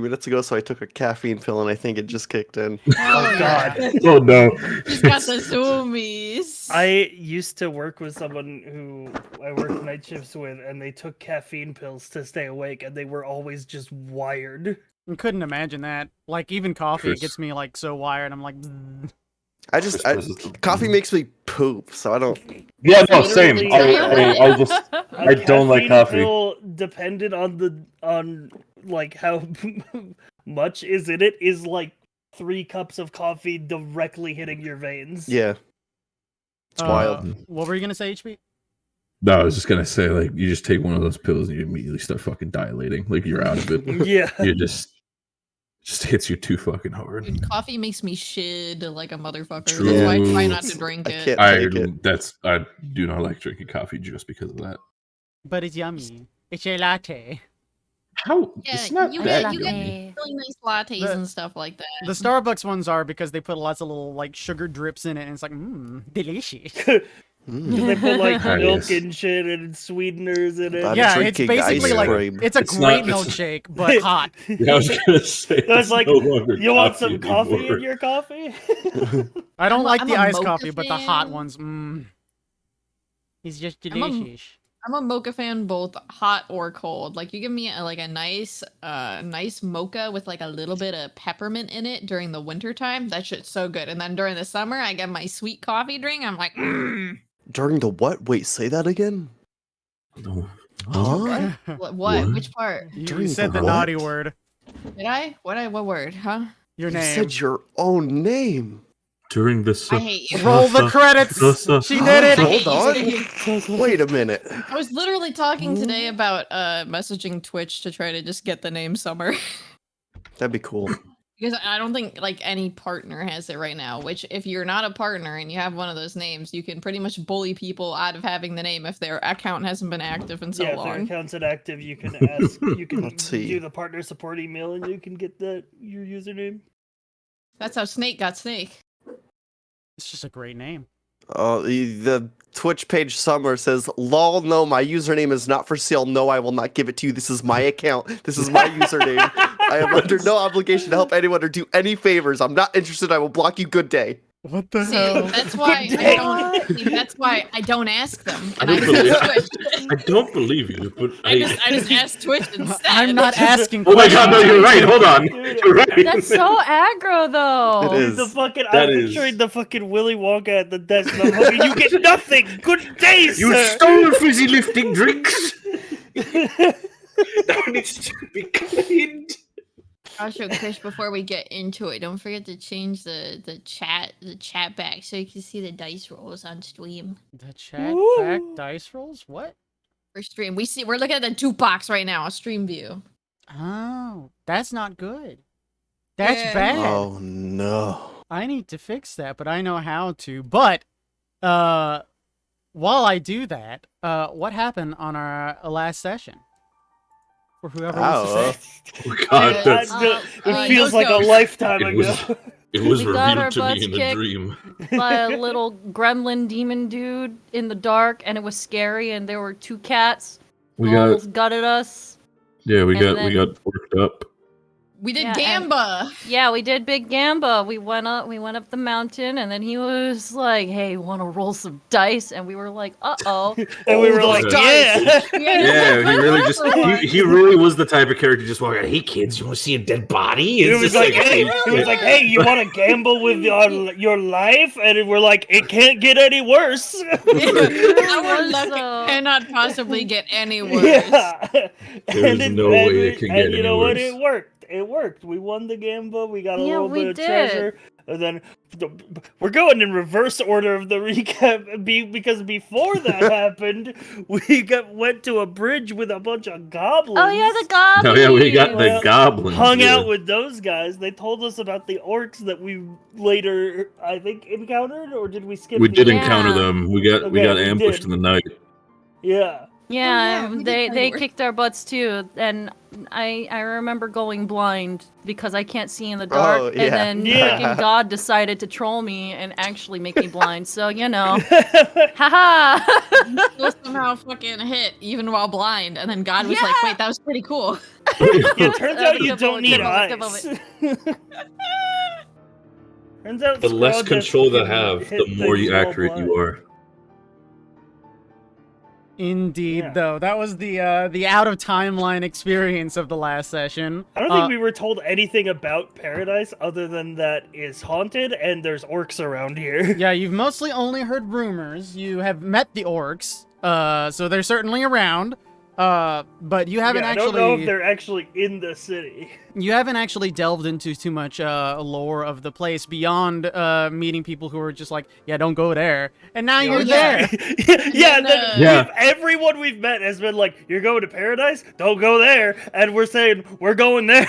minutes ago, so I took a caffeine pill, and I think it just kicked in. Oh god. Oh no. He's got the zoomies. I used to work with someone who I worked night shifts with, and they took caffeine pills to stay awake, and they were always just wired. I couldn't imagine that. Like, even coffee Chris. gets me, like, so wired. I'm like, Coffee makes me poop, so I don't. Yeah, no, same. Literally, I don't like caffeine coffee. pill, dependent on like how much is in it, is like 3 cups of coffee directly hitting your veins. Yeah. It's wild. What were you gonna say, HB? No, I was just gonna say, like, you just take one of those pills and you immediately start fucking dilating. Like, you're out of it. Yeah. You just hits you too fucking hard. Dude, coffee makes me shit like a motherfucker. True. That's why I try not to drink I it. can't I take it. I do not like drinking coffee just because of that. But it's yummy. It's a latte. How? Yeah, It's not you that get yummy. really nice lattes and stuff like that. The Starbucks ones are because they put lots of little, like, sugar drips in it, and it's like, delicious. They put like Ah, milk yes. and shit and sweeteners in it. I'm Yeah, it's drinking basically ice like, cream. it's a It's great not- milkshake, but hot. Yeah, I was gonna say. I was it's like, no longer you want some coffee anymore. in your coffee? I don't like I'm the a iced mocha coffee, but the hot fan. ones, it's just I'm a- delicious. I'm a mocha fan, both hot or cold. Like, you give me a nice mocha with like a little bit of peppermint in it during the winter time. That shit's so good. And then during the summer, I get my sweet coffee drink. I'm like, During the what? Wait, say that again? No. Huh? What? What? Which part? You During said the the naughty what? word. Did I? What word? Huh? Your You name. said your own name. During the I hate you. Roll the credits! She did it! Hold hate on. Wait a minute. I was literally talking today about messaging Twitch to try to just get the name Summer. That'd be cool. Because I don't think like any partner has it right now, which if you're not a partner and you have one of those names, you can pretty much bully people out of having the name if their account hasn't been active in so Yeah, if their long. account's inactive, you can ask. You can Let's see. do the partner support email, and you can get your username. That's how Snake got Snake. It's just a great name. The Twitch page Summer says, "Lol, no, my username is not for sale. No, I will not give it to you. This is my account. This is my username. I am under no obligation to help anyone or do any favors. I'm not interested. I will block you. Good day." What the See, hell? that's why that's why I don't ask them. And I I, don't just believe- ask Twitch. I don't believe you, but I just ask Twitch instead. I'm not asking Oh my god, no, you're right. Hold on. Dude, You're right. That's so aggro, though. It is. The fucking That I'm is- picturing the fucking Willy Wonka at the desk. And I'm hoping you get nothing. Good day, You sir. stole fizzy lifting drinks. That needs to be cleaned. Also, Chris, before we get into it, don't forget to change the chat back so you can see the dice rolls on stream. The chat back dice rolls? What? For stream, we're looking at the 2 box right now, a stream view. Oh, that's not good. That's Yeah. bad. Oh no. I need to fix that, but I know how to. But while I do that, what happened on our last session? For whoever wants to say. Oh god, that's, It feels like a Ghost. lifetime it ago. was, it was We got our revealed to butts me in a kicked. dream. By a little gremlin demon dude in the dark, and it was scary, and there were 2 cats We who got, almost gutted us. yeah, we and got worked up. We did Yeah, and- Gamba. Yeah, we did Big Gamba. We went up the mountain, and then he was like, "Hey, want to roll some dice?" And we were like, "Uh-oh." And we were those like, dice. yeah. Yeah, he really just he really was the type of character to just walk out. Hey kids, you want to see a dead body? It It's was just like, hey, you want to gamble with your life? And we're like, it can't get any worse. Our was, luck though. cannot possibly get any worse. Yeah. There's no way it can get you any know what? worse. It worked. It worked. We won the gamba. We got a Yeah, little we bit of did. treasure. And then we're going in reverse order of the recap because before that happened, we went to a bridge with a bunch of goblins. Oh yeah, the goblin. Oh yeah, we got the Well, goblins. hung yeah. out with those guys. They told us about the orcs that we later, I think, encountered, or did we skip? We did Yeah. encounter them. We got Okay, we ambushed did. in the night. Yeah. Yeah, Oh, yeah, we did they find the orc. kicked our butts too, and I remember going blind because I can't see in the dark, Oh, and yeah. then Yeah. freaking God decided to troll me and actually make me blind. So haha. Still somehow fucking hit even while blind, and then God was like, Yeah. "Wait, that was pretty cool." Yeah, turns out you Good don't moment, need good moment, eyes. good Turns out The less Scrub just control they can have, hit the more things while accurate blind. you are. Indeed, Yeah. though. That was the out of timeline experience of the last session. I don't think we were told anything about Paradise other than that it's haunted and there's orcs around here. Yeah, you've mostly only heard rumors. You have met the orcs, so they're certainly around. But you haven't I actually. don't know if they're actually in the city. You haven't actually delved into too much lore of the place beyond meeting people who are just like, yeah, don't go there. And now you're there. Yeah, And then, then Yeah. everyone we've met has been like, "You're going to Paradise? Don't go there." And we're saying, "We're going there."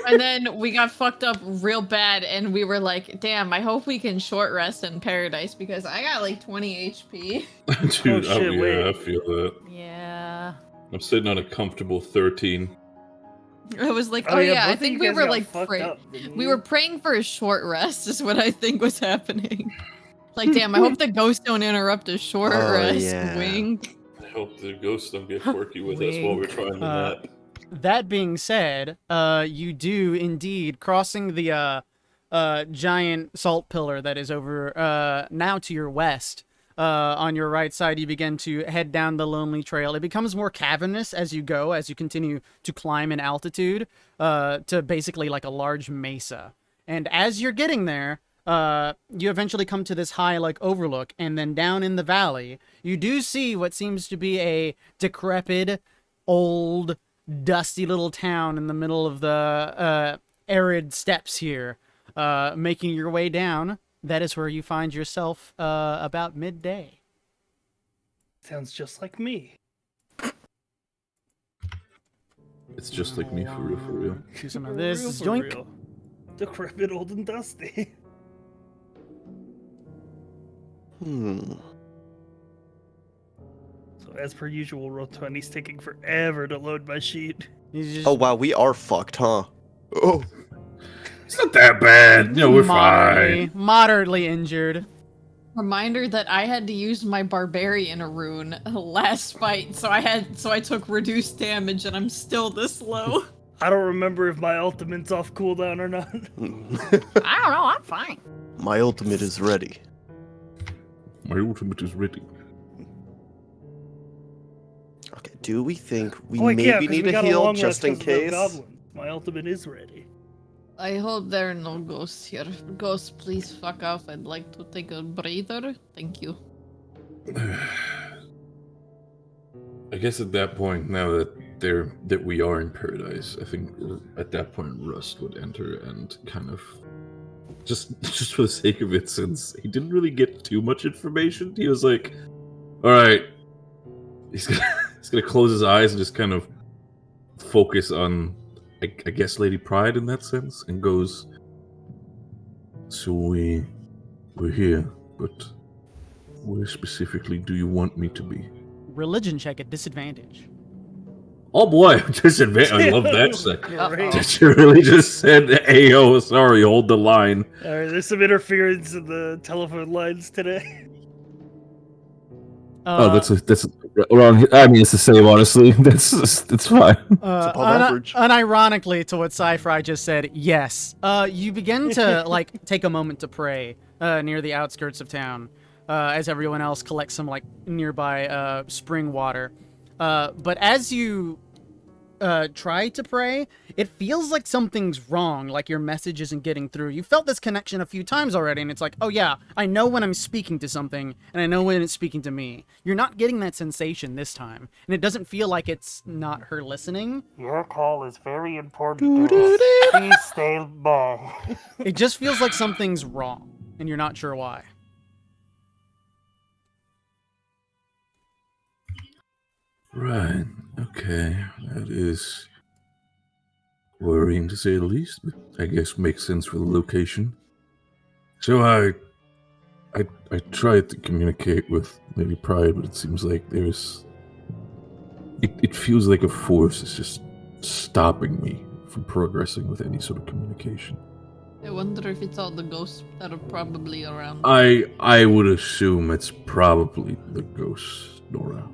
And then we got fucked up real bad, and we were like, "Damn, I hope we can short rest in Paradise because I got like 20 HP." Dude, Oh, shit, yeah, wait. I feel that. Yeah. I'm sitting on a comfortable 13. I was like, "Oh, yeah, I both of think you we guys were got like fucked up, didn't we you? were praying for a short rest," is what I think was happening. Like, damn, I hope the ghosts don't interrupt a short Oh, rest. yeah. Wink. I hope the ghosts don't get quirky with us while we're trying to nap. That being said, you do indeed crossing the giant salt pillar that is over now to your west. On your right side, you begin to head down the lonely trail. It becomes more cavernous as you go, as you continue to climb in altitude to basically like a large mesa. And as you're getting there, you eventually come to this high like overlook, and then down in the valley, you do see what seems to be a decrepit, old, dusty little town in the middle of the arid steppes here. Making your way down, that is where you find yourself about midday. Sounds just like me. It's just like me, for real, for real. Do some of For this. real, for Joink. real. Decrepit, old, and dusty. So as per usual, Roll20's taking forever to load my sheet. You just Oh wow, we are fucked, huh? Oh, It's not that bad. No, we're fine. moderately injured. Reminder that I had to use my barbarian rune last fight, so I took reduced damage, and I'm still this low. I don't remember if my ultimate's off cooldown or not. I don't know. I'm fine. my ultimate is ready. My ultimate is ready. Okay, do we think we Oh, wait, yeah, maybe 'cause need we a got heal long just rest in 'cause of the case? goblins. My ultimate is ready. I hope there are no ghosts here. Ghosts, please fuck off. I'd like to take a breather. Thank you. I guess at that point, now that we are in Paradise, I think at that point Rust would enter and kind of just for the sake of it, since he didn't really get too much information, he was like, "All right," he's gonna close his eyes and just kind of focus on, I guess, Lady Pride in that sense, and goes, "So we're here, but where specifically do you want me to be?" Religion check at disadvantage. Oh boy, disadvantage. I love that second. Great. Did you really just said, "Ayo, sorry, hold the line"? Alright, there's some interference in the telephone lines today. That's wrong. I mean, it's the same. Honestly, it's fine. above average. Unironically to what Sci-Fry just said, yes. You begin to like take a moment to pray near the outskirts of town, as everyone else collects some like nearby spring water. But as you try to pray, it feels like something's wrong, like your message isn't getting through. You felt this connection a few times already, and it's like, oh yeah, I know when I'm speaking to something, and I know when it's speaking to me. You're not getting that sensation this time, and it doesn't feel like it's not her listening. Your call is very important to us. Please stay by. It just feels like something's wrong, and you're not sure why. Right. Okay. That is worrying to say the least, but I guess makes sense for the location. So I tried to communicate with Lady Pride, but it seems like there's it feels like a force is just stopping me from progressing with any sort of communication. I wonder if it's all the ghosts that are probably around. I would assume it's probably the ghost, Nora.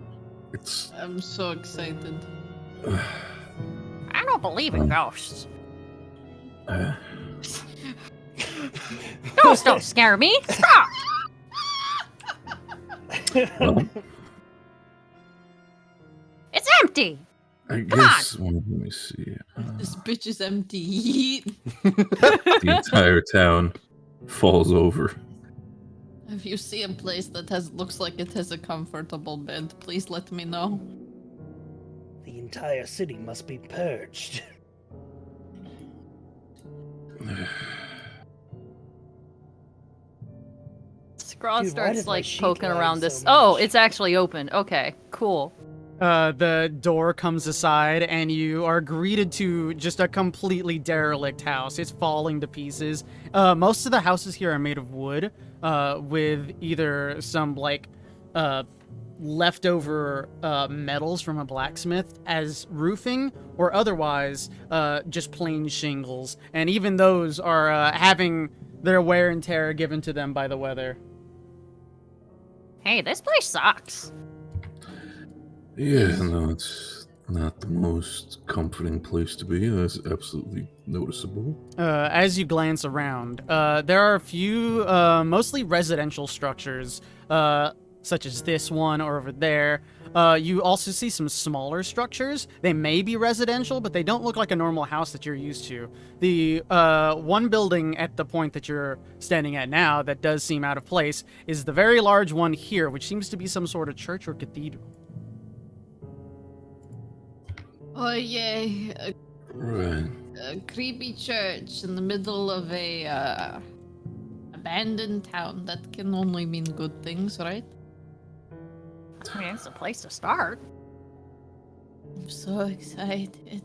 I'm so excited. I don't believe in ghosts. Ghosts don't scare me. Stop. Well, It's empty. I guess. Well, let me see. This bitch is empty. The entire town falls over. If you see a place that looks like it has a comfortable bed, please let me know. The entire city must be purged. Scraw Dude, why starts did my like sheet poking lag around so this. much? Oh, it's actually open. Okay, cool. The door comes aside, and you are greeted to just a completely derelict house. It's falling to pieces. Most of the houses here are made of wood, with either some leftover metals from a blacksmith as roofing, or otherwise just plain shingles. And even those are having their wear and tear given to them by the weather. Hey, this place sucks. Yeah, no, it's not the most comforting place to be. That's absolutely noticeable. As you glance around, there are a few, mostly residential structures, such as this one or over there. You also see some smaller structures. They may be residential, but they don't look like a normal house that you're used to. The one building at the point that you're standing at now that does seem out of place is the very large one here, which seems to be some sort of church or cathedral. Oh yay, Right. a creepy church in the middle of a abandoned town. That can only mean good things, right? I mean, it's a place to start. I'm so excited.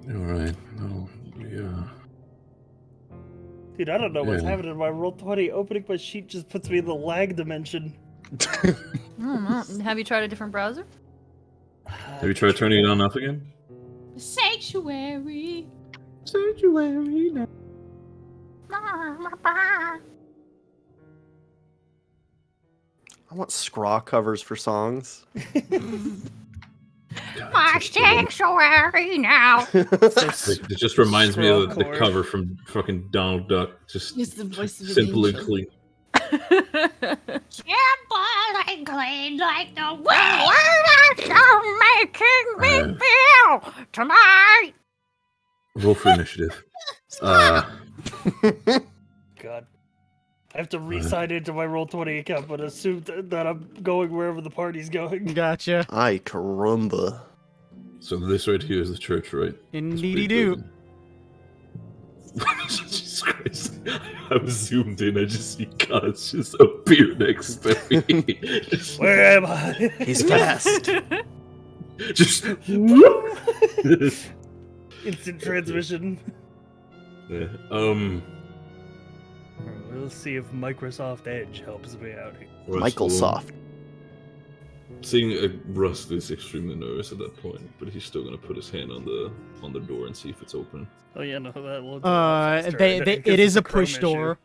All right. No, yeah. Dude, I don't know what's Yeah. happening in my Roll20. Opening my sheet just puts me in the lag dimension. I don't know. Have you tried a different browser? Have you tried turning it on off again? Sanctuary. Sanctuary now. I want scraw covers for songs. My sanctuary now. It just reminds me of the Scroll cover from fucking Donald Duck. Just It's the voice of an simple and angel. clean. Simple and clean like the wind are making me feel tonight. Roll for initiative. God. I have to re-sign into my Roll20 account, but assume that I'm going wherever the party's going. Gotcha. Ay, caramba. So this right here is the church, right? Indeedy do. Jesus Christ. I was zoomed in, I just see God's just appear next to me. Just- Where am I? He's fast. just Instant transmission. yeah. We'll see if Microsoft Edge helps me out here. Michael Soft. Seeing Rust is extremely nervous at that point, but he's still gonna put his hand on the door and see if it's open. Oh yeah, no, that will do it faster. I guess It is it's a Chrome push issue. door.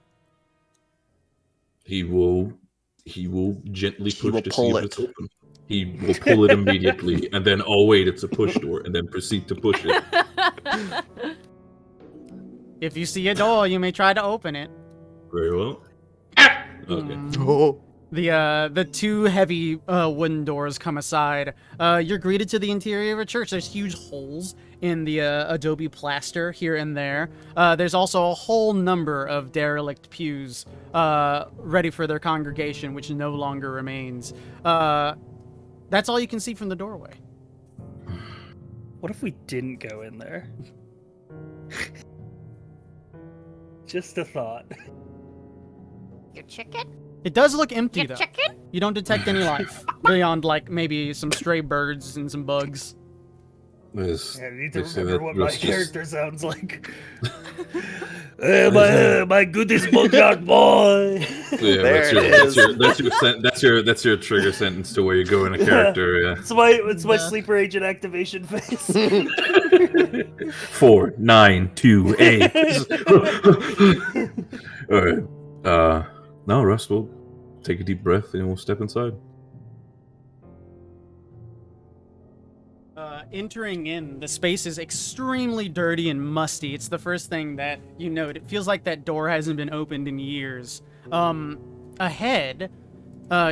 He will gently He push will to see pull if it. it's open. He will pull it immediately, and then oh wait, it's a push door, and then proceed to push it. If you see a door, you may try to open it. Very well. Okay. Oh. The two heavy wooden doors come aside. You're greeted to the interior of a church. There's huge holes in the adobe plaster here and there. There's also a whole number of derelict pews ready for their congregation, which no longer remains. That's all you can see from the doorway. What if we didn't go in there? Just a thought. Your chicken? It does look empty, Your though. chicken? You don't detect any life beyond, like, maybe some stray birds and some bugs. There's, I need to they say remember that what my Rust just- character sounds like. My goodness, Bogart boy. Yeah, There it that's your trigger sentence to where you go in a character. Yeah. It's my Duh. sleeper agent activation face. 4, 9, 2, 8. All right. Now, Rust will take a deep breath and we'll step inside. Entering in, the space is extremely dirty and musty. It's the first thing that you note. It feels like that door hasn't been opened in years. Ahead,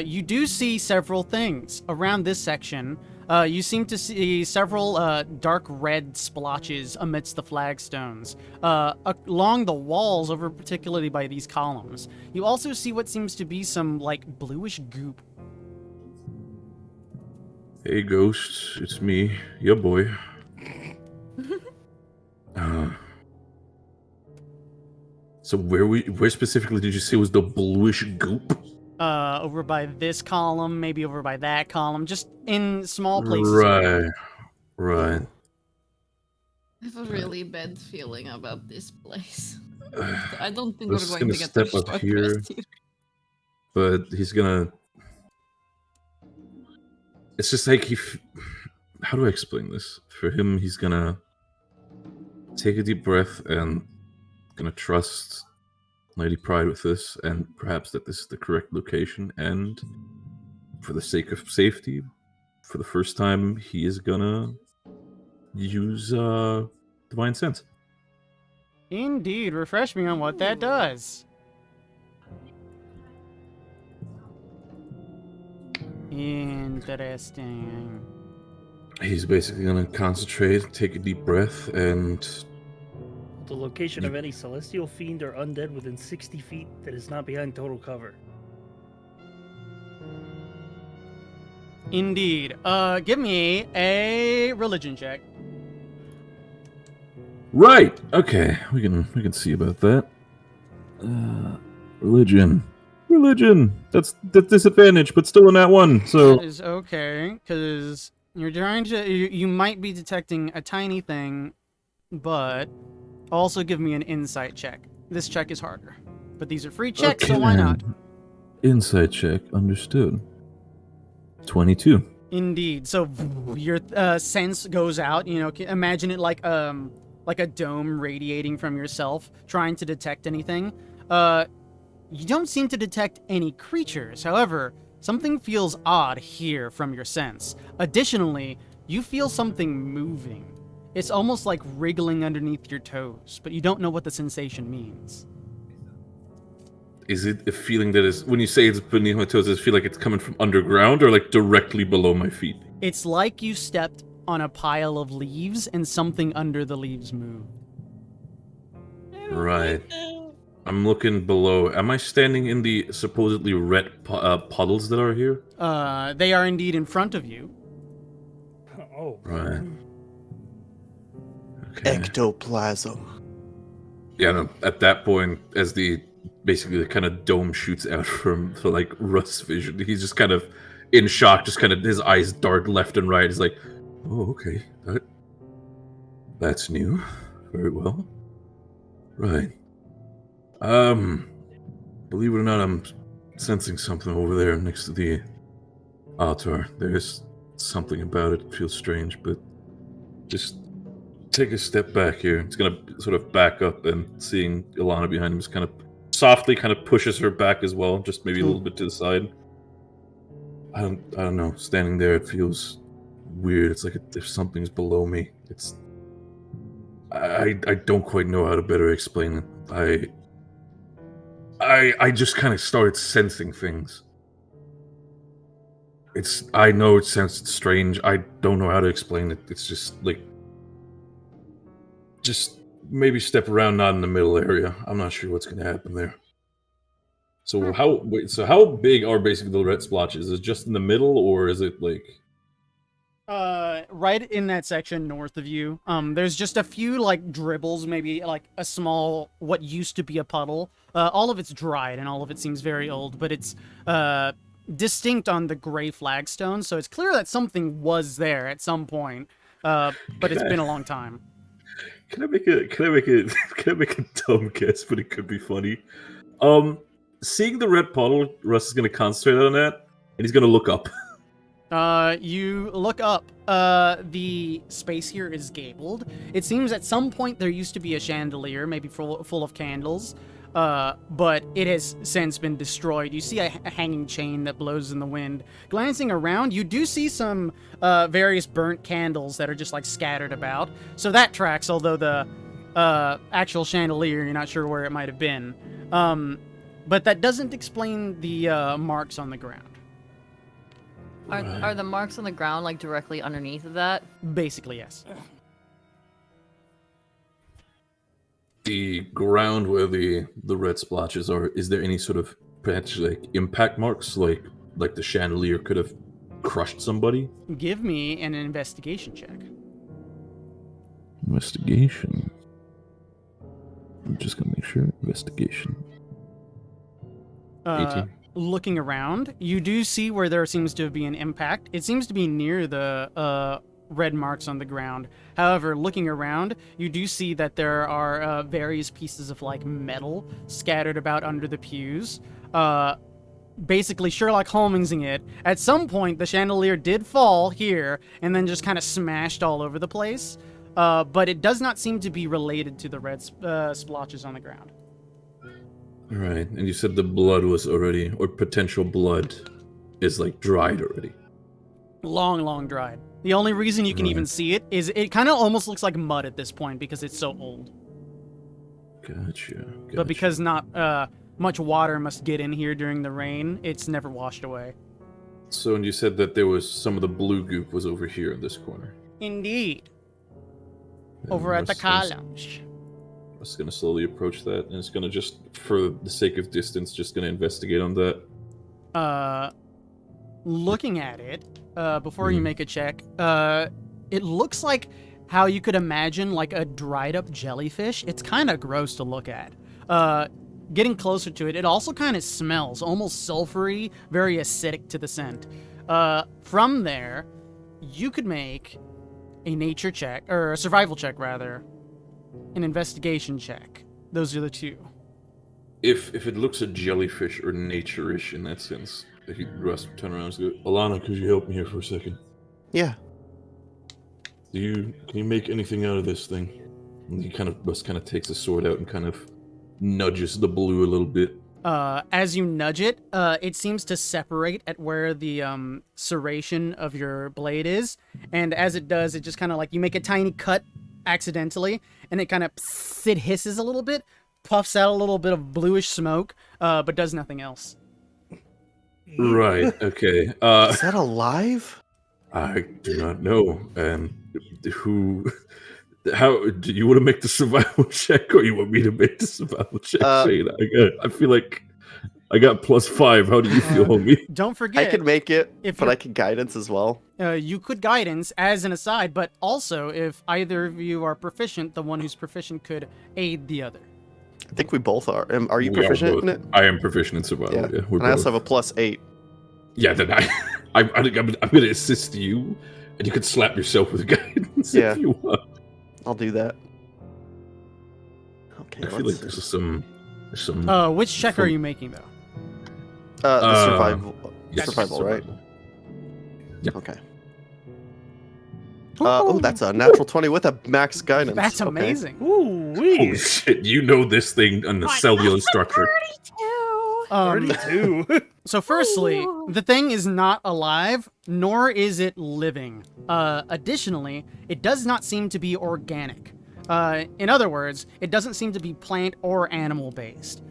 you do see several things. Around this section, you seem to see several dark red splotches amidst the flagstones. Along the walls, over particularly by these columns, you also see what seems to be some, like, bluish goop. Hey, Ghost, it's me, your boy. So where specifically did you say was the bluish goop? Over by this column, maybe over by that column, just in small places. Right. I have a really bad feeling about this place. I don't think Let's we're going to gonna get step the up short here. rest here. But he's gonna. It's just like how do I explain this? For him, he's gonna take a deep breath and gonna trust Lady Pride with this, and perhaps that this is the correct location. And for the sake of safety, for the first time, he is gonna use Divine Sense. Indeed, refresh me on what that does. Interesting. He's basically gonna concentrate, take a deep breath, and The location of any celestial fiend or undead within 60 feet that is not behind total cover. Indeed. Give me a religion check. right. Okay, we can see about that. Religion. That's disadvantage, but still in that one. So That is okay, because you're trying to. You might be detecting a tiny thing, but also give me an insight check. This check is harder, but these are free checks, so why not? Insight check. Understood. 22. Indeed. So your sense goes out. You know, imagine it like a dome radiating from yourself, trying to detect anything. You don't seem to detect any creatures. However, something feels odd here from your sense. Additionally, you feel something moving. It's almost like wriggling underneath your toes, but you don't know what the sensation means. Is it a feeling that is, when you say it's beneath my toes, does it feel like it's coming from underground or like directly below my feet? It's like you stepped on a pile of leaves and something under the leaves moved. Right. I'm looking below. Am I standing in the supposedly red puddles that are here? They are indeed in front of you. Oh. Right. Okay. Ectoplasm. Yeah, no, at that point, as the basically the kind of dome shoots out from like Rust's vision, he's just kind of in shock, just kind of his eyes dart left and right. He's like, "Oh, okay, that's new. Very well. Right. Believe it or not, I'm sensing something over there next to the altar. There's something about it that feels strange, but just take a step back here. It's gonna sort of back up, and seeing Ilana behind him just kind of softly kind of pushes her back as well, just maybe a little bit to the side. I don't know. Standing there, it feels weird. It's like if something's below me. I don't quite know how to better explain it. I just kind of started sensing things. I know it sounds strange. I don't know how to explain it. It's just like, just maybe step around, not in the middle area. I'm not sure what's gonna happen there. So how big are basically the red splotches? Is it just in the middle, or is it like? Right in that section north of you, there's just a few like dribbles, maybe like a small, what used to be a puddle. All of it's dried and all of it seems very old, but it's distinct on the gray flagstone, so it's clear that something was there at some point. but it's Okay. been a long time. Can I make a dumb guess, but it could be funny? Seeing the red puddle, Russ is gonna concentrate on that, and he's gonna look up. You look up. The space here is gabled. It seems at some point there used to be a chandelier, maybe full of candles, but it has since been destroyed. You see a hanging chain that blows in the wind. Glancing around, you do see some various burnt candles that are just like scattered about. So that tracks, although the actual chandelier, you're not sure where it might have been. But that doesn't explain the marks on the ground. Are the marks on the ground like directly underneath of that? Basically, yes. The ground where the red splotches are, is there any sort of perhaps like impact marks, like the chandelier could have crushed somebody? Give me an investigation check. Investigation. I'm just gonna make sure. Investigation. 18. Looking around, you do see where there seems to be an impact. It seems to be near the red marks on the ground. However, looking around, you do see that there are various pieces of like metal scattered about under the pews. Basically Sherlock Holmesing it. At some point, the chandelier did fall here and then just kind of smashed all over the place. But it does not seem to be related to the red splotches on the ground. Right, and you said the blood was already, or potential blood is like dried already. Long dried. The only reason you can even see it is it kind of almost looks like mud at this point because it's so old. Gotcha. But because not much water must get in here during the rain, it's never washed away. So, and you said that there was some of the blue goop was over here in this corner. Indeed. And Over at the Russ is- columns. Russ is gonna slowly approach that, and it's gonna just, for the sake of distance, just gonna investigate on that. Looking at it, before you make a check, it looks like how you could imagine like a dried up jellyfish. It's kind of gross to look at. Getting closer to it, it also kind of smells almost sulfury, very acidic to the scent. From there, you could make a nature check, or a survival check rather, an investigation check. Those are the two. If it looks a jellyfish or nature-ish in that sense, Russ would turn around and go, Alana, could you help me here for a second? Yeah. Can you make anything out of this thing? And Russ kind of takes a sword out and kind of nudges the blue a little bit. As you nudge it, it seems to separate at where the serration of your blade is, and as it does, it just kind of like you make a tiny cut accidentally, and it kind of it hisses a little bit, puffs out a little bit of bluish smoke, but does nothing else. Right. Okay. Is that alive? I do not know. How do you want to make the survival check, or you want me to make the survival check? Shane? I feel like I got +5. How do you feel, homie? Don't forget, I can make it, if but you're- I can guidance as well. you could guidance as an aside, but also if either of you are proficient, the one who's proficient could aid the other. I think we both are. Are you We are proficient both- in it? I am proficient in survival. Yeah. Yeah, we're And I also both. have a +8. Yeah, then I'm going to assist you, and you can slap yourself with guidance Yeah. if you want. I'll do that. Okay, I feel like there's some. Which check are you making though? the survival. Yes, survival, right? Yeah. Okay. That's a natural 20 with a max guidance. That's Okay. amazing. Ooh, Holy wee. shit! You know this thing on the cellular structure. 32. So firstly, the thing is not alive, nor is it living. Additionally, it does not seem to be organic. In other words, it doesn't seem to be plant or animal based.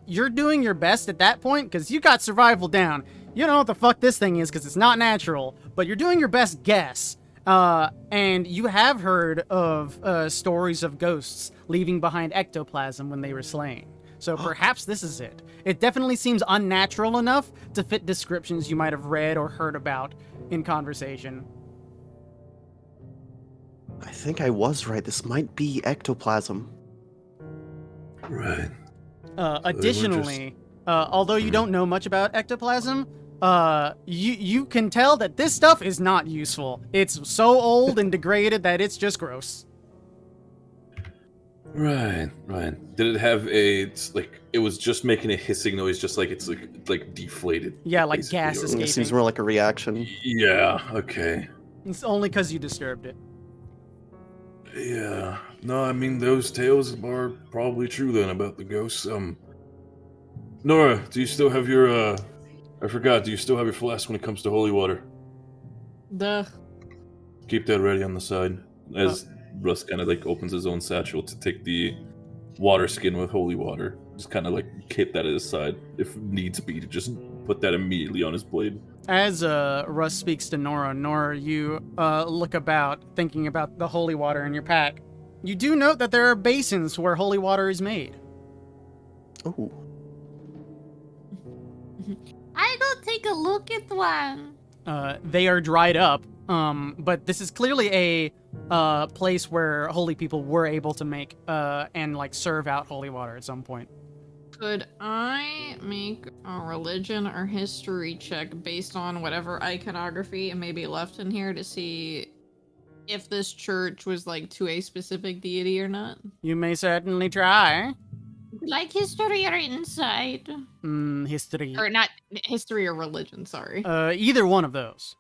You're doing your best at that point because you got survival down. You don't know what the fuck this thing is because it's not natural, but you're doing your best guess. And you have heard of stories of ghosts leaving behind ectoplasm when they were slain. So perhaps this is it. It definitely seems unnatural enough to fit descriptions you might have read or heard about in conversation. I think I was right. This might be ectoplasm. Right. Additionally, although you don't know much about ectoplasm, you can tell that this stuff is not useful. It's so old and degraded that it's just gross. Right. Did it have it's like it was just making a hissing noise, just like it's like deflated? Yeah, like basically, gas or- escaping. It seems more like a reaction. Yeah. Okay. It's only because you disturbed it. Yeah. No, I mean those tales are probably true then about the ghosts. Nora, do you still have your I forgot, do you still have your flask when it comes to holy water? Duh. Keep that ready on the side. As Russ kind of like opens his own satchel to take the water skin with holy water. Just kind of like keep that at his side if needs be to just put that immediately on his blade. As Russ speaks to Nora, you look about, thinking about the holy water in your pack. You do note that there are basins where holy water is made. Ooh. I go take a look at one. They are dried up, but this is clearly a place where holy people were able to make and like serve out holy water at some point. Could I make a religion or history check based on whatever iconography and maybe left in here to see if this church was like to a specific deity or not? You may certainly try. Like history or insight? History. Or not history or religion, sorry. Either one of those.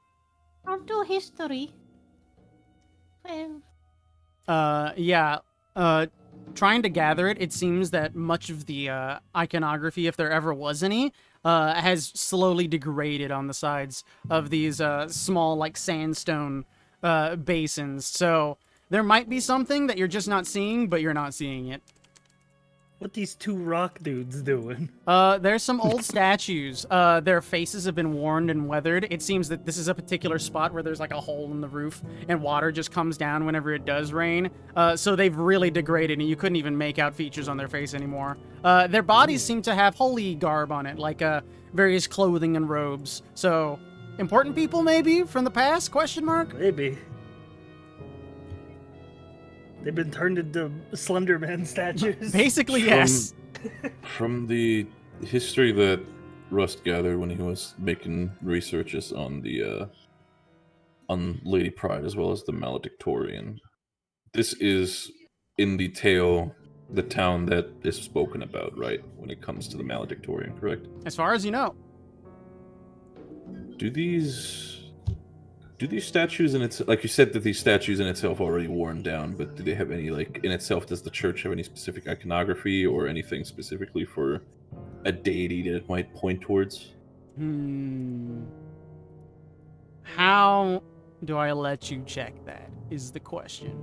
I'll do history. Trying to gather it, it seems that much of the iconography, if there ever was any, has slowly degraded on the sides of these small, like, sandstone basins. So there might be something that you're just not seeing, but you're not seeing it. What these two rock dudes doing? There's some old statues. Their faces have been worn and weathered. It seems that this is a particular spot where there's like a hole in the roof and water just comes down whenever it does rain. So they've really degraded and you couldn't even make out features on their face anymore. Their bodies seem to have holy garb on it, like various clothing and robes. So important people maybe from the past? Question mark? Maybe. They've been turned into Slender Man statues. Basically, yes. From the history that Rust gathered when he was making researches on the on Lady Pride as well as the Maledictorian, this is in the tale the town that is spoken about, right? When it comes to the Maledictorian, correct? As far as you know. Do these statues in its, like you said that these statues in itself are already worn down, but do they have any, like, in itself, does the church have any specific iconography or anything specifically for a deity that it might point towards? How do I let you check that is the question.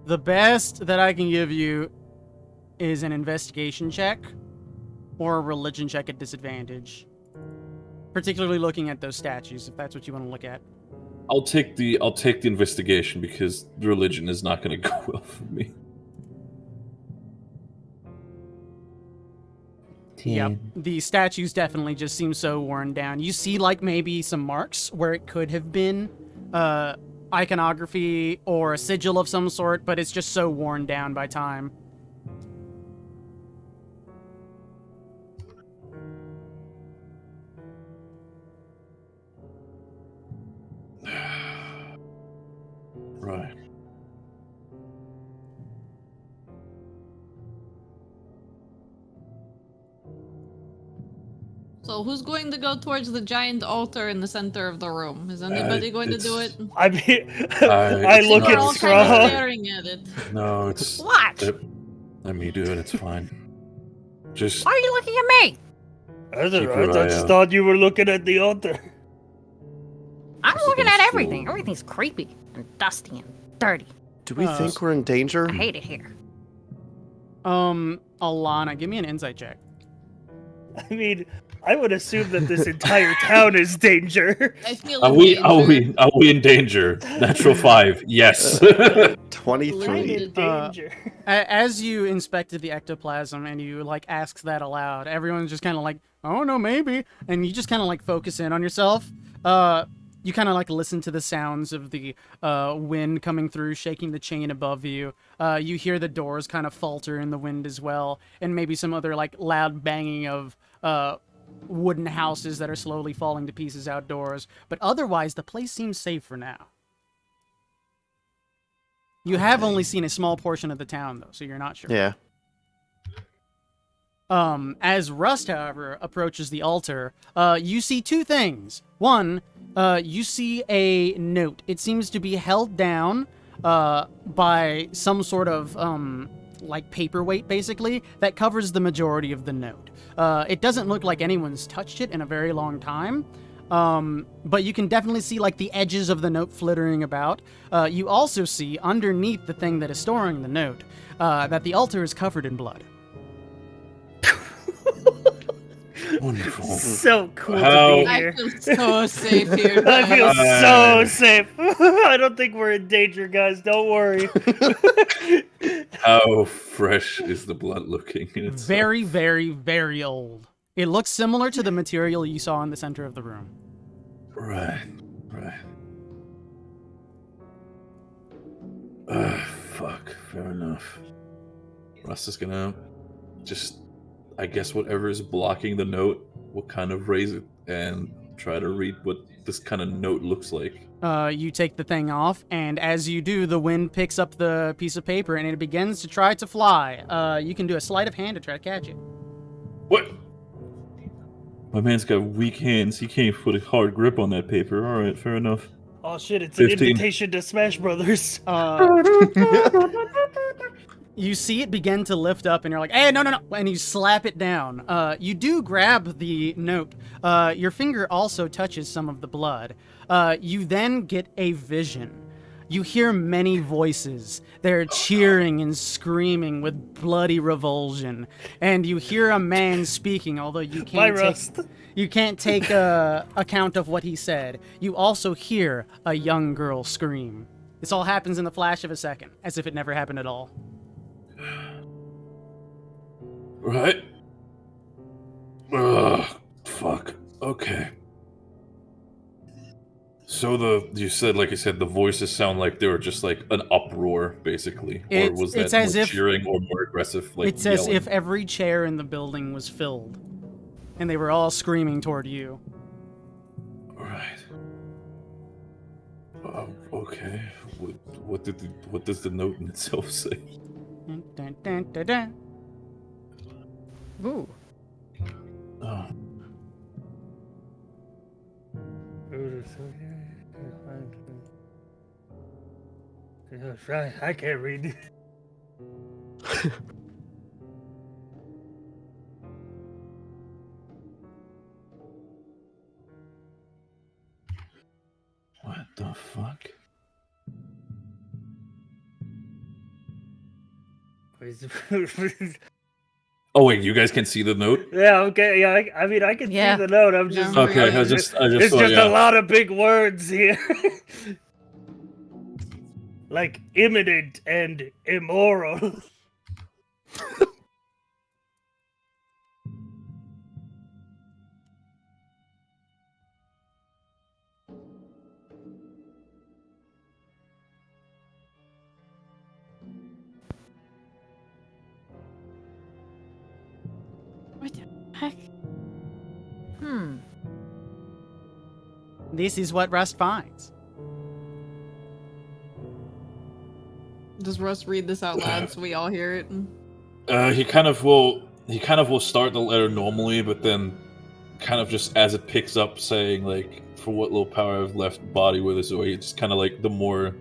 The best that I can give you is an investigation check or a religion check at disadvantage. Particularly looking at those statues, if that's what you want to look at. I'll take the investigation because the religion is not going to go well for me. Yep, the statues definitely just seem so worn down. You see, like, maybe some marks where it could have been iconography or a sigil of some sort, but it's just so worn down by time. Right. So who's going to go towards the giant altar in the center of the room? Is anybody going to do it? I mean, I look We're at all kind of Straw. staring at it. No, it's... What? Let me do it, it's fine. Just... Why are you looking at me? I Keep your eye just out. thought you were looking at the altar. I'm This is looking gonna at slow- everything. Everything's creepy and dusty and dirty. Do we think we're in danger? I hate it here. Alana, give me an insight check. I mean, I would assume that this entire town is danger. I feel Are in we danger. in danger? Natural 5, yes. 23. In danger. As you inspected the ectoplasm and you, like, asked that aloud, everyone's just kind of like, oh, no, maybe. And you just kind of, like, focus in on yourself. You kind of, like, listen to the sounds of the wind coming through, shaking the chain above you. You hear the doors kind of falter in the wind as well. And maybe some other, like, loud banging of wooden houses that are slowly falling to pieces outdoors. But otherwise, the place seems safe for now. You have only seen a small portion of the town, though, so you're not sure. Yeah. As Rust, however, approaches the altar, you see two things. One, you see a note. It seems to be held down by some sort of like paperweight, basically, that covers the majority of the note. It doesn't look like anyone's touched it in a very long time, but you can definitely see like the edges of the note flittering about. You also see underneath the thing that is storing the note that the altar is covered in blood. Wonderful. So cool How- to be I here. feel so safe here. I feel so Uh, safe. I don't think we're in danger, guys. Don't worry. How fresh is the blood looking in itself? Very, very, very old. It looks similar to the material you saw in the center of the room. Right. Fuck. Fair enough. Russ is gonna just, I guess, whatever is blocking the note, will kind of raise it and try to read what this kind of note looks like. You take the thing off, and as you do, the wind picks up the piece of paper and it begins to try to fly. You can do a sleight of hand to try to catch it. What? My man's got weak hands. He can't put a hard grip on that paper. All right, fair enough. Oh shit, it's an 15. invitation to Smash Brothers. You see it begin to lift up, and you're like, hey, no, and you slap it down. You do grab the note. Your finger also touches some of the blood. You then get a vision. You hear many voices. They're cheering and screaming with bloody revulsion. And you hear a man speaking, although you Bye, can't Rust. you can't take account of what he said. You also hear a young girl scream. This all happens in the flash of a second, as if it never happened at all. Right? Ugh, fuck. Okay. So you said, like I said, the voices sound like they were just like an uproar, basically, or was It's that as more if- cheering or more aggressive? Like It's as yelling? if every chair in the building was filled, and they were all screaming toward you. Right. Okay. What does the note in itself say? Dun, dun, dun, dun, dun. Ooh. Oh. I can't read. What the fuck? Oh wait, you guys can see the note? Yeah, okay, yeah. I mean, I can Yeah. see the note. I'm just Yeah. Okay, I just it's thought, just yeah. a lot of big words here. Like imminent and immoral. What the heck? Hmm. This is what Rust finds. Does Russ read this out loud so we all hear it? He kind of will start the letter normally, but then kind of just as it picks up saying like, for what little power I've left, body with us away, it's just kind of like the more,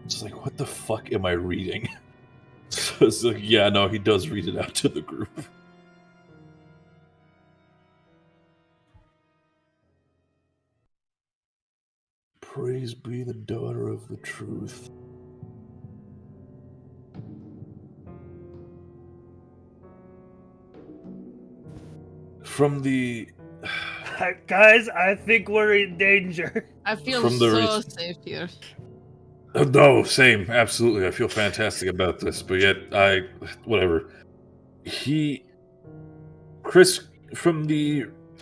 it's like, what the fuck am I reading? So it's like, yeah, no, he does read it out to the group. Praise be the daughter of the truth. From the Guys, I think we're in danger. I feel From the so res- safe here. no, same, absolutely. I feel fantastic about this, but yet whatever. Chris,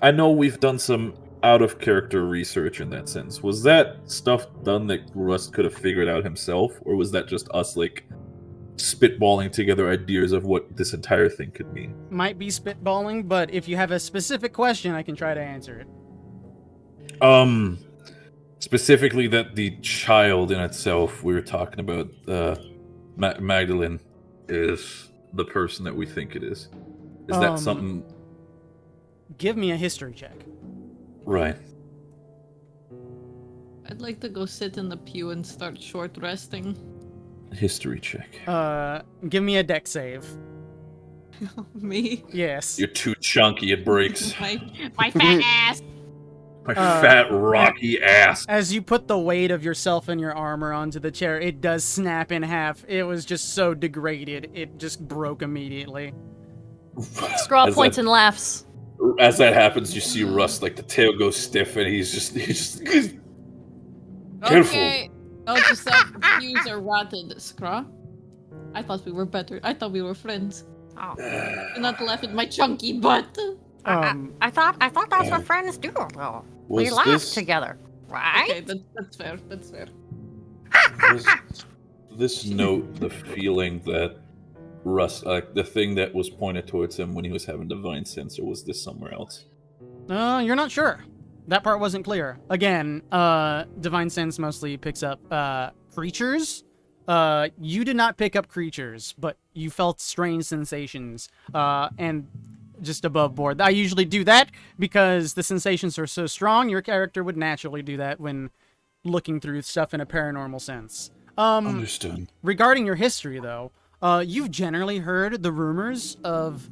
I know we've done some out of character research in that sense. Was that stuff done that Rust could have figured out himself, or was that just us like spitballing together ideas of what this entire thing could mean. Might be spitballing, but if you have a specific question, I can try to answer it. Specifically that the child in itself we were talking about, Magdalene, is the person that we think it is. Is that something? Give me a history check. Right. I'd like to go sit in the pew and start short resting. History check. Give me a deck save. Me? Yes. You're too chunky, it breaks. My fat ass! My fat, rocky ass. As you put the weight of yourself and your armor onto the chair, it does snap in half. It was just so degraded, it just broke immediately. Scraw points and laughs. As that happens, you see Rust, like the tail goes stiff, and he's just careful. Okay. Oh, just that fuse are rotted, Scraw. I thought we were better. I thought we were friends. Oh. Do not laugh at my chunky butt. I thought that's what friends do, though. We Was laugh this- together, right? Okay, that's fair. That's fair. This note, the feeling that Rust, like the thing that was pointed towards him when he was having divine sense, or was this somewhere else? You're not sure. That part wasn't clear. Again, Divine Sense mostly picks up creatures. You did not pick up creatures, but you felt strange sensations, and just above board. I usually do that because the sensations are so strong, your character would naturally do that when looking through stuff in a paranormal sense. Understood. Regarding your history, though, you've generally heard the rumors of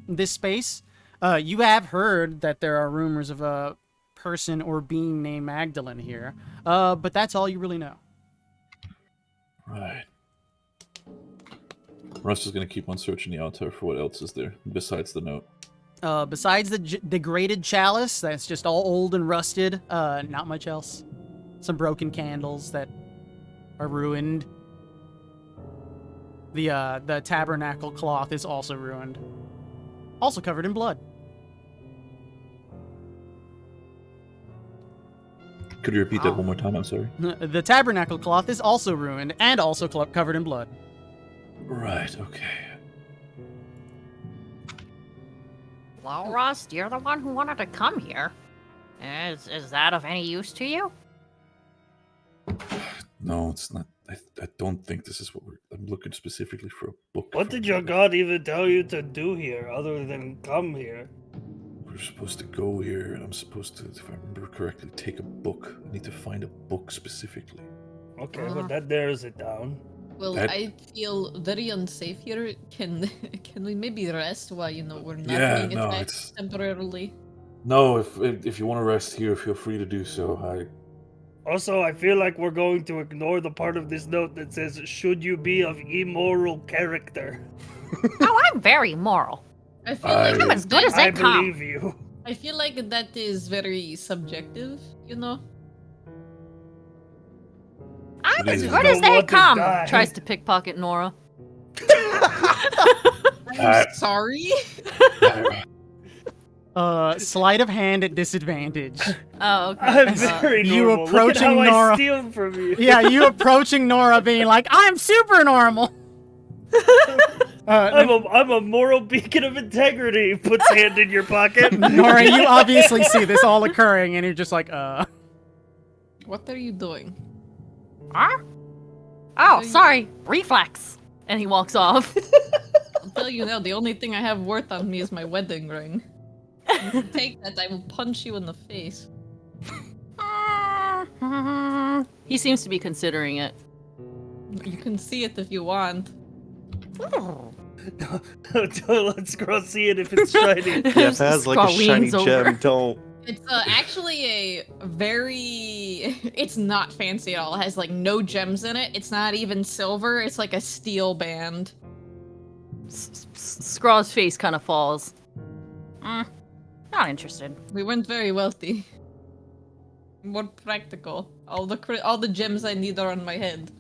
this space. You have heard that there are rumors of a person or being named Magdalene here, but that's all you really know. Right. Rust is going to keep on searching the altar for what else is there besides the note. Besides the degraded chalice, that's just all old and rusted, not much else. Some broken candles that are ruined. The tabernacle cloth is also ruined. Also covered in blood. Could you repeat that one more time? I'm sorry. The tabernacle cloth is also ruined and also covered in blood. Right, okay. Well, Rust, you're the one who wanted to come here. Is that of any use to you? No, it's not. I don't think this is what I'm looking specifically for a book. What from did your here. god even tell you to do here, other than come here? We're supposed to go here, and I'm supposed to, if I remember correctly, take a book. I need to find a book specifically. Okay, but that narrows it down. Well, That- I feel very unsafe here. Can we maybe rest while we're not Yeah, being no, attacked it's- temporarily? No, if you want to rest here, feel free to do so. Also, I feel like we're going to ignore the part of this note that says, should you be of immoral character? Oh, I'm very moral. I feel like I'm as good as I they come. believe you. I feel like that is very subjective, I'm as You good as don't they want to come. die. Tries to pickpocket Nora. I'm sorry. Sleight of hand at disadvantage. Oh, okay. I'm very you normal. Look at approaching how Nora. I steal from you. Yeah, you approaching Nora being like, I'm super normal. I'm a moral beacon of integrity. Puts hand in your pocket. Nora, you obviously see this all occurring, and you're just like, What are you doing? Huh? Oh, sorry. Reflex. And he walks off. I'll tell you now, the only thing I have worth on me is my wedding ring. If you take that, I will punch you in the face. He seems to be considering it. You can see it if you want. Let's go see it if it's shiny. Yeah, if it has like a Scott shiny leans over. gem, don't. It's actually a very... It's not fancy at all. It has like no gems in it. It's not even silver. It's like a steel band. Scraw's face kind of falls. Not interested. We weren't very wealthy. More practical. All the gems I need are on my head.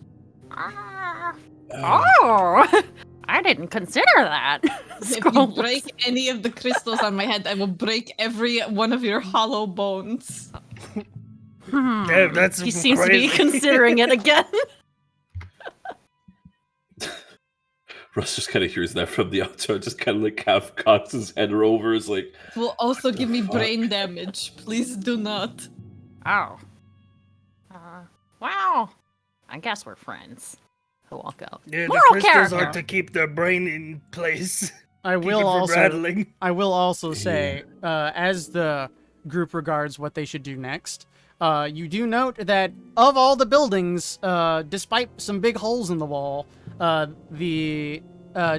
Oh! I didn't consider that. If you break any of the crystals on my head, I will break every one of your hollow bones. Damn, that's He seems to be crazy. considering it again. Russ just kind of hears that from the outside, just kind of like half cocks his head over, is like, It will also the give me fuck? brain damage. Please do not. Oh. Wow. I guess we're friends. He'll walk out. Yeah, the Moral crystals are character. to keep their brain in place. I Keep it will from also rattling. say, as the group regards what they should do next, you do note that of all the buildings, despite some big holes in the wall, the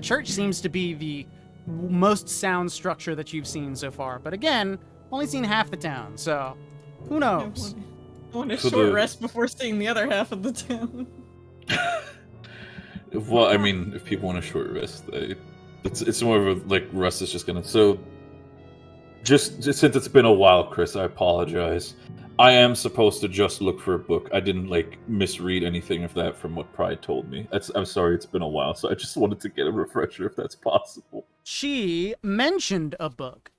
church seems to be the most sound structure that you've seen so far. But again, only seen half the town, so who knows? I want a For short the- rest before seeing the other half of the town. well, I mean, if people want a short rest, it's more of a, like, Russ is just gonna, so, just since it's been a while, Chris, I apologize. I am supposed to just look for a book. I didn't, like, misread anything of that from what Pride told me. I'm sorry, it's been a while, so I just wanted to get a refresher if that's possible. She mentioned a book.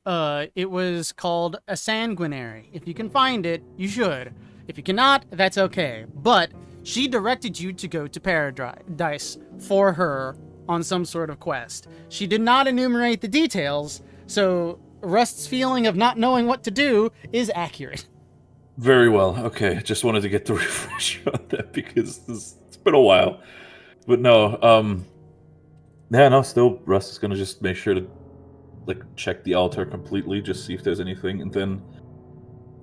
It was called A Sanguinary. If you can find it, you should. If you cannot, that's okay. But she directed you to go to Paradise for her on some sort of quest. She did not enumerate the details, so Rust's feeling of not knowing what to do is accurate. Very well. Okay, just wanted to get the refresher on that because it's been a while. But no, yeah, no, still, Russ is gonna just make sure to, like, check the altar completely, just see if there's anything, and then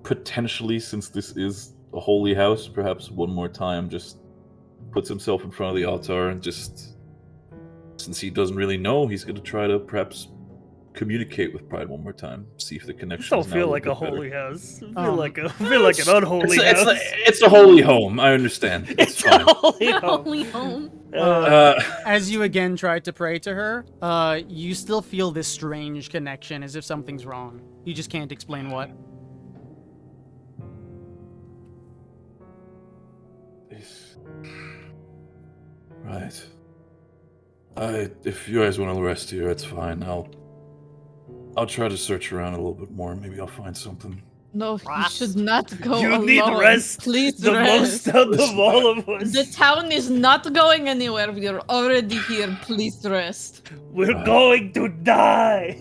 potentially, since this is a holy house, perhaps one more time, just puts himself in front of the altar and just, since he doesn't really know, he's gonna try to perhaps communicate with Pride one more time, see if the I connection. don't is now feel a like a little bit better. holy house. I feel like an unholy It's, house. it's a holy home. I understand. It's It's fine. a holy home. Holy home. As you again tried to pray to her, you still feel this strange connection, as if something's wrong. You just can't explain what. Right. If you guys want to rest here, it's fine. I'll try to search around a little bit more. Maybe I'll find something. No, you Rest. should not go You alone. need rest Please the rest. most out of all of us. The town is not going anywhere. We are already here. Please rest. We're going to die.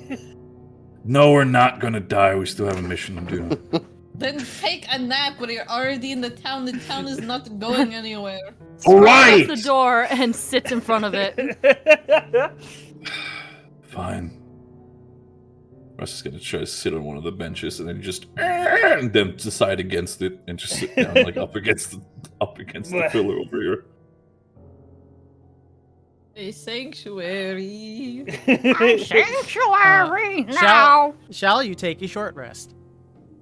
No, we're not gonna die. We still have a mission to do. Then take a nap when you're already in the town. The town is not going anywhere. All Right. The door and sits in front of it. Fine. Russ is gonna try to sit on one of the benches and then just and then decide against it and just sit down like up against the pillar over here. A sanctuary. Sanctuary now. Shall you take a short rest?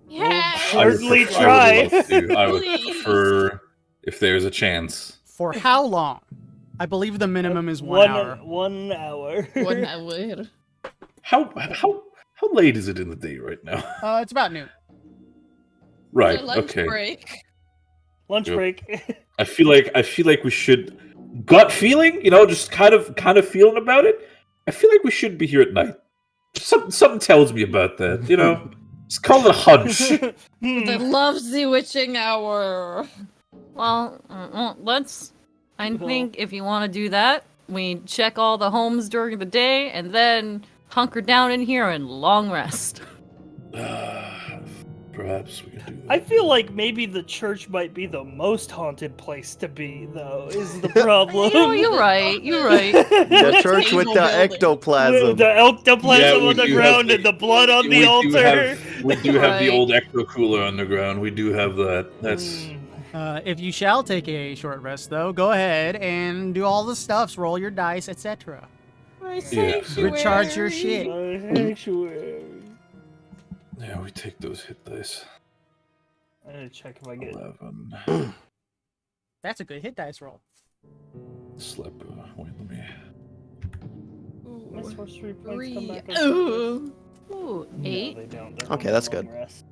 Yeah. Certainly I try. would love to. I would Please. prefer if there's a chance. For how long? I believe the minimum is 1 hour. 1 hour. 1 hour. How late is it in the day right now? It's about noon. Right. Your lunch Okay. break. Lunch Yep. break. I feel like we should, gut feeling, just kind of feeling about it. I feel like we should be here at night. Something tells me about that. Just call it a hunch. The loves the witching hour. Well, let's. I think if you want to do that, we check all the homes during the day and then hunker down in here and long rest. Perhaps we could do that. I feel like maybe the church might be the most haunted place to be, though, is the problem. You're right. You're right. The church with the Evil building. ectoplasm. The ectoplasm Yeah, on we the do ground have and the blood on the altar. We do have the Right. old ecto cooler on the ground. We do have that. That's If you shall take a short rest, though, go ahead and do all the stuffs. Roll your dice, etc. My Yeah. sanctuary. Recharge your shit. Sanctuary. yeah. We take those hit dice. I gotta check if I get 11. That's a good hit dice roll. Slap. Wait, let me. my Ooh, sorcery points come 3. back. Ooh. Ooh, No, 8. they don't. They're Okay, on that's long good. rest.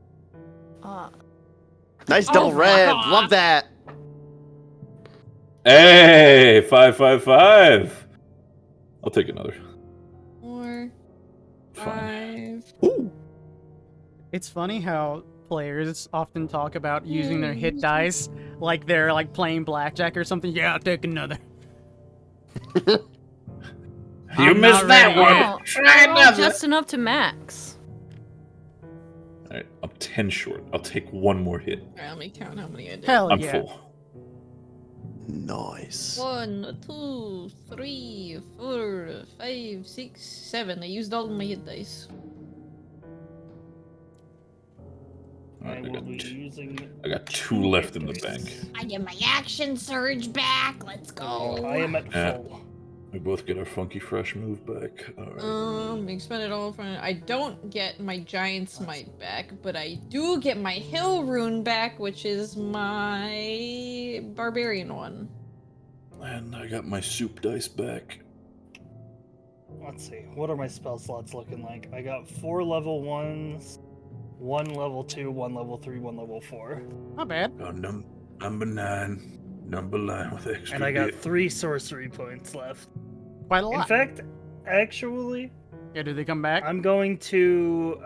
Nice Oh double my red. God. Love that. Hey, 555. I'll take another. 4, Fine. 5. Ooh. It's funny how players often talk about using their hit dice like they're like playing blackjack or something. Yeah, I'll take another. You I'm missed not that ready one. yet. Oh, Try oh, another. just enough to max. Alright, I'm 10 short. I'll take one more hit. Alright, let me count how many I did. Hell I'm yeah. full. Nice. 1, 2, 3, 4, 5, 6, 7. I used all of my hit dice. I Alright, will be using. I got 2 left in the bank. I get my action surge back. Let's go. I am at Yeah. full. We both get our funky fresh move back. Alright. Expend it all for. I don't get my giant smite back, but I do get my hill rune back, which is my barbarian one. And I got my soup dice back. Let's see. What are my spell slots looking like? I got 4 level 1s, 1 level 2, 1 level 3, 1 level 4. Not bad. Got number 9. Number 9 with extra And I got hit. 3 sorcery points left. Quite a In lot. fact, actually, Yeah, do they come back? I'm going to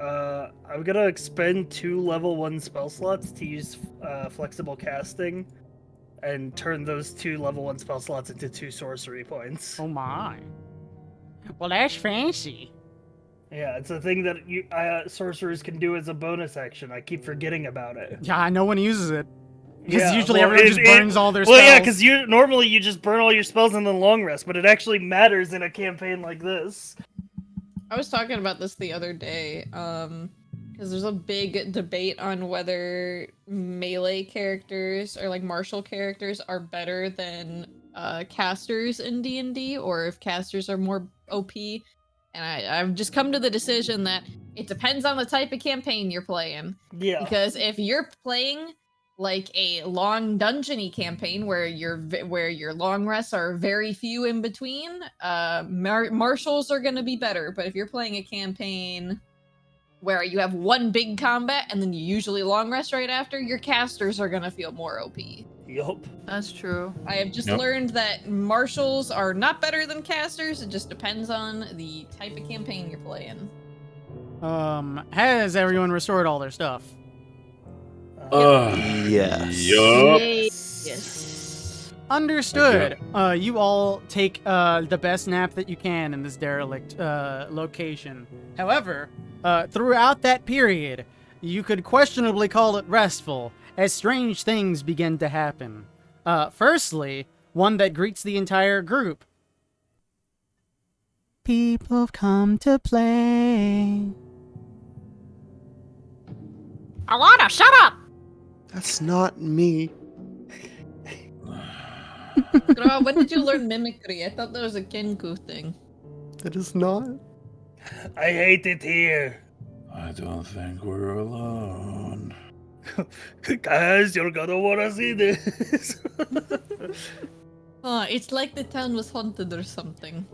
expend 2 level 1 spell slots to use flexible casting and turn those 2 level 1 spell slots into 2 sorcery points. Oh my. Well, that's fancy. Yeah, it's a thing that you sorcerers can do as a bonus action. I keep forgetting about it. Yeah, no one uses it. Because Yeah, usually well, everyone just burns all their spells. Well, yeah, because normally you just burn all your spells and then long rest, but it actually matters in a campaign like this. I was talking about this the other day, because there's a big debate on whether melee characters or like martial characters are better than casters in D&D, or if casters are more OP. And I've just come to the decision that it depends on the type of campaign you're playing. Yeah. Because if you're playing like a long dungeony campaign where your long rests are very few in between, martials are going to be better. But if you're playing a campaign where you have one big combat and then you usually long rest right after, your casters are going to feel more OP. Yup. That's true. I have just Yep. learned that martials are not better than casters. It just depends on the type of campaign you're playing. Has everyone restored all their stuff? Yes. Yup. Yes. Understood. You all take the best nap that you can in this derelict location. However, throughout that period, you could questionably call it restful, as strange things begin to happen. Firstly, one that greets the entire group. People have come to play. Alana, shut up! That's not me. Girl, when did you learn mimicry? I thought that was a Kenku thing. That is not. I hate it here. I don't think we're alone. Guys, you're gonna wanna see this. It's like the town was haunted or something.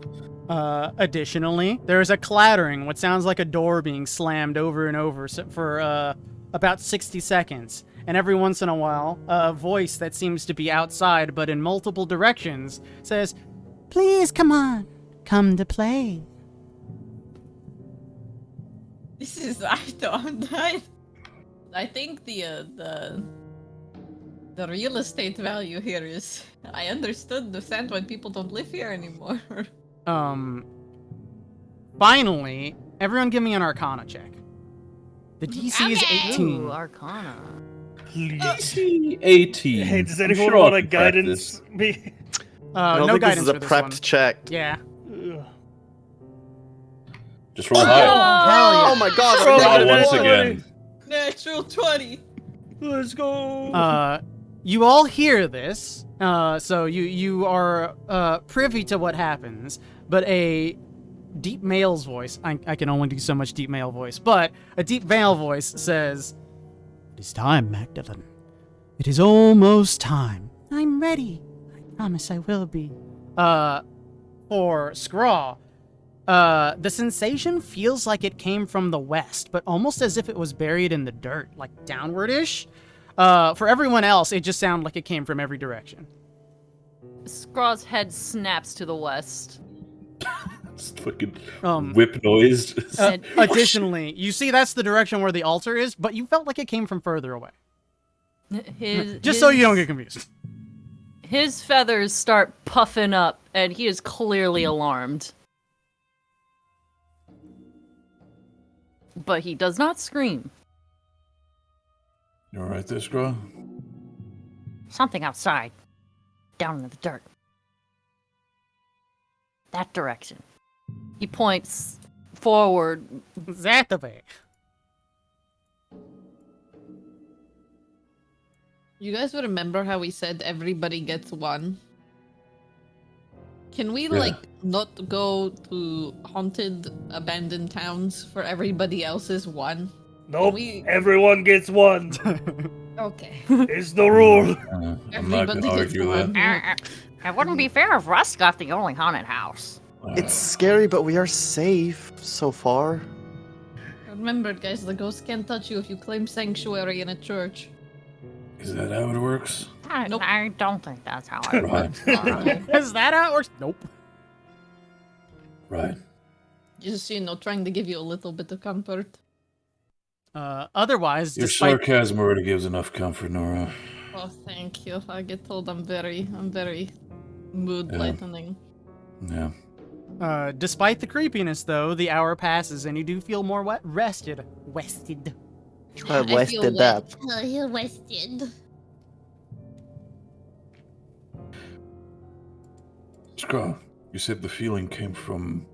Additionally, there is a clattering, what sounds like a door being slammed over and over for about 60 seconds. And every once in a while, a voice that seems to be outside but in multiple directions says, "Please come on, come to play." This is I think the real estate value here is I understood the Sandwine people don't live here anymore. Finally, everyone give me an Arcana check. The DC is Okay. 18. Ooh, Arcana. DC 18. Hey, does I'm anyone sure want I a can crack guidance? this. Me? I don't No think this guidance is a for this prepped one. check. Yeah. Ugh. Just roll high. Hell yeah. Oh my god, Roll I'm it negative once one. again. Natural 20. Let's go. You all hear this, so you are privy to what happens, but a deep male's voice, I can only do so much deep male voice, but a deep male voice says, "It is time, Magdalene. It is almost time. I'm ready. I promise I will be." For Scraw, the sensation feels like it came from the west, but almost as if it was buried in the dirt, like downward-ish. For everyone else, it just sounded like it came from every direction. Scraw's head snaps to the west. Just fucking Um, whip noise. Additionally, you see that's the direction where the altar is, but you felt like it came from further away. Just so you don't get confused. His feathers start puffing up, and he is clearly alarmed. But he does not scream. You alright there, Scraw? Something outside. Down in the dirt. That direction. He points forward. That way. You guys remember how we said everybody gets one? Can we, Yeah. not go to haunted, abandoned towns for everybody else's one? Nope. We- Everyone gets one. Okay. It's the rule. I'm not Everybody gonna gets argue one. that. It wouldn't be fair if Russ got the only haunted house. It's scary, but we are safe so far. Remember, guys, the ghost can't touch you if you claim sanctuary in a church. Is that how it works? Nope. I don't think that's how it works. Right. Is that how it works? Nope. Right. Just, trying to give you a little bit of comfort. Otherwise, Your despite sarcasm already gives enough comfort, Nora. Oh, thank you. I get told I'm very mood Yeah. lightening. Yeah. despite the creepiness, though, the hour passes and you do feel more rested. Rested. I lifted up. Oh, you're wasted. Scraw, you said the feeling came from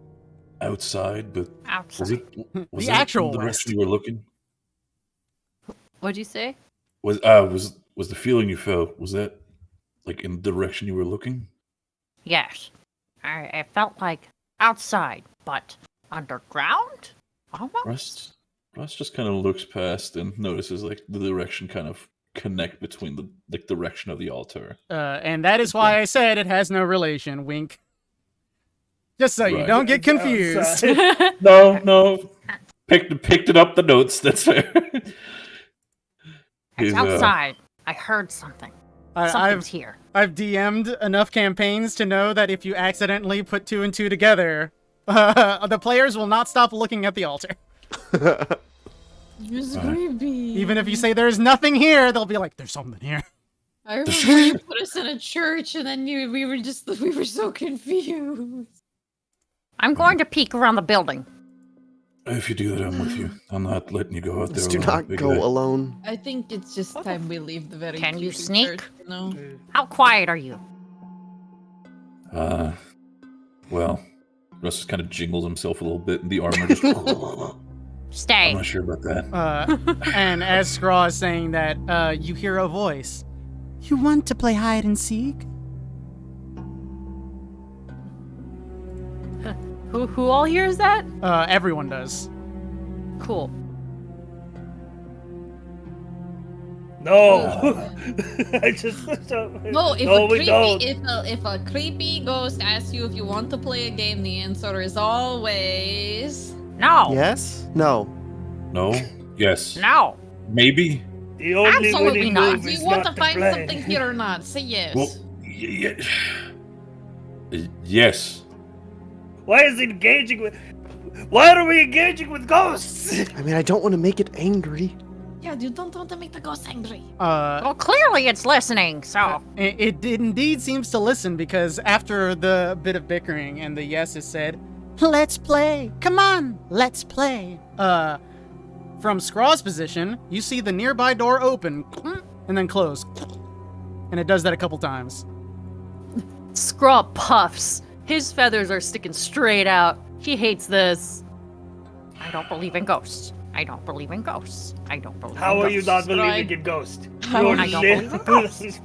outside, but was Outside. was The that actual the west. direction you were looking? What'd you say? Was the feeling you felt, was that like in the direction you were looking? Yes. I felt like outside, but underground? Almost? Russ just kind of looks past and notices like the direction kind of connect between the direction of the altar. And that is why I said it has no relation. Wink. Just so you Right. don't get confused. No. Picked it up the notes. That's fair. It's He's, outside. I heard something. Something's I've here. I've DM'd enough campaigns to know that if you accidentally put 2 and 2 together, the players will not stop looking at the altar. It's creepy. Even if you say there's nothing here, they'll be like, there's something here. I remember when you put us in a church and then we were so confused. I'm going to peek around the building. If you do that, I'm with you. I'm not letting you go out there Just do alone, not big go guy. alone. I think it's just time we leave the very Can you creepy sneak? church, No. How quiet are you? Well, Russ just kind of jingles himself a little bit, and the armor just. I'm Stay. not sure about that. And as Scraw is saying that, you hear a voice. You want to play hide and seek? Who all hears that? Everyone does. Cool. No. I just. No, we don't. if a creepy ghost asks you if you want to play a game, the answer is always No. Yes? No. No? Yes. No. Maybe? The only Absolutely winning not. move Do is you want not to find play. something here or not? Say yes. Well, yes. Why is he engaging with? Why are we engaging with ghosts? I mean, I don't want to make it angry. Yeah, you don't want to make the ghost angry. Well, clearly it's listening, so. It indeed seems to listen because after the bit of bickering and the yes is said, let's play. Come on, let's play. From Scraw's position, you see the nearby door open and then close. And it does that a couple times. Scraw puffs. His feathers are sticking straight out. He hates this. I don't believe in ghosts. I don't believe in ghosts. I don't believe How in are you not ghosts. believing in ghosts? How You're I don't lit. believe in ghosts.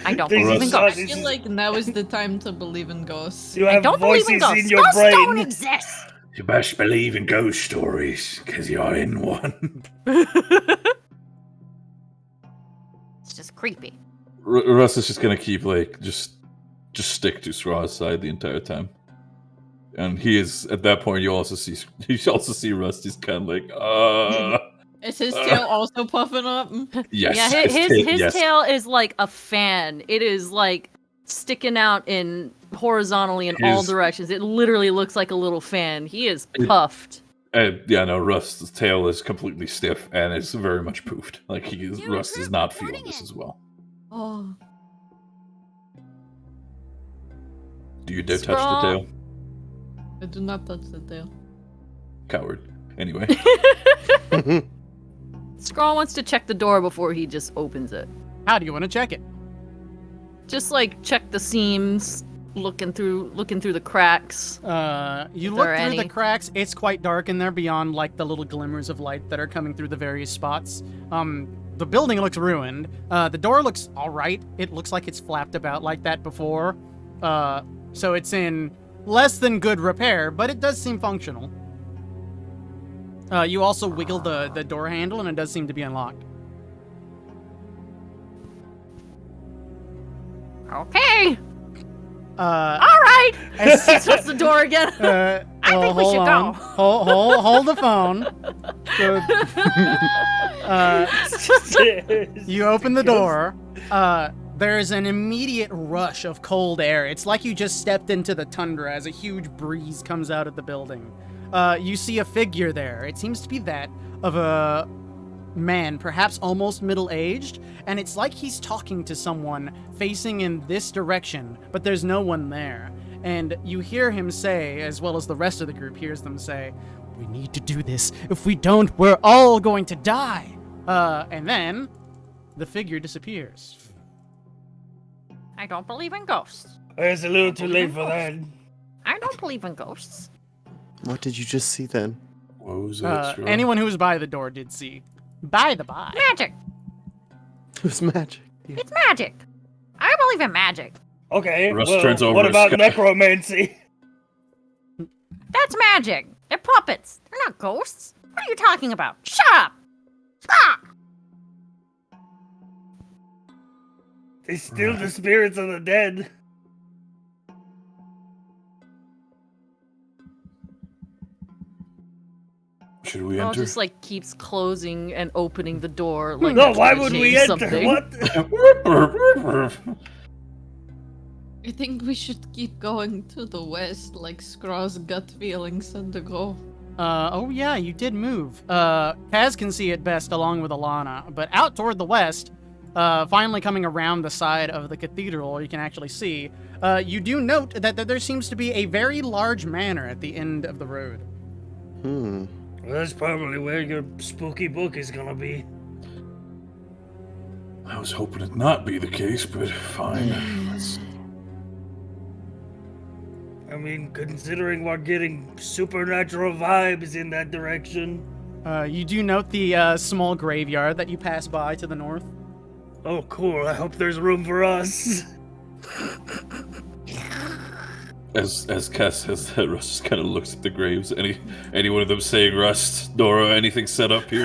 I don't This believe is in not- ghosts. this I feel is- like now is the time to believe in ghosts. You I have don't believe in voices ghosts. in your Ghosts don't brain. exist. You best believe in ghost stories, because you're in one. It's just creepy. Russ is just gonna keep, like, just stick to Straw's side the entire time. And he is, at that point, you also see Russ, he's kind of like, Is his tail also puffing up? yes. Yeah, his yes. tail is like a fan. It is like sticking out in horizontally in all His- directions. It literally looks like a little fan. He is puffed. Yeah, no, Russ's tail is completely stiff, and it's very much poofed. Like, Russ does not feel this as well. Oh, Do you dare touch the Straw. tail? I do not touch the tail. Coward. Anyway. Scrawl wants to check the door before he just opens it. How do you want to check it? Just like check the seams, looking through the cracks. You If look there are through the any. cracks. It's quite dark in there beyond like the little glimmers of light that are coming through the various spots. The building looks ruined. The door looks all right. It looks like it's flapped about like that before. So it's in less than good repair, but it does seem functional. You also wiggle the door handle, and it does seem to be unlocked. Okay. Uh, All right. as- He shuts the door again. I think we hold should on. go. Hold the phone. So, you open the door. There's an immediate rush of cold air. It's like you just stepped into the tundra as a huge breeze comes out of the building. You see a figure there. It seems to be that of a man, perhaps almost middle-aged, and it's like he's talking to someone facing in this direction, but there's no one there. And you hear him say, as well as the rest of the group hears them say, "We need to do this. If we don't, we're all going to die." And then the figure disappears. I don't believe in ghosts. It's a little too late for that. I don't believe in ghosts. What did you just see then? What was that? Scroll? Anyone who was by the door did see. By the by. Magic. It was magic. It's magic. I believe in magic. Okay, Russ well, turns over what to about Scott. necromancy? That's magic. They're puppets. They're not ghosts. What are you talking about? Shut up. Stop. They steal the spirits of the dead. Should we Earl enter? just like keeps closing and opening the door. Like No, to why would we change enter? something. What? I think we should keep going to the west, like Scraw's gut feeling said to go. Oh yeah, you did move. Kaz can see it best along with Alana, but out toward the west, finally coming around the side of the cathedral, you can actually see, you do note that there seems to be a very large manor at the end of the road. Hmm. Well, that's probably where your spooky book is gonna be. I was hoping it not be the case, but fine. Let's- I mean, considering we're getting supernatural vibes in that direction. You do note the small graveyard that you pass by to the north. Oh, cool. I hope there's room for us. As Cass says that, Russ just kind of looks at the graves. Any one of them saying Rust, Nora, anything set up here?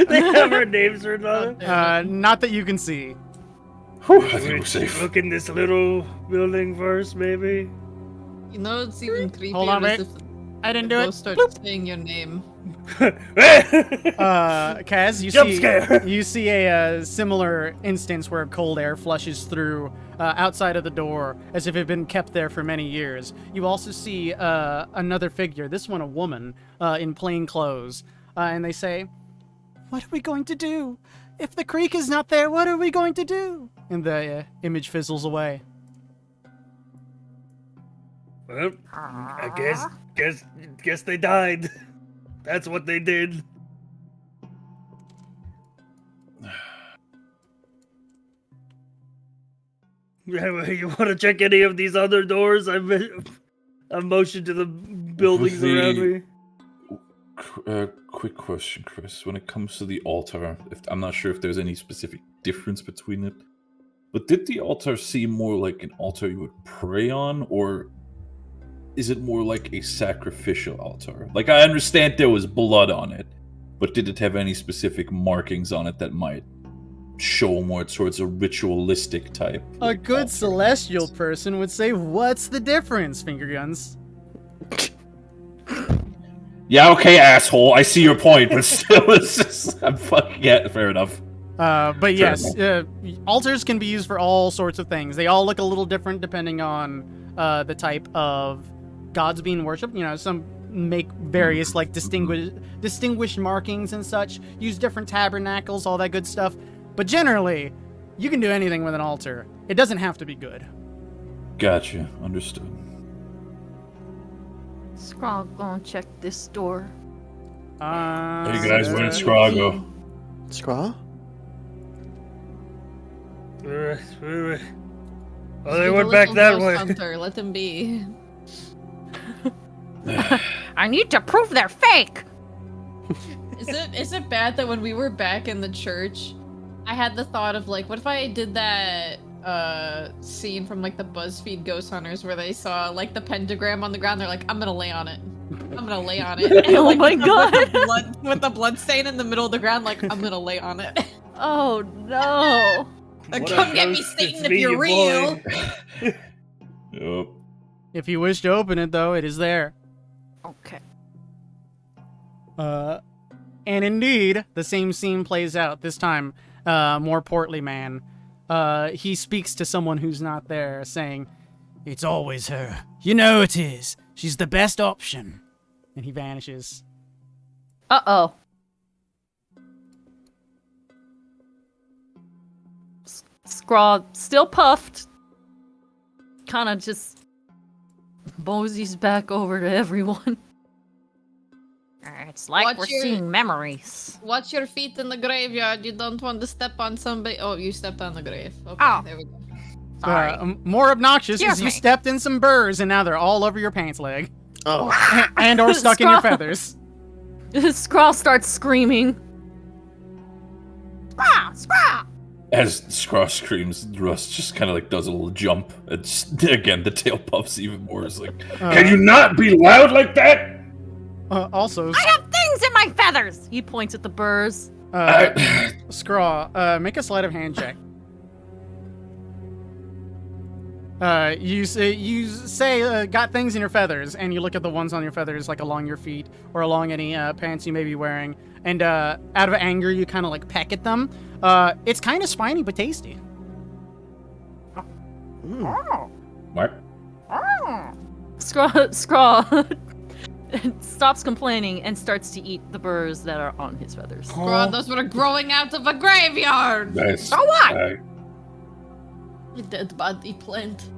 They have our names written on it. Not that you can see. Whew, I think we're safe. Look in this little building first, maybe. You know, it's even creepier Hold on, is wait. if I didn't the do it. ghost starts saying your name. Kaz, Jump scare. you see a similar instance where cold air flushes through outside of the door as if it had been kept there for many years. You also see another figure, this one a woman, in plain clothes. And they say, "What are we going to do? If the creek is not there, what are we going to do?" And the image fizzles away. Well, I guess they died. That's what they did. You want to check any of these other doors? I've motioned to the buildings around me. Quick question, Chris. When it comes to the altar, I'm not sure if there's any specific difference between it, but did the altar seem more like an altar you would pray on, or is it more like a sacrificial altar? Like, I understand there was blood on it, but did it have any specific markings on it that might show more towards a ritualistic type? A good celestial person would say, "What's the difference, finger guns?" Yeah, okay, asshole. I see your point, but still, it's just, I'm fucking fair enough. But yes, altars can be used for all sorts of things. They all look a little different depending on the type of gods being worshipped. You know, some make various like distinguished markings and such. Use different tabernacles, all that good stuff. But generally, you can do anything with an altar. It doesn't have to be good. Gotcha. Understood. Scrawl, go and check this door. Hey guys, where did Scraw go? Scraw? Oh, they went back that way. Hunter. Let them be. I need to prove they're fake. Is it bad that when we were back in the church, I had the thought of like, what if I did that scene from like the BuzzFeed Ghost Hunters where they saw like the pentagram on the ground? They're like, I'm gonna lay on it. I'm gonna lay on it. And, Oh like, my God. with the blood stain in the middle of the ground, like I'm gonna lay on it. Oh no. Like, What a come get me, ghost Satan, it's if me, you're real. boy. Yup. If you wish to open it, though, it is there. Okay. And indeed, the same scene plays out. This time, more portly man. He speaks to someone who's not there, saying, "It's always her. You know it is. She's the best option." And he vanishes. Uh-oh. Scraw, still puffed, kind of just moseys back over to everyone. It's like Watch we're your- seeing memories. Watch your feet in the graveyard. You don't want to step on somebody. Oh, you stepped on the grave. Okay, Oh. there we go. Sorry. More obnoxious Excuse is you me. stepped in some burrs and now they're all over your pants leg. Oh. And or stuck in your Scraw. feathers. Scraw starts screaming. Scraw! Scraw! As Scraw screams, Rust just kind of like does a little jump. And just, again, the tail puffs even more. It's like, Can you not be loud like that? Also, I have things in my feathers! He points at the burrs. Scraw, make a sleight of hand check. You say got things in your feathers, and you look at the ones on your feathers, like along your feet or along any pants you may be wearing, and out of anger, you kind of like peck at them. It's kind of spiny but tasty. what? Scraw stops complaining and starts to eat the burrs that are on his feathers. Bro, those were growing out of a graveyard. Guys, So what? I A dead body plant.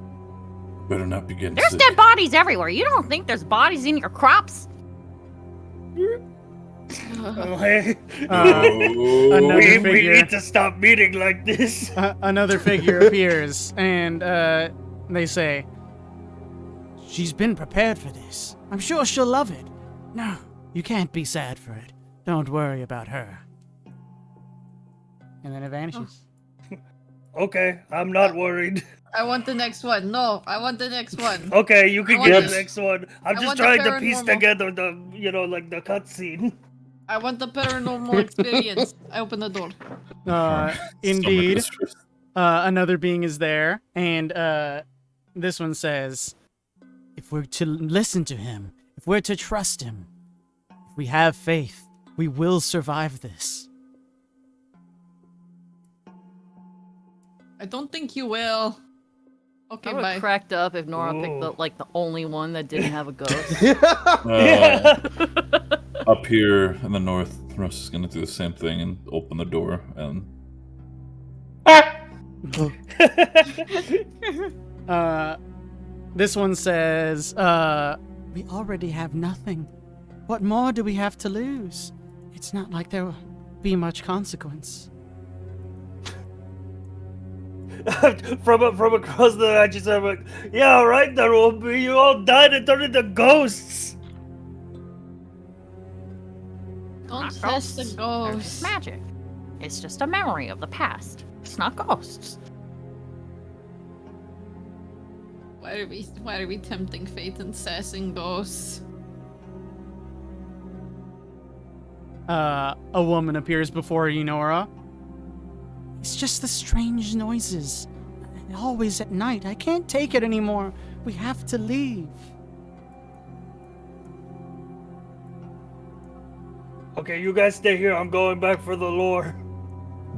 better not begin There's to... dead bodies everywhere. You don't think there's bodies in your crops? Oh, hey. Another we figure. need to stop meeting like this. Another figure appears, and they say, "She's been prepared for this. I'm sure she'll love it. No, you can't be sad for it. Don't worry about her." And then it vanishes. Okay, I'm not worried. I want the next one. No, I want the next one. Okay, you can I get want the the- next one. I'm I just want the trying to piece paranormal. together the, like the cutscene. I want the paranormal experience. I open the door. Indeed, another being is there, and this one says, "If we're to listen to him, if we're to trust him, if we have faith, we will survive this." I don't think you will. Okay, I would bye. have cracked up if Nora picked Ooh. the only one that didn't have a ghost. Up here in the north, Rust is gonna do the same thing and open the door and... This one says, "We already have nothing. What more do we have to lose? It's not like there will be much consequence." from across the I just said, like, yeah, right, there will be. You all died and turned into ghosts. Don't Not test the ghosts. They're ghost. just magic. It's just a memory of the past. It's not ghosts. Why are we tempting fate and sassing ghosts? A woman appears before you, Nora. "It's just the strange noises. Always at night. I can't take it anymore. We have to leave." Okay, you guys stay here. I'm going back for the lore.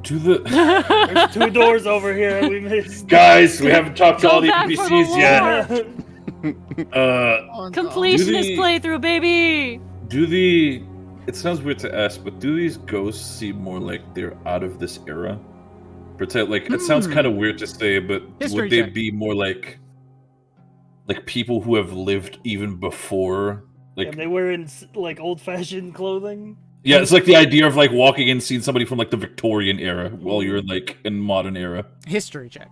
Do the... There's 2 doors over here and we missed. Guys, we haven't talked to Go all the back for the NPCs yet. Oh, no. Completionist the- playthrough, baby! Do the... It sounds weird to ask, but do these ghosts seem more like they're out of this era? Pretend, like, it sounds kind of weird to say, but History would they check. be more like people who have lived even before Like, And they wearing like old-fashioned clothing. yeah, it's like the idea of like walking in, seeing somebody from like the Victorian era while you're like in modern era. History check.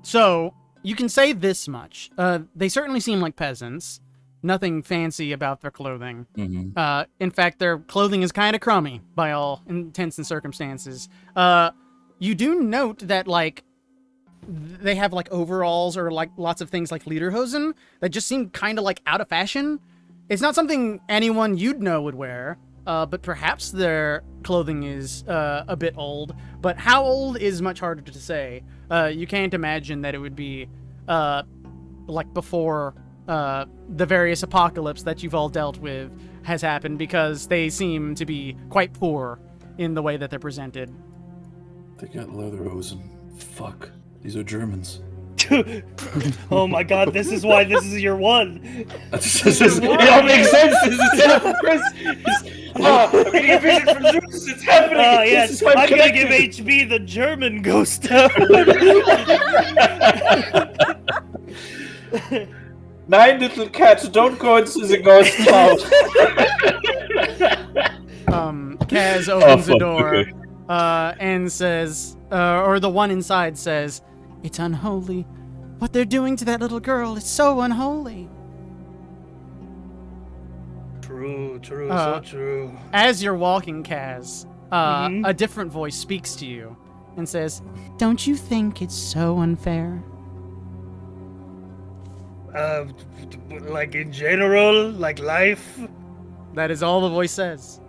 So you can say this much. They certainly seem like peasants. Nothing fancy about their clothing. Mm-hmm. In fact, their clothing is kind of crummy by all intents and circumstances. You do note that, like, they have, like, overalls or, like, lots of things like lederhosen that just seem kind of, like, out of fashion. It's not something anyone you'd know would wear, but perhaps their clothing is a bit old. But how old is much harder to say. You can't imagine that it would be, like, before the various apocalypse that you've all dealt with has happened, because they seem to be quite poor in the way that they're presented. They got Lederhosen. Fuck. These are Germans. Oh my god, this is why this is your one. It all makes sense. This is set up for Chris. I'm getting a vision from Zeus. It's happening. Yes, I'm gonna give HB the German ghost town. 9 little cats, don't go into the ghost town. Kaz opens the fuck, door, okay. and says, or the one inside says, "It's unholy. What they're doing to that little girl is so unholy." True, so true. As you're walking, Kaz, a different voice speaks to you and says, "Don't you think it's so unfair?" Like in general, like life. That is all the voice says.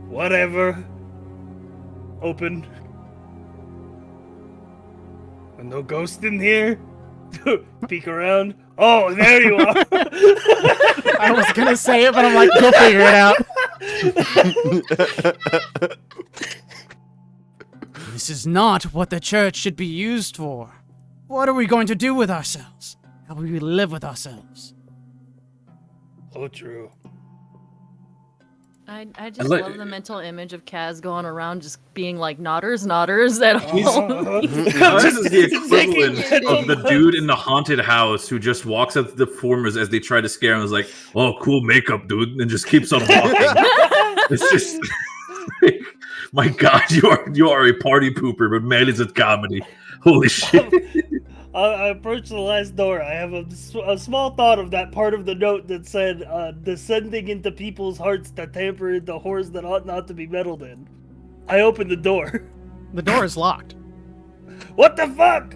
Whatever. Open. No ghost in here. Peek around. Oh, there you are. I was gonna say it, but I'm like, go figure it out. This is not what the church should be used for. What are we going to do with ourselves? How will we live with ourselves? Oh, true. I just love the mental image of Kaz going around just being like nodders at all. This is the equivalent of the dude in the haunted house who just walks up to the performers as they try to scare him and is like, "Oh, cool makeup, dude," and just keeps on walking. It's just, my God, you are a party pooper, but man, is it comedy. Holy shit. I approached the last door. I have a small thought of that part of the note that said, descending into people's hearts that tamper into whores that ought not to be meddled in. I opened the door. The door is locked. What the fuck?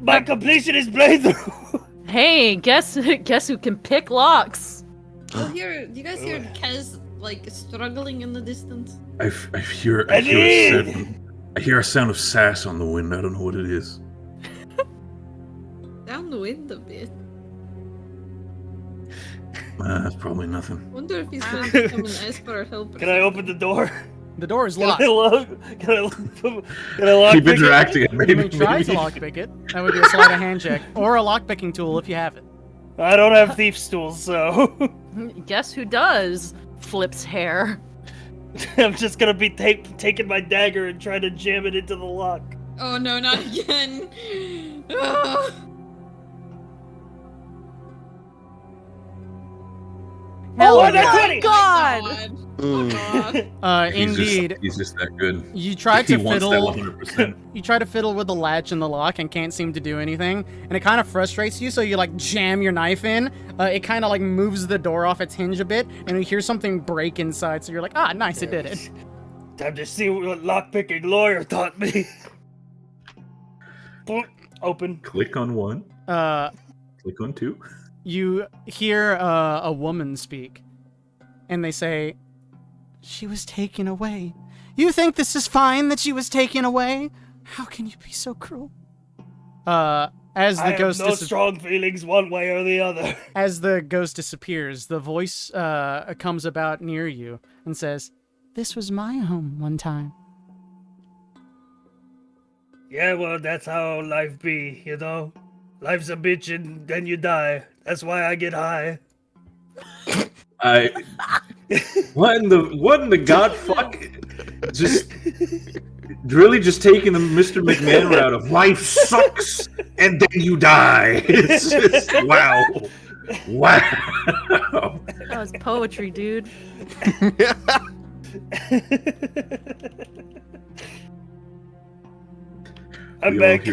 My completionist playthrough. Hey, guess who can pick locks? Do you guys hear Kez like struggling in the distance? I hear a sound of sass on the wind. I don't know what it is. Down the wind a bit. That's probably nothing. Wonder if he's going to come and ask for our help. Can I open the door? The door is Can locked. I lock Keep pick it? interacting it. You Maybe. may try to lockpick it. That would be a sleight of hand check. Or a lockpicking tool if you have it. I don't have thief's tools, so Guess who does? Flips hair. I'm just gonna be taking my dagger and trying to jam it into the lock. Oh no, not again. Ugh. Hell Oh, yeah. that's Oh funny! God! Oh god. Indeed. He's just that good. You try He to wants that fiddle. 100%. You try to fiddle with the latch and the lock and can't seem to do anything, and it kind of frustrates you. So you like jam your knife in. It kind of like moves the door off its hinge a bit, and you hear something break inside. So you're like, ah, nice, it did it. Time to see what lockpicking lawyer taught me. Open. Click on 1. Click on 2. You hear a woman speak, and they say, "She was taken away. You think this is fine that she was taken away? How can you be so cruel?" As the I ghost have no strong feelings one way or the other. As the ghost disappears, the voice comes about near you and says, "This was my home one time." Yeah, well, that's how life be, you know? Life's a bitch and then you die. That's why I get high. What in the god fuck? Just really just taking the Mr. McMahon route of life sucks and then you die. It's just wow. That was poetry, dude. I'm We all back.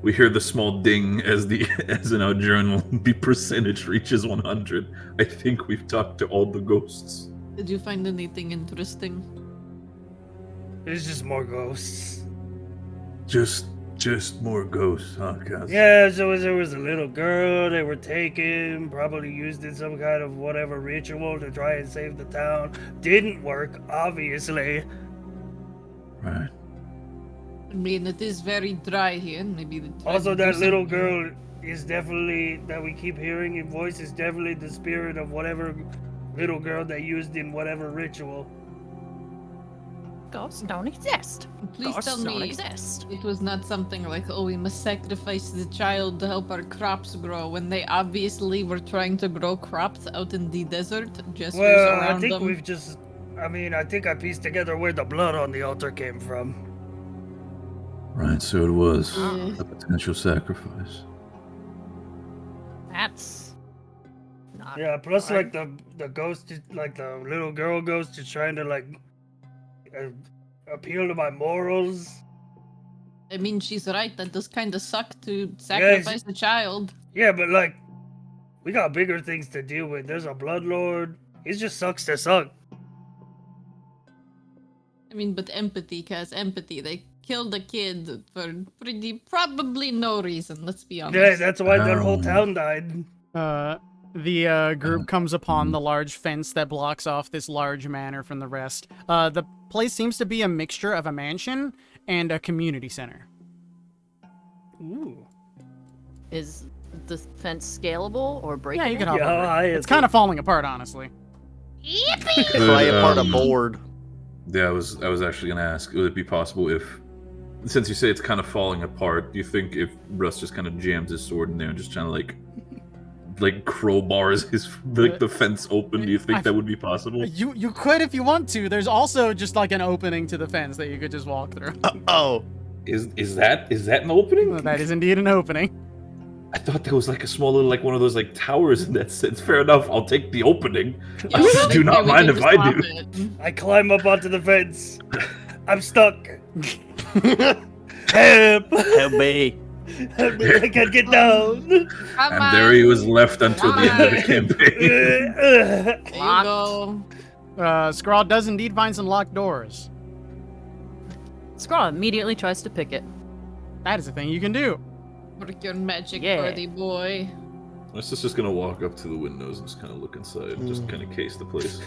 We hear the small ding as in our journal, the percentage reaches 100. I think we've talked to all the ghosts. Did you find anything interesting? It's just more ghosts. Just more ghosts, huh, Kaz? Yeah, so there was a little girl they were taken, probably used in some kind of whatever ritual to try and save the town. Didn't work, obviously. Right. I mean, it is very dry here. Maybe the Also, that little girl is definitely, that we keep hearing in voice, is definitely the spirit of whatever little girl they used in whatever ritual. Ghosts don't exist. Please Ghosts tell don't me exist. it was not something like, oh, we must sacrifice the child to help our crops grow, when they obviously were trying to grow crops out in the desert, just Well, around I think them. we've just, I think I pieced together where the blood on the altar came from. Right, so it was Yeah. a potential sacrifice. That's not Yeah, plus right. like the ghost, like the little girl ghost is trying to like appeal to my morals. I mean, she's right. That does kind of suck to sacrifice the child. Yeah, but like, we got bigger things to deal with. There's a blood lord. It just sucks to suck. I mean, but empathy, cause empathy. They killed a kid for probably no reason. Let's be honest. Yeah, that's why their whole Oh. town died. The group comes upon the large fence that blocks off this large manor from the rest. The place seems to be a mixture of a mansion and a community center. Ooh. Is the fence scalable or breakable? Yeah, you can hop Yeah, how over it. high It's is kind it? of falling apart, honestly. Fly apart a um, board. Yeah, I was actually gonna ask, would it be possible if, since you say it's kind of falling apart, do you think if Russ just kind of jams his sword in there and just trying to like crowbars his the fence open, do you think that would be possible? You could if you want to. There's also just like an opening to the fence that you could just walk through. Oh, Is that an opening? That is indeed an opening. I thought there was like a small little like one of those like towers in that sense. Fair enough, I'll take the opening. Yeah, I really, do not we mind could if just I hop do. it. I climb up onto the fence. I'm stuck. Help! help me. Help me! I can't get down. Come And there he on. was left until the end of the Why? campaign. There you go. Scrawl does indeed find some locked doors. Scrawl immediately tries to pick it. That is a thing you can do. Work your magic, Yeah. buddy boy. Russ is just gonna walk up to the windows and just kind of look inside, and just kind of case the place.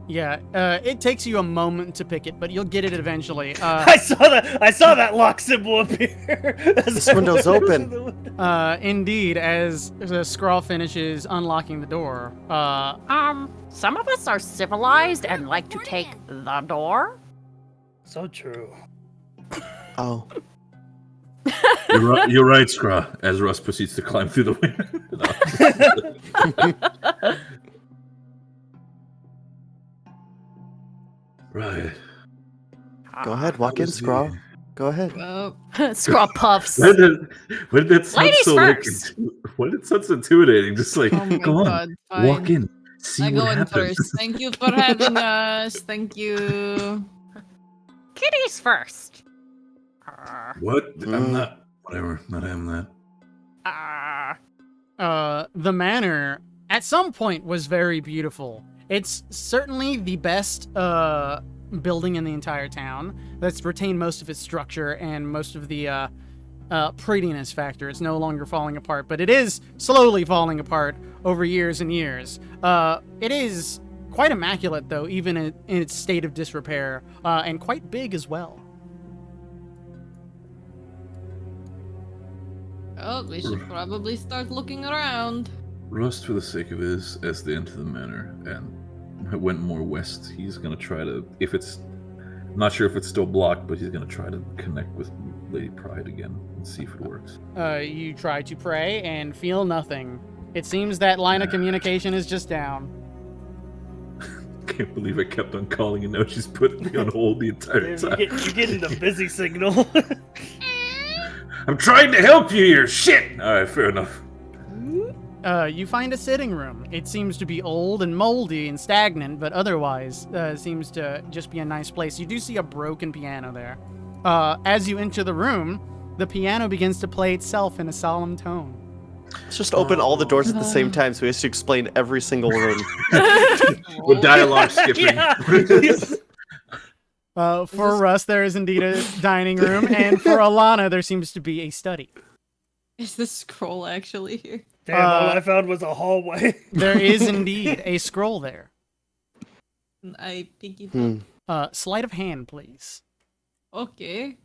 Yeah, it takes you a moment to pick it, but you'll get it eventually. I saw that lock symbol appear. This window's open. Indeed, as Scrawl finishes unlocking the door. Some of us are civilized and like to take the door. So true. Oh, You're right, Scraw. As Russ proceeds to climb through the window. Right. go ahead, walk in, Scrawl. Go ahead. Well, Scrawl puffs. Why did that sound Ladies so first. why did it sound so intimidating? Just like, oh my come on, god, fine. walk in, see I what go in happens. first. Thank you for having us. Thank you. Kitties first. What? I'm not. Whatever. Not having that. The manor at some point was very beautiful. It's certainly the best building in the entire town that's retained most of its structure and most of the prettiness factor. It's no longer falling apart, but it is slowly falling apart over years and years. It is quite immaculate, though, even in its state of disrepair, and quite big as well. Oh, we should probably start looking around. Rust, for the sake of his, as they enter the manor and went more west, he's gonna try to, if it's, not sure if it's still blocked, but he's gonna try to connect with Lady Pride again and see if it works. You try to pray and feel nothing. It seems that line of communication is just down. Can't believe I kept on calling and now she's putting me on hold the entire Damn, time. you're getting the busy signal. I'm trying to help you here. Shit. All right, fair enough. You find a sitting room. It seems to be old and moldy and stagnant, but otherwise seems to just be a nice place. You do see a broken piano there. As you enter the room, the piano begins to play itself in a solemn tone. Let's just open all the doors at the same time so he has to explain every single room. With dialogue skipping. For Russ, there is indeed a dining room, and for Alana, there seems to be a study. Is the scroll actually here? Damn, all I found was a hallway. There is indeed a scroll there. I pick it up. Sleight of hand, please. Okay.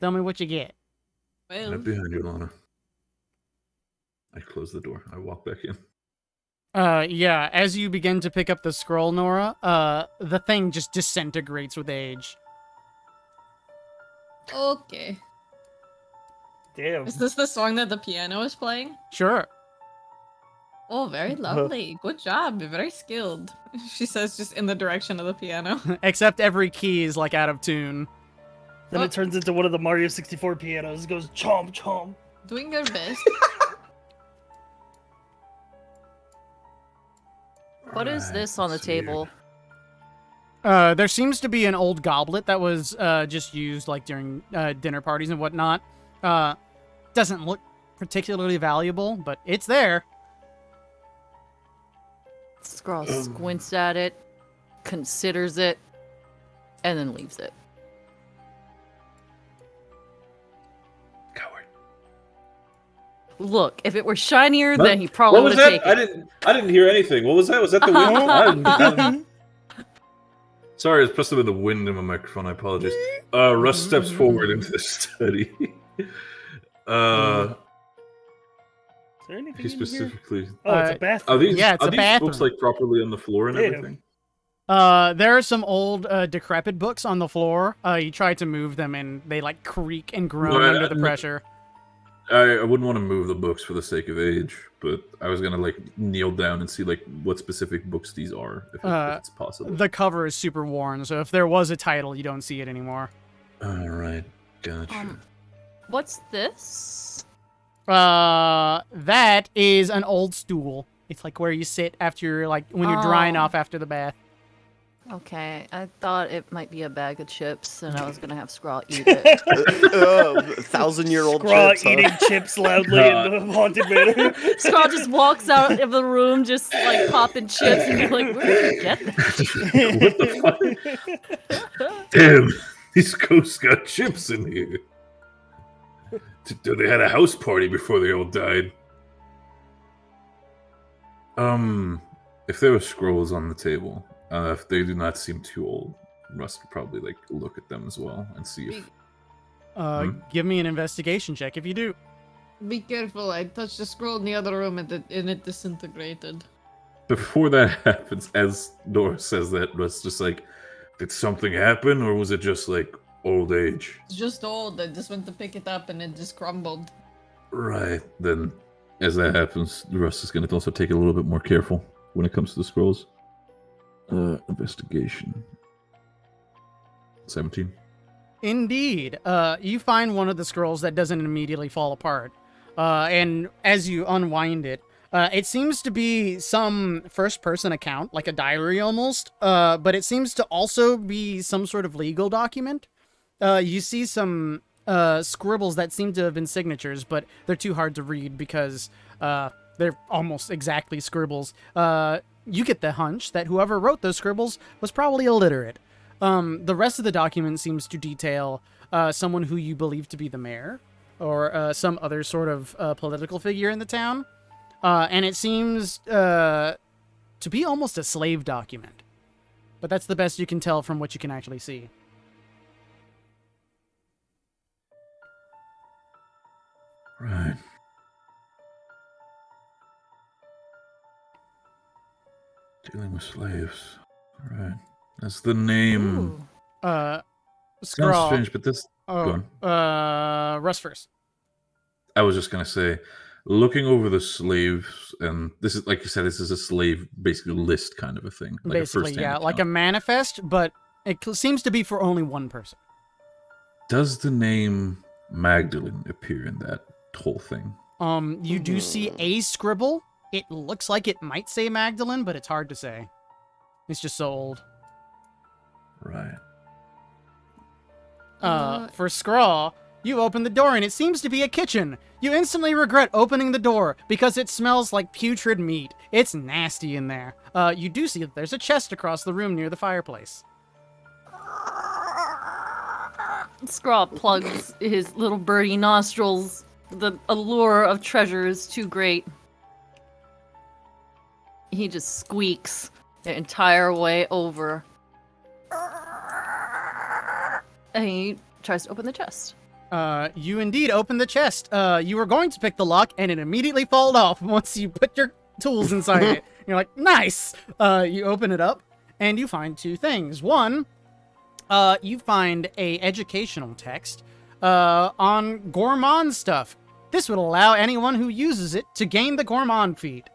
Tell me what you get. Well, Right behind you, Lana. I close the door. I walk back in. Yeah, as you begin to pick up the scroll, Nora, the thing just disintegrates with age. okay. Damn. Is this the song that the piano is playing? Sure. Oh, very lovely. Good job. You're very skilled. She says just in the direction of the piano. Except every key is, like, out of tune. Then it turns into one of the Mario 64 pianos. It goes chomp chomp. Doing your best. What is this on the table? There seems to be an old goblet that was just used like during dinner parties and whatnot. Doesn't look particularly valuable, but it's there. Scrawl squints at it, considers it, and then leaves it. Coward. Look, if it were shinier, then he probably What was would have that? taken it. I didn't hear anything. What was that? Was that the wind? I didn't- Sorry, it must have been the wind in my microphone. I apologize. Russ steps forward into the study. Is there anything He in here? specifically. Oh, it's a bathroom. Are these? Yeah, it's are a these bathroom. books like properly on the floor and Damn. everything? There are some old decrepit books on the floor. You try to move them and they like creak and groan No, under the pressure. I wouldn't want to move the books for the sake of age, but I was gonna like kneel down and see like what specific books these are, if it's possible. The cover is super worn, so if there was a title, you don't see it anymore. All right, gotcha. What's this? That is an old stool. It's like where you sit after you're like when you're drying Oh. off after the bath. Okay, I thought it might be a bag of chips, and I was gonna have Scrawl eat it. 1,000-year-old Scraw chips, huh? eating chips loudly in the haunted manor. Scrawl just walks out of the room, just like popping chips, and you're like, "Where did you get that?" What the fuck? Damn, these ghosts got chips in here. They had a house party before they all died. If there were scrolls on the table, if they do not seem too old, Russ could probably like look at them as well and see if. Give me an investigation check if you do. Be careful. I touched the scroll in the other room and it disintegrated. Before that happens, as Nora says that, Russ just like, did something happen, or was it just like old age? It's just old. I just went to pick it up and it just crumbled. Right. Then, as that happens, Russ is going to also take it a little bit more careful when it comes to the scrolls. Investigation. 17. Indeed. You find one of the scrolls that doesn't immediately fall apart. And as you unwind it, it seems to be some first-person account, like a diary almost, but it seems to also be some sort of legal document. You see some scribbles that seem to have been signatures, but they're too hard to read because they're almost exactly scribbles. You get the hunch that whoever wrote those scribbles was probably illiterate. The rest of the document seems to detail someone who you believe to be the mayor or some other sort of political figure in the town. And it seems to be almost a slave document. But that's the best you can tell from what you can actually see. Right. Dealing with slaves. Right. That's the name. Ooh. Sounds Scrawl. strange, but this. Go Oh, on. Russ first. I was just gonna say, looking over the slaves, and this is, like you said, this is a slave basically list kind of a thing. Like Basically, a yeah, first-hand like a account. manifest, but it seems to be for only one person. Does the name Magdalene appear in that whole thing? You do see a scribble. It looks like it might say Magdalene, but it's hard to say. It's just so old. Right. For Scraw, you open the door and it seems to be a kitchen. You instantly regret opening the door because it smells like putrid meat. It's nasty in there. You do see that there's a chest across the room near the fireplace. Scraw plugs his little birdie nostrils. The allure of treasure is too great. He just squeaks the entire way over. And he tries to open the chest. You indeed open the chest. You were going to pick the lock and it immediately fall off once you put your tools inside it. You're like, nice! You open it up and you find two things. One, you find a educational text on gourmand stuff. This would allow anyone who uses it to gain the gourmand feat.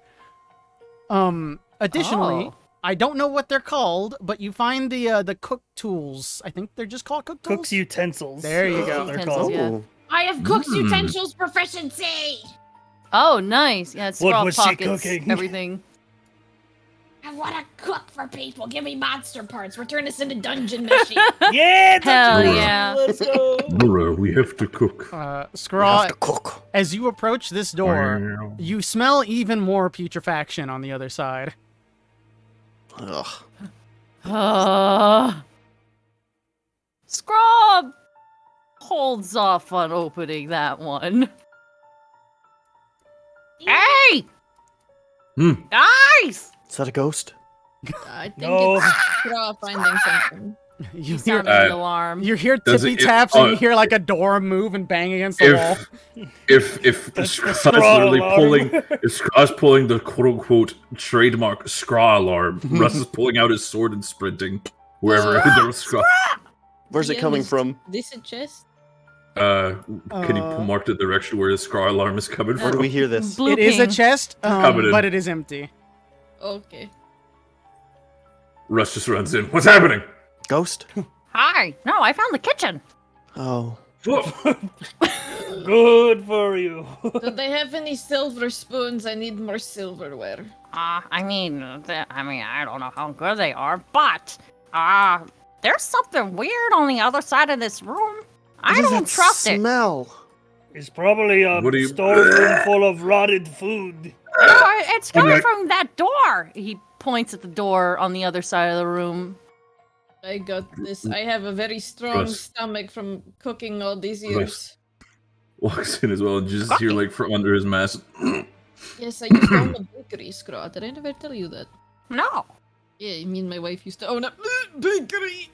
Additionally, Oh. I don't know what they're called, but you find the cook tools. I think they're just called cook tools. Cook's utensils. There you go. They're Utensils, called. yeah. Oh. I have cook's utensils proficiency. Oh, nice. Yeah, What Scraw was she pockets cooking? everything. I want to cook for people. Give me monster parts. We're turning this into dungeon machine. Yeah, Hell Dungeon yeah. Let's go. Nora, we have to cook. We have Scraw, to cook. as you approach this door, you smell even more putrefaction on the other side. Ugh. Scraw holds off on opening that one. Hey! Hmm. Nice! Is that a ghost? I think No. it's Straw finding something. You He hear, sounded the alarm. you hear Does tippy it- it- taps and you oh, hear like a door move and bang against the wall. If That's the Scraw's straw literally alarm. pulling, if Scraw's pulling the quote unquote trademark Scraw alarm, Russ is pulling out his sword and sprinting wherever there was Scraw. Where's it DM, coming is from? This a chest? Can you mark the direction where the Scraw alarm is coming Where do from? we hear this? Blue It is a ping. chest, Coveted. but it is empty. Okay. Russ just runs in. What's happening? Ghost? Hi. No, I found the kitchen. Oh. Good for you. Do they have any silver spoons? I need more silverware. I mean, I don't know how good they are, but there's something weird on the other side of this room. I What does don't that trust it. smell? It's probably a What do you- storeroom full of rotted food. No, it's coming Okay. from that door. He points at the door on the other side of the room. I got this. I have a very strong Russ. stomach from cooking all these years. Russ. Walks in as well and just hear like from under his mask. Yes, I used to own a bakery, Scraw. Did I never tell you that? No. Yeah, me and my wife used to own a bakery.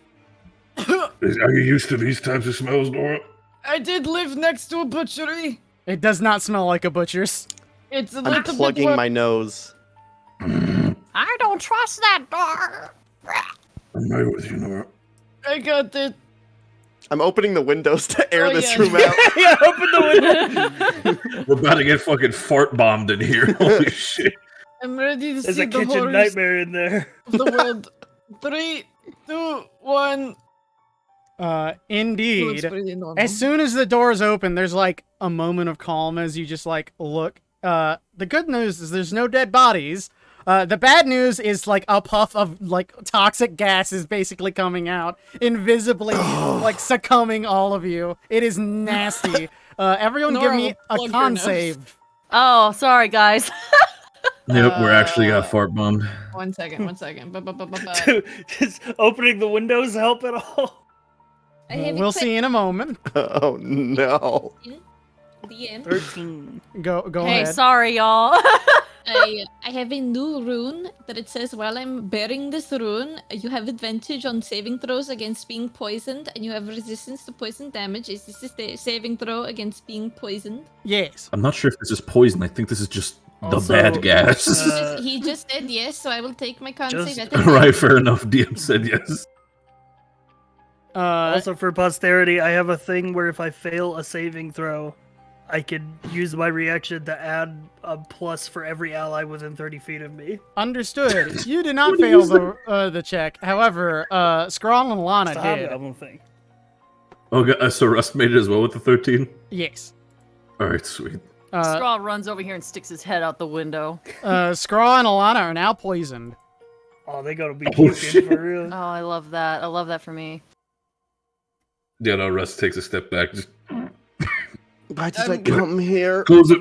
Are you used to these types of smells, Nora? I did live next to a butchery. It does not smell like a butcher's. It's a I'm little bit plugging more... my nose. I don't trust that door. I'm right with you, Nora. I got it. I'm opening the windows to air Oh, this yeah. room out. Yeah, open the window. We're about to get fucking fart bombed in here. Holy shit. I'm ready to There's see a the kitchen horrors nightmare in there. of the world. 3, 2, 1. Looks Indeed. pretty normal. As soon as the doors open, there's like a moment of calm as you just like look. The good news is there's no dead bodies. The bad news is like a puff of like toxic gas is basically coming out, invisibly like succumbing all of you. It is nasty. Everyone give Nora me will a plug con her nose. save. Oh, sorry, guys. Yep, we're actually got fart bombed. 1 second, 1 second. Ba-ba-ba-ba-ba. Just opening the windows help at all? I have We'll see in a moment. Oh no. the end. 13. Go Hey, ahead. sorry, y'all. I have a new rune that it says while I'm bearing this rune, you have advantage on saving throws against being poisoned, and you have resistance to poison damage. Is this a saving throw against being poisoned? Yes. I'm not sure if this is poison. I think this is just Also, the bad gas. He just said yes, so I will take my con Just- save. That is Right, fair enough. DM said yes. Also, for posterity, I have a thing where if I fail a saving throw, I could use my reaction to add a plus for every ally within 30 feet of me. Understood. You did not fail the check. However, Skrull and Lana It's a did. hobgoblin thing. Okay, so Rust made it as well with the 13. Yes. All right, sweet. Straw runs over here and sticks his head out the window. Skrull and Alana are now poisoned. Oh, they gotta be Oh, puking shit. for real. Oh, I love that. I love that for me. Yeah, no, Rust takes a step back. Just Why did I come here? close it.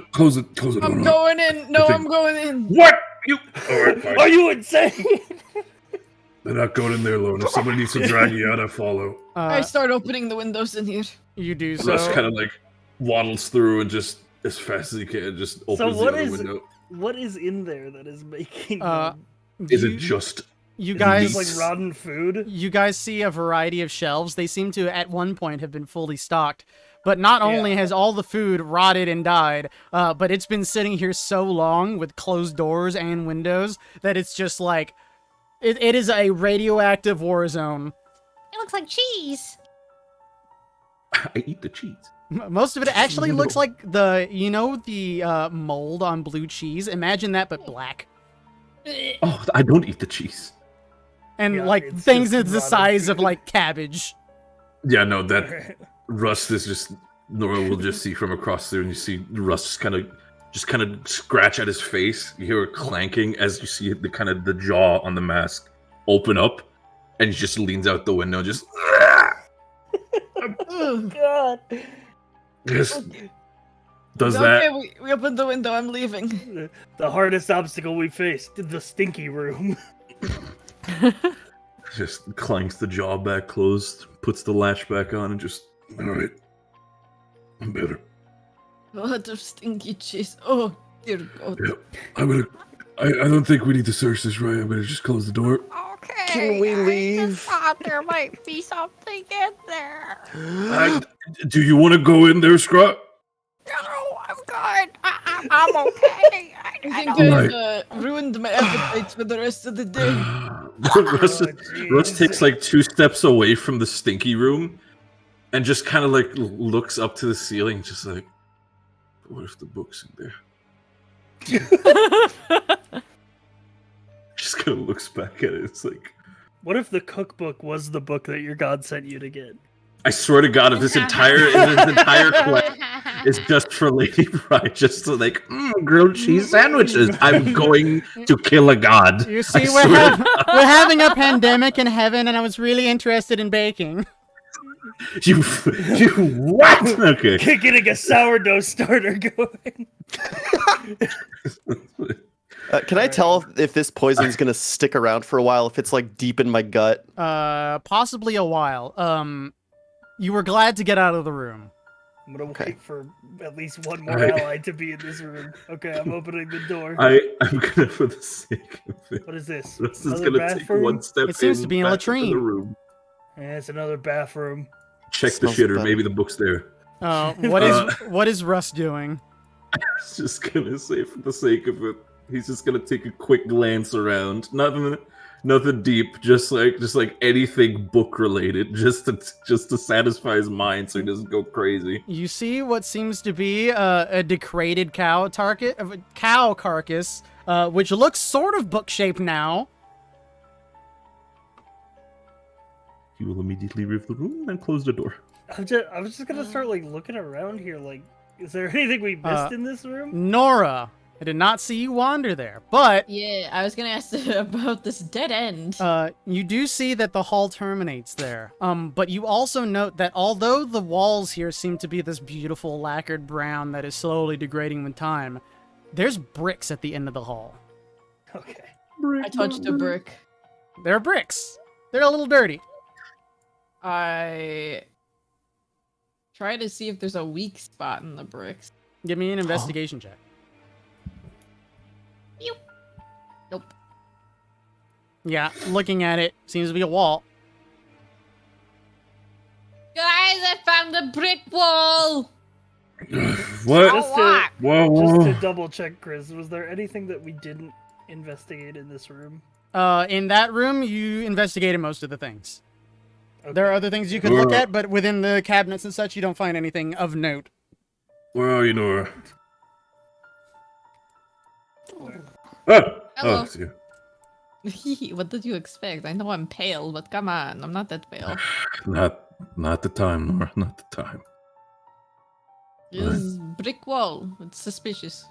I'm going in. No, I'm going in. What? You? All right, fine. Are you insane? They're not going in there alone. If somebody needs to drag you out, I follow. I start opening the windows in here. You do so. Rust kind of like waddles through and just as fast as he can just opens the what other is- window. What is in there that is making Is you, it just you is it guys just like rotten food? You guys see a variety of shelves. They seem to at one point have been fully stocked. But not only has all the food rotted and died, but it's been sitting here so long with closed doors and windows that it's just like it is a radioactive war zone. It looks like cheese. I eat the cheese? Most of it actually looks like the mold on blue cheese. Imagine that, but black. Oh, I don't eat the cheese. And Yeah, like it's things just that's the rotten size of food. like cabbage. Yeah, no, that Rust is just Nora will just see from across there, and you see Rust just kind of scratch at his face. You hear a clanking as you see the jaw on the mask open up, and he just leans out the window, just God. just does Okay, that. we opened the window. I'm leaving. The hardest obstacle we faced, the stinky room. Just clanks the jaw back closed, puts the latch back on, and just all right. I'm better. A lot of stinky cheese. Oh, dear God. Yeah, I don't think we need to search this, right? I'm gonna just close the door. Okay. Can we leave? Thought there might be something in there. Do you want to go in there, Scrot? No, I'm good. I'm okay. I think Alright. I ruined my appetite for the rest of the day. Russ, Russ jeez. takes like 2 steps away from the stinky room and just kind of like looks up to the ceiling, just like, what if the book's in there? Just kind of looks back at it. It's like, What if the cookbook was the book that your god sent you to get? I swear to God, if this entire quest is just for Lady Bride, just to like grilled cheese sandwiches, I'm going to kill a god. You see, I we're, swear to we're having a pandemic in heaven, and I was really interested in baking. You what? Okay. Getting a sourdough starter going. Can I tell if this poison's gonna stick around for a while? If it's like deep in my gut? Possibly a while. You were glad to get out of the room. I'm gonna Okay. wait for at least one more Alright. ally to be in this room. Okay, I'm opening the door. I'm gonna, for the sake of it, What is this? Russ is Another gonna take bathroom? one step. It seems to be a back into latrine. the room. Yeah, it's another bathroom. Check the Smells shitter. better. Maybe the book's there. What is Russ doing? I was just gonna say, for the sake of it, he's just gonna take a quick glance around. Nothing deep. Just like anything book related, just to satisfy his mind, so he doesn't go crazy. You see what seems to be a degraded cow carcass, which looks sort of book-shaped now. He will immediately leave the room and close the door. I was just gonna start like looking around here. Like, is there anything we missed in this room? Nora, I did not see you wander there, but Yeah, I was gonna ask about this dead end. you do see that the hall terminates there. But you also note that although the walls here seem to be this beautiful lacquered brown that is slowly degrading with time, there's bricks at the end of the hall. Okay. I touched a brick. They're bricks. They're a little dirty. I try to see if there's a weak spot in the bricks. Give me an investigation check. Nope. Yeah, looking at it, seems to be a wall. Guys, I found a brick wall! What? Just to, what? Whoa, just to double check, Chris, was there anything that we didn't investigate in this room? In that room, you investigated most of the things. Okay. There are other things you could look at, but within the cabinets and such, you don't find anything of note. Where are you, Nora? Where- Hello. it's you. What did you expect? I know I'm pale, but come on, I'm not that pale. Not the time, Nora. Not the time. This brick wall. It's suspicious.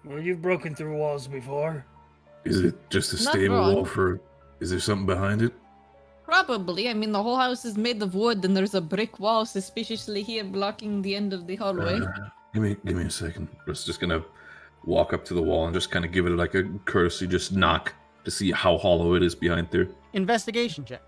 Well, you've broken through walls before. Is it just a Not stable wrong. wall for? Is there something behind it? Probably. I mean, the whole house is made of wood, and there's a brick wall suspiciously here blocking the end of the hallway. Give me a second. Russ just gonna walk up to the wall and just kind of give it like a courtesy, just knock to see how hollow it is behind there. Investigation check.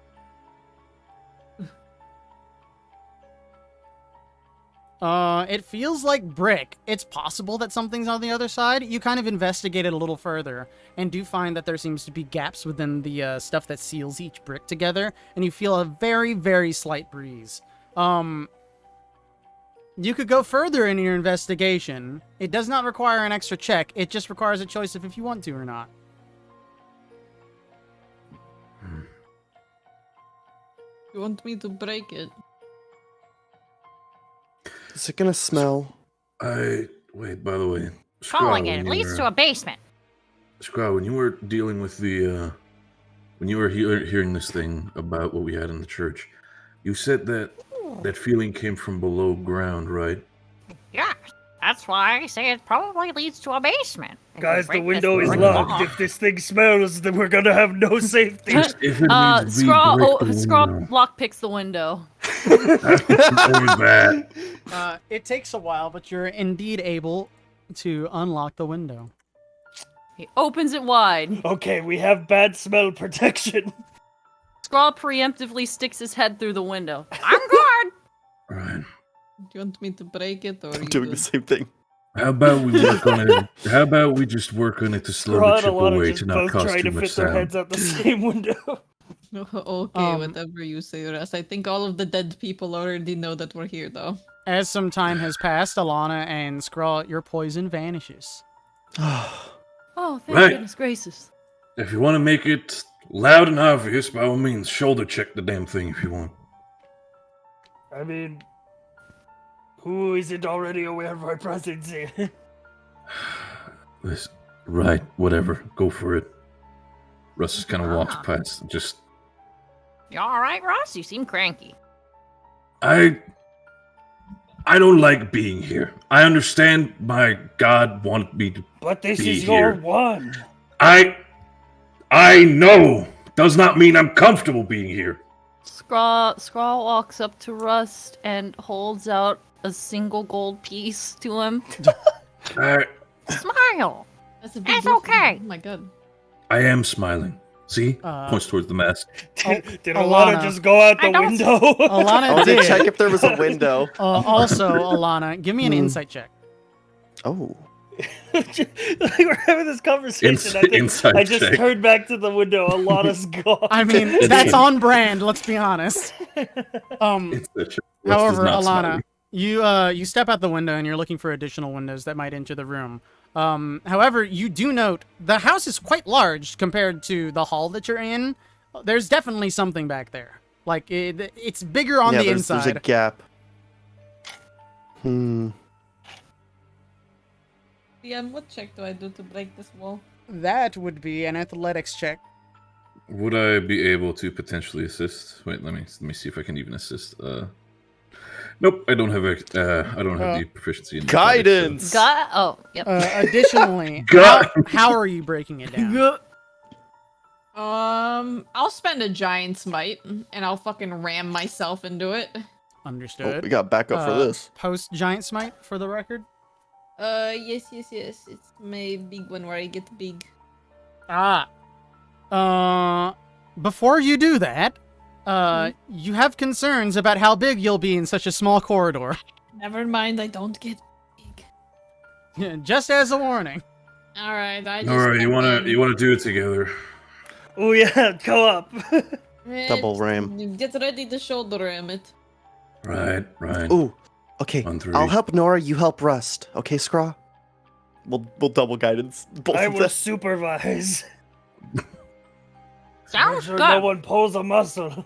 It feels like brick. It's possible that something's on the other side. You kind of investigate it a little further and do find that there seems to be gaps within the stuff that seals each brick together, and you feel a very, very slight breeze. You could go further in your investigation. It does not require an extra check. It just requires a choice of if you want to or not. You want me to break it? Is it gonna smell? Wait, by the way. Calling Scraw, it. when It leads you to a basement. Scraw, when you were dealing with the, when you were hearing this thing about what we had in the church, you said that that feeling came from below ground, right? Yeah, that's why I say it probably leads to a basement. If we Guys, the break this window is brick locked. wall- If this thing smells, then we're gonna have no safety. If it means we break the Scraw window, lockpicks the window. or that. It takes a while, but you're indeed able to unlock the window. He opens it wide. Okay, we have bad smell protection. Scraw preemptively sticks his head through the window. I'm good. Right. Do you want me to break it, or I'm you doing the good? same thing. How about we work on it? How about we just work on it to slowly Rod and chip Alana away just to not both cause trying too to much fit their sound? heads out the same window. Okay, whatever you say, Russ. I think all of the dead people already know that we're here, though. As some time has passed, Alana and Skrull, your poison vanishes. Oh, thank Right. goodness gracious. If you want to make it loud and obvious, by all means, shoulder check the damn thing if you want. I mean, who isn't already aware of our presence here? Listen, right, whatever, go for it. Russ just kind of walks past. Just, You all right, Ross? You seem cranky. I don't like being here. I understand my God wanted me to. But this Be is your here. one. I know. Does not mean I'm comfortable being here. Scrawl walks up to Rust and holds out a single gold piece to him. Smile. That's a big That's deal for okay. me. Oh my god. I am smiling. See? Points towards the mask. Did Alana. Alana just go out I the don't- window? Alana I want to did. check if there was a window. Also, Alana, give me an insight check. Oh. Like, we're having this conversation. I think Inside I just check. turned back to the window. Alana's gone. I mean, that's on brand. Let's be honest. It's the Russ does However, not Alana, smile. you step out the window and you're looking for additional windows that might enter the room. However, you do note the house is quite large compared to the hall that you're in. There's definitely something back there. Like it's bigger on yeah, the there's a inside. gap. DM, what check do I do to break this wall? That would be an athletics check. Would I be able to potentially assist? Wait, let me see if I can even assist. Nope, I don't have the proficiency in athletics, Guidance. Yep. Additionally, God. how are you breaking it down? I'll spend a giant smite, and I'll fucking ram myself into it. Oh, Understood. we got backup for this. Post giant smite for the record. Yes. It's my big one where I get big. Before you do that, you have concerns about how big you'll be in such a small corridor. Never mind, I don't get big. Just as a warning. Alright, I just... Alright, you wanna do it together. Oh yeah, go up. Double ram. Get ready to shoulder ram it. Right. Ooh. Okay. On three. I'll help Nora. You help Rust. Okay, Scraw. We'll double guidance. Both I of will them. supervise. Make Sounds sure good. no one pulls a muscle.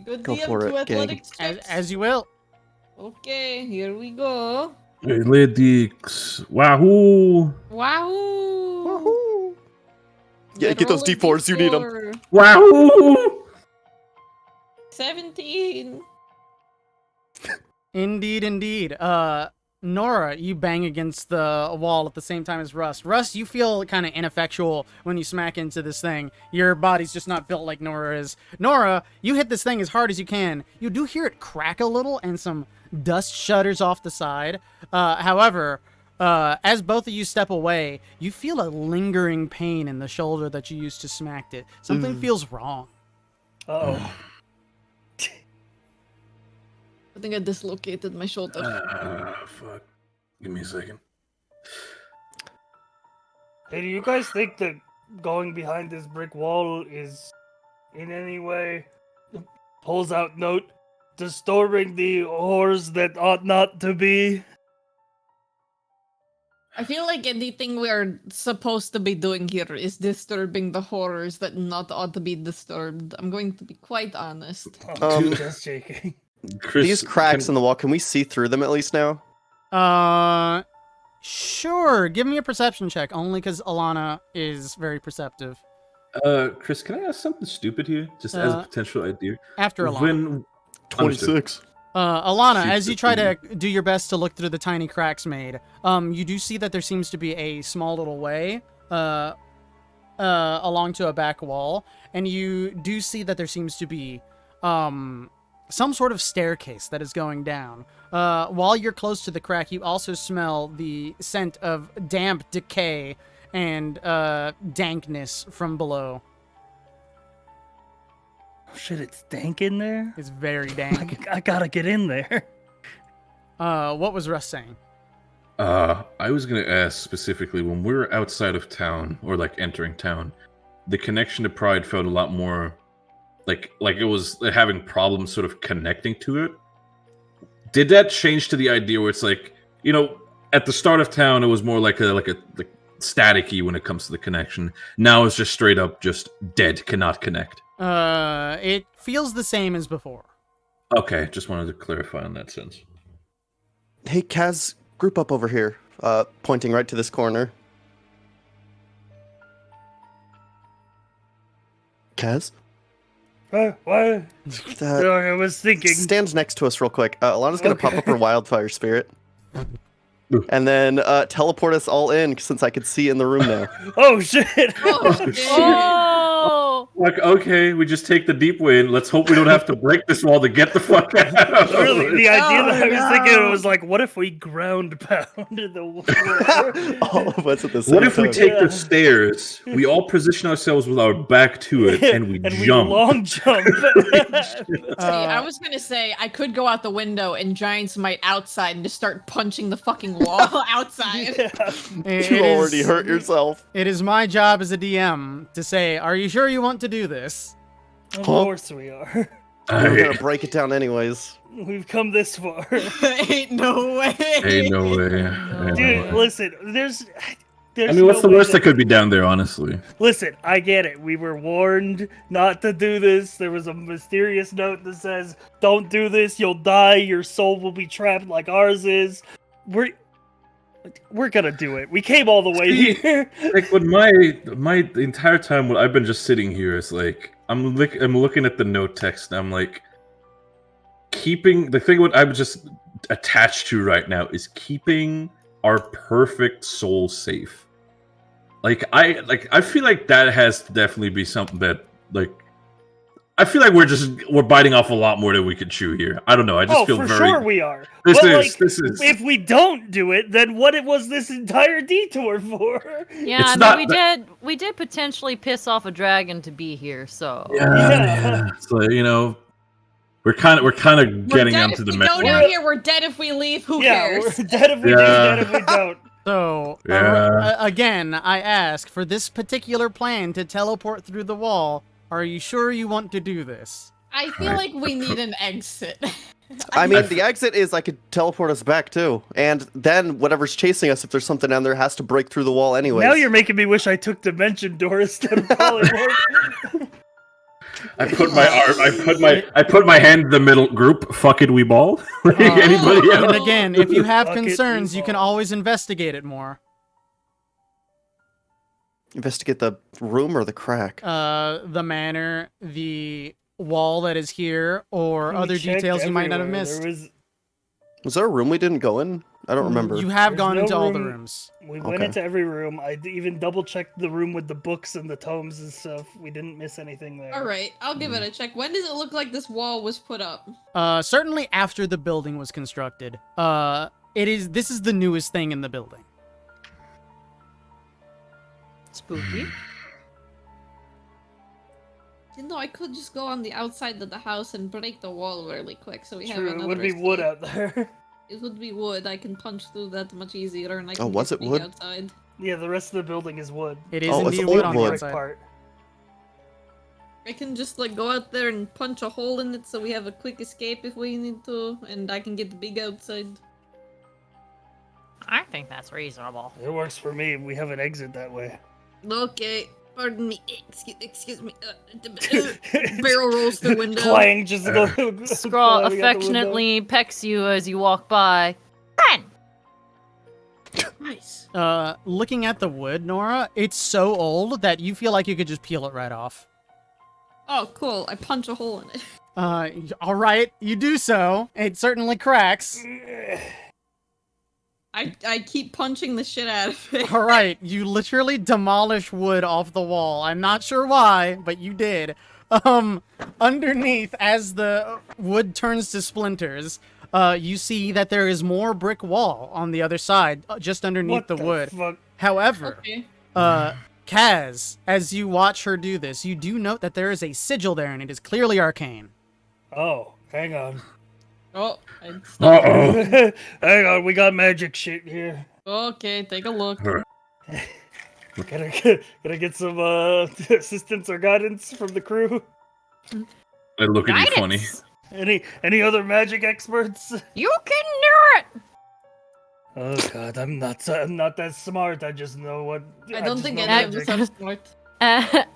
Good Go DM for to it, gang. athletics checks. As you will. Okay, here we go. Athletics. Wahoo! Wahoo! Woohoo! Yeah, Gotta get those roll a D4s, you need 'em. D4. Wahoo! 17. Indeed, indeed. Nora, you bang against the wall at the same time as Rust. Rust, you feel kind of ineffectual when you smack into this thing. Your body's just not built like Nora is. Nora, you hit this thing as hard as you can. You do hear it crack a little and some dust shudders off the side. However, as both of you step away, you feel a lingering pain in the shoulder that you used to smack it. Something feels wrong. Oh. I think I dislocated my shoulder. Fuck. Give me a second. Hey, do you guys think that going behind this brick wall is in any way, pulls out note, disturbing the whores that ought not to be? I feel like anything we are supposed to be doing here is disturbing the horrors that not ought to be disturbed. I'm going to be quite honest. Just shaking. Chris, These cracks in the wall, can we see through them at least now? Sure. Give me a perception check, only because Alana is very perceptive. Chris, can I ask something stupid here? Just as a potential idea. After Alana. When 26. Alana, Shoot as you the try to do your best to look through the tiny cracks made, you do see that there seems to be a small little way along to a back wall, and you do see that there seems to be some sort of staircase that is going down. While you're close to the crack, you also smell the scent of damp decay and dankness from below. Oh, shit, it's dank in there? It's very dank. I gotta get in there. What was Russ saying? I was gonna ask specifically when we were outside of town or like entering town, the connection to Pride felt a lot more like it was having problems sort of connecting to it. Did that change to the idea where it's like, you know, at the start of town it was more like a staticky when it comes to the connection. Now it's just straight up just dead, cannot connect. It feels the same as before. Okay, just wanted to clarify in that sense. Hey, Kaz, group up over here, pointing right to this corner. Kaz? What? I was thinking. Stand next to us real quick. Alana's gonna pop up her wildfire spirit. And then teleport us all in, since I could see in the room now. Oh, shit! Oh! Like, okay, we just take the deep way and let's hope we don't have to break this wall to get the fuck out. Really, the idea that I was thinking was like, what if we ground pounded the wall? All of us at the same What if we time. take the stairs, we all position ourselves with our back to it, and we jump? We long jump. See, I was gonna say I could go out the window and giant smite outside and just start punching the fucking wall outside. You already hurt yourself. It is my job as a DM to say, are you sure you want to do this? Of course we are. We're gonna break it down anyways. We've come this far. Ain't no way. Ain't no way. Ain't Dude, no way. listen, there's I mean, what's no the way worst that could be down there, honestly? Listen, I get it. We were warned not to do this. There was a mysterious note that says, don't do this, you'll die, your soul will be trapped like ours is. We're gonna do it. We came all the way here. Like, when the entire time when I've been just sitting here, it's like I'm looking at the note text and I'm like, keeping the thing what I'm just attached to right now is keeping our perfect soul safe. I feel like that has to definitely be something that I feel like we're biting off a lot more than we could chew here. I don't know. I just feel for very. Sure we are. This But is. if we don't do it, then what it was this entire detour for? Yeah, It's I not mean, we did potentially piss off a dragon to be here, so. Yeah. So we're kind of getting dead onto if the we meta. go down here. We're dead if we leave. Who Yeah, cares? we're dead if we do, dead if we don't. So, Yeah. again, I ask, for this particular plan to teleport through the wall, are you sure you want to do this? I feel like we need an exit. I mean, the exit is I could teleport us back too, and then whatever's chasing us, if there's something down there, has to break through the wall anyways. Now you're making me wish I took Dimension Door instead of Polymorph. I put my arm. I put my hand in the middle. Group. Fuck it, we ball. Like, anybody And else? again, if you have Fuck it, concerns, you can Meatball. always investigate it more. Investigate the room or the crack. The manor, the wall that is here, or We other checked details you might not have everywhere. missed. Was there a room we didn't go in? I don't remember. You have There's gone no into all the room- rooms. We went Okay. into every room. I even double checked the room with the books and the tomes and stuff. We didn't miss anything there. All right, I'll give it a check. When does it look like this wall was put up? Certainly after the building was constructed. This is the newest thing in the building. Spooky. You know, I could just go on the outside of the house and break the wall really quick, so we have True, another. it would be wood escape. out there. It would be wood. I can punch through that much easier, and I Oh, can was get it big wood? outside. Yeah, the rest of the building is wood. It is Oh, it's indeed old wood on the wood. Brick outside. part. I can just like go out there and punch a hole in it, so we have a quick escape if we need to, and I can get big outside. I think that's reasonable. It works for me. We have an exit that way. Okay, pardon me. Excuse me. Barrel rolls through window. Clang just Uh, go. Scrawl climbing out the window. affectionately pecks you as you walk by. Friend! Nice. Looking at the wood, Nora, it's so old that you feel like you could just peel it right off. Oh, cool. I punch a hole in it. All right, you do so. It certainly cracks. I keep punching the shit out of it. All right, you literally demolish wood off the wall. I'm not sure why, but you did. Underneath, as the wood turns to splinters, you see that there is more brick wall on the other side, just underneath What the wood. Fuck? However, Okay. Kaz, as you watch her do this, you do note that there is a sigil there, and it is clearly arcane. Oh, hang on. Oh, Uh-oh. Hang on, we got magic shit here. okay, take a look. Can I get some assistance or guidance from the crew? I look at you funny. Guidance! Any other magic experts? You can do it! Oh god, I'm not that smart. I just know what. I don't just think know any of magic. us are smart.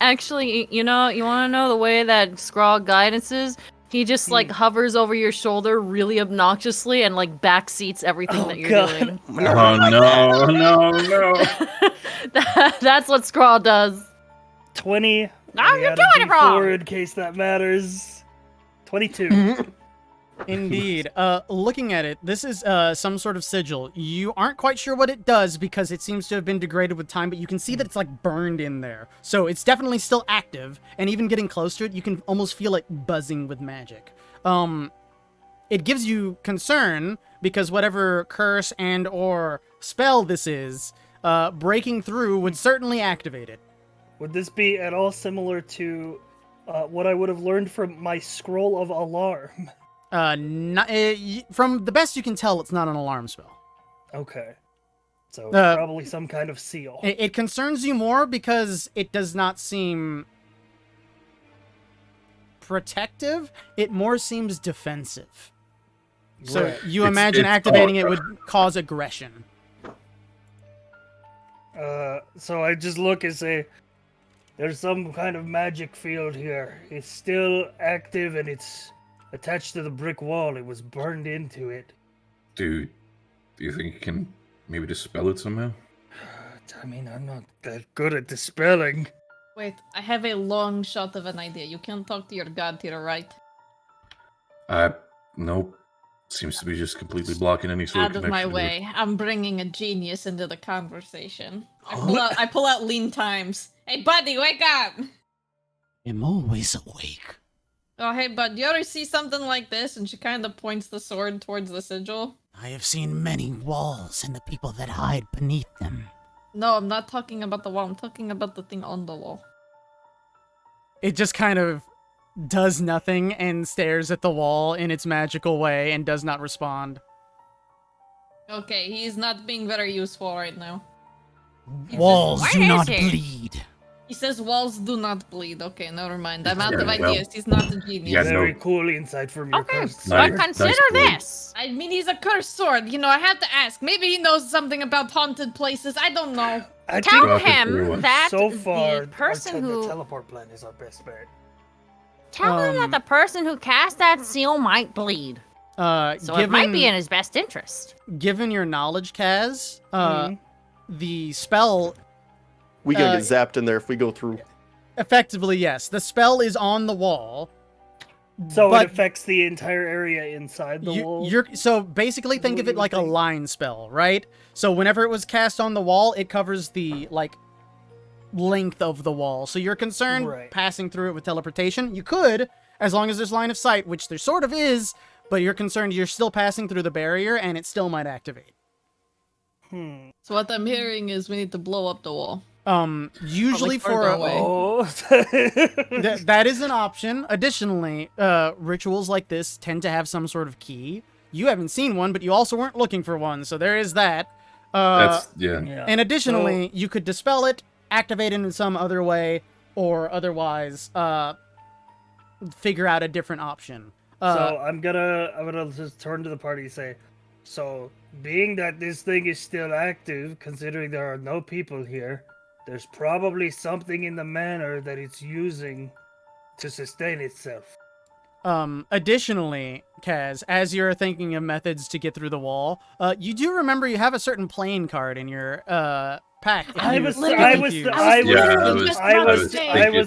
Actually, you want to know the way that Scrawl guidance is? He just like hovers over your shoulder really obnoxiously and like backseats everything Oh, that you're God. doing. Oh no. That's what Scrawl does. 20. No, and we you're add a doing it wrong. D4 in case that matters. 22. Indeed. Looking at it, this is some sort of sigil. You aren't quite sure what it does because it seems to have been degraded with time, but you can see that it's like burned in there. So it's definitely still active, and even getting close to it, you can almost feel it buzzing with magic. It gives you concern because whatever curse and or spell this is, breaking through would certainly activate it. Would this be at all similar to what I would have learned from my scroll of alarm? From the best you can tell, it's not an alarm spell. Okay. So Uh, probably some kind of seal. It concerns you more because it does not seem protective. It more seems defensive. So Right. you It's- imagine it's activating it all- would cause aggression. So I just look and say, there's some kind of magic field here. It's still active and it's attached to the brick wall. It was burned into it. Dude, do you think you can maybe dispel it somehow? I mean, I'm not that good at dispelling. Wait, I have a long shot of an idea. You can talk to your god to the right. Nope. Seems to be just completely blocking any sort Out of of my connection to it. way. I'm bringing a genius into the conversation. I pull out lean times. Hey, buddy, wake up! I'm always awake. Oh, hey, bud, you ever see something like this? And she kind of points the sword towards the sigil. I have seen many walls and the people that hide beneath them. No, I'm not talking about the wall. I'm talking about the thing on the wall. It just kind of does nothing and stares at the wall in its magical way and does not respond. Okay, he's not being very useful right now. Walls What do is not it? bleed. He says walls do not bleed. Okay, never mind. I'm out Yeah, of well, ideas. He's not a genius. yeah, Very no. cool insight from your Okay, cursed but sword. consider point. this. I mean, he's a cursed sword. You know, I have to ask. Maybe he knows something about haunted places. I don't know. I Tell think Rocket him everyone. that so far the person the who teleport plan is our best bet. Tell him that the person who cast that seal might bleed. So it might be in his best interest. Given your knowledge, Kaz, the spell... We gonna get zapped in there if we go through. Effectively, yes. The spell is on the wall. So but it affects the entire area inside the wall? So basically think of it like a line spell, right? So whenever it was cast on the wall, it covers the, like, length of the wall. So you're concerned passing through it with teleportation. You could, as long as there's line of sight, which there sort of is, but you're concerned you're still passing through the barrier and it still might activate. So what I'm hearing is we need to blow up the wall. Usually for that is an option. Additionally, rituals like this tend to have some sort of key. You haven't seen one, but you also weren't looking for one, so there is that. And additionally, you could dispel it, activate it in some other way, or otherwise figure out a different option. So I'm gonna just turn to the party and say, so being that this thing is still active, considering there are no people here, there's probably something in the manor that it's using to sustain itself. Additionally, Kaz, as you're thinking of methods to get through the wall, you do remember you have a certain playing card in your pack. I was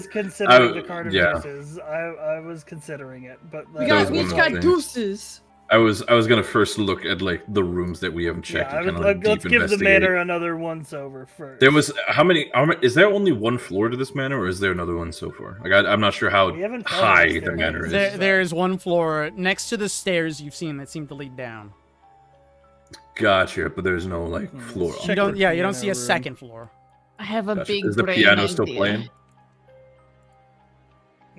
considering the card of deuces. I was considering it, but we each got deuces. I was gonna first look at like the rooms that we haven't checked. Let's give the manor another once over first. There was how many? Is there only one floor to this manor, or is there another one so far? Like I'm not sure how high the manor is. There's one floor next to the stairs you've seen that seem to lead down. Gotcha, but there's no like floor. You don't see a second floor. I have a big. Is the piano still playing?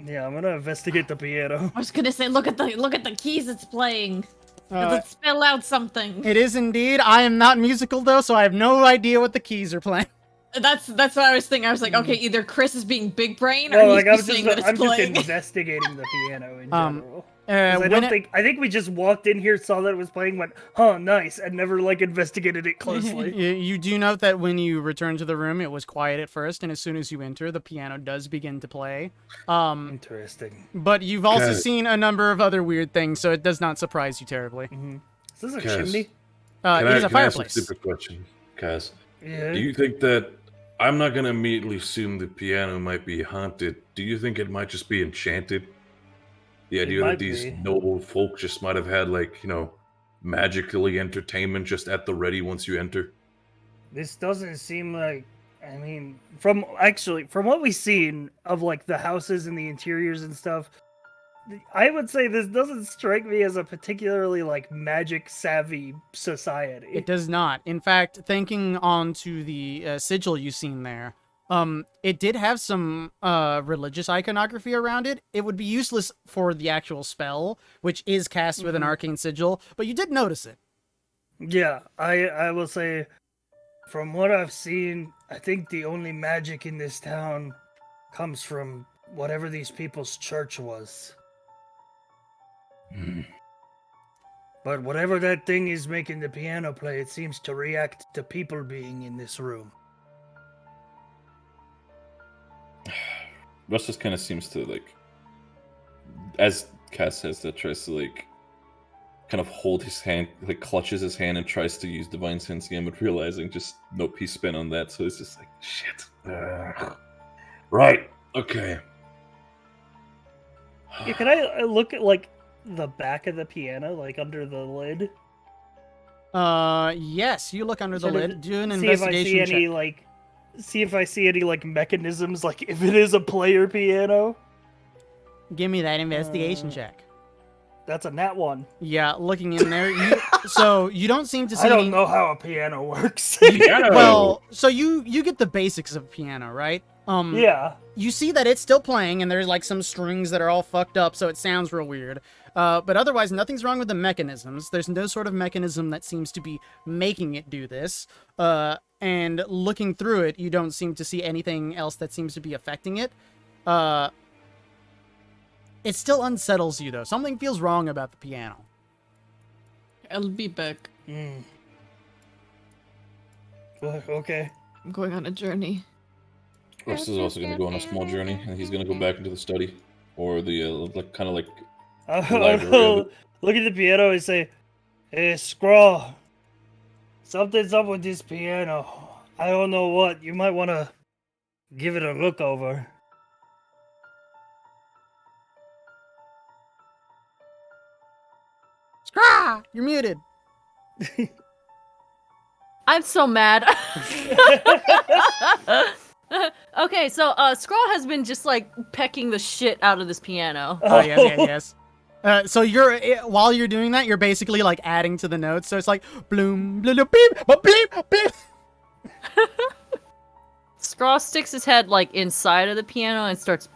Yeah, I'm gonna investigate the piano. I was gonna say, look at the keys it's playing. Does it spell out something? It is indeed. I am not musical though, so I have no idea what the keys are playing. That's what I was thinking. I was like, okay, either Chris is being big brain, or he's saying that it's playing. Just investigating the piano in general. I think we just walked in here, saw that it was playing, went, huh, nice, and never like investigated it closely. You do note that when you return to the room, it was quiet at first, and as soon as you enter, the piano does begin to play. Interesting. But you've also seen a number of other weird things, so it does not surprise you terribly. Is this a chimney? It is a fireplace. Can I ask a stupid question, Kaz? Yeah. Do you think that I'm not gonna immediately assume the piano might be haunted? Do you think it might just be enchanted? The idea that these noble folk just might have had, like, magically entertainment just at the ready once you enter? This doesn't seem like, I mean, from what we've seen of, like, the houses and the interiors and stuff, I would say this doesn't strike me as a particularly, like, magic-savvy society. It does not. In fact, thinking on to the sigil you've seen there, it did have some religious iconography around it. It would be useless for the actual spell, which is cast with an arcane sigil, but you did notice it. Yeah, I will say, from what I've seen, I think the only magic in this town comes from whatever these people's church was. But whatever that thing is making the piano play, it seems to react to people being in this room. Russ just kind of seems to, like, as Cass says that, tries to, like, kind of hold his hand, like, clutches his hand and tries to use Divine Sense again, but realizing just no peace spent on that, so it's just like, shit. Right, okay. Yeah, can I look at, like, the back of the piano, like, under the lid? Yes, you look under the lid, do an investigation check. See if I see any, like, mechanisms, like, if it is a player piano. Give me that investigation check. That's a nat 1. Yeah, looking in there, you don't seem to see I don't know how a piano works. Well, so you get the basics of piano, right? Yeah. You see that it's still playing, and there's, like, some strings that are all fucked up, so it sounds real weird. But otherwise, nothing's wrong with the mechanisms. There's no sort of mechanism that seems to be making it do this. And looking through it, you don't seem to see anything else that seems to be affecting it. It still unsettles you, though. Something feels wrong about the piano. I'll be back. Okay. I'm going on a journey. Russ is also going to go on a small journey, and he's going to go back into the study. or the like kind of like I'll library of look at the piano and say, "Hey, Scrawl, something's up with this piano. I don't know what. You might want to give it a look over." Scraw! You're muted. I'm so mad. Okay, so Scrawl has been just like pecking the shit out of this piano. Oh yes. So you're while you're doing that, you're basically like adding to the notes. So it's like bloom, bloom, beep, beep, beep. Scrawl sticks his head like inside of the piano and starts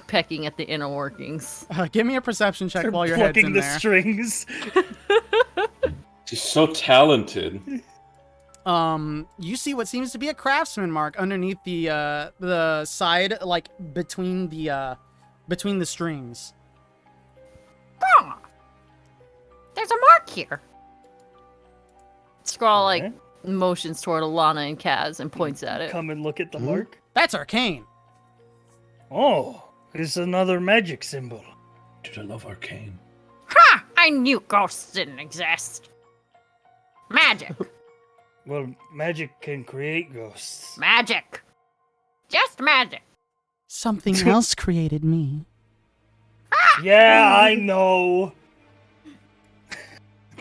pecking at the inner workings. Give me a perception check They're while your head's plucking in the there. strings. She's so talented. You see what seems to be a craftsman mark underneath the side, like between the strings. Oh, there's a mark here. Scrawl Okay. like motions toward Alana and Kaz and points at it. Come and look at the mark. That's arcane. Oh, it's another magic symbol. Dude, I love Arcane. Ha! I knew ghosts didn't exist. Magic. Well, magic can create ghosts. Magic. Just magic. Something else created me. Yeah, I know.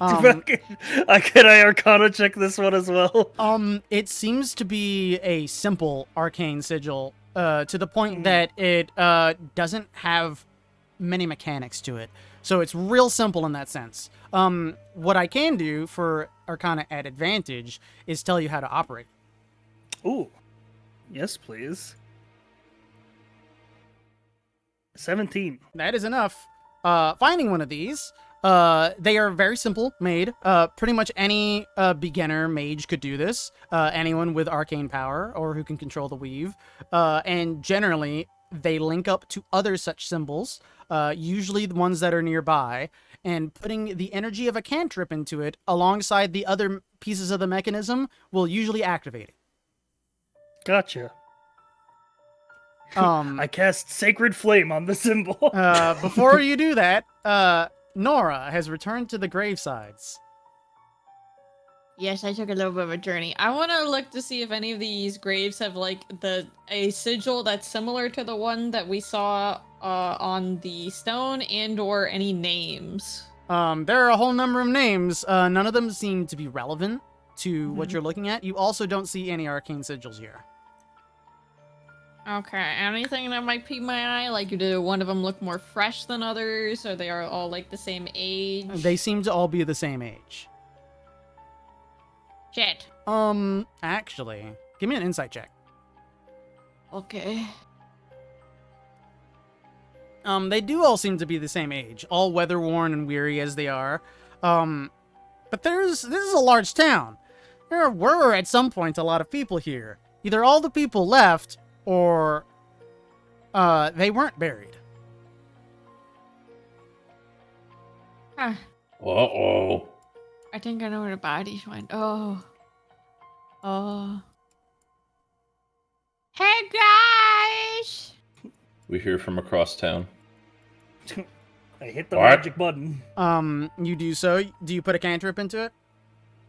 Um, Can I Arcana check this one as well? It seems to be a simple arcane sigil, to the point that it doesn't have many mechanics to it. So it's real simple in that sense. What I can do for Arcana at advantage is tell you how to operate. Ooh. Yes, please. 17. That is enough. Finding one of these, they are very simple made. Pretty much any beginner mage could do this. Anyone with arcane power or who can control the weave. And generally, they link up to other such symbols, usually the ones that are nearby, and putting the energy of a cantrip into it alongside the other pieces of the mechanism will usually activate it. Gotcha. Um, I cast Sacred Flame on the symbol. Before you do that, Nora has returned to the gravesides. Yes, I took a little bit of a journey. I want to look to see if any of these graves have like a sigil that's similar to the one that we saw on the stone, and or any names. There are a whole number of names. None of them seem to be relevant to what you're looking at. You also don't see any arcane sigils here. Okay, anything that might pique my eye? Like, do one of them look more fresh than others, or they are all like the same age? They seem to all be the same age. Shit. Actually, give me an insight check. Okay. They do all seem to be the same age, all weather-worn and weary as they are. But this is a large town. There were at some point a lot of people here. Either all the people left, or they weren't buried. Huh. Uh-oh. I think I know where the bodies went. Oh. Hey guys! We hear from across town. I hit the What? magic button. You do so. Do you put a cantrip into it?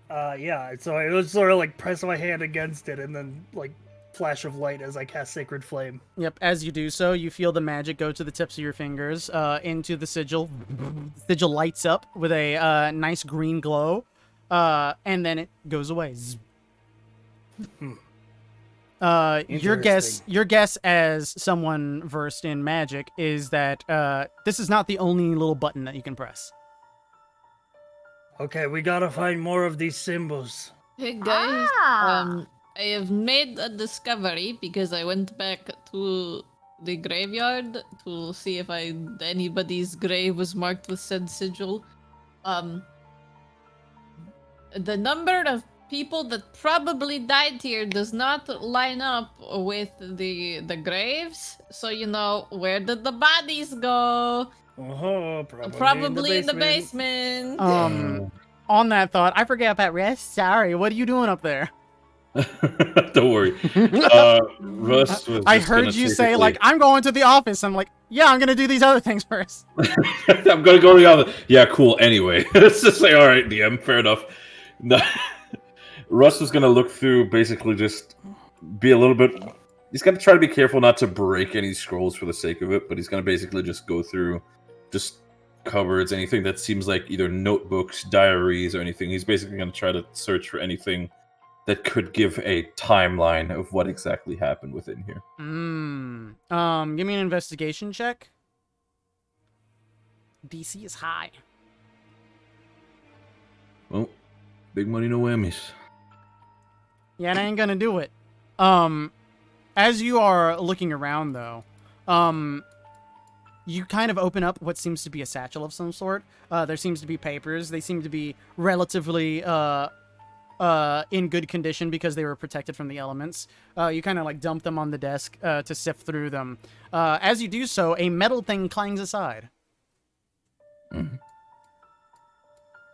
Yeah, so I was sort of like press my hand against it and then like flash of light as I cast Sacred Flame. Yep, as you do so, you feel the magic go to the tips of your fingers, into the sigil. The sigil lights up with a nice green glow, and then it goes away. Zzz. Your guess as someone versed in magic is that this is not the only little button that you can press. Okay, we gotta find more of these symbols. Hey guys, Ah. I have made a discovery because I went back to the graveyard to see if anybody's grave was marked with said sigil. The number of people that probably died here does not line up with the graves. So where did the bodies go? Oh, Probably in the basement. On that thought, I forgot about rest. Sorry, what are you doing up there? Don't worry. Russ was I just heard gonna you say, basically- like, I'm going to the office. I'm like, yeah, I'm going to do these other things first. I'm gonna go to the other. Yeah, cool. Anyway, let's just say, all right, DM, fair enough. No. Russ was gonna look through, basically just be a little bit. He's gonna try to be careful not to break any scrolls for the sake of it, but he's gonna basically just go through, just cupboards, anything that seems like either notebooks, diaries, or anything. He's basically gonna try to search for anything that could give a timeline of what exactly happened within here. Give me an investigation check. DC is high. Well, big money, no whammies. Yeah, it ain't gonna do it. As you are looking around, though, you kind of open up what seems to be a satchel of some sort. There seems to be papers. They seem to be relatively in good condition because they were protected from the elements. You kind of like dump them on the desk to sift through them. As you do so, a metal thing clangs aside. Mm-hmm.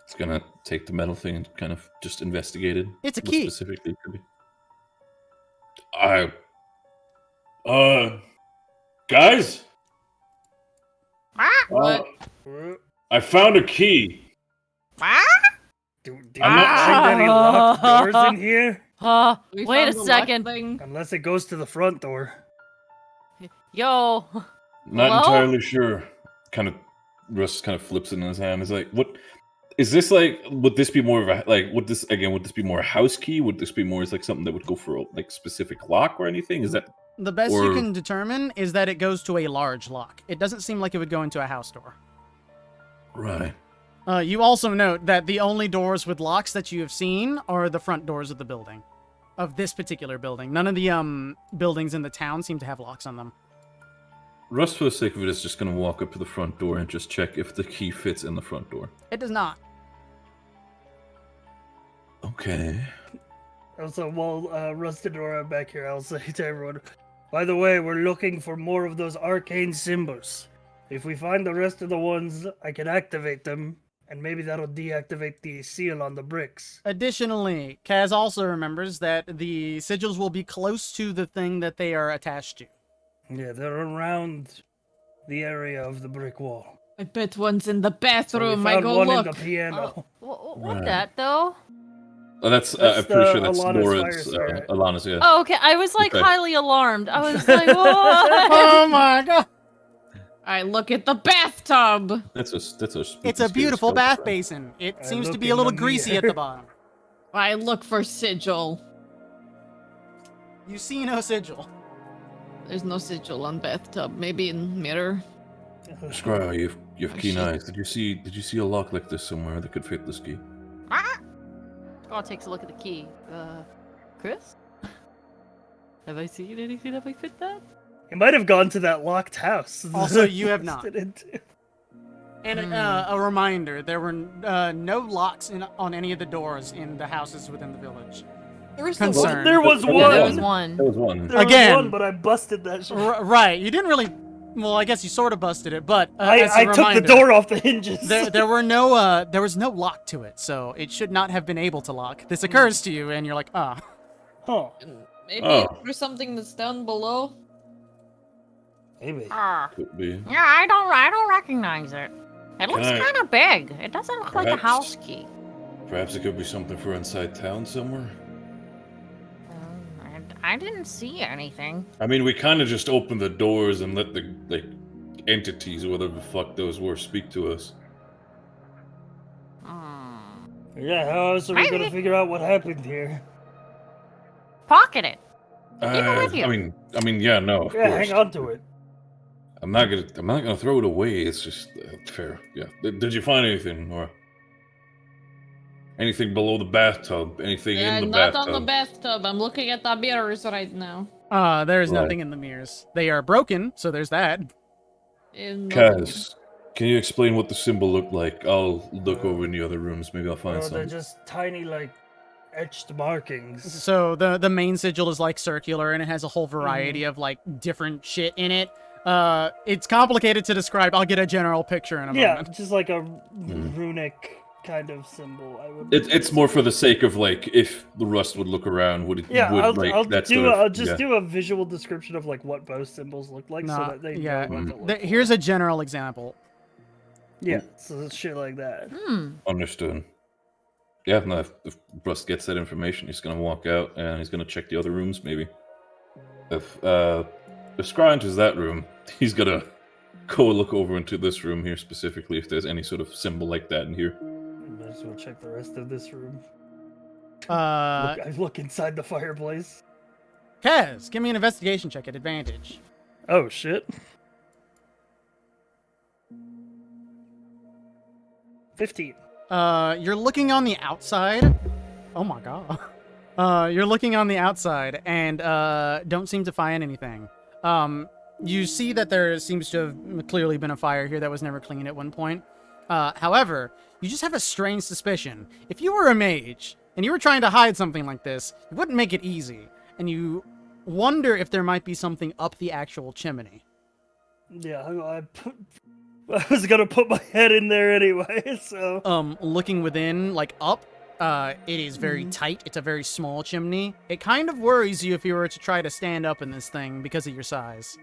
It's gonna take the metal thing and kind of just investigate it. It's a What key. specifically it could be. Guys? What? I found a key. Do you I'm not- find any locked doors in here? We Wait a found the lock second. thing. Unless it goes to the front door. Yo. Not Hello? entirely sure. Russ kind of flips it in his hand. He's like, what? Is this like, would this be more of a, like, would this be more a house key? Would this be more as like something that would go for a like specific lock or anything? Is that? The best you Or- can determine is that it goes to a large lock. It doesn't seem like it would go into a house door. Right. You also note that the only doors with locks that you have seen are the front doors of the building. Of this particular building. None of the buildings in the town seem to have locks on them. Russ, for the sake of it, is just going to walk up to the front door and just check if the key fits in the front door. It does not. Okay. Also, while Russ and Nora are back here, I'll say to everyone, by the way, we're looking for more of those arcane symbols. If we find the rest of the ones, I can activate them, and maybe that'll deactivate the seal on the bricks. Additionally, Kaz also remembers that the sigils will be close to the thing that they are attached to. Yeah, they're around the area of the brick wall. I bet one's in the So we bathroom. I found go one look. in the piano. What Right. that though? Oh, that's That's I'm pretty the sure that's Alana's fire Nora's, spirit. Alana's, yeah. Oh, okay. I was like Okay. highly alarmed. I was like, what? Oh my god! I look at the bathtub. That's a spooky, It's a scary beautiful spell, bath right? basin. It I seems to look be a in little the greasy at mirror. the bottom. I look for sigil. You see no sigil. There's no sigil on bathtub. Maybe in mirror. Scryer, you have Oh, keen shit. eyes. Did you see a lock like this somewhere that could fit this key? Scott takes a look at the key. Chris? Have I seen anything that might fit that? It might have gone to that locked house. Also, you have not. Busted into. And a reminder, there were no locks on any of the doors in the houses within the village. There was Concern. There was Yeah, Yeah, there one. was one. There was one. There Again. was one, but I busted that shit. Right, you didn't really... Well, I guess you sort of busted it, but as a I took the reminder, door off the hinges. there was no lock to it, so it should not have been able to lock. This occurs to you, and you're like, ah. Huh. Maybe Oh. there's something that's down below. Maybe. Could be. Yeah, I don't recognize it. It looks I- kind of big. It doesn't look like a Perhaps- house key. Perhaps it could be something for inside town somewhere. I didn't see anything. I mean, we kind of just opened the doors and let the entities or whatever the fuck those were speak to us. Hmm. Yeah, how else are we gonna Maybe. figure out what happened here? Pocket it. Keep it with you. I mean, yeah, no, of Yeah, course. hang on to it. I'm not gonna throw it away. It's just fair. Yeah. Did you find anything or anything below the bathtub? Anything Yeah, in the not bathtub? on the bathtub. I'm looking at the mirrors right now. There's Right. nothing in the mirrors. They are broken, so there's that. In the- Kaz, can you explain what the symbol looked like? I'll look over in the other rooms. Maybe I'll find They're something. just tiny, like, etched markings. So the main sigil is like circular, and it has a whole variety of like different shit in it. It's complicated to describe. I'll get a general picture in a Yeah, moment. just like a Hmm. runic kind of symbol. I would. It's more for the sake of like if the Rust would look around, would it? Yeah, would, I'll that do a visual description of like what both symbols look like, so that they know what to look Here's for. a general example. Yeah, so shit like that. Understood. Yeah, no, if Rust gets that information, he's gonna walk out and he's gonna check the other rooms, maybe. If Scry enters that room, he's gonna go look over into this room here specifically if there's any sort of symbol like that in here. Might as well check the rest of this room. I look inside the fireplace. Kaz, give me an investigation check at advantage. Oh shit. 15. You're looking on the outside. Oh my god. You're looking on the outside and don't seem to find anything. You see that there seems to have clearly been a fire here that was never cleaned at one point. However, you just have a strange suspicion. If you were a mage and you were trying to hide something like this, it wouldn't make it easy. And you wonder if there might be something up the actual chimney. Yeah, I was gonna put my head in there anyway, so... Looking within, like up, it is very tight. It's a very small chimney. It kind of worries you if you were to try to stand up in this thing because of your size.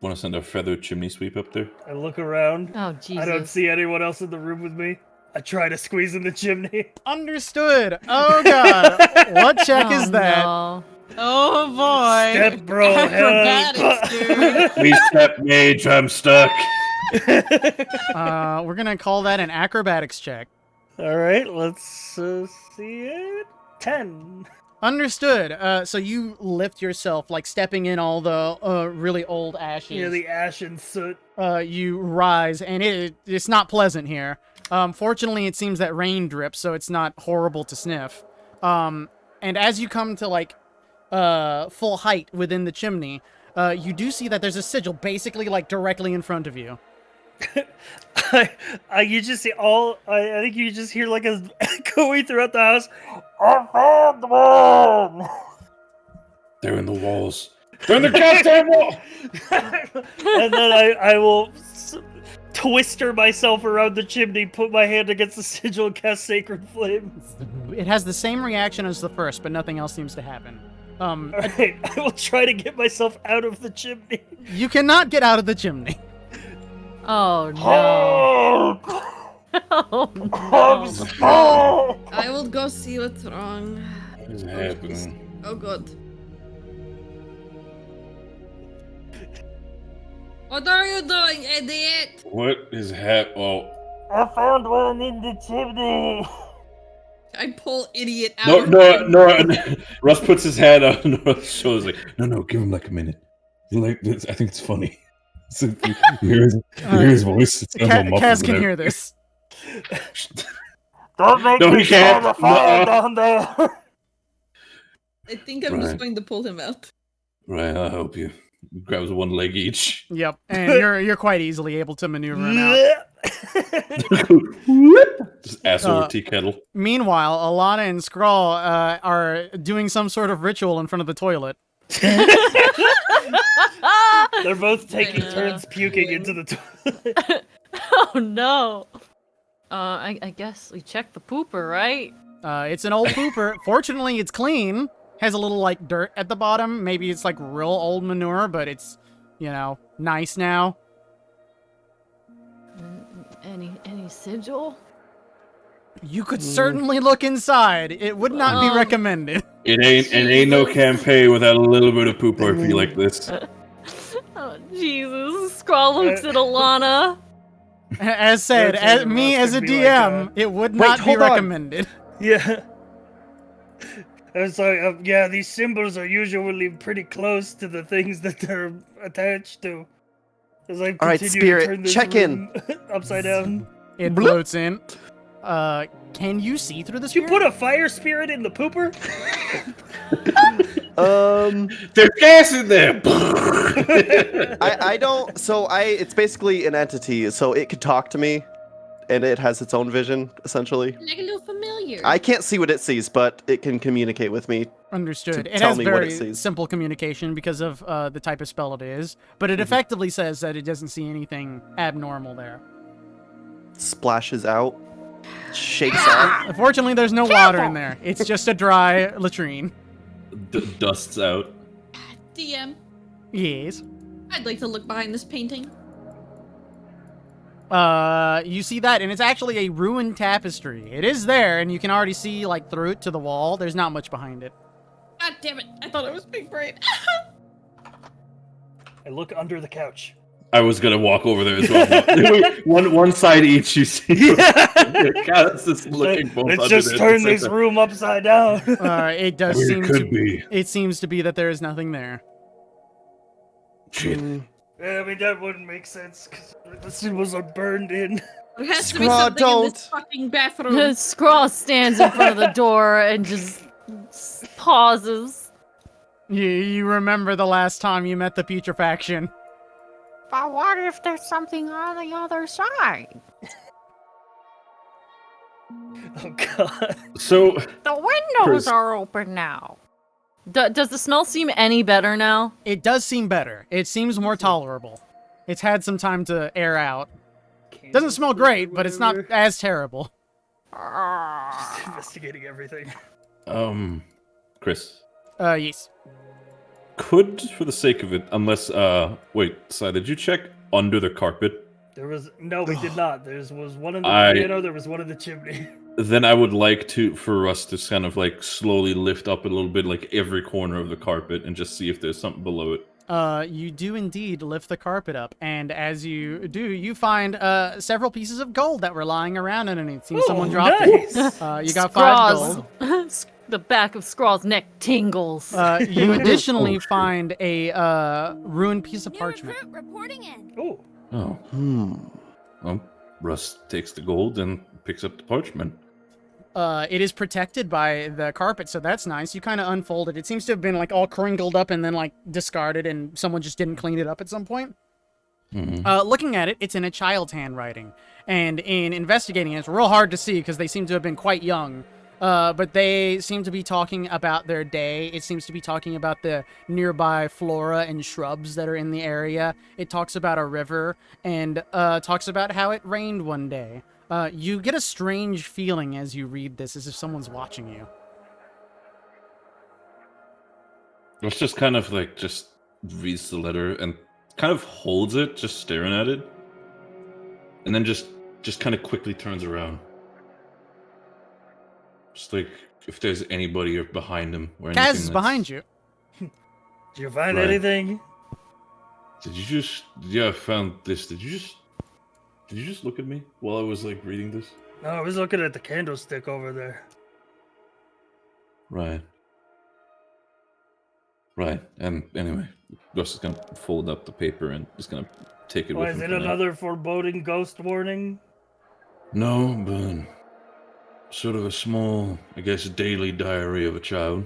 Want to send a feathered chimney sweep up there? I look around. Oh, Jesus. I don't see anyone else in the room with me. I try to squeeze in the chimney. Understood. Oh god. What check is that? No. Oh boy. Step bro, Acrobatics, dude. Please step mage, I'm stuck. We're gonna call that an acrobatics check. Alright, let's see it. 10. Understood. So you lift yourself, like stepping in all the really old ashes. Yeah, the ash and soot. You rise, and it's not pleasant here. Fortunately, it seems that rain drips, so it's not horrible to sniff. And as you come to like full height within the chimney, you do see that there's a sigil basically like directly in front of you. You just see I think you just hear like a echoing throughout the house. I found one! They're in the walls. They're in the goddamn wall! And then I will twister myself around the chimney, put my hand against the sigil, and cast Sacred Flame. It has the same reaction as the first, but nothing else seems to happen. Alright, I will try to get myself out of the chimney. You cannot get out of the chimney. Oh no. Oh no. I will go see what's wrong. What is happening? Oh god. What are you doing, idiot? What is happening? Oh. I found one in the chimney. I pull idiot out. No. Russ puts his hand on Russ's shoulders like, no, give him like a minute. I think it's funny. So you hear his voice. It's Kaz can hear this. Don't make me start a fire down there. I think I'm just going to pull him out. Right, I'll help you. Grabs one leg each. Yep, and you're quite easily able to maneuver him out. Just ass over tea kettle. Meanwhile, Alana and Skrull are doing some sort of ritual in front of the toilet. They're both taking turns puking into the toilet. Oh no. I guess we check the pooper, right? It's an old pooper. Fortunately, it's clean. Has a little like dirt at the bottom. Maybe it's like real old manure, but it's, nice now. Any sigil? You could certainly look inside. It would not be recommended. It ain't no campaign without a little bit of poop or feel like this. Oh Jesus! Skrull looks at Alana. As said, as a DM, it would not be recommended. Yeah. It's like, yeah, these symbols are usually pretty close to the things that they're attached to. As I All right, continue Spirit, to turn this check room upside down. It floats in. Can you see through the Did you spirit? put a fire spirit in the pooper? There's gas in there. I don't. So it's basically an entity. So it could talk to me. and it has its own vision, essentially. Like a little familiar. I can't see what it sees, but it can communicate with me. Understood. It tell has me what very it sees. simple communication because of the type of spell it is, but it effectively says that it doesn't see anything abnormal there. Splashes out, shakes off. Unfortunately, there's no water in there. It's just a dry latrine. Dusts out. DM, Yes. I'd like to look behind this painting. You see that, and it's actually a ruined tapestry. It is there, and you can already see, like, through it to the wall. There's not much behind it. God damn it! I thought it was big brain. I look under the couch. I was gonna walk over there as well. one side each. You see, Callus is looking both Let's under just there at turn the same this time. room upside down. It does It seem could to be. It seems to be that there is nothing there. Shit. Yeah, I mean, that wouldn't make sense because the symbols are burned in. There has to be Scraw, something in this don't. fucking bathroom. Scraw stands in front of the door and just pauses. You remember the last time you met the putrefaction. But what if there's something on the other side? Oh god. So The windows Chris. are open now. Does the smell seem any better now? It does seem better. It seems more tolerable. It's had some time to air out. Doesn't smell great, but it's not as terrible. Just investigating everything. Chris, Yes. could, for the sake of it, unless wait, Si, did you check under the carpet? There was no, we did not. There was one in the I- piano. There was one in the chimney. Then I would like for us to kind of like slowly lift up a little bit, like every corner of the carpet, and just see if there's something below it. You do indeed lift the carpet up, and as you do, you find several pieces of gold that were lying around underneath. Seems someone dropped nice. it. You got 5 gold. The back of Scrawl's neck tingles. You additionally Oh, shit. find a ruined piece of parchment. reporting in. Oh, Oh, well, Russ takes the gold and picks up the parchment. It is protected by the carpet, so that's nice. You kind of unfold it. It seems to have been like all crinkled up and then like discarded, and someone just didn't clean it up at some point. Looking at it, it's in a child's handwriting, and in investigating it, it's real hard to see because they seem to have been quite young. But they seem to be talking about their day. It seems to be talking about the nearby flora and shrubs that are in the area. It talks about a river and talks about how it rained one day. You get a strange feeling as you read this, as if someone's watching you. Russ just kind of like just reads the letter and kind of holds it, just staring at it, and then just kind of quickly turns around. Just like if there's anybody behind him or anything. Kaz is behind you. did you find Right. anything? Did you just? Yeah, I found this. Did you just look at me while I was like reading this? No, I was looking at the candlestick over there. Right. Right. And anyway, Russ is gonna fold up the paper and just gonna take it Why with is him. it for now. another foreboding ghost warning? No, but sort of a small, I guess, daily diary of a child.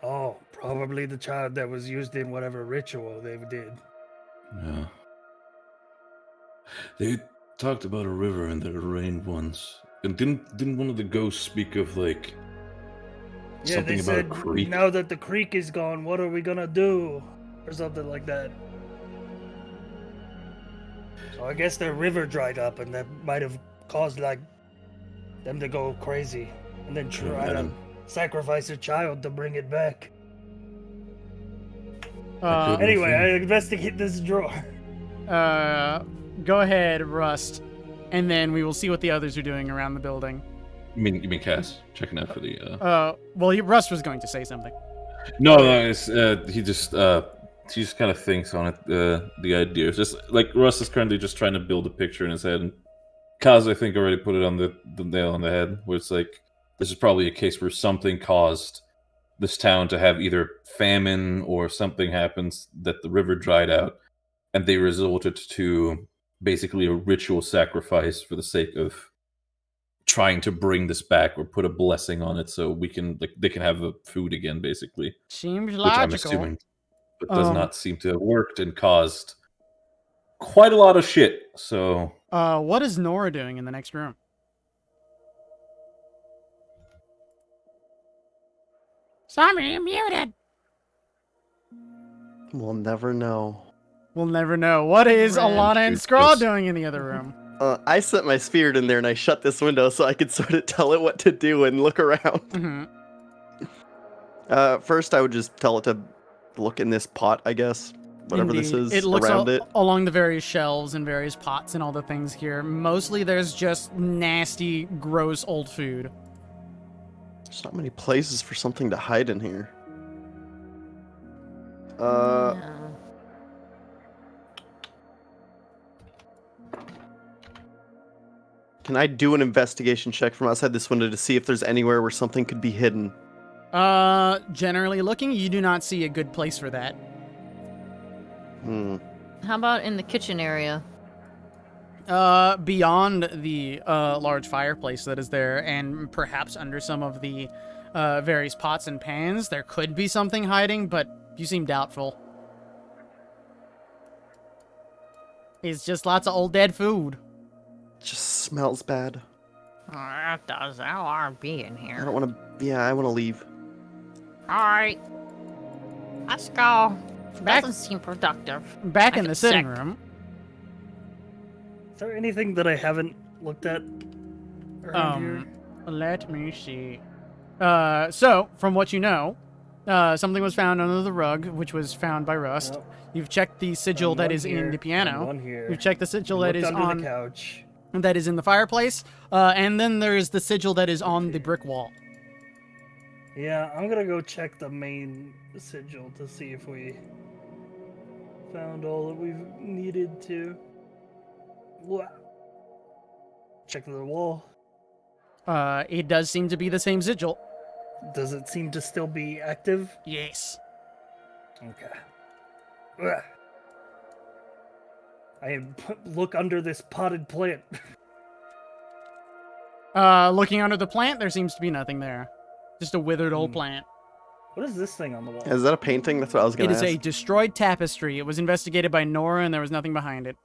Oh, probably the child that was used in whatever ritual they did. Yeah. They talked about a river and that it rained once. And didn't one of the ghosts speak of like Yeah, something they about said a creek? now that the creek is gone, what are we gonna do? Or something like that. So I guess their river dried up, and that might have caused like them to go crazy, and then try to Adam. sacrifice a child to bring it back. Uh, could- Anyway, I investigate this drawer. Go ahead, Rust, and then we will see what the others are doing around the building. You mean Cass checking out for the Rust was going to say something. No, it's, he just kind of thinks on it. The idea is just like Russ is currently just trying to build a picture in his head, and Kaz, I think, already put it on the nail on the head. Where it's like this is probably a case where something caused this town to have either famine or something happens that the river dried out, and they resorted to basically a ritual sacrifice for the sake of trying to bring this back or put a blessing on it so we can they can have the food again, basically. Seems Which I'm logical. assuming but does Um, not seem to have worked and caused quite a lot of shit. So What is Nora doing in the next room? Sorry, I'm muted. We'll never know. We'll never know. What is Red. Alana and Shoot Scrawl us. doing in the other room? I set my spirit in there and I shut this window so I could sort of tell it what to do and look around. Mm-hmm. First, I would just tell it to look in this pot, I guess. Whatever this Indeed. is It looks around it. along the various shelves and various pots and all the things here. Mostly there's just nasty, gross old food. There's not many places for something to hide in here. Yeah. Can I do an investigation check from outside this window to see if there's anywhere where something could be hidden? Generally looking, you do not see a good place for that. How about in the kitchen area? Beyond the large fireplace that is there, and perhaps under some of the various pots and pans, there could be something hiding, but you seem doubtful. It's just lots of old dead food. Just smells bad. Oh, that does. I don't want to be in I here. don't want to. Yeah, I want to leave. Alright. Let's go. Back- Doesn't seem productive. Back I in can the sitting check. room. Is there anything that I haven't looked at around here? Let me see. So, from what you know, something was found under the rug, which was found by Rust. Nope. You've checked the sigil Found that one is here, in the found piano. one here. You've checked the sigil that Looked is under on the couch. that is in the fireplace, and then there is the sigil that is on the brick wall. Yeah, I'm gonna go check the main sigil to see if we found all that we've needed to. Wha- Check the wall. It does seem to be the same sigil. Does it seem to still be active? Yes. Okay. Ugh. Look under this potted plant. Looking under the plant, there seems to be nothing there. Just a withered old plant. What is this thing on the wall? Is that a painting? That's what I was It going to is ask. a destroyed tapestry. It was investigated by Nora, and there was nothing behind it.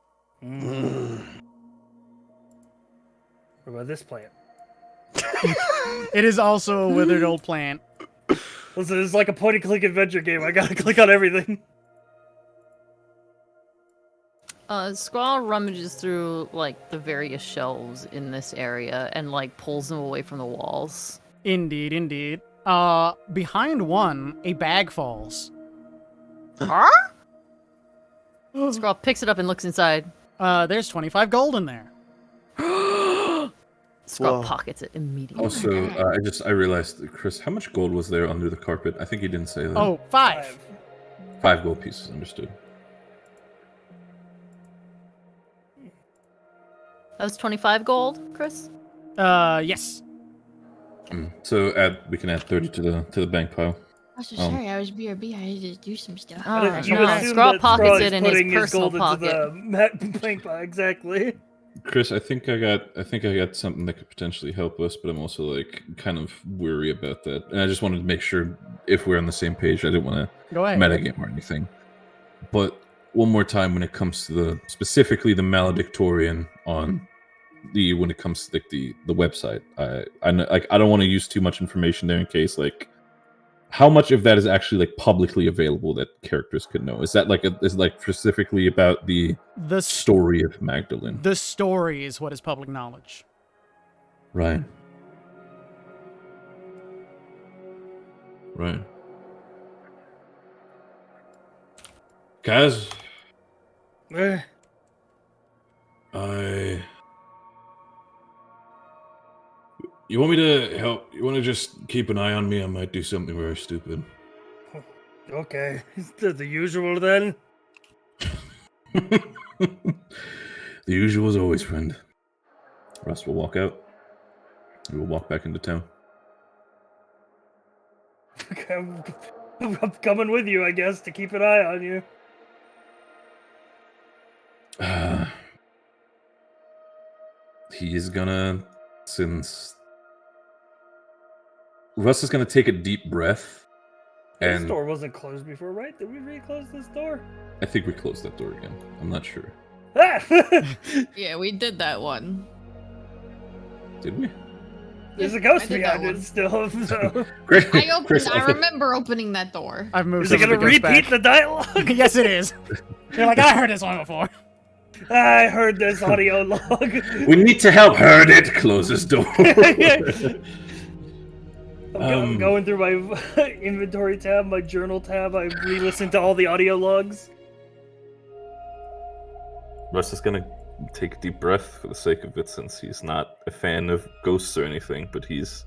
What about this plant? It is also a withered old plant. Listen, it's like a point-and-click adventure game. I gotta click on everything. Squall rummages through like the various shelves in this area and like pulls them away from the walls. Indeed, indeed. Behind one, a bag falls. Huh? Squall picks it up and looks inside. There's 25 gold in there. Squall Whoa. pockets it immediately. Also, I realized, Chris, how much gold was there under the carpet? I think you didn't say that. Oh, 5. 5 gold pieces, understood. That was 25 gold, Chris? Yes. So we can add 30 to the bank pile. I'm so sorry, I was BRB. I had to do some stuff. Oh, You would no, assume Squall that pockets Scrawley's it in his putting personal gold pocket. into the bank pile, exactly. Chris, I think I got something that could potentially help us, but I'm also like kind of weary about that. And I just wanted to make sure if we're on the same page. I didn't want Go to ahead. metagame or anything. But one more time, when it comes to specifically the Maledictorian on when it comes to the website, I know, like, I don't want to use too much information there in case, like, how much of that is actually like publicly available that characters could know? Is that like specifically about the story of Magdalene? The story is what is public knowledge. Right. Right. Guys, Eh, you want me to help? You want to just keep an eye on me? I might do something very stupid. okay, the usual then. The usual as always, friend. Russ will walk out. We will walk back into town. I'm coming with you, I guess, to keep an eye on you. He is gonna, since Russ is gonna take a deep breath, This door wasn't closed before, right? Did we re-close this door? I think we closed that door again. I'm not sure. Yeah, we did that one. Did we? There's a I ghost did that behind it one. still. So. I remember opening that door. I've moved. Is it gonna repeat the dialogue? Yes, it is. You're like, I heard this one before. I heard this audio log. We need to help Heard it. Close this door. I'm going through my inventory tab, my journal tab. I re-listened to all the audio logs. Russ is gonna take a deep breath for the sake of it, since he's not a fan of ghosts or anything, but he's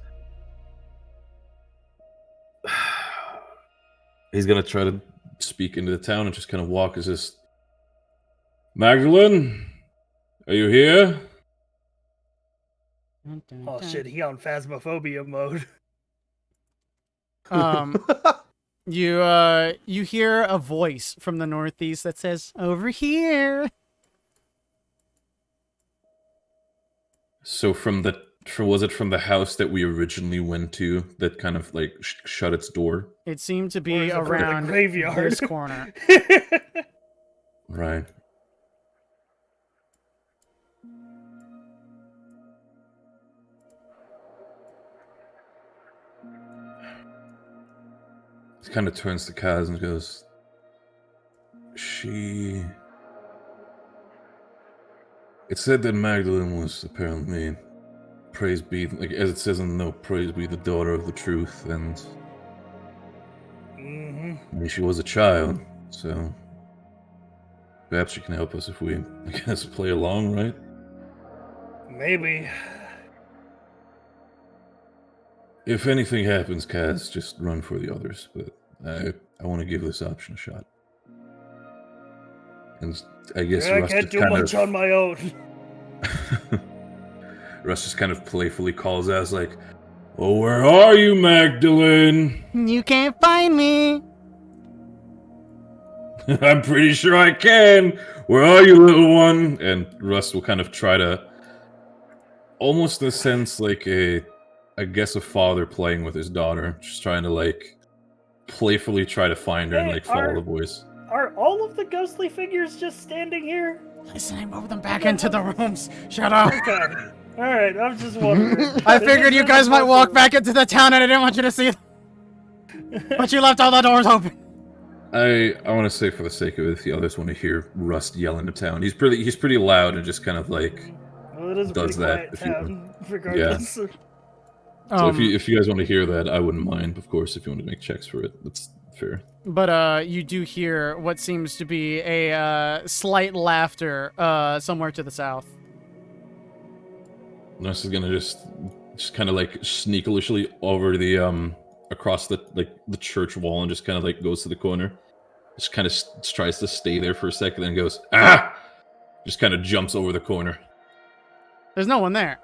gonna try to speak into the town and just kind of walk as this. Magdalene, are you here? Oh shit, he on phasmophobia mode. You hear a voice from the northeast that says, "Over here." So was it from the house that we originally went to that kind of like shut its door? It seemed to Or be is it from the around graveyard? this corner. Right. He kind of turns to Kaz and goes, It said that Magdalene was apparently, praise be, like as it says in the note, praise be the daughter of the truth, and I mean, she was a child, so perhaps she can help us if we, I guess, play along, right? Maybe. If anything happens, Kaz, just run for the others, but I want to give this option a shot. And I guess I Russ can't just do kind much on my own. Russ just kind of playfully calls out, like, "Oh, where are you, Magdalene?" You can't find me. I'm pretty sure I can. Where are you, little one? And Russ will kind of try to, almost in a sense, like I guess a father playing with his daughter, just trying to like playfully try to find her and like follow the voice. Are all of the ghostly figures just standing here? Listen, I moved them back into the rooms. Shut up. Okay. Alright, I'm just wondering. I figured you guys might walk back into the town and I didn't want you to see it. But you left all the doors open. I want to say, for the sake of it, if the others want to hear Rust yell into town, he's pretty loud and just kind of like Well, it is a does pretty that. quiet town, regardless. So if you guys want to hear that, I wouldn't mind, of course, if you want to make checks for it. That's fair. But you do hear what seems to be a slight laughter somewhere to the south. Russ is gonna just kind of like sneakily over the across the church wall and just kind of like goes to the corner. Just kind of tries to stay there for a second, then goes, "Ah!" Just kind of jumps over the corner. There's no one there.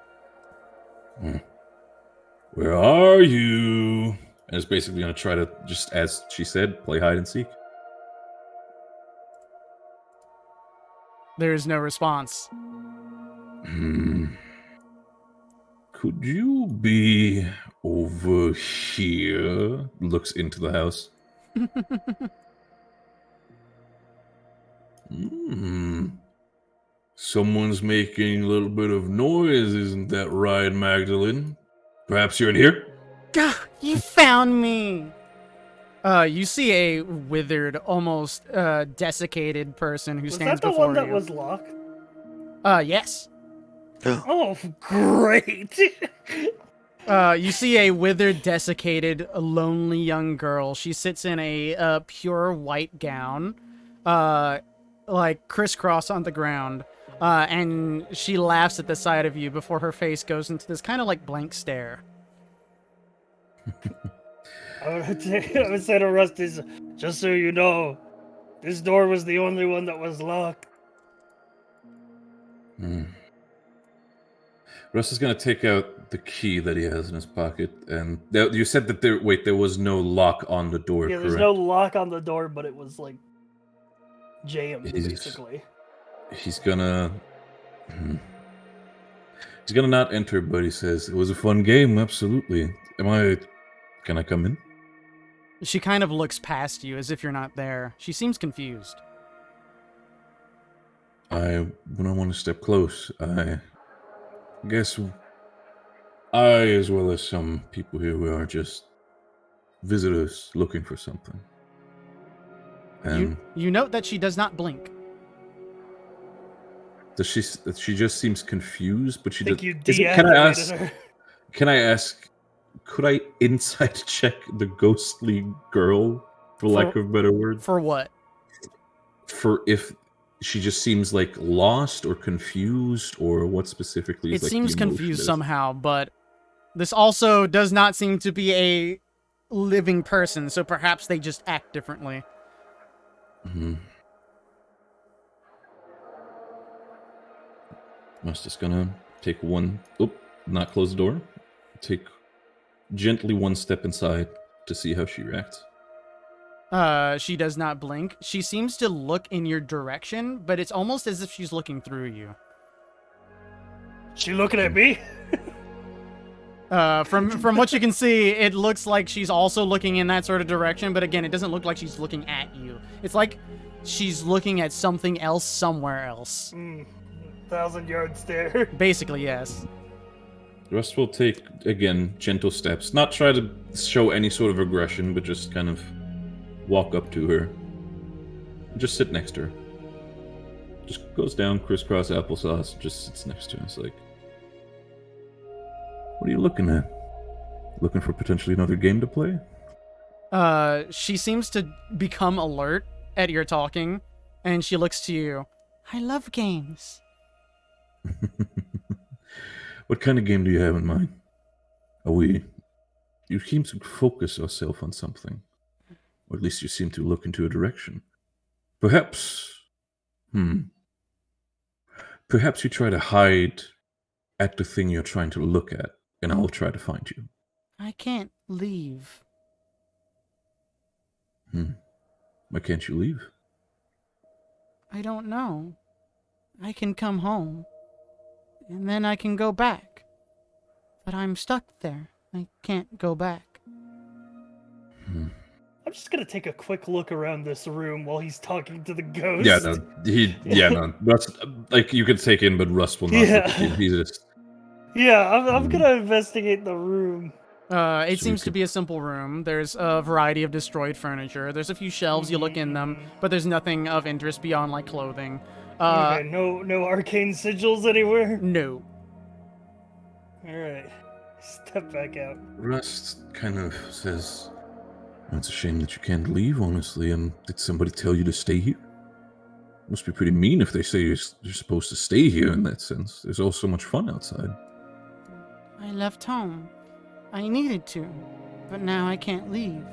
Where are you? And it's basically going to try to, just as she said, play hide and seek. There is no response. Could you be over here? Looks into the house. Someone's making a little bit of noise, isn't that right, Magdalene? Perhaps you're in here? Gah, you found me! You see a withered, almost desiccated person who stands before you. Was that the one that was locked? Yes. Oh, great! You see a withered, desiccated, lonely young girl. She sits in a pure white gown, like crisscross on the ground, and she laughs at the sight of you before her face goes into this kind of like blank stare. I would say to Rusty, just so you know, this door was the only one that was locked. Russ is going to take out the key that he has in his pocket, and you said that there was no lock on the door, Yeah, correct? there's no lock on the door, but it was like jammed, basically. He's gonna not enter, but he says, "It was a fun game, absolutely. Can I come in?" She kind of looks past you as if you're not there. She seems confused. I wouldn't want to step close. I guess I, as well as some people here, we are just visitors looking for something. And You note that she does not blink. does she just seems confused, but she think does. you Can I deactivated ask? her. Can I ask? Could I insight check the ghostly girl, for lack of a better word? For what? For if she just seems like lost or confused, or what specifically is It like seems the emotion confused is? somehow, but this also does not seem to be a living person, so perhaps they just act differently. Mm-hmm. Just gonna take one. Oop, not close the door. Take gently one step inside to see how she reacts. She does not blink. She seems to look in your direction, but it's almost as if she's looking through you. She looking at me? From what you can see, it looks like she's also looking in that sort of direction, but again, it doesn't look like she's looking at you. It's like she's looking at something else somewhere else. 1,000-yard stare. Basically, yes. Rust will take, again, gentle steps. Not try to show any sort of aggression, but just kind of walk up to her. Just sit next to her. Just goes down, crisscross applesauce, just sits next to her. It's like, what are you looking at? Looking for potentially another game to play? She seems to become alert at your talking, and she looks to you. I love games. What kind of game do you have in mind? You seem to focus yourself on something. Or at least you seem to look into a direction. Perhaps you try to hide at the thing you're trying to look at, and I'll try to find you. I can't leave. Why can't you leave? I don't know. I can come home, and then I can go back. But I'm stuck there. I can't go back. I'm just gonna take a quick look around this room while he's talking to the ghost. Rust, like, you could take in, but Rust will not. Yeah. He's just... Yeah, I'm gonna investigate the room. It So seems you to be a simple room. There's a variety of destroyed furniture. There's a few shelves, you look in them, but there's nothing of interest beyond, like, clothing. Okay, no arcane sigils anywhere? No. Alright. Step back out. Rust kind of says, it's a shame that you can't leave, honestly. Did somebody tell you to stay here? Must be pretty mean if they say you're supposed to stay here in that sense. There's all so much fun outside. I left home. I needed to, but now I can't leave.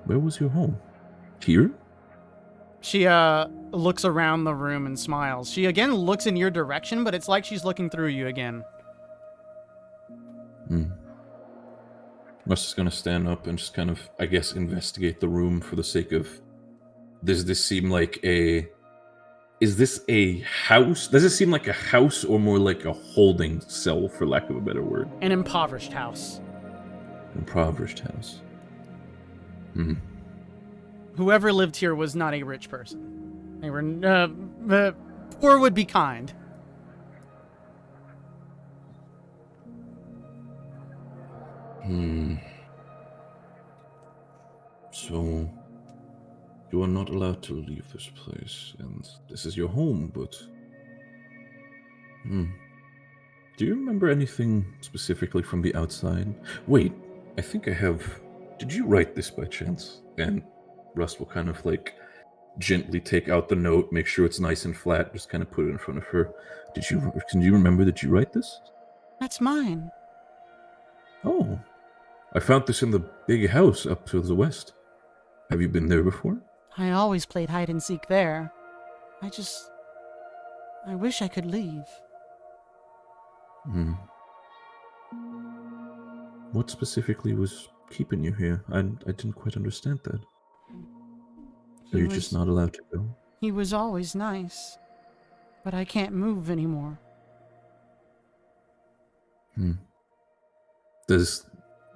Where was your home? Here? She, looks around the room and smiles. She again looks in your direction, but it's like she's looking through you again. Rust is gonna stand up and just kind of, I guess, investigate the room for the sake of... Does this seem like a... Is this a house? Does it seem like a house or more like a holding cell, for lack of a better word? An impoverished house. Impoverished house. Whoever lived here was not a rich person. They were, poor would be kind. So, you are not allowed to leave this place, and this is your home, but... Do you remember anything specifically from the outside? Wait, I think I have... Did you write this by chance? And Rust will kind of, like, gently take out the note, make sure it's nice and flat, just kind of put it in front of her. Can you remember that you write this? That's mine. Oh. I found this in the big house up to the west. Have you been there before? I always played hide and seek there. I wish I could leave. What specifically was keeping you here? I didn't quite understand that. So you're just not allowed to go? He was always nice, but I can't move anymore.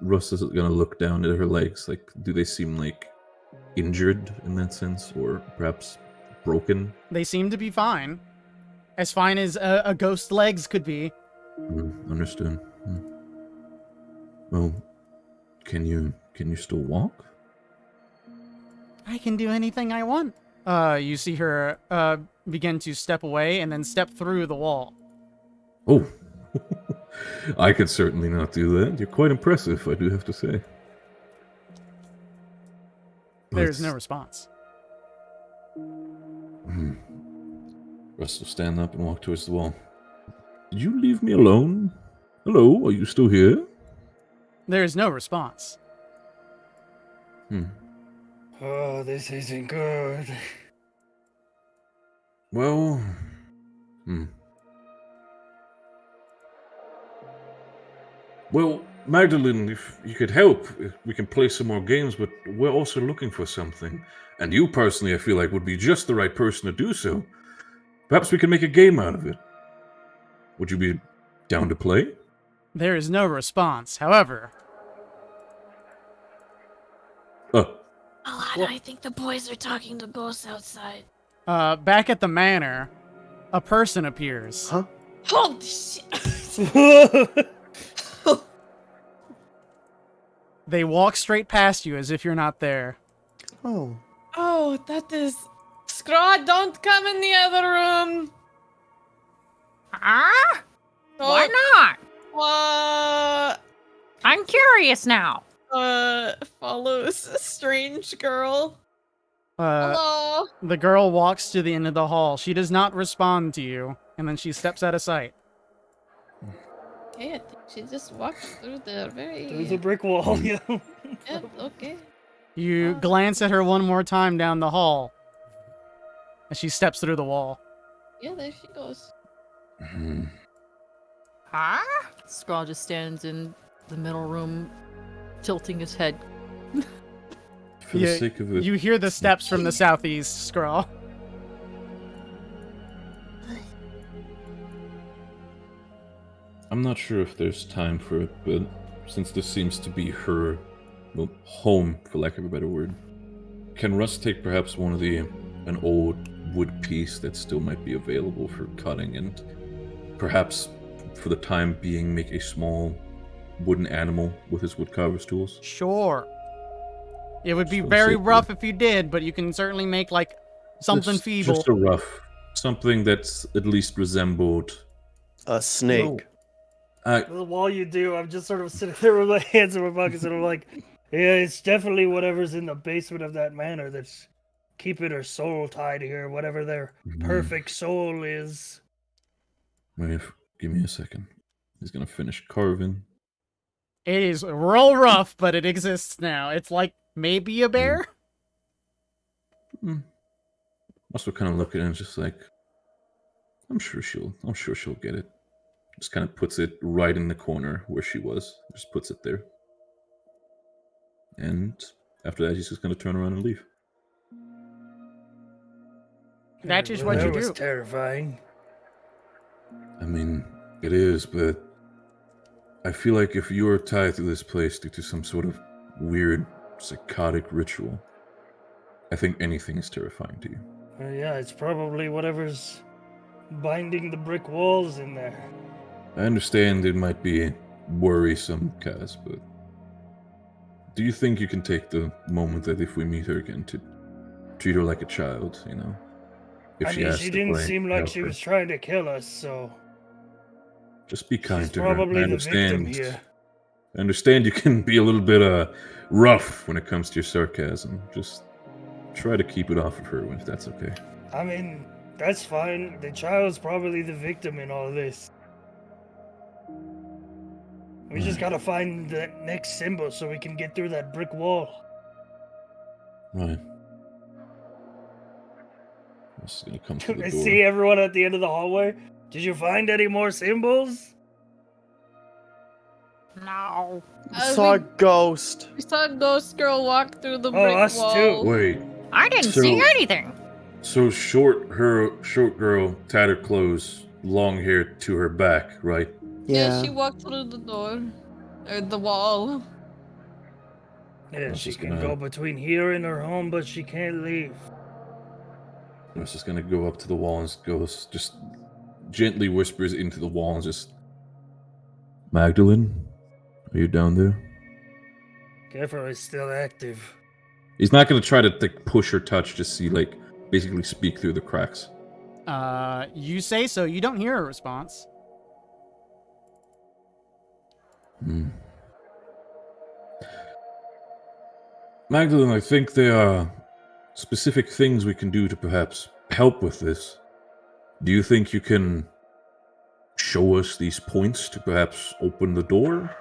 Russ is gonna look down at her legs, like, do they seem like injured in that sense, or perhaps broken? They seem to be fine. As fine as a ghost's legs could be. Understood. Well, can you still walk? I can do anything I want. You see her begin to step away and then step through the wall. Oh, I could certainly not do that. You're quite impressive, I do have to say. There's no response. Russ will stand up and walk towards the wall. Did you leave me alone? Hello, are you still here? There's no response. Oh, this isn't good. Well, Well, Magdalene, if you could help, we can play some more games, but we're also looking for something. And you personally, I feel like, would be just the right person to do so. Perhaps we can make a game out of it. Would you be down to play? There is no response. However... Alana, I think the boys are talking to ghosts outside. Back at the manor, a person appears. Huh? Holy shit! They walk straight past you as if you're not there. Oh. Oh, that is... Scraw, don't come in the other room! Huh? Why not? I'm curious now. Follows a strange girl. Uh, Hello? The girl walks to the end of the hall. She does not respond to you, and then she steps out of sight. Okay, I think she just walked through the very... There's a brick wall, yeah. Yeah, okay. You glance at her one more time down the hall, as she steps through the wall. Yeah, there she goes. Huh? Scrawl just stands in the middle room, tilting his head. For the sake of it. You hear the steps from the southeast, Scrawl. I'm not sure if there's time for it, but since this seems to be her home, for lack of a better word, can Russ take perhaps an old wood piece that still might be available for cutting and perhaps for the time being make a small wooden animal with his woodcarver's tools? Sure. It would be So very sacred. rough if you did, but you can certainly make, like, something feeble. Just a rough. Something that's at least resembled... A snake. While you do, I'm just sort of sitting there with my hands in my pockets, and I'm like, yeah, it's definitely whatever's in the basement of that manor that's keeping her soul tied here, whatever their perfect soul is. Wait, give me a second. He's gonna finish carving. It is real rough, but it exists now. It's like maybe a bear? Also kind of look at it and just like, I'm sure she'll get it. Just kind of puts it right in the corner where she was. Just puts it there. And after that, he's just going to turn around and leave. That's just Well, what you that was do. terrifying. I mean, it is, but I feel like if you are tied to this place due to some sort of weird, psychotic ritual, I think anything is terrifying to you. Yeah, it's probably whatever's binding the brick walls in there. I understand it might be worrisome, Kaz, but do you think you can take the moment that if we meet her again to treat her like a child, you know? If I mean, asks she to didn't play, seem like help she her. was trying to kill us, so Just be kind she's to her. probably I the victim understand. here. I understand you can be a little bit rough when it comes to your sarcasm. Just try to keep it off of her if that's okay. I mean, that's fine. The child's probably the victim in all this. We just gotta find that next symbol so we can get through that brick wall. Right. This is gonna come to the I door. see everyone at the end of the hallway. Did you find any more symbols? No. Saw a ghost. We saw a ghost girl walk through the Oh, brick us wall. too. Wait. I didn't So- see anything. So short girl, tattered clothes, long hair to her back, right? Yeah, she walked through the door. Or the wall. Yeah, This she is can gonna- go between here and her home, but she can't leave. Russ is gonna go up to the wall and just gently whispers into the wall and just, Magdalene, are you down there? Careful, it's still active. He's not gonna try to push or touch, just see basically speak through the cracks. You say so. You don't hear a response. Magdalene, I think there are specific things we can do to perhaps help with this. Do you think you can show us these points to perhaps open the door?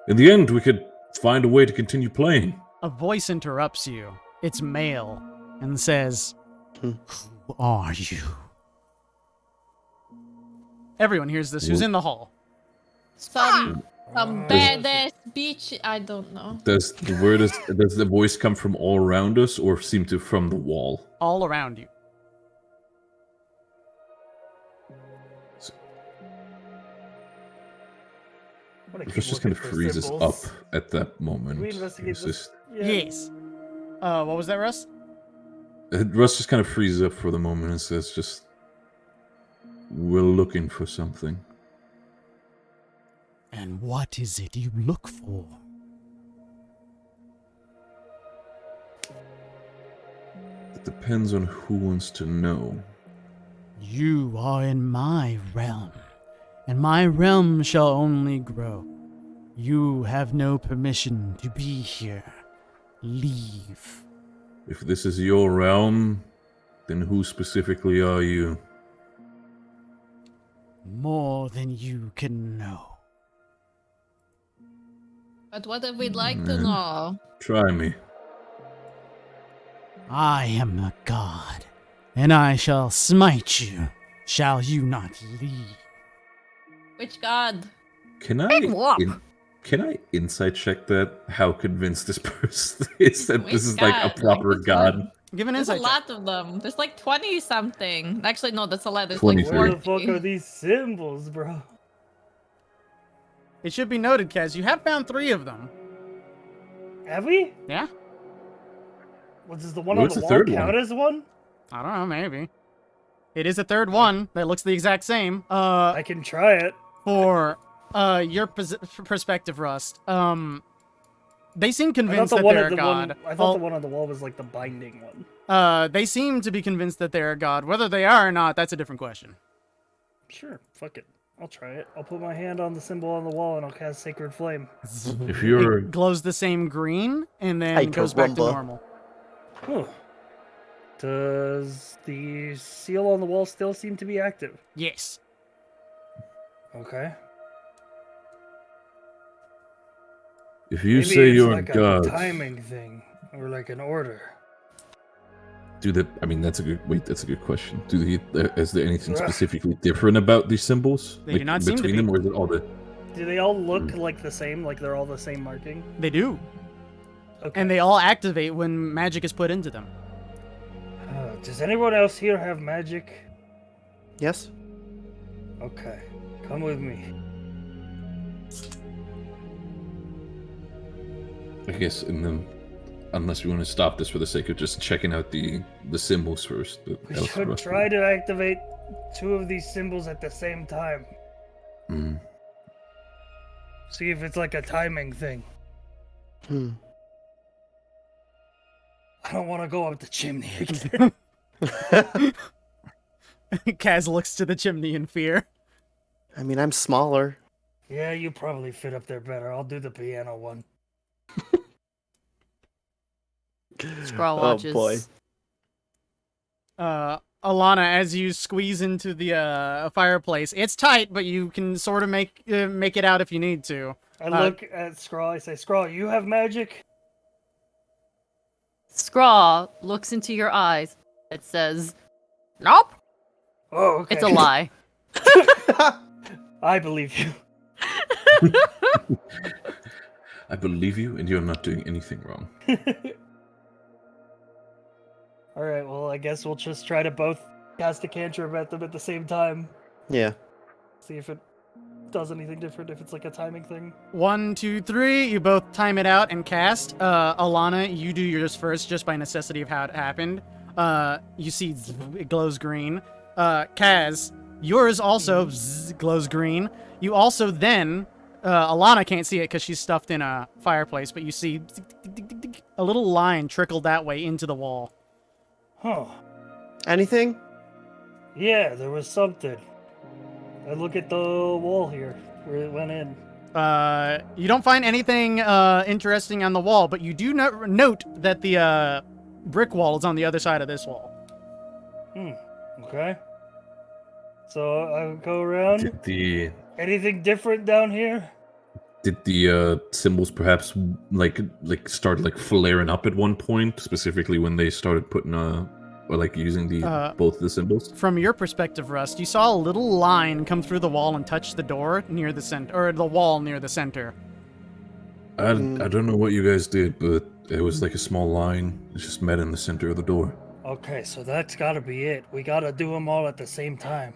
In the end, we could find a way to continue playing. A voice interrupts you. It's male and says, Who are you? Everyone hears this. Who's in the hall? Some badass bitch. I don't know. Does the voice come from all around us or seem to from the wall? All around you. Russ just kind of freezes up at that moment. We investigate this. Yes. What was that, Russ? Russ just kind of freezes up for the moment and says, we're looking for something. And what is it you look for? It depends on who wants to know. You are in my realm, and my realm shall only grow. You have no permission to be here. Leave. If this is your realm, then who specifically are you? More than you can know. But what if we'd like to know? Try me. I am a god, and I shall smite you. Shall you not leave? Which god? Can I insight check that? How convinced this person is that this is like a proper god? Give an There's insight a lot of them. There's like 20 something. Actually, no, that's a lot. There's 23. like What the fuck are these symbols, bro? It should be noted, Kaz, you have found 3 of them. Have we? Yeah? What, does the one on What's the the wall third count one? as one? I don't know, maybe. It is a third one that looks the exact same. I can try it. For your perspective, Rust, they seem I thought convinced the that one they're at a the god. one. I thought the one on the wall was like the binding one. They seem to be convinced that they're a god. Whether they are or not, that's a different question. Sure, fuck it. I'll try it. I'll put my hand on the symbol on the wall and I'll cast Sacred Flame. If you're It glows the same green and then Ay, goes back to caramba. normal. Huh. Does the seal on the wall still seem to be active? Yes. Okay. if you Maybe say it's you're like gods, a timing thing or like an order. that's a good question. Is there anything Ugh. specifically different about these symbols? They do not seem to between be. them, or is it all the? Do they all look like the same? Like they're all the same marking? They do. Okay. And they all activate when magic is put into them. Does anyone else here have magic? Yes? Okay. Come with me. I guess unless we want to stop this for the sake of just checking out the symbols first. We should try to activate 2 of these symbols at the same time. Mm. See if it's like a timing thing. I don't want to go up the chimney again. Kaz looks to the chimney in fear. I mean, I'm smaller. Yeah, you probably fit up there better. I'll do the piano one. Scrawl watches. boy. Alana, as you squeeze into the fireplace, it's tight, but you can sort of make it out if you need to. I look at Scrawl. I say, Scrawl, you have magic? Scrawl looks into your eyes. It says, "Nope." Oh, okay. It's a lie. I believe you. I believe you, and you're not doing anything wrong. Alright, well, I guess we'll just try to both cast a cantrip at them at the same time. Yeah. See if it does anything different, if it's like a timing thing. 1, 2, 3. You both time it out and cast. Alana, you do yours first, just by necessity of how it happened. You see it glows green. Kaz, yours also glows green. You also then, Alana can't see it because she's stuffed in a fireplace, but you see a little line trickle that way into the wall. Huh. Anything? Yeah, there was something. I look at the wall here where it went in. You don't find anything interesting on the wall, but you do note that the brick wall is on the other side of this wall. Okay. So I go around. Anything different down here? Did the symbols perhaps like start like flaring up at one point, specifically when they started putting or like using the both the symbols? From your perspective, Rust, you saw a little line come through the wall and touch the door near the center, or the wall near the center. I don't know what you guys did, but it was like a small line. It just met in the center of the door. Okay, so that's gotta be it. We gotta do them all at the same time.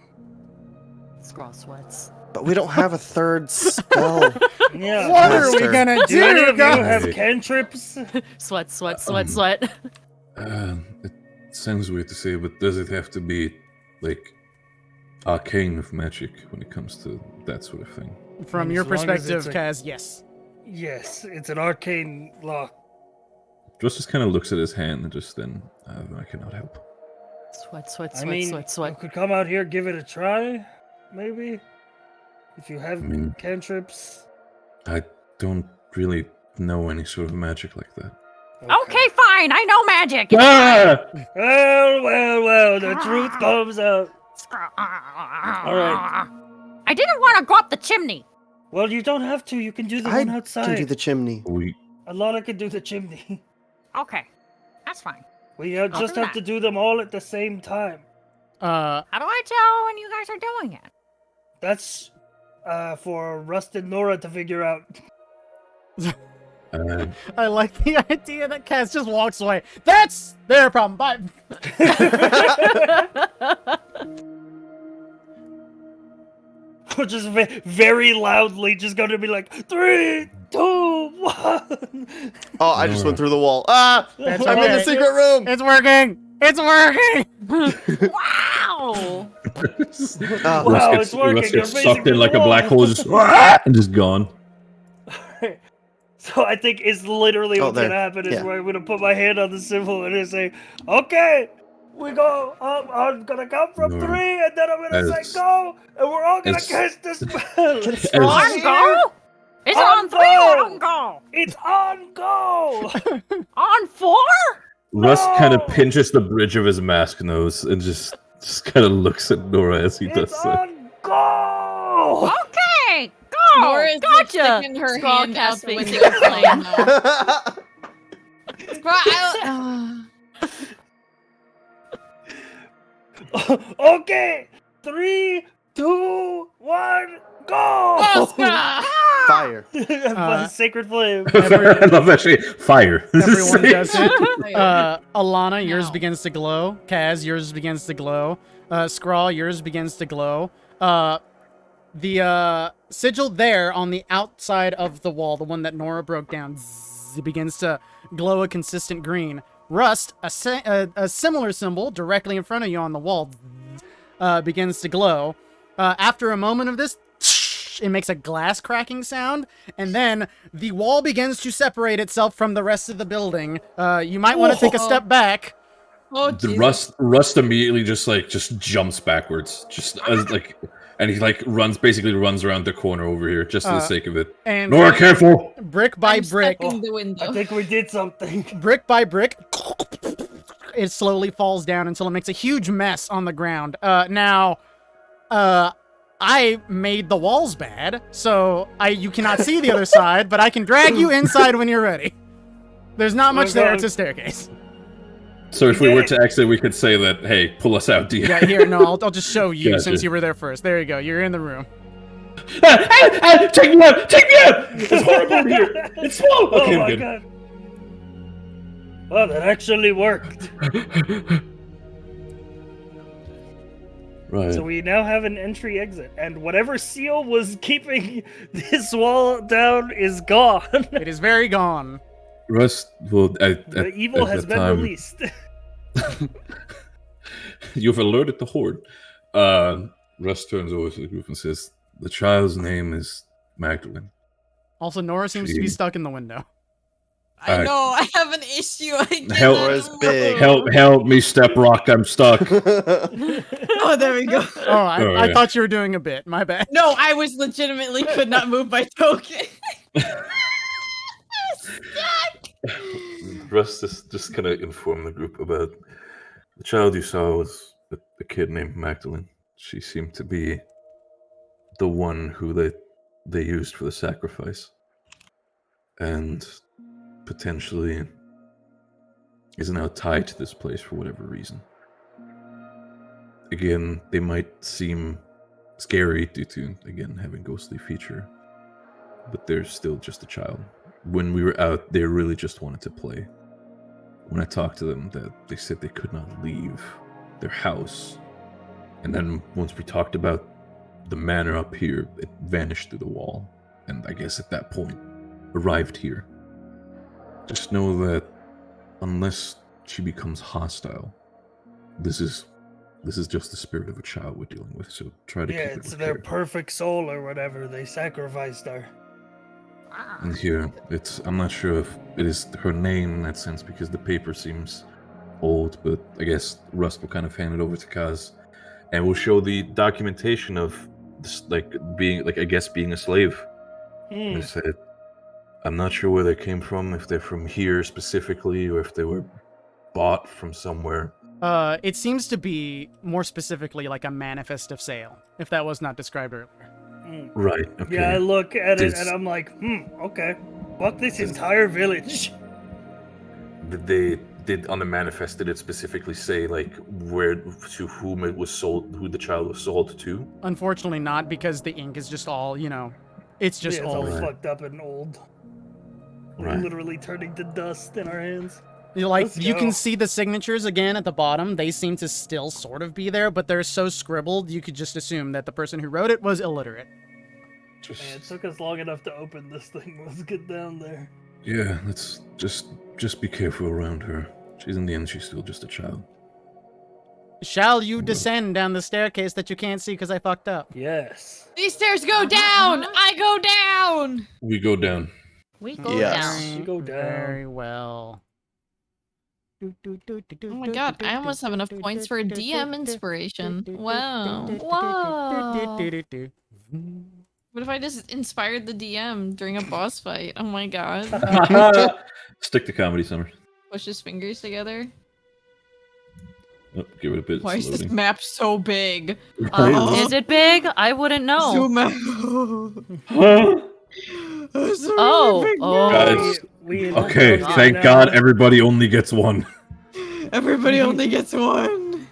Scrawl sweats. But we don't have a third spell. Yeah. What are we gonna do? Do any of you guys? have cantrips? Sweat, sweat, sweat, sweat. It sounds weird to say, but does it have to be like arcane of magic when it comes to that sort of thing? From As your long as perspective, it's a- Kaz, yes. Yes, it's an arcane lock. Just kind of looks at his hand and just then, I cannot help. Sweat, sweat, I sweat, mean, sweat, you sweat. could come out here, give it a try, maybe? If you have mean- cantrips. I don't really know any sort of magic like that. Okay, fine. I know magic. Ah! Well, the truth comes out. Alright. I didn't want to go up the chimney. Well, you don't have to. You can do the one outside. can do the chimney. Alana can do the chimney. Okay, that's fine. We just have to do them all at the same time. How do I tell when you guys are doing it? That's for Rust and Nora to figure out. I like the idea that Kaz just walks away. That's their problem. Bye. We're just very loudly just going to be like, 3, 2, 1. Oh, I just went through the wall. Ah! That's I'm in the okay. secret room! It's working. It's working. Wow! Wow, it's working. Russ You're gets facing sucked in the like a wall. black hole, just and just gone. So I think it's literally Oh, what's there. gonna happen is Yeah. where I'm gonna put my hand on the symbol and say, "Okay, we go. I'm gonna count from No. 3, and then I'm gonna say As- go, and we're all gonna as- cast the spell. On go? Is it On on 3 or go! on go? It's on go. On 4? Russ kind of No! pinches the bridge of his mask nose and just kind of looks at Nora as he does It's so. on go. Okay, go. Nora is like gotcha. sticking her Scrawl hand out cast the being window. super flame. Okay, 3, 2, 1, go. Fire. Sacred flame. I love actually fire. Everyone does it. Fire. Alana, yours Ow. begins to glow. Kaz, yours begins to glow. Scrawl, yours begins to glow. The sigil there on the outside of the wall, the one that Nora broke down, it begins to glow a consistent green. Rust, a similar symbol directly in front of you on the wall, begins to glow. After a moment of this, it makes a glass cracking sound, and then the wall begins to separate itself from the rest of the building. You might want to take a step back. Oh, The Jesus. Rust immediately just jumps backwards, and he basically runs around the corner over here just for the sake of it. And Nora, careful! brick by I'm brick, stepping the window. I think we did something. brick by brick, it slowly falls down until it makes a huge mess on the ground. Now, I made the walls bad, so you cannot see the other side, but I can drag you inside when you're ready. There's not much there, it's a staircase. So if we were to exit, we could say that, hey, pull us out, dear. Yeah, here, no, I'll just show you Gotcha. since you were there first. There you go, you're in the room. Take me out! Take me out! It's horrible over here! It's small! Okay, Oh I'm my good. god. Well, that actually worked. Right. So we now have an entry-exit, and whatever seal was keeping this wall down is gone. It is very gone. Russ, well, The evil has been released. You've alerted the horde. Russ turns over to the group and says, "The child's name is Magdalene." Also, Nora seems to be stuck in the window. I know, I have an issue. I cannot Nora's move. big. Help me, Step Rock. I'm stuck. Oh, there we go. Oh, I yeah. thought you were doing a bit. My bad. No, I was legitimately could not move my token. Stuck. Russ just kind of informed the group about the child you saw was a kid named Magdalene. She seemed to be the one who they used for the sacrifice, and potentially is now tied to this place for whatever reason. Again, they might seem scary due to, again, having ghostly feature, but they're still just a child. When we were out, they really just wanted to play. When I talked to them, that they said they could not leave their house. And then once we talked about the manor up here, it vanished through the wall. And I guess at that point, arrived here. Just know that unless she becomes hostile, this is just the spirit of a child we're dealing with. So try to keep it it's with their care. perfect soul or whatever. They sacrificed her. And here, I'm not sure if it is her name in that sense because the paper seems old, but I guess Rust will kind of hand it over to Kaz, and we'll show the documentation of this, being a slave. And they said, I'm not sure where they came from, if they're from here specifically, or if they were bought from somewhere. It seems to be more specifically like a manifest of sale, if that was not described earlier. Right. Okay. Yeah, I look at it and I'm like, okay. Fuck this entire village. Did on the manifest, did it specifically say where to whom it was sold, who the child was sold to? Unfortunately not, because the ink is just all, it's just It's all old. fucked up and old. We're Right. literally turning to dust in our hands. You Let's can go. see the signatures again at the bottom. They seem to still sort of be there, but they're so scribbled, you could just assume that the person who wrote it was illiterate. Man, it took us long enough to open this thing. Let's get down there. Yeah, let's just be careful around her. In the end, she's still just a child. Shall you descend down the staircase that you can't see because I fucked up? Yes. These stairs go down. I go down. We go down. We go Yes. down. You go down. Very well. Oh my god, I almost have enough points for a DM inspiration. Wow. Whoa. What if I just inspired the DM during a boss fight? Oh my god. Stick to comedy, Summer. Push his fingers together. Oh, give it a bit. Why It's is this loading. map so big? Is it big? I wouldn't know. Zoom out. Guys, We okay, we- thank now- God everybody only gets one. Everybody only gets one.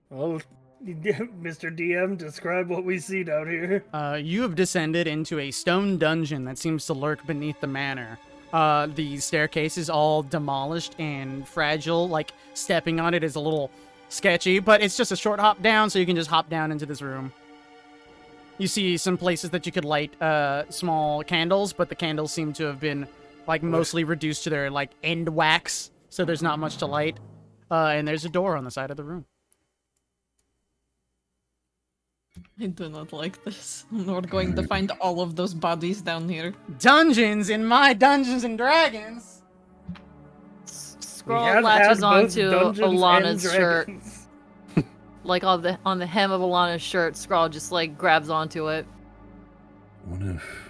Well, Mr. DM, describe what we see down here. You have descended into a stone dungeon that seems to lurk beneath the manor. The staircase is all demolished and fragile, like stepping on it is a little sketchy, but it's just a short hop down, so you can just hop down into this room. You see some places that you could light small candles, but the candles seem to have been mostly reduced to their end wax, so there's not much to light. And there's a door on the side of the room. I do not like this. We're going to find all of those bodies down here. Dungeons in my Dungeons and Dragons. We Scroll have latches had both onto Dungeons and Alana's shirt. Dragons. On the hem of Alana's shirt, Scrawl just grabs onto it. What if?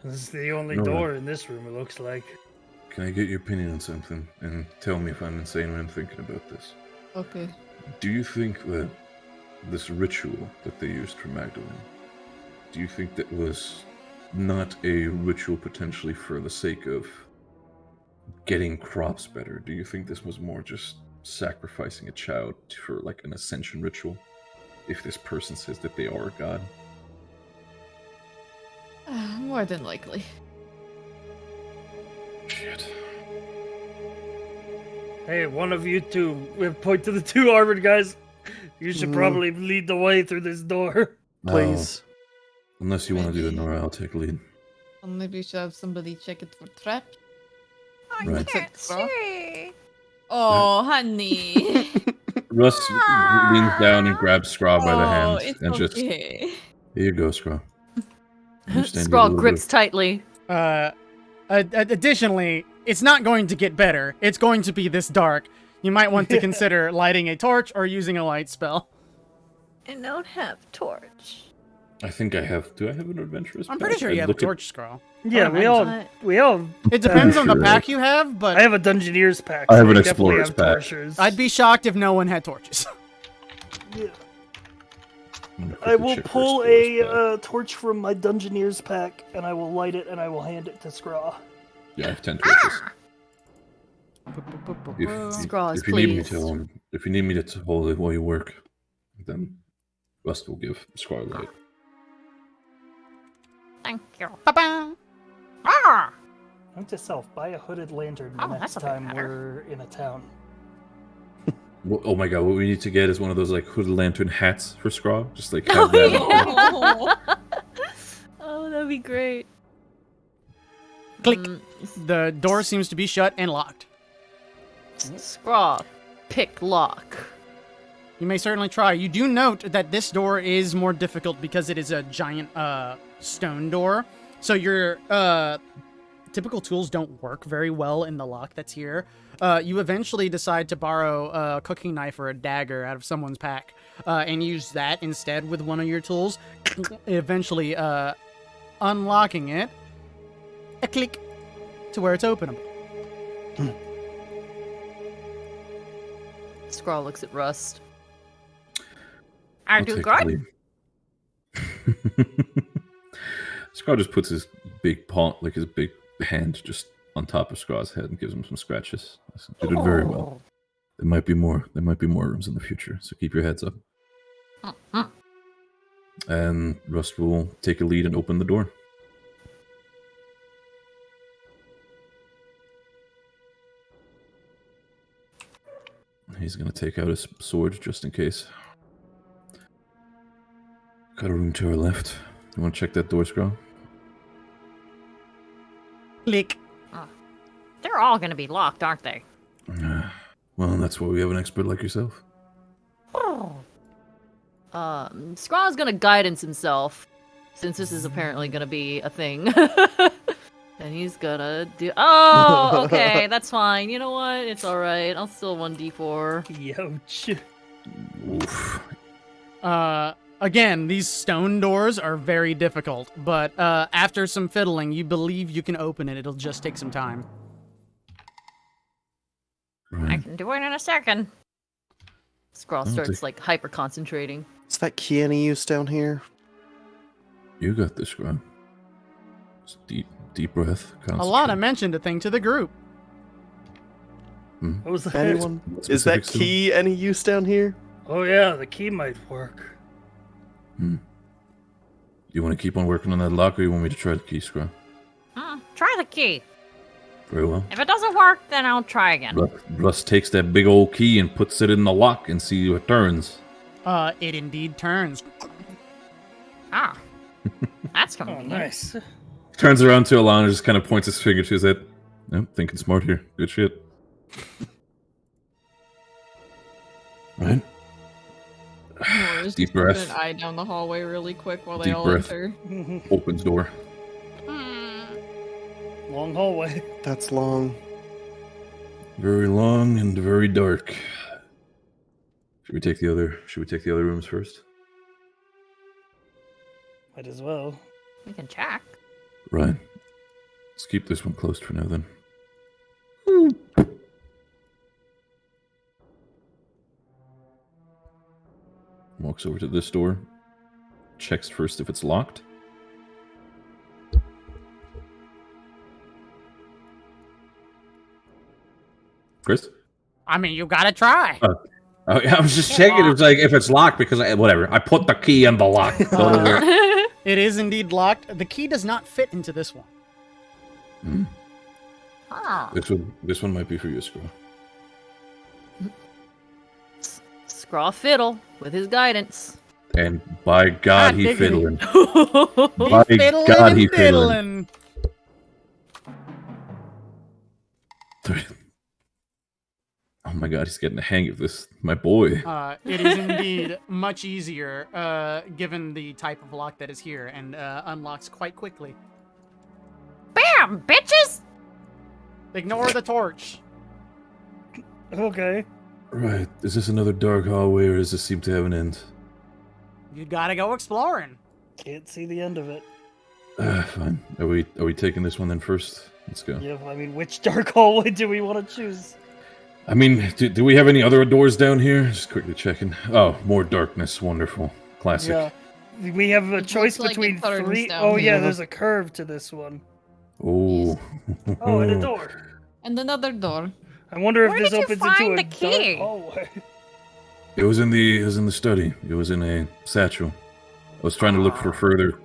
This is the only No, door in this room, it looks like. Can I get your opinion on something and tell me if I'm insane when I'm thinking about this? Okay. Do you think that this ritual that they used for Magdalene, do you think that was not a ritual potentially for the sake of getting crops better? Do you think this was more just sacrificing a child for an ascension ritual if this person says that they are a god? More than likely. Shit. Hey, one of you two, we point to the two armored guys. You should probably lead the way through this door. Please. Unless you want to do it, Nora, I'll take lead. Well, maybe we should have somebody check it for traps. Right. can't see. Oh, honey. Russ leans down and grabs Scraw by the hand It's and just, okay. here you go, Scraw. I understand you a Scrawl little grips bit. tightly. Additionally, it's not going to get better. It's going to be this dark. You might want to consider lighting a torch or using a light spell. I don't have torch. I think I have. Do I have an adventurous? I'm pretty pack? sure I you have a look at- torch scroll. Yeah, we all. It depends on the Sure. pack you have, but I have a Dungeoneer's pack. I have so an I definitely Explorer's have pack. torches. I'd be shocked if no one had torches. Yeah. I'm gonna I quickly will check for pull Explorer's pack. a torch from my Dungeoneer's pack, and I will light it, and I will hand it to Scraw. Yeah, I have 10 torches. Scraws, If you need me please. to, if you need me to hold it while you work, then Rust will give Scraw a light. Thank you. Ba-ba. Ah! Note to self: buy a hooded lantern the Oh, next that's a bit time better. we're in a town. Oh my god, what we need to get is one of those like hooded lantern hats for Scraw. Just like have that. Oh. Oh, that'd be great. Click. Mm, The door seems to be shut and locked. Scraw, pick lock. You may certainly try. You do note that this door is more difficult because it is a giant stone door. So your typical tools don't work very well in the lock that's here. You eventually decide to borrow a cooking knife or a dagger out of someone's pack and use that instead with one of your tools, eventually unlocking it. A click to where it's openable. Scrawl looks at Rust. I I'll do take good. the lead. Scraw just puts his big paw, like his big hand, just on top of Scraw's head and gives him some scratches. You did very well. There might be more. There might be more rooms in the future, so keep your heads up. Mhm. And Rust will take a lead and open the door. He's gonna take out his sword just in case. Got a room to our left. You want to check that door, Scrawl? Click. They're all gonna be locked, aren't they? Well, that's why we have an expert like yourself. Oh. Scraw's gonna guidance himself, since this is apparently gonna be a thing. And he's gonna do. Oh, okay, that's fine. You know what? It's alright. I'll still 1d4. Youch. Oof. Again, these stone doors are very difficult, but after some fiddling, you believe you can open it. It'll just take some time. I Right. can do it in a second. Scrawl starts like hyper concentrating. Is that key any use down here? You got this, Scrawl. Just deep breath. Alana mentioned a thing to the group. What was that? Anyone? Is that Specifics to- key any use down here? Oh yeah, the key might work. You want to keep on working on that lock, or you want me to try the key, Scrawl? Try the key. Very well. If it doesn't work, then I'll try again. Russ takes that big old key and puts it in the lock and see what turns. It indeed turns. Ah. That's Oh, convenient. nice. Turns around to Alana, just kind of points his finger to his head. Yep, thinking smart here. Good shit. Right? Morris Deep just keeping breath. An eye down the hallway really quick while they Deep all breath. enter. Opens door. Long hallway. That's long. Very long and very dark. Should we take the other rooms first? Might as well. We can check. Right. Let's keep this one closed for now then. Walks over to this door. Checks first if it's locked. Chris? I mean, you gotta try. I was just checking. It's like if it's locked because whatever. I put the key in the lock. It is indeed locked. The key does not fit into this one. Oh. This one might be for you, Screw. Scrawl fiddle with his guidance. And by God, he diggity. fiddling. By Fiddling God, and he fiddling. fiddling. Oh my god, he's getting the hang of this. My boy. It is indeed much easier, given the type of lock that is here, and unlocks quite quickly. Bam, bitches! Ignore the torch. Okay. Right. Is this another dark hallway, or does this seem to have an end? You gotta go exploring. Can't see the end of it. Fine. Are we taking this one then first? Let's go. Yeah, I mean, which dark hallway do we want to choose? I mean, do we have any other doors down here? Just quickly checking. Oh, more darkness. Wonderful. Classic. Yeah. We have a It choice looks like between it turns 3. down Oh, yeah, here. there's a curve to this one. Oh. Oh, and a door. And another door. I wonder if Where this did you opens find into a the key? dark hallway. It was in the study. It was in a satchel. I was trying to look for further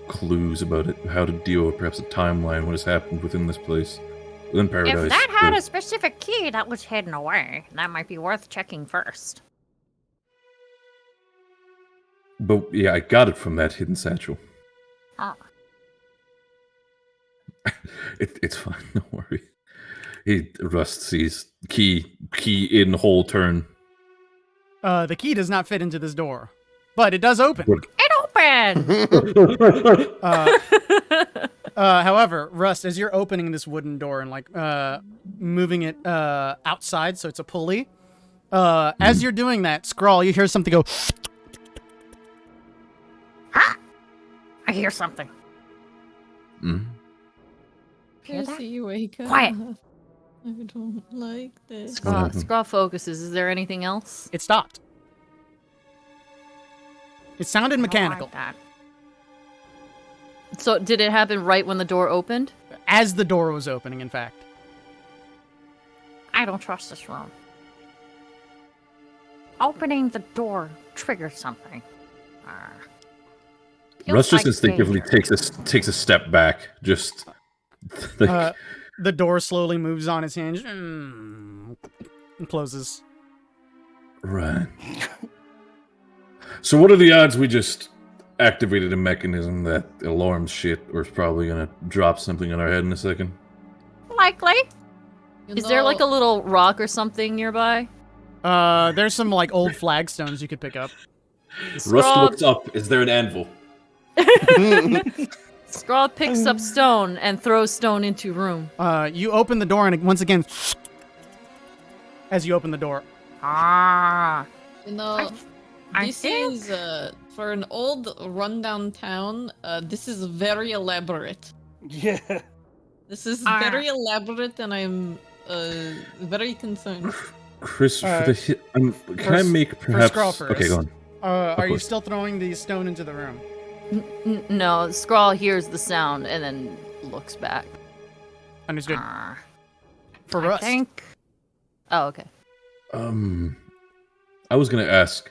clues about it, how to deal with perhaps a timeline, what has happened within this place, within paradise. If that had a specific key that was hidden away, that might be worth checking first. But yeah, I got it from that hidden satchel. Oh. It's fine. Don't worry. Rust sees key in hole turn. The key does not fit into this door, but it does open. It opened! However, Rust, as you're opening this wooden door and like moving it outside, so it's a pulley. As you're doing that, Scrawl, you hear something go. Huh? I hear something. Mm. Hear that? Percy, wake up. Quiet. I don't like this. Scraw focuses. Is there anything else? It stopped. It sounded I don't mechanical. like that. So did it happen right when the door opened? As the door was opening, in fact. I don't trust this room. Opening the door triggers something. Feels Rust just like instinctively danger. takes a step back, just like, The door slowly moves on its hinge and closes. right. So what are the odds we just activated a mechanism that alarms shit, or is probably gonna drop something on our head in a second? Likely. Is there like a little rock or something nearby? There's some like old flagstones you could pick up. Rust Scraw, looks up. Is there an anvil? Scraw picks up stone and throws stone into room. You open the door and once again, as you open the door, Ah. You know, I this think- is for an old rundown town. This is very elaborate. Yeah. This is Ah. very elaborate, and I'm very concerned. Chris, for the hit, can I first- make perhaps? Scrawl first. Okay, go on. are you course. still throwing the stone into the room? No, Scrawl hears the sound and then looks back. Understood. Ah. For I Rust. think. Oh, okay. I was gonna ask.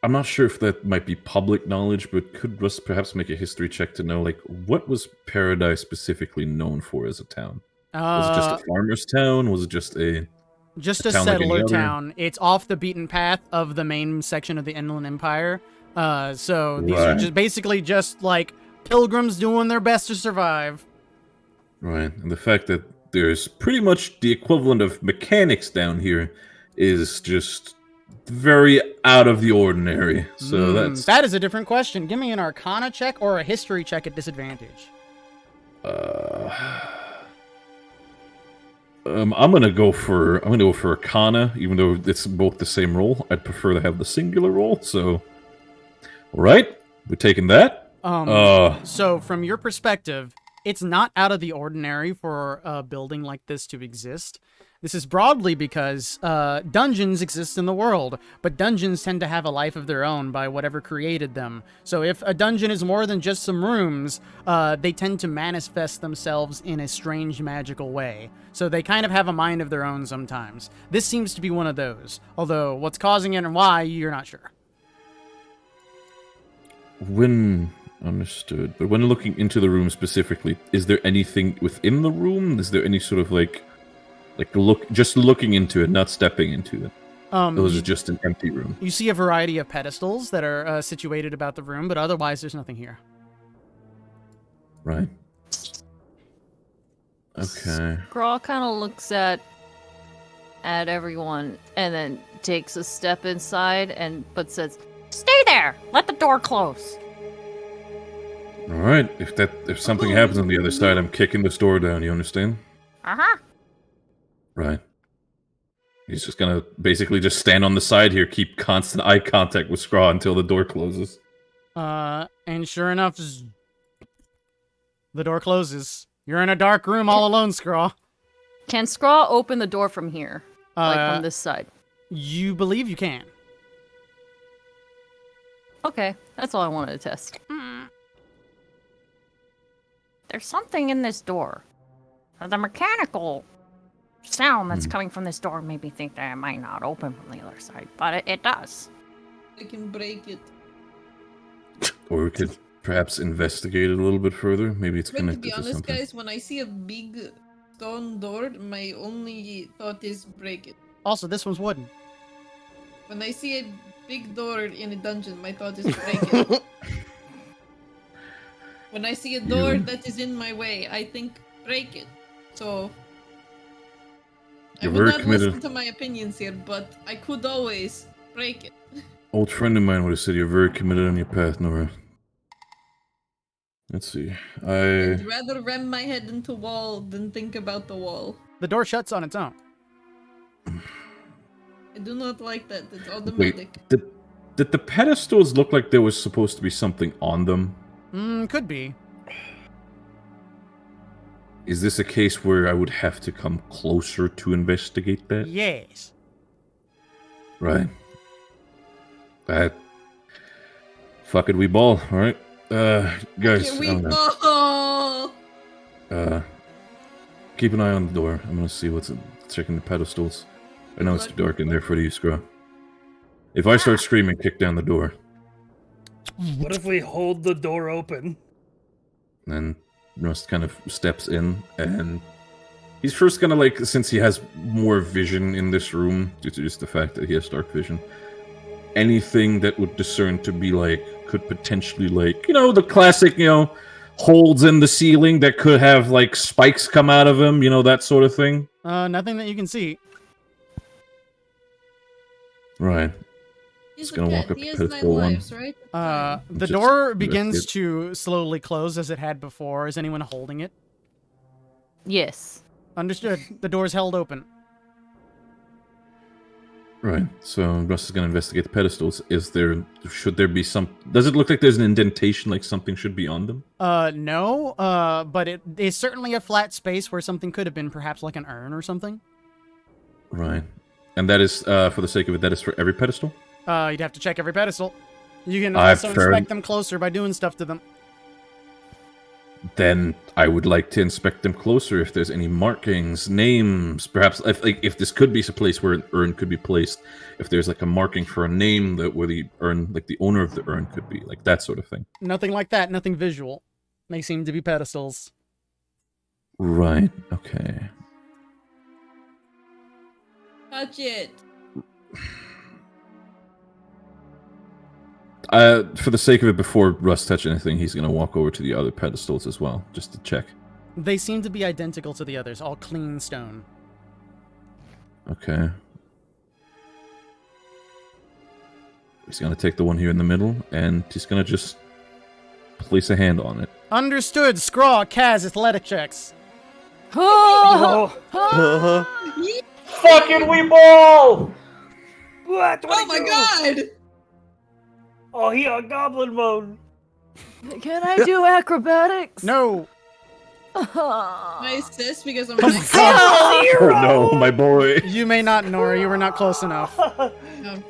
I'm not sure if that might be public knowledge, but could Rust perhaps make a history check to know, like, what was Paradise specifically known for as a town? Was it just a farmer's town? Was it just a Just a a town like any settler other? town. It's off the beaten path of the main section of the Inland Empire. So these are Right. just basically just like pilgrims doing their best to survive. right? And the fact that there's pretty much the equivalent of mechanics down here is just very out of the ordinary. So That is a different question. Give me an Arcana check or a History check at disadvantage. I'm gonna go for Arcana, even though it's both the same roll. I'd prefer to have the singular roll. So, all right, we're taking that. So from your perspective, it's not out of the ordinary for a building like this to exist. This is broadly because dungeons exist in the world, but dungeons tend to have a life of their own by whatever created them. So if a dungeon is more than just some rooms, they tend to manifest themselves in a strange magical way. So they kind of have a mind of their own sometimes. This seems to be one of those, although what's causing it and why, you're not sure. Understood. But when looking into the room specifically, is there anything within the room? Is there any sort of like looking into it, not stepping into it? Or was it just an empty room? You see a variety of pedestals that are situated about the room, but otherwise there's nothing here. Right. Okay. Scrawl kind of looks at everyone and then takes a step inside but says, "Stay there. Let the door close." All right. If something happens on the other side, I'm kicking this door down. You understand? Uh-huh. Right. He's just gonna basically just stand on the side here, keep constant eye contact with Scraw until the door closes. And sure enough, the door closes. You're in a dark room all alone, Scraw. Can Scraw open the door from here? Like from this side? You believe you can. Okay, that's all I wanted to test. There's something in this door. The mechanical sound that's coming from this door made me think that it might not open from the other side, but it does. I can break it. Or we could perhaps investigate it a little bit further. Maybe it's But to connected be to honest, something. guys, when I see a big stone door, my only thought is break it. Also, this one's wooden. When I see a big door in a dungeon, my thought is break it. When I see a door that is in my way, I think break it. So I You're will very not committed. listen to my opinions here, but I could always break it. Old friend of mine would have said you're very committed on your path, Nora. Let's see. I'd rather ram my head into wall than think about the wall. The door shuts on its own. I do not like that. It's automatic. Wait, did the pedestals look like there was supposed to be something on them? Could be. Is this a case where I would have to come closer to investigate that? Yes. Right. Fuck it, we ball, alright? Guys, Here we I'm gonna- go! keep an eye on the door. I'm gonna see checking the pedestals. I know it's too dark in there for you, Screw. If I start screaming, kick down the door. What if we hold the door open? Then Rust kind of steps in, and he's first gonna, like, since he has more vision in this room, due to just the fact that he has dark vision, anything that would discern to be, like, could potentially, like, the classic, holes in the ceiling that could have, like, spikes come out of them, that sort of thing. Nothing that you can see. Right. He's gonna walk up he to has pedestal 9 one. lives, right? The Just door begins investigate. to slowly close as it had before. Is anyone holding it? Yes. Understood. The door's held open. Right. So Russ is gonna investigate the pedestals. Should there be some? Does it look like there's an indentation, like something should be on them? No. But it is certainly a flat space where something could have been, perhaps like an urn or something. Right. And that is, for the sake of it, that is for every pedestal? You'd have to check every pedestal. You can I've also heard- inspect them closer by doing stuff to them. Then I would like to inspect them closer if there's any markings, names, perhaps if this could be a place where an urn could be placed. If there's like a marking for a name where the urn, like the owner of the urn could be, like that sort of thing. Nothing like that. Nothing visual. They seem to be pedestals. Right. Okay. Touch it. For the sake of it, before Russ touches anything, he's gonna walk over to the other pedestals as well, just to check. They seem to be identical to the others, all clean stone. Okay. He's gonna take the one here in the middle, and he's gonna just place a hand on it. Understood. Scraw, Kaz, athletic checks. Oh, Fucking Weeball! what? Oh my god! Oh, he on goblin mode. Can I do acrobatics? No. My sis, because I'm Come like, Oh no, my boy! You may not, Nora. You were not close enough. oh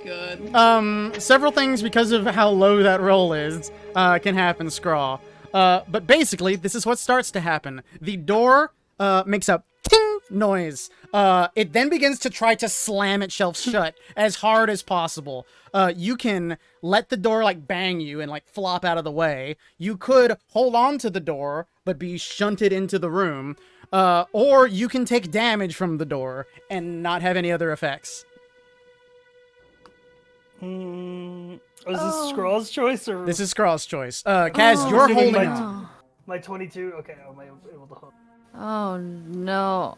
god. Several things because of how low that roll is can happen, Scraw. But basically, this is what starts to happen. The door makes a ting noise. It then begins to try to slam itself shut as hard as possible. You can let the door like bang you and like flop out of the way. You could hold on to the door but be shunted into the room. Or you can take damage from the door and not have any other effects. Is this Scrawl's choice or This is Scrawl's choice. Kaz, you're Assuming holding my- it. my 22? Okay, am I able to hold? Oh no.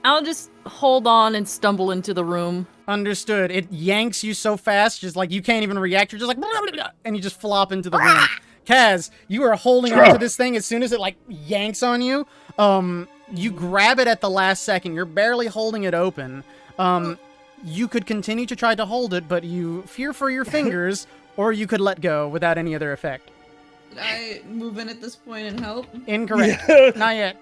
I'll just hold on and stumble into the room. Understood. It yanks you so fast, just like you can't even react. You're just like, blah, blah, blah, and you just flop into the room. Kaz, you are holding onto this thing. As soon as it like yanks on you, you grab it at the last second. You're barely holding it open. You could continue to try to hold it, but you fear for your fingers, or you could let go without any other effect. Did I move in at this point and help? Incorrect. Not yet.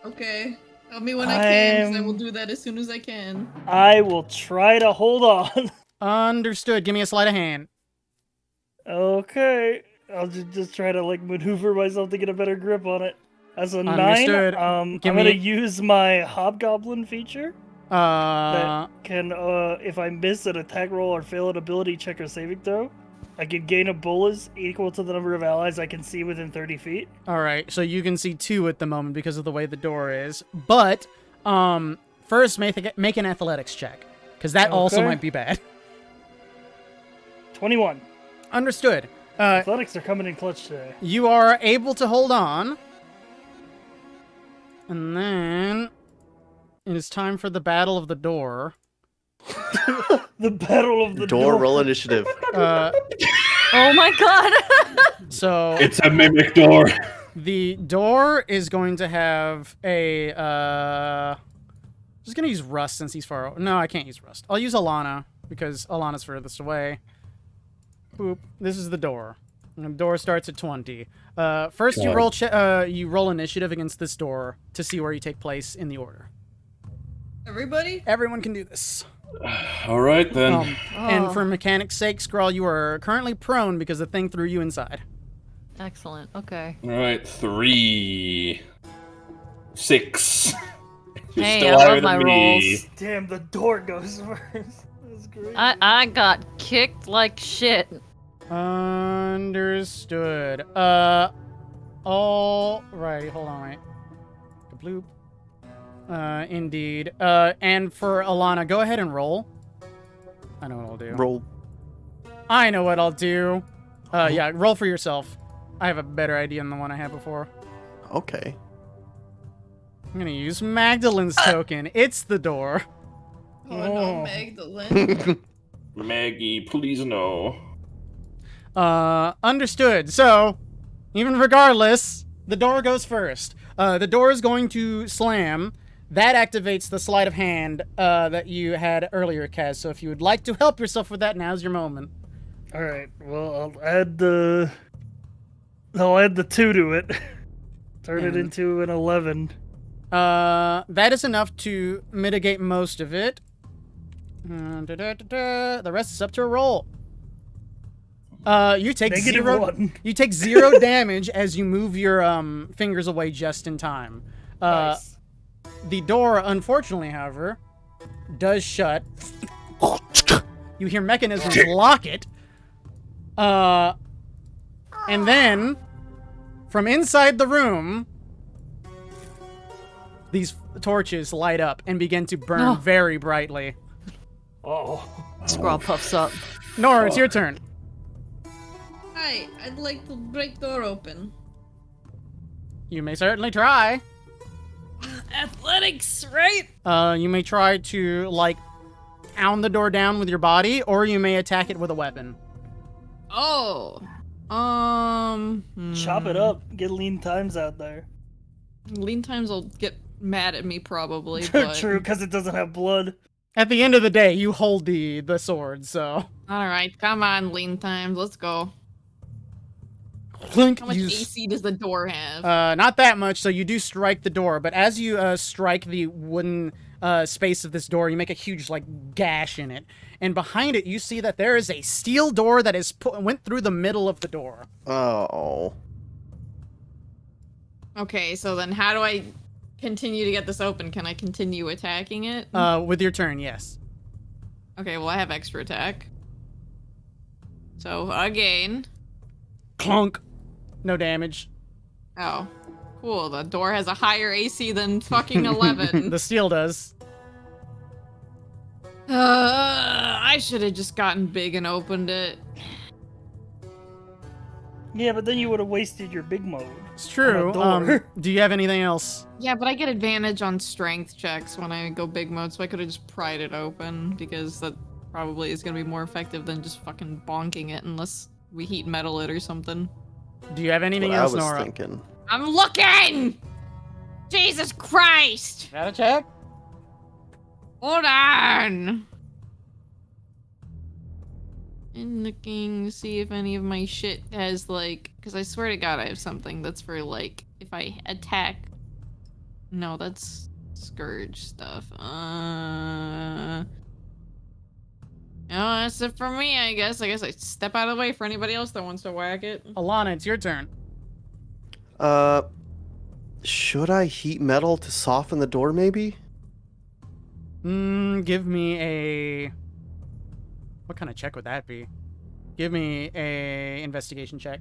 Okay. Help me when I can, 'cause I will do that as soon as I can. I will try to hold on. Understood. Give me a sleight of hand. Okay. I'll just try to like maneuver myself to get a better grip on it. As a Understood. 9, I'm Give gonna me- use my hobgoblin feature. That can, if I miss an attack roll or fail an ability check or saving throw, I can gain a bonus equal to the number of allies I can see within 30 feet. all right, so you can see 2 at the moment because of the way the door is. But first make an athletics check, because that also Okay. might be bad. 21. Understood. Athletics are coming in clutch today. You are able to hold on. And then it is time for the battle of the door. The battle of the Door door. roll initiative. Oh my god! So It's a mimic door. the door is going to have a just gonna use Rust since he's far. No, I can't use Rust. I'll use Alana because Alana's furthest away. Boop. This is the door. And the door starts at 20. First, you roll initiative against this door to see where you take place in the order. Everybody? Everyone can do this. All right then. And for mechanic's sake, Skrull, you are currently prone because the thing threw you inside. Excellent. Okay. All right, 3, 6. You're Hey, still I higher love my than me. rolls. Damn, the door goes first. That's great. I got kicked like shit. Understood. All right. Hold on, wait. Bloop. Indeed. And for Alana, go ahead and roll. I know what I'll do. Roll. I know what I'll do. Yeah, roll for yourself. I have a better idea than the one I had before. Okay. I'm gonna use Magdalene's token. It's the door. Oh no, Magdalene. Maggie, please no. Understood. So, even regardless, the door goes first. The door is going to slam. That activates the sleight of hand that you had earlier, Kaz. So if you would like to help yourself with that, now's your moment. All right. Well, I'll add the 2 to it. Turn it into an 11. That is enough to mitigate most of it. The rest is up to a roll. You take -1. You take 0 damage as you move your fingers away just in time. Nice. The door, unfortunately, however, does shut. You hear mechanisms lock it. And then, from inside the room, these torches light up and begin to burn very brightly. Oh. Scrawl puffs up. Nora, it's your turn. Hi, I'd like to break door open. You may certainly try. Athletics, right? You may try to, like, pound the door down with your body, or you may attack it with a weapon. Oh. Chop it up. Get lean times out there. Lean times will get mad at me probably, but... True, because it doesn't have blood. At the end of the day, you hold the sword, so... Alright, come on, lean times, let's go. Clink, How much you AC does the door have? not that much, so you do strike the door, but as you strike the wooden space of this door, you make a huge, like, gash in it. And behind it, you see that there is a steel door that is went through the middle of the door. Oh. Okay, so then how do I continue to get this open? Can I continue attacking it? With your turn, yes. Okay, well I have extra attack. So, again. Clunk. No damage. Oh. Cool, the door has a higher AC than fucking 11. The steel does. I should have just gotten big and opened it. Yeah, but then you would have wasted your big mode. It's true. door. Do you have anything else? Yeah, but I get advantage on strength checks when I go big mode, so I could have just pried it open because that probably is gonna be more effective than just fucking bonking it unless we heat metal it or something. Do you have anything What else, I was Nora? thinking. I'm looking! Jesus Christ! Got a check? Hold on! I'm looking to see if any of my shit has, like... Because I swear to God I have something that's for, like, if I attack... No, that's Scourge stuff. No, that's it for me, I guess. I guess I step out of the way for anybody else that wants to whack it. Alana, it's your turn. Should I heat metal to soften the door, maybe? Give me a... What kind of check would that be? Give me a investigation check.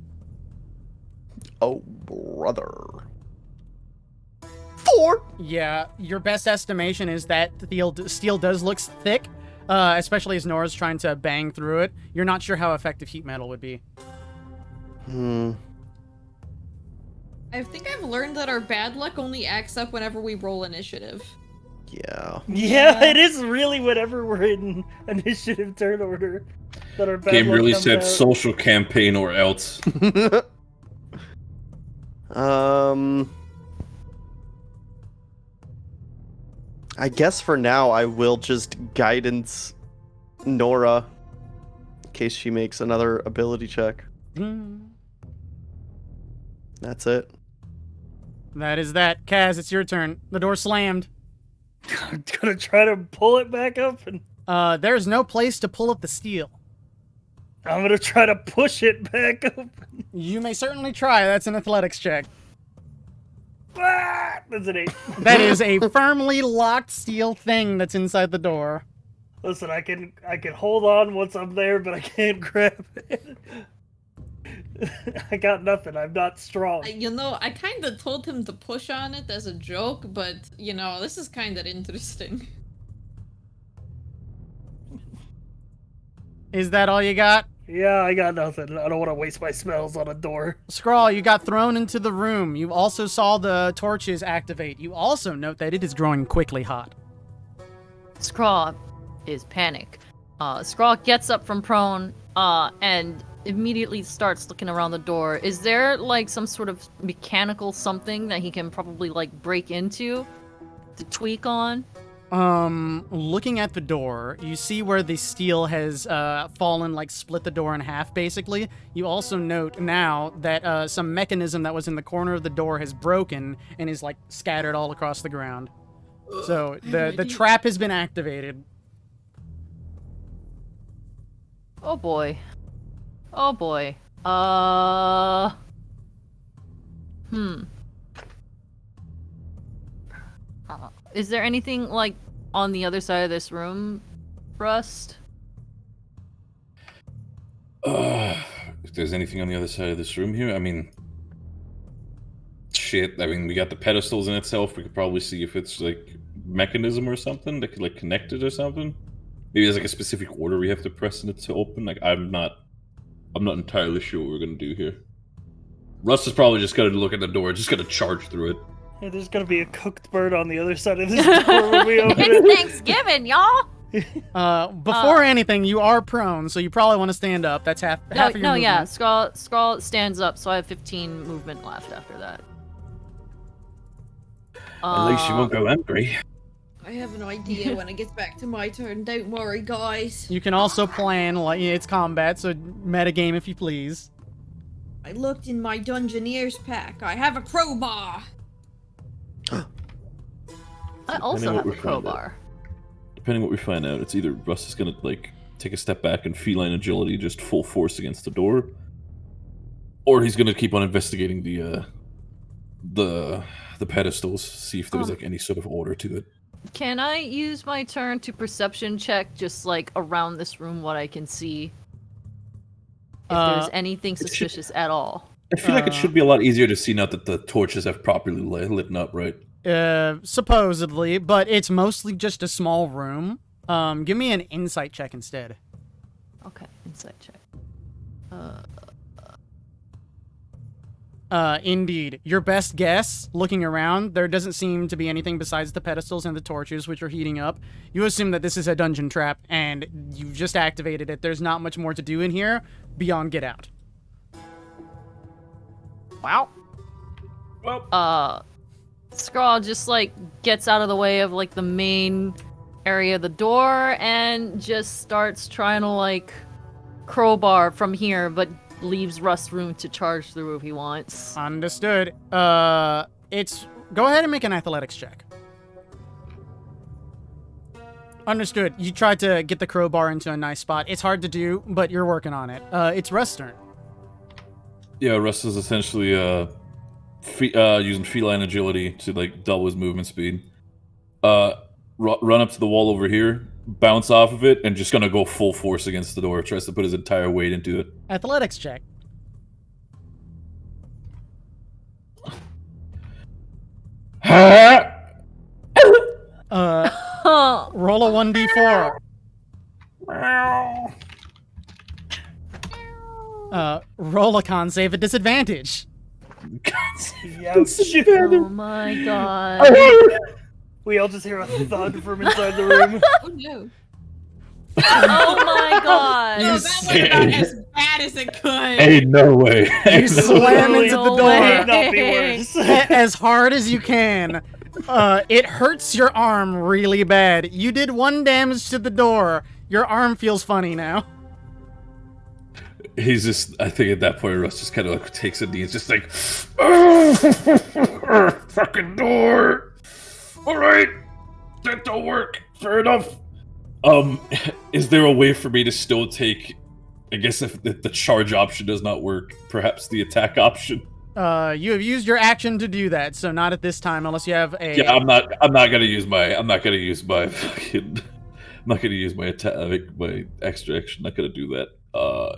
Oh, brother. 4! Yeah, your best estimation is that the steel does look thick, especially as Nora's trying to bang through it. You're not sure how effective heat metal would be. I think I've learned that our bad luck only acts up whenever we roll initiative. Yeah. Yeah, it is really whenever we're in initiative turn order that our bad Game luck really comes said out. social campaign or else. I guess for now I will just guidance Nora in case she makes another ability check. That's it. That is that. Kaz, it's your turn. The door slammed. I'm gonna try to pull it back up, and There's no place to pull up the steel. I'm gonna try to push it back open. You may certainly try. That's an athletics check. Ah, that's an 8. That is a firmly locked steel thing that's inside the door. Listen, I can hold on once I'm there, but I can't grab it. I got nothing. I'm not strong. You know, I kind of told him to push on it as a joke, but, you know, this is kind of interesting. Is that all you got? Yeah, I got nothing. I don't want to waste my spells on a door. Scrawl, you got thrown into the room. You also saw the torches activate. You also note that it is growing quickly hot. Scraw is panic. Scraw gets up from prone and immediately starts looking around the door. Is there like some sort of mechanical something that he can probably like break into to tweak on? Looking at the door, you see where the steel has fallen, like split the door in half, basically. You also note now that some mechanism that was in the corner of the door has broken and is like scattered all across the ground. So the trap has been activated. Oh boy. Oh boy. Is there anything like on the other side of this room, Rust? If there's anything on the other side of this room here, I mean, shit. I mean, we got the pedestals in itself. We could probably see if it's like mechanism or something that could like connect it or something. Maybe there's like a specific order we have to press in it to open. Like I'm not entirely sure what we're gonna do here. Russ is probably just gonna look at the door, just gonna charge through it. Hey, there's gonna be a cooked bird on the other side of this door when we open it. It's Thanksgiving, y'all. Before anything, you are prone, so you probably want to stand up. That's half of your movement. Yeah. Scrawl stands up, so I have 15 movement left after that. At least you won't go angry. I have an idea when it gets back to my turn. Don't worry, guys. You can also plan, like, it's combat, so metagame if you please. I looked in my Dungeoneer's pack. I have a crowbar. I also have a crowbar. Depending what we find out, it's either Russ is gonna like take a step back and feline agility, just full force against the door, or he's gonna keep on investigating the pedestals, see if there's like any sort of order to it. Can I use my turn to perception check just like around this room what I can see? If there's anything suspicious at all. I feel like it should be a lot easier to see now that the torches have properly lit up, right? Supposedly, but it's mostly just a small room. Give me an insight check instead. Okay, insight check. Indeed. Your best guess, looking around, there doesn't seem to be anything besides the pedestals and the torches, which are heating up. You assume that this is a dungeon trap, and you've just activated it. There's not much more to do in here beyond get out. Wow. Well, Scrawl just like gets out of the way of like the main area of the door and just starts trying to like crowbar from here, but leaves Russ room to charge through if he wants. Understood. Go ahead and make an athletics check. Understood. You tried to get the crowbar into a nice spot. It's hard to do, but you're working on it. It's Russ' turn. yeah, Russ is essentially using feline agility to like double his movement speed. Run up to the wall over here, bounce off of it, and just gonna go full force against the door. Tries to put his entire weight into it. Athletics check. Roll a 1d4. Roll a con save at disadvantage. Oh my god. We all just hear a thud from inside the room. Oh no. Oh my god. No, that was about as bad as it could. Hey, no way. You slam into the No door way. Could not be worse. as hard as you can. It hurts your arm really bad. You did 1 damage to the door. Your arm feels funny now. He's just, I think at that point, Russ just kind of like takes a knee. It's just like, fucking door. All right, that don't work. Fair enough. Is there a way for me to still take? I guess if the charge option does not work, perhaps the attack option. You have used your action to do that, so not at this time unless you have a. Yeah, I'm not gonna use my fucking. I'm not gonna use my attack, my extra action. Not gonna do that.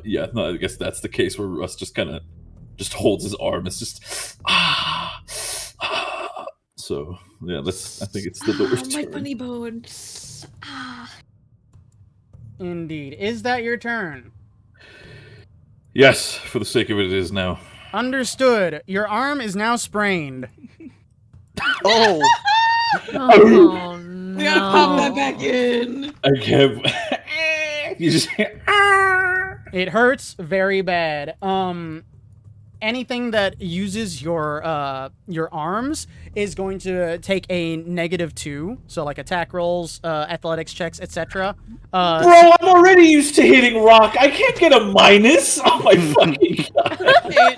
Yeah, no, I guess that's the case where Russ just kind of just holds his arm. It's just So yeah, I think it's the door's my turn. funny bone. Indeed. Is that your turn? Yes, for the sake of it, it is now. Understood. Your arm is now sprained. Oh, Oh We gotta pop that no. back in. I can't. You just. It hurts very bad. Anything that uses your arms is going to take a -2, so like attack rolls, athletics checks, etc. Bro, I'm already used to hitting rock. I can't get a minus. Oh my fucking god.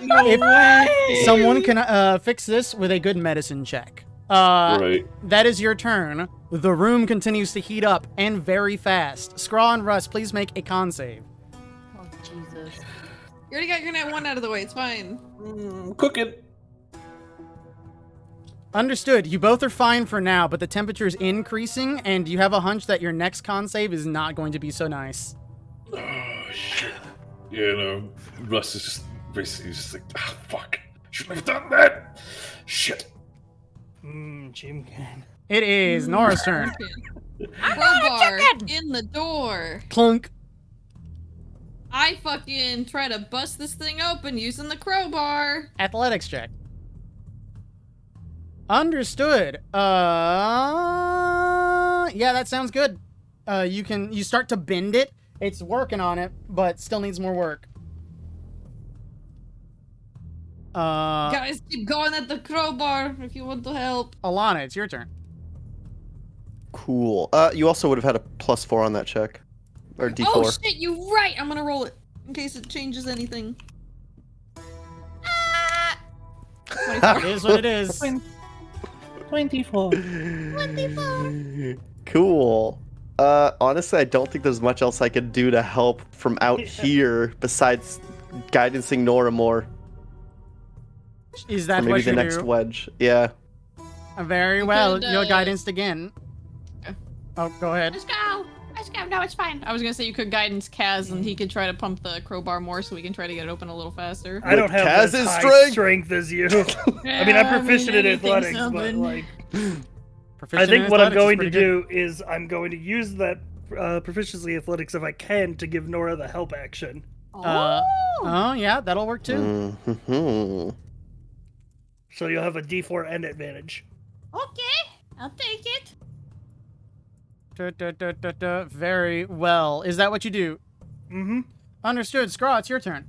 No way. Someone can fix this with a good medicine check. Right. That is your turn. The room continues to heat up, and very fast. Scraw and Russ, please make a con save. Oh Jesus. You already got your net 1 out of the way. It's fine. Cooking. Understood. You both are fine for now, but the temperature is increasing, and you have a hunch that your next con save is not going to be so nice. Oh shit. Yeah, no. Russ is just basically just like, fuck. Shouldn't have done that. Shit. Jim can. It is Nora's turn. Crowbar in the door. Clunk. I fucking try to bust this thing open using the crowbar. Athletics check. Understood. Yeah, that sounds good. You start to bend it. It's working on it, but still needs more work. Guys, keep going at the crowbar if you want to help. Alana, it's your turn. cool. You also would have had a +4 on that check. Or D4. Oh shit, you right! I'm gonna roll it in case it changes anything. It is what it is. 24. Cool. Honestly, I don't think there's much else I could do to help from out here besides guidancing Nora more. Is Or that maybe what the you next do? wedge. Yeah. Very You well. could, You're guidanced again. Oh, go ahead. Let's go! Let's go! No, it's fine. I was gonna say you could guidance Kaz and he could try to pump the crowbar more so we can try to get it open a little faster. I don't have Kaz's as high strength. strength as you. I mean, I'm proficient in anything's athletics, but something. like, Proficient I think in what I'm athletics is going to pretty good. do is I'm going to use that proficiency athletics if I can to give Nora the help action. Oh, yeah, that'll work too. Mhm. So you'll have a D4 and advantage. Okay, I'll take it. Very well. Is that what you do? Mm-hmm. Understood. Scraw, it's your turn.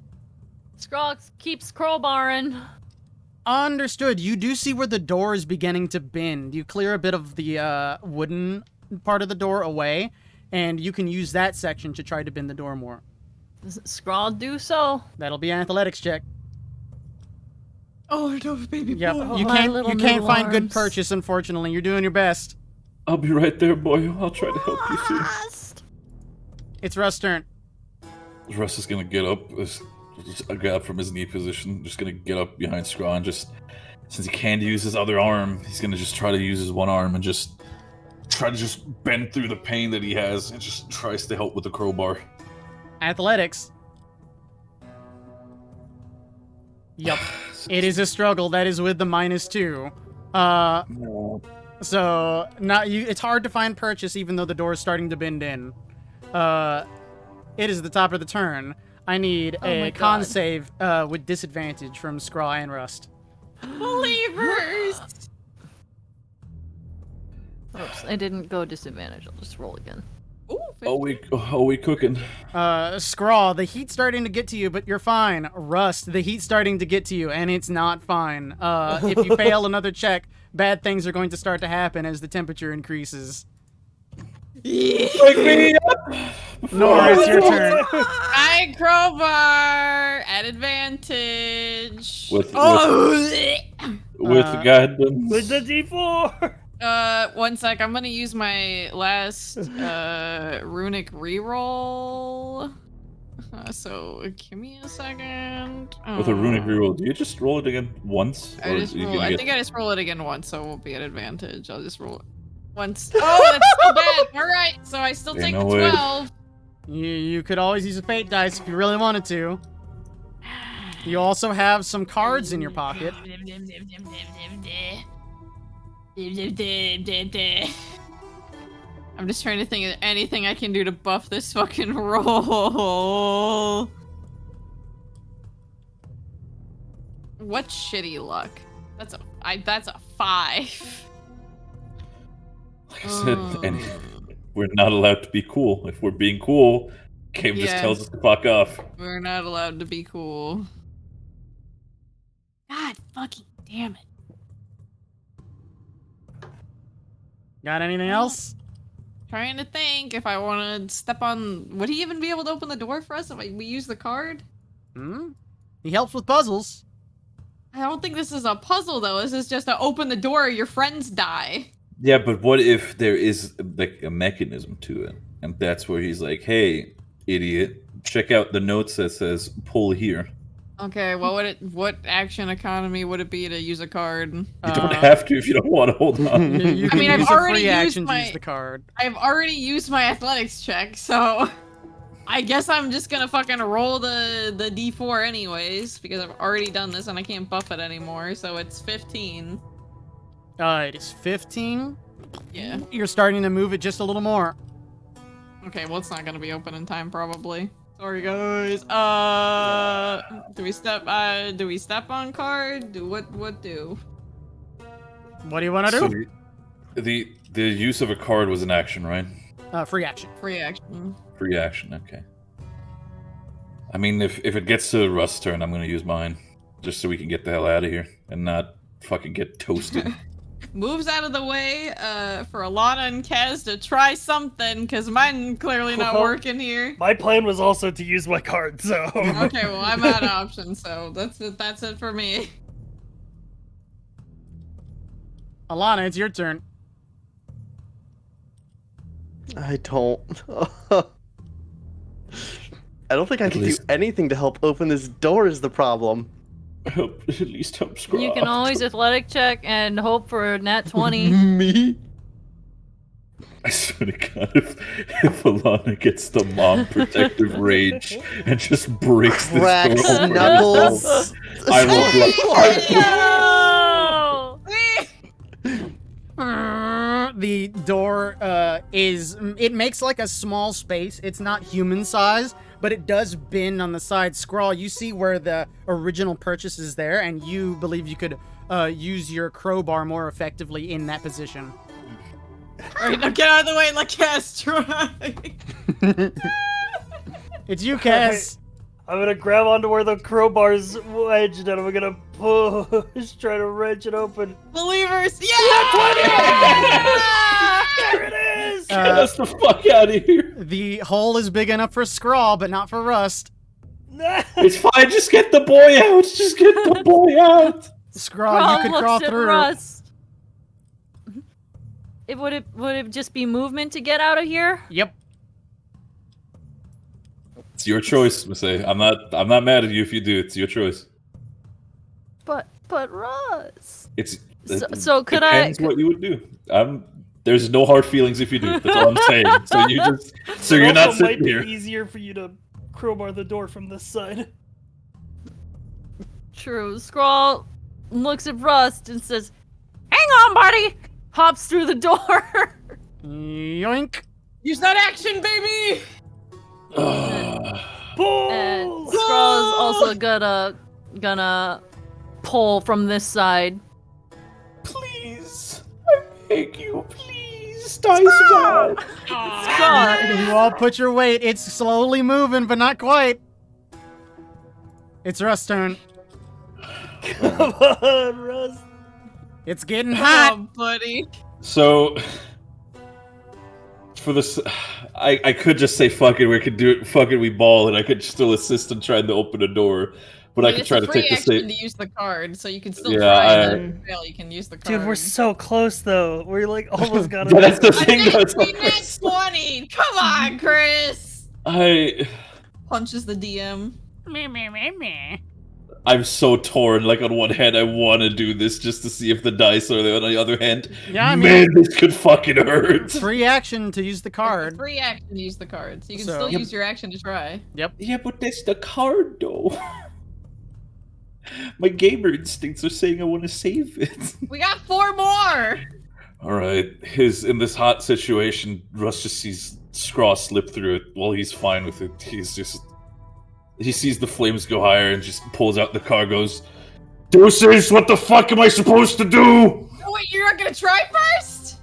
Scrog keeps crowbarring. Understood. You do see where the door is beginning to bend. You clear a bit of the wooden part of the door away, and you can use that section to try to bend the door more. Does Scrawl do so? That'll be an athletics check. Oh no, baby Yep. boy. You my can't little find noodle good arms. purchase, unfortunately. You're doing your best. I'll be right there, boy. I'll try to help you soon. It's Russ' turn. Russ is gonna get up, get up from his knee position. Just gonna get up behind Scraw and just, since he can't use his other arm, he's gonna just try to use his one arm and just try to just bend through the pain that he has and just tries to help with the crowbar. Athletics. Yep. It is a struggle. That is with the -2. No. So not you. It's hard to find purchase, even though the door is starting to bend in. It is the top of the turn. I need Oh my a con God. save with disadvantage from Scraw and Rust. Believers. Oops, I didn't go disadvantage. I'll just roll again. Ooh, Are we cooking? Scraw, the heat's starting to get to you, but you're fine. Rust, the heat's starting to get to you, and it's not fine. If you fail another check, bad things are going to start to happen as the temperature increases. Wake me up! Nora, it's your turn. I crowbar at advantage. With the guidance. With the D4. 1 sec. I'm gonna use my last runic reroll. So give me a second. With a runic reroll, do you just roll it again once? I Or just are you roll, gonna I get- think I just roll it again once, so it won't be at advantage. I'll just roll it once. Oh, that's so bad. All right, so I still Ain't take no the way. 12. You could always use a fate dice if you really wanted to. You also have some cards in your pocket. I'm just trying to think of anything I can do to buff this fucking roll. What shitty luck? That's a 5. Like I said, we're not allowed to be cool. If we're being cool, game just Yeah. tells us to fuck off. We're not allowed to be cool. God fucking damn it. Got anything else? Trying to think if I want to step on. Would he even be able to open the door for us if we use the card? He helps with puzzles. I don't think this is a puzzle though. This is just to open the door. Your friends die. Yeah, but what if there is like a mechanism to it, and that's where he's like, "Hey, idiot, check out the notes that says pull here." Okay, what action economy would it be to use a card? You don't have to if you don't want to hold on. You can mean, I've use a already free used action to my- use the card. I've already used my athletics check, so I guess I'm just gonna fucking roll the D4 anyways, because I've already done this and I can't buff it anymore, so it's 15. It is 15. Yeah. You're starting to move it just a little more. Okay, well it's not gonna be open in time probably. Sorry guys. Do we step on card? What do? What do you want to do? So the use of a card was an action, right? Free action. Free action. Free action, okay. I mean, if it gets to Rust's turn, I'm gonna use mine, just so we can get the hell out of here and not fucking get toasted. Moves out of the way for Alana and Kaz to try something, because mine clearly not working here. My plan was also to use my card, so. Okay, well I'm out of options, so that's it for me. Alana, it's your turn. I don't. I don't think I can do least- anything to help open this door is the problem. Help, at least help Scraw. You can always athletic check and hope for a nat 20. Me? I swear to God, if Alana gets the mom protective rage and just breaks this Cracks door open, knuckles. I will No! The door it makes like a small space. It's not human size, but it does bend on the side. Scrawl, you see where the original purchase is there, and you believe you could use your crowbar more effectively in that position. Alright, now get out of the way, let Cass try. It's you, Cass. I'm gonna grab onto where the crowbar's wedged and I'm gonna push, try to wrench it open. Believers, yeah! There it is! Get us the fuck out of here. The hole is big enough for Scrawl, but not for Rust. It's fine. Just get the boy out. Just get the boy out. Scrawl, you could looks crawl at through. Rust. Would it just be movement to get out of here? Yep. It's your choice, Masay. I'm not mad at you if you do. It's your choice. But Rust. It's So could I? depends what you would do. There's no hard feelings if you do. That's all I'm saying. So you're not also might sitting be here. easier for you to crowbar the door from this side. True. Scrawl looks at Rust and says, "Hang on, buddy." Hops through the door. Yoink. Use that action, baby! And Scrawl is also gonna pull from this side. Please, I beg you, please, Dice God. Scrawl. You all put your weight. It's slowly moving, but not quite. It's Rust's turn. Come on, Rust. It's getting hot. Oh, buddy. So for this, I could just say fuck it. We could do it. Fuck it. We ball, and I could still assist in trying to open a door. But I could try to take the action save. to use the card, so you can still Yeah, try and then fail. You can use the card. Dude, we're so close though. We're like almost got But that's the it. thing. Though, it's We like- net 20. Come on, Chris. Punches the DM. I'm so torn. Like on one hand, I want to do this just to see if the dice are there. On the other hand, Yeah, I mean, man, this could fucking hurt. free action to use the card. Free action to use the card, so you can So- still Yep. use your action to try. Yeah, but that's the card, though. My gamer instincts are saying I want to save it. We got 4 more. All right, in this hot situation, Russ just sees Scraw slip through it. Well, he's fine with it. He sees the flames go higher and just pulls out the card. Goes, "Deuces, what the fuck am I supposed to do?" Oh, wait, you're not gonna try first?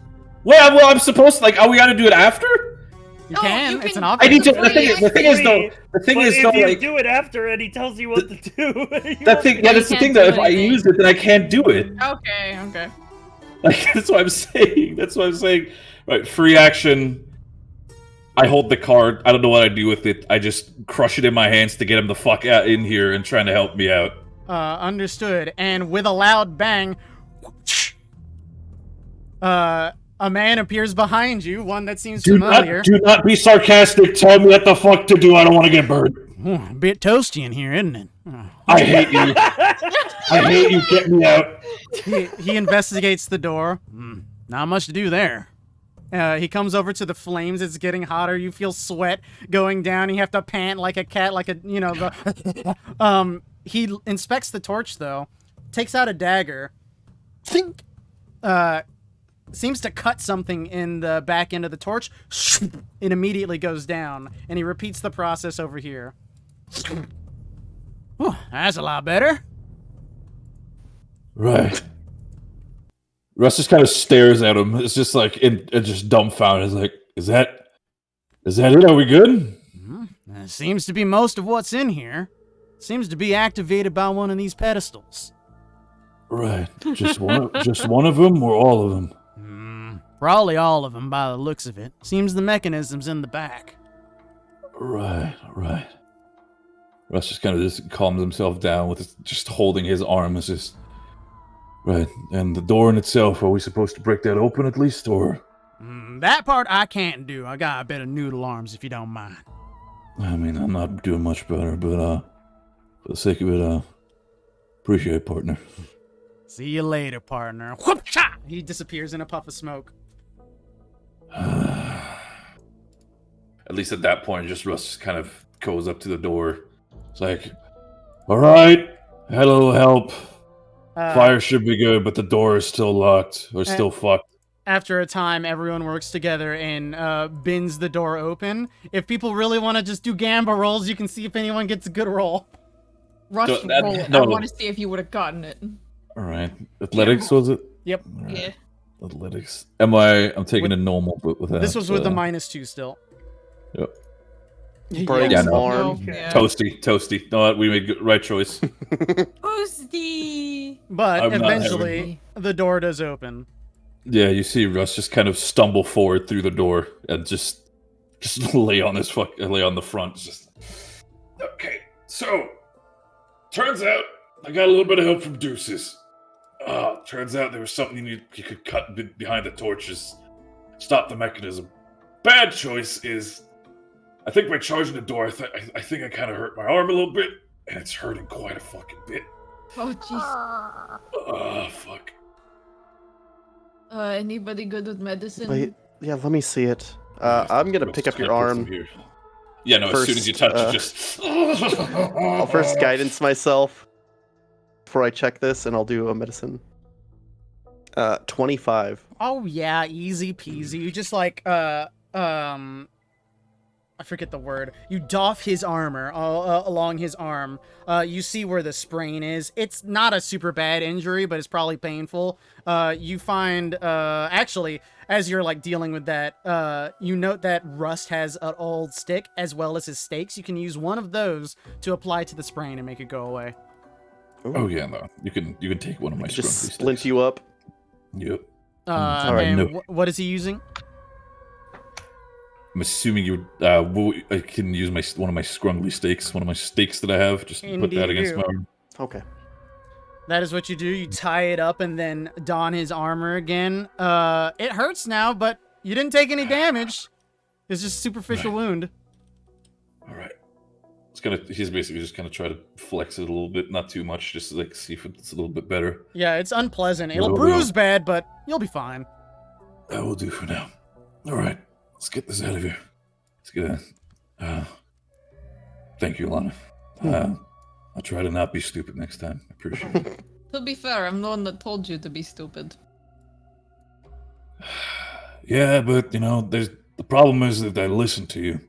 Well, I'm supposed to. Like, we got to do it after. You No, can. you It's can- an option. I need to. Free The thing is though. The thing But is if though. you Like do it after and he tells you what to do, that thing. Yeah, that's the can't thing do though. If I anything. use it, then I can't do it. Okay. Like that's what I'm saying. That's what I'm saying. Right, free action. I hold the card. I don't know what I do with it. I just crush it in my hands to get him the fuck out in here and trying to help me out. Understood. And with a loud bang, a man appears behind you, one that seems familiar. Do not be sarcastic. Tell me what the fuck to do. I don't want to get burned. Ooh, a bit toasty in here, isn't it? Oh. I hate you. I hate you. Get me out. He investigates the door. Not much to do there. He comes over to the flames. It's getting hotter. You feel sweat going down. You have to pant like a cat, like a, you know, the... He inspects the torch, though. Takes out a dagger. Think. Seems to cut something in the back end of the torch. It immediately goes down. And he repeats the process over here. Oh, that's a lot better. Right. Russ just kind of stares at him. It's just like just dumbfounded. It's like, is that it? Are we good? Seems to be most of what's in here. Seems to be activated by one of these pedestals. Right. Just one of them or all of them? Probably all of them by the looks of it. Seems the mechanism's in the back. Right. Russ just kind of just calms himself down with just holding his arm. It's just right. And the door in itself, are we supposed to break that open at least, or? That part I can't do. I got a bit of noodle arms, if you don't mind. I mean, I'm not doing much better, but for the sake of it, appreciate it, partner. See you later, partner. Whoop-cha! He disappears in a puff of smoke. At least at that point, just Russ just kind of goes up to the door. It's like, all right, had a little help. Fire should be good, but the door is still locked or still fucked. After a time, everyone works together and bins the door open. If people really want to just do gamba rolls, you can see if anyone gets a good roll. Rush So that- roll it. no. I want to see if you would have gotten it. All right. Athletics was it? Yep. All right. Yeah. Athletics. I'm taking a normal, but with that. This was with the -2 still. Yep. Breaks Yeah, no. arm. Okay. Yeah. Toasty. No, we made right choice. Toasty. But I'm not eventually, the door does open. Yeah, you see Russ just kind of stumble forward through the door and just lay on the front. Just okay. So, turns out I got a little bit of help from Deuces. Turns out there was something you could cut behind the torches, stop the mechanism. Bad choice is, I think by charging the door, I think I kind of hurt my arm a little bit, and it's hurting quite a fucking bit. Oh jeez. Fuck. Anybody good with medicine? Wait, yeah, let me see it. I'm gonna pick up your arm. Yeah, no, as soon as you touch it, just... I'll first guidance myself before I check this, and I'll do a medicine. 25. Oh yeah, easy peasy. You just like I forget the word. You doff his armor along his arm. You see where the sprain is. It's not a super bad injury, but it's probably painful. You find, actually, as you're like dealing with that, you note that Rust has an old stick as well as his stakes. You can use one of those to apply to the sprain and make it go away. Oh yeah, no. You can take one of my Just scrumpy splint sticks. you up. Yep. Alright, And no. what is he using? I'm assuming you. I can use one of my scrumbly stakes, one of my stakes that I have. Just put that against my arm. Okay. That is what you do. You tie it up and then don his armor again. It hurts now, but you didn't take any damage. It's just a superficial wound. All right. He's basically just gonna try to flex it a little bit, not too much, just to, like, see if it's a little bit better. Yeah, it's unpleasant. It'll Well, bruise bad, but you'll be fine. That will do for now. All right, let's get this out of here. Let's get that. Thank you, Lana. I'll try to not be stupid next time. I appreciate it. To be fair, I'm the one that told you to be stupid. Yeah, but the problem is that I listened to you.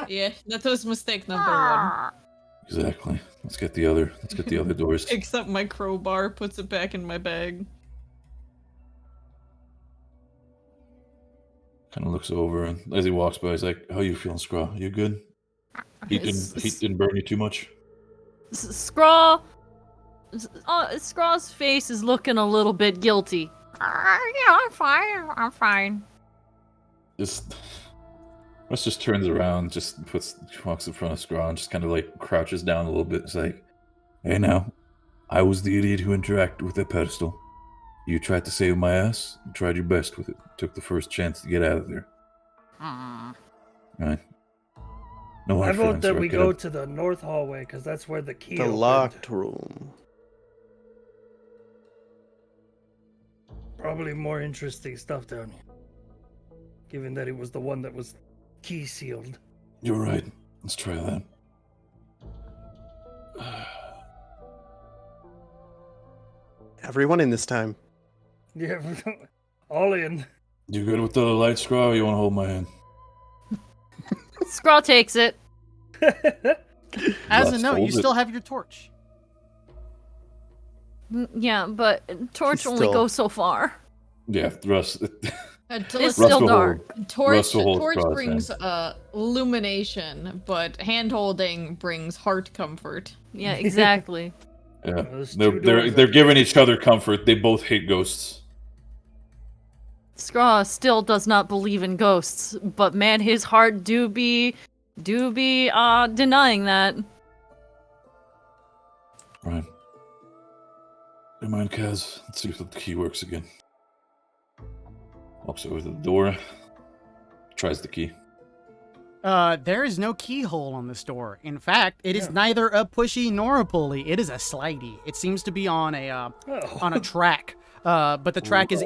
Yeah, that was mistake number one. Exactly. Let's get the other doors. Except my crowbar puts it back in my bag. Kind of looks over, and as he walks by, he's like, "How you feeling, Scraw? You good? Heat didn't burn you too much?" Scraw's face is looking a little bit guilty. Yeah, I'm fine. Russ just turns around, walks in front of Scraw, and just kind of like crouches down a little bit. It's like, "Hey, now, I was the idiot who interacted with that pedestal. You tried to save my ass. You tried your best with it. Took the first chance to get out of there. Right? No I hard vote feelings, that right, we kiddo? go to the north hallway because that's where the key The opened. locked room. Probably more interesting stuff down here. Given that it was the one that was key sealed. You're right. Let's try that. Everyone in this time. Yeah, all in. You good with the light, Scraw, or you want to hold my hand? Scraw takes it. As a Rust, note, you hold it. still have your torch. Yeah, but torch only Still. goes so far. Yeah, Russ. Until It's it's still dark. torch will hold torch Scraw's brings illumination, but hand holding brings heart comfort. Yeah, exactly. Yeah, Those they're two they're doors they're are- giving each other comfort. They both hate ghosts. Scraw still does not believe in ghosts, but man, his heart do be denying that. Right. Never mind, Kaz. Let's see if the key works again. Walks over to the door. Tries the key. There is no keyhole on this door. In fact, it is neither a pushy nor a pulley. It is a slidey. It seems to be on a track. But the track is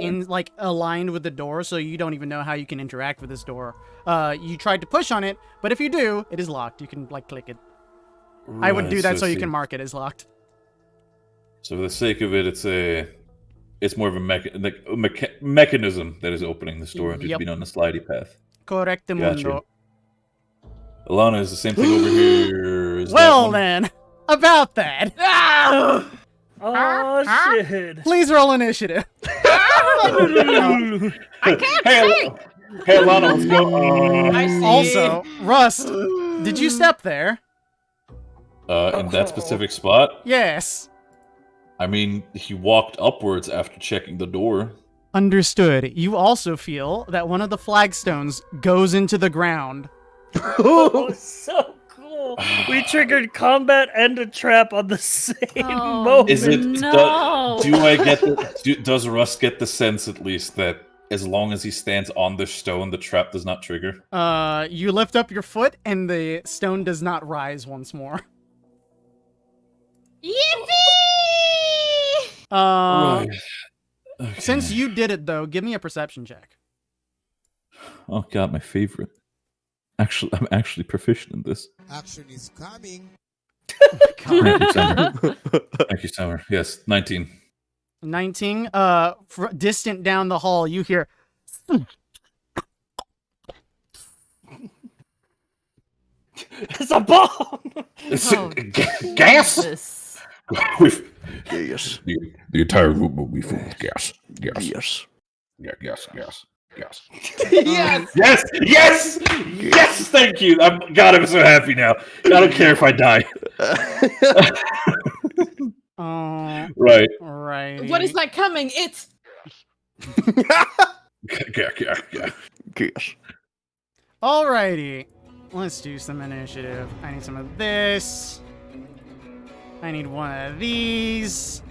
aligned with the door, so you don't even know how you can interact with this door. You tried to push on it, but if you do, it is locked. You can click it. I would do that so you can mark it as locked. So for the sake of it, it's more of a mechanism that is opening this door and just Yep. being on the slidey path. Correctamundo. Gotcha. Alana, is the same thing over here? Is that Well one? then, about that. Oh shit! Please roll initiative. I can't see. Hey, Alana, let's go. I see. Also, Rust, did you step there? In that specific spot, Yes. I mean, he walked upwards after checking the door. Understood. You also feel that one of the flagstones goes into the ground. Oh, so cool! We triggered combat and a trap on the same Oh, moment. Is it? No. Do I get the? Does Russ get the sense at least that as long as he stands on the stone, the trap does not trigger? You lift up your foot and the stone does not rise once more. Yippee! Right. Okay. Since you did it though, give me a perception check. Oh god, my favorite. Actually, I'm actually proficient in this. Action is coming. Thank you, Summer. Thank you, Summer. Yes, 19. 19. Distant down the hall, you hear. It's a bomb! Oh, Gas. Jesus. Yes. The entire room will be full of gas. Gas. Yes. Yeah, gas. Gas. Yes. Yes, yes, yes. Thank you. I'm so happy now. I don't care if I die. Oh, Right. right. What is that coming? It's Yeah. Yes. Alrighty. Let's do some initiative. I need some of this. I need one of these.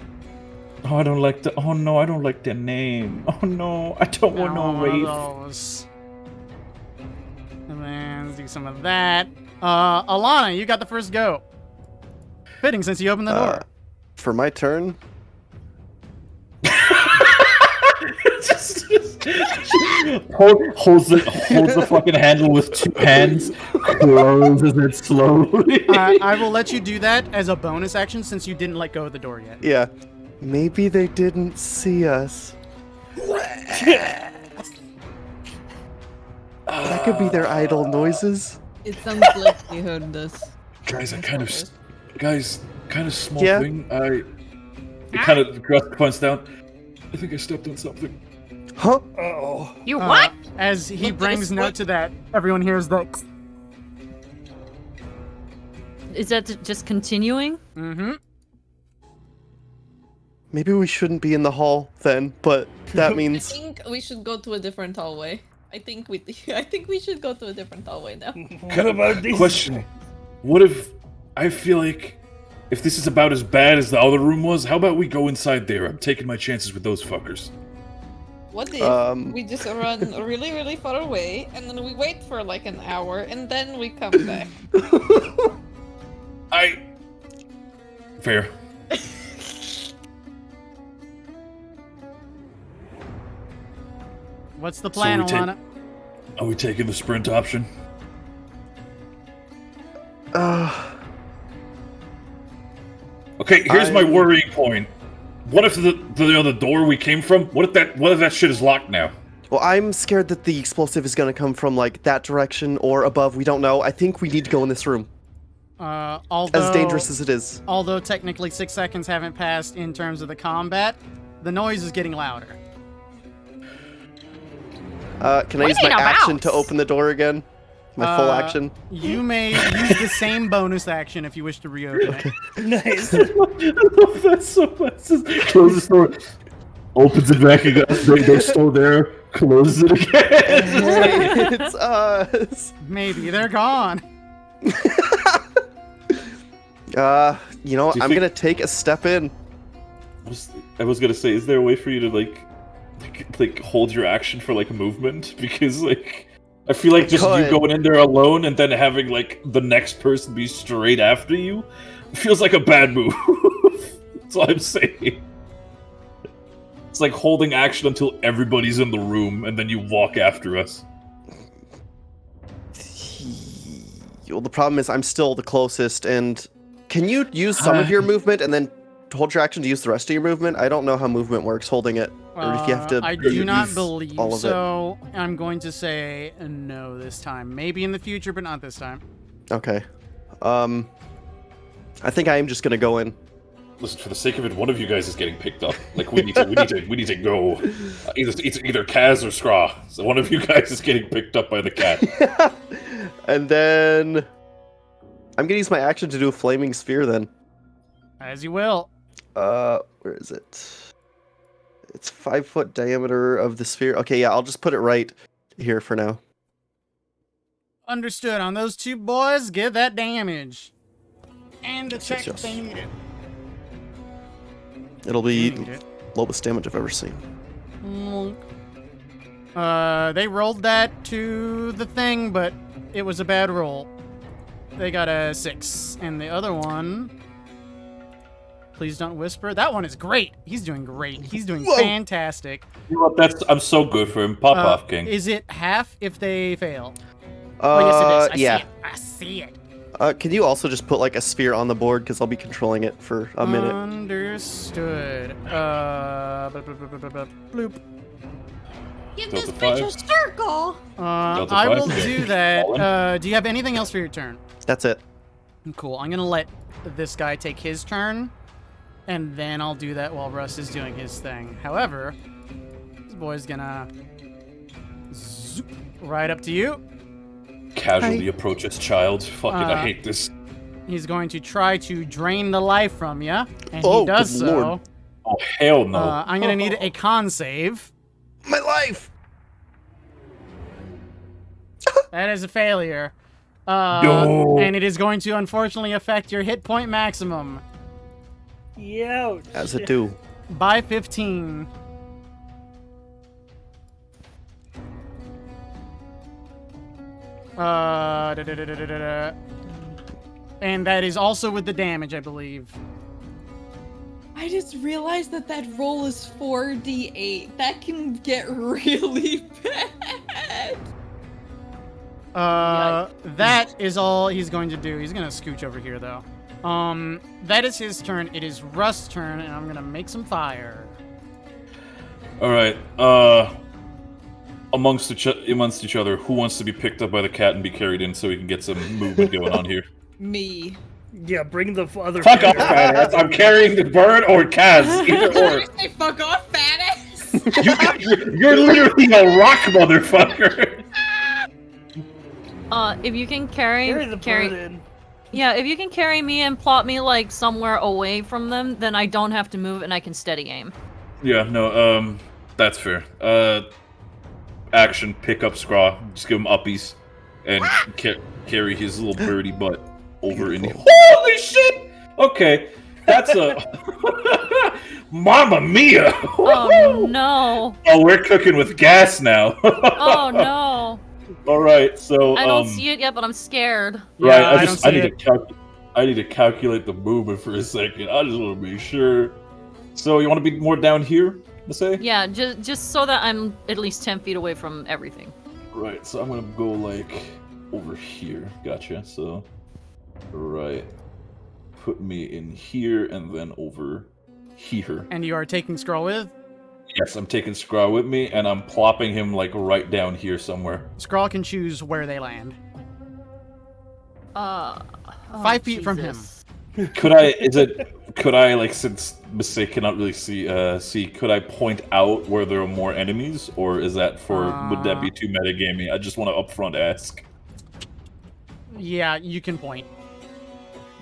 Oh, I don't like the. Oh no, I don't like their name. Oh no, I don't want no One of wraith. those. And then let's do some of that. Alana, you got the first go. Fitting since you opened the door. For my turn. Holds the fucking handle with two hands, closes it slowly. I will let you do that as a bonus action since you didn't let go of the door yet. Yeah. Maybe they didn't see us. That could be their idle noises. it sounds like you heard this. Guys, kind of small Yeah. thing. It kind of points down. I think I stepped on something. Huh? Oh. You what? As he Look, brings this note what- to that, everyone hears the. Is that just continuing? Mm-hmm. Maybe we shouldn't be in the hall then, but that I means think we should go to a different hallway. I think we should go to a different hallway now. What about these? Question: what if I feel like if this is about as bad as the other room was? How about we go inside there? I'm taking my chances with those fuckers. What if we just run really, really far away and then we wait for like an hour and then we come back? Fair. What's the plan, we take- Alana? Are we taking the sprint option? Okay, here's my worrying point. What if the other door we came from? What if that shit is locked now? well, I'm scared that the explosive is gonna come from like that direction or above. We don't know. I think we need to go in this room. Although, As dangerous as it is. Although technically 6 seconds haven't passed in terms of the combat, the noise is getting louder. Can I use my need a action to bounce. open the door again? My full action? You may use the same bonus action if you wish to reopen it. Nice. That's so fast. Closes the door, opens it back again. They're still there. Closes it again. It's us. Maybe they're gone. You know, Do you I'm think- gonna take a step in. I was gonna say, is there a way for you to like hold your action for like movement? Because like I feel like just you could. going in there alone and then having like the next person be straight after you feels like a bad move. That's all I'm saying. It's like holding action until everybody's in the room and then you walk after us. Well, the problem is I'm still the closest, and can you use some of your movement and then hold your action to use the rest of your movement? I don't know how movement works holding it, or if you have to. I do not use believe all of so. I'm going to say no this time. Maybe in the future, but not this time. Okay. I think I am just gonna go in. Listen, for the sake of it, one of you guys is getting picked up. Like we need to go. Either Kaz or Scraw. So one of you guys is getting picked up by the cat. And then I'm gonna use my action to do a flaming sphere. Then, As you will. where is it? It's 5 foot diameter of the sphere. Okay, yeah, I'll just put it right here for now. Understood. On those two boys, get that damage. And to Yes, check yes, if they need it. It'll be They need it. lowest damage I've ever seen. They rolled that to the thing, but it was a bad roll. They got a 6. And the other one... Please don't whisper. That one is great. He's doing great. He's doing fantastic. You know what, I'm so good for him. Pop off, King. Is it half if they fail? Oh, yes, it is. Yeah. I see it. Can you also just put like a sphere on the board because I'll be controlling it for a minute? Understood. Bloop. Give Delta this bitch a 5. circle. Delta I 5, will yeah. do that. Fallen. Do you have anything else for your turn? That's it. Cool. I'm gonna let this guy take his turn, and then I'll do that while Russ is doing his thing. However, this boy's gonna zoop right up to you. Casually approaches child. Fuck it, I hate this. He's going to try to drain the life from you, and Oh, he does good so. lord. Oh, hell no. I'm gonna need a con save. My life. That is a failure. No. And it is going to unfortunately affect your hit point maximum Ouch. As it do. by 15. And that is also with the damage, I believe. I just realized that that roll is 4d8. That can get really bad. That is all he's going to do. He's going to scooch over here, though. That is his turn. It is Rust's turn, and I'm going to make some fire. Alright, amongst each other, who wants to be picked up by the cat and be carried in so we can get some movement going on here? Me. Yeah, bring the other. Fuck off, player. fat ass. I'm carrying the bird or Kaz, either or. Say fuck off, fat ass. You're literally a rock, motherfucker. If you can carry Carry the bird in. Yeah, if you can carry me and plot me like somewhere away from them, then I don't have to move and I can steady aim. Yeah, no, that's fair. Action, pick up Scraw, just give him uppies, and carry his little birdie butt over in. Holy shit! Okay, that's a Mamma Mia! Oh no! Oh, we're cooking with gas now. Oh no! All right, so I don't see it yet, but I'm scared. Right, Yeah, I I need to calculate the movement for a second. I just want to be sure. So you want to be more down here, let's say? Yeah, just so that I'm at least 10 feet away from everything. Right, so I'm gonna go like over here. Gotcha. So, right, put me in here and then over here. And you are taking Skrull with? Yes, I'm taking Scraw with me and I'm plopping him like right down here somewhere. Skrull can choose where they land. 5 feet from him. Could I like, since Mistake cannot really see, could I point out where there are more enemies, or is that would that be too metagamey? I just want to upfront ask. Yeah, you can point.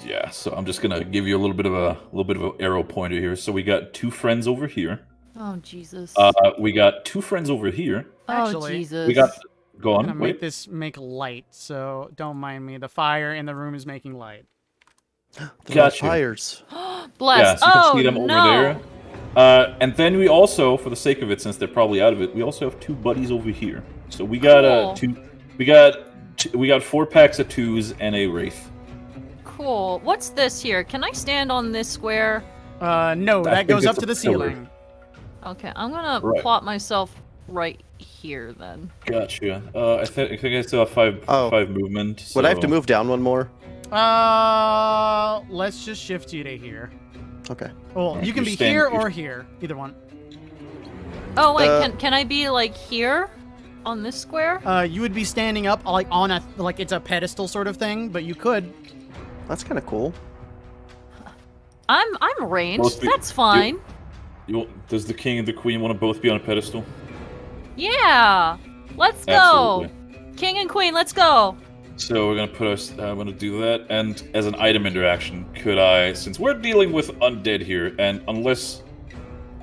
Yeah, so I'm just gonna give you a little bit of an arrow pointer here. So we got 2 friends over here. Oh Jesus. We got 2 friends over here. Actually, oh Jesus. We got. Go I'm gonna on. make Wait. light, so don't mind me. The fire in the room is making light. The Gotcha. fires. Bless. Yeah, so you can Oh see them no. over there. And then we also, for the sake of it, since they're probably out of it, we also have 2 buddies over here. So we got Cool. we got 4 packs of 2s and a wraith. Cool. What's this here? Can I stand on this square? No, that think goes it's up a to the pillar. ceiling. Okay, I'm gonna Right. plot myself right here then. Gotcha. I think I still have 5 movement. Would I have to so- move down one more? Let's just shift you to here. Okay. Well, you can You be stand- here you- or here, either one. Oh wait, Uh, can I be like here on this square? You would be standing up like on a it's a pedestal sort of thing, but you could. That's kind of cool. I'm ranged. Both be- That's fine. Does the king and the queen want to both be on a pedestal? Yeah. Let's go. Absolutely. King and queen, let's go. So we're gonna put us. I'm gonna do that, and as an item interaction, could I? Since we're dealing with undead here, and unless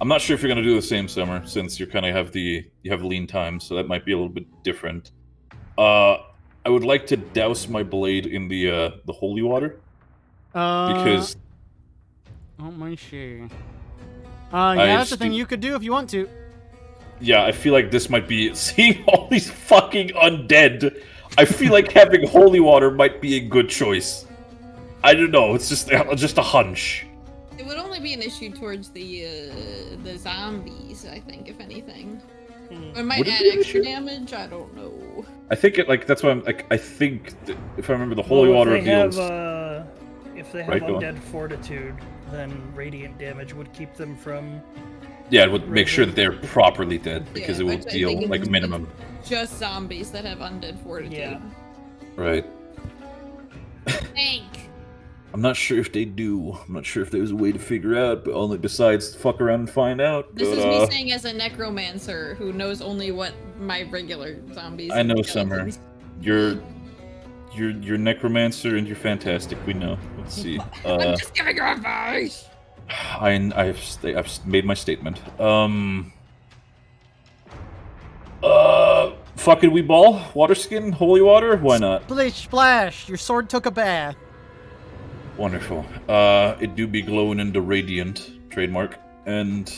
I'm not sure if you're gonna do the same, Summer, since you kind of have you have lean time, so that might be a little bit different. I would like to douse my blade in the holy water because. Oh my shit. Yeah, that's the thing you could do if you want to. Yeah, I feel like this might be seeing all these fucking undead. I feel like having holy water might be a good choice. I don't know. It's just a hunch. It would only be an issue towards the zombies, I think, if anything. Or it might Would it add be an extra issue? damage. I don't know. I think that's why I'm like. I think that if I remember the holy water if they deals. if they have Right, go on. undead fortitude, then radiant damage would keep them from. Yeah, it would make sure that they're properly dead because Yeah, it will I think deal it's- like minimum. Just zombies that have undead fortitude. Yeah. Right. Thank. I'm not sure if they do. I'm not sure if there's a way to figure out, but only besides fuck around and find out. This but, is me saying as a necromancer who knows only what my regular zombies. I know, and Summer. skeletons- You're necromancer and you're fantastic. We know. Let's see. I'm just giving you advice. I've made my statement. Fucking we ball, water skin, holy water. Why not? Splish splash! Your sword took a bath. Wonderful. It do be glowing into radiant trademark, and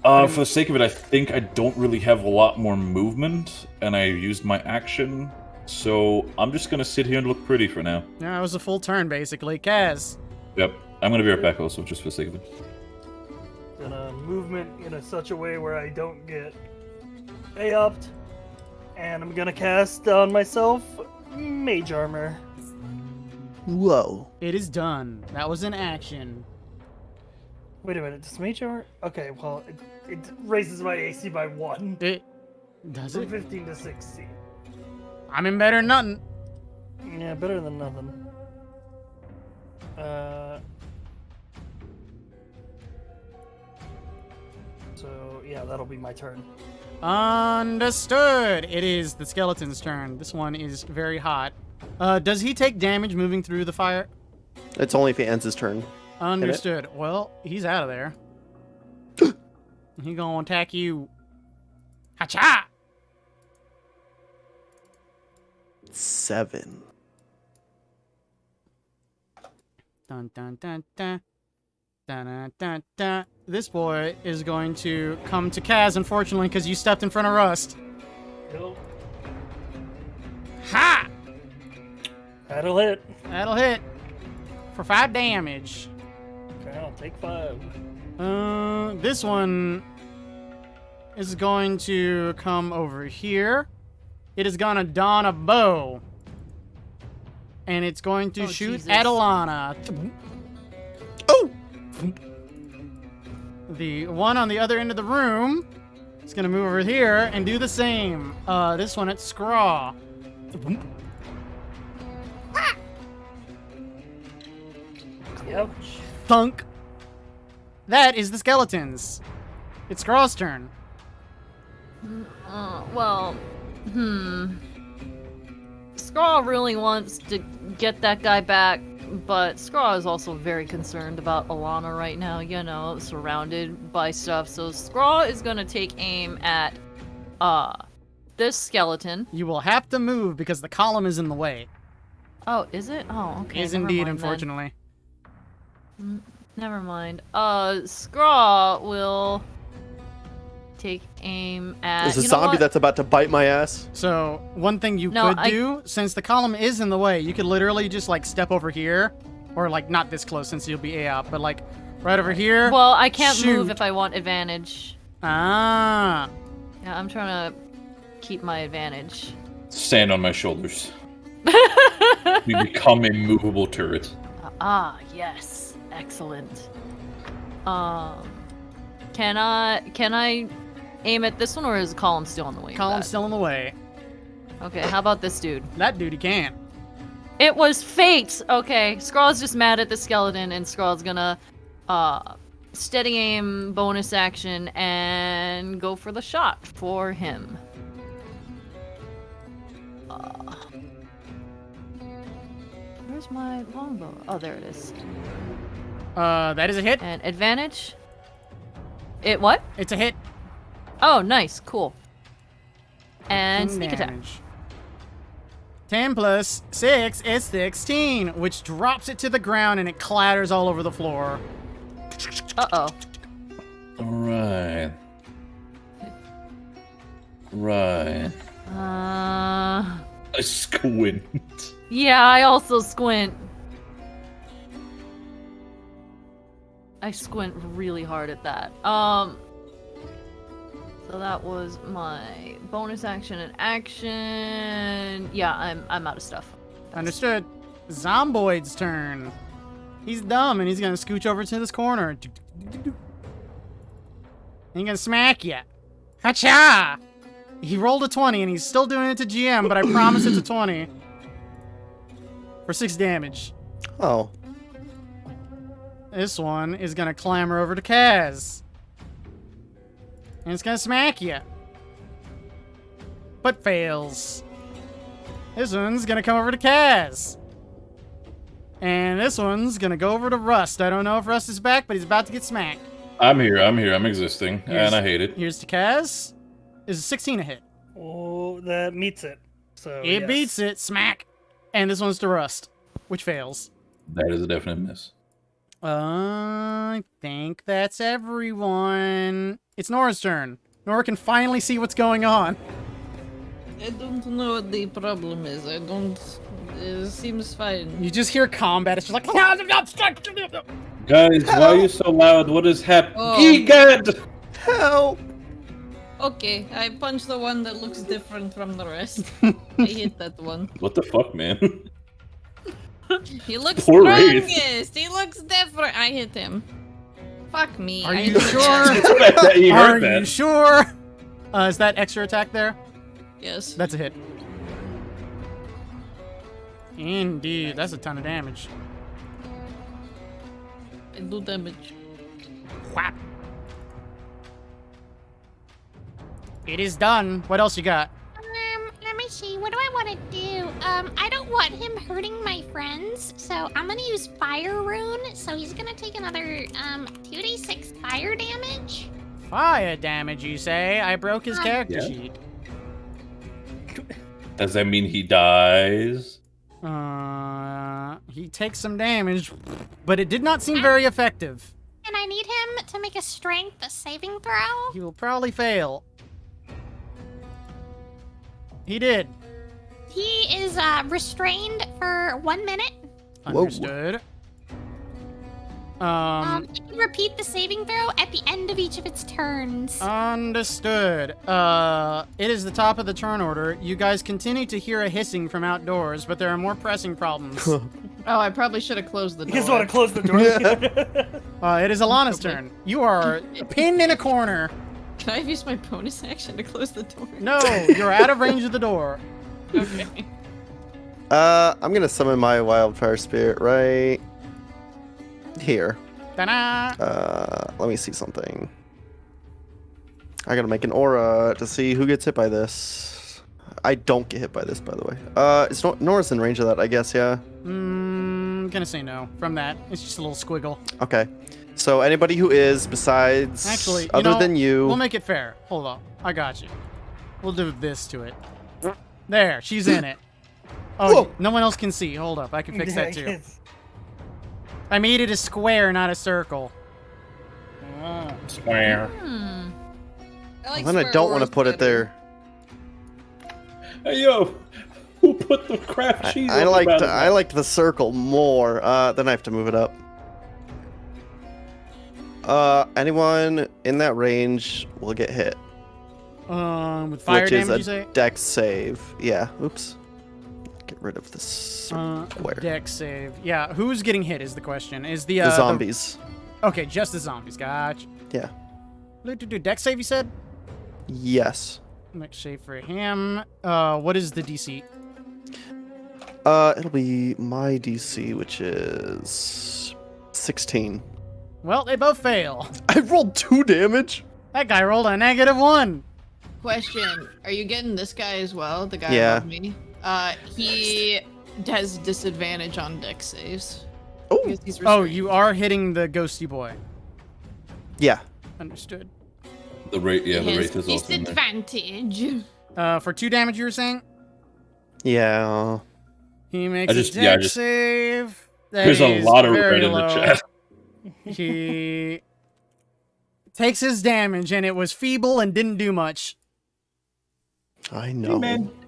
for the sake of it, I think I don't really have a lot more movement, and I used my action, so I'm just gonna sit here and look pretty for now. Yeah, it was a full turn basically. Kaz. Yep, I'm gonna be right back also, just for the sake of it. Gonna movement in such a way where I don't get upped, and I'm gonna cast on myself mage armor. Whoa. It is done. That was an action. Wait a minute, does mage armor? Okay, well, it raises my AC by 1. It does From it? 15 to 16. I'm in better than nothing. Yeah, better than nothing. So, yeah, that'll be my turn. Understood. It is the skeleton's turn. This one is very hot. Does he take damage moving through the fire? It's only if he ends his turn. Understood. Well, he's out of there. He gonna attack you. Hacha! 7. Dun dun dun dun. Dun dun dun dun. This boy is going to come to Kaz, unfortunately, because you stepped in front of Rust. Nope. Ha! That'll hit. That'll hit. For 5 damage. Okay, I'll take 5. This one is going to come over here. It is gonna don a bow. And it's going to shoot Jesus. at Alana. Oh! The one on the other end of the room is gonna move over here and do the same. This one at Scraw. Ouch. Thunk. That is the skeletons. It's Scraw's turn. Scraw really wants to get that guy back, but Scraw is also very concerned about Alana right now, you know, surrounded by stuff. So Scraw is gonna take aim at this skeleton. You will have to move because the column is in the way. Oh, is it? Oh, okay. Is never indeed, mind then. unfortunately. Never mind. Scraw will take aim at. There's a you know zombie what? that's about to bite my ass. So, one thing you No, could do, since the column is in the way, you could literally just, like, step over here. Or, like, not this close since you'll be A up, but, like, right over here. Well, I can't Shoot. move if I want advantage. Ah. Yeah, I'm trying to keep my advantage. Stand on my shoulders. We become a movable turret. Yes. Excellent. Can I aim at this one, or is the column still in the way? of Column's that? still in the way. Okay, how about this dude? That dude, he can't. It was fate. Okay, Skrawl's just mad at the skeleton, and Skrawl's gonna steady aim, bonus action, and go for the shot for him. Where's my longbow? Oh, there it is. That is a hit. And advantage. It what? It's a hit. Oh, nice, cool. And sneak attack. Damage. 10 plus 6 is 16, which drops it to the ground and it clatters all over the floor. Uh-oh. Alright. Right. I squint. Yeah, I also squint. I squint really hard at that. So that was my bonus action and action. Yeah, I'm out of stuff. Understood. Zomboid's turn. He's dumb and he's gonna scooch over to this corner. And he's gonna smack ya. Hacha! He rolled a 20 and he's still doing it to GM, but I promise it's a 20. For 6 damage. Oh. This one is gonna clamber over to Kaz. And it's gonna smack you. But fails. This one's gonna come over to Kaz. And this one's gonna go over to Rust. I don't know if Rust is back, but he's about to get smacked. I'm here, I'm existing, and I hate it. Here's to Kaz. Is 16 a hit? Oh, that meets it. So It yes. beats it. Smack. And this one's to Rust, which fails. That is a definite miss. I think that's everyone. It's Nora's turn. Nora can finally see what's going on. I don't know what the problem is. I don't. It seems fine. You just hear combat. It's just like. Guys, why are you so loud? What is happening? Oh. God! Help! Okay, I punched the one that looks different from the rest. I hit that one. What the fuck, man? He looks Poor Wraith. strongest. He looks different. I hit him. Fuck me. Are I you hit sure? You Are heard that. you sure? Is that extra attack there? Yes. That's a hit. Indeed, that's a ton of damage. I do damage. Whap. It is done. What else you got? Let me see. What do I want to do? I don't want him hurting my friends, so I'm gonna use Fire Rune. So he's gonna take another 2d6 fire damage. Fire damage, you say? I broke his character Yeah. sheet. Does that mean he dies? He takes some damage, but it did not seem very effective. And I need him to make a strength saving throw. He will probably fail. He did. He is restrained for 1 minute. Whoa. Understood. You can repeat the saving throw at the end of each of its turns. Understood. It is the top of the turn order. You guys continue to hear a hissing from outdoors, but there are more pressing problems. Oh, I probably should have closed the You door. guys want to close the door? It is Alana's turn. You are pinned in a corner. Can I use my bonus action to close the door? No, you're out of range of the door. Okay. I'm gonna summon my wildfire spirit right here. Ta-da! Let me see something. I gotta make an aura to see who gets hit by this. I don't get hit by this, by the way. It's Nora's in range of that, I guess, yeah? Gonna say no from that. It's just a little squiggle. Okay. So anybody who is besides Actually, other than you. We'll make it fair. Hold on. I got you. We'll do this to it. There, she's in it. Oh, Whoa. no one else can see. Hold up. I can fix that too. I made it a square, not a circle. Square. Then I don't want to put it there. Hey, yo! Who put the craft cheese I on the liked battlefield? the circle more. Then I have to move it up. Anyone in that range will get hit. With fire which damage, you is say? a dex save. Yeah. Oops. Get rid of this square. Dex save. Yeah, who's getting hit is the question. Is the The zombies. Okay, just the zombies. Gotcha. Yeah. Dex save, you said? Yes. Dex save for him. What is the DC? It'll be my DC, which is 16. Well, they both fail. I rolled 2 damage. That guy rolled a -1. Question: are you getting this guy as well? The guy Yeah. above me. He has disadvantage on dex saves. Oh, Because he's Oh, restrained. you are hitting the ghosty boy. yeah. Understood. The wraith, yeah, the He wraith has is also in there. disadvantage. For 2 damage, you were saying? Yeah. He makes just- a yeah, I dex just- save. That There's a is lot of very red in the low. chat. He takes his damage, and it was feeble and didn't do much. I know.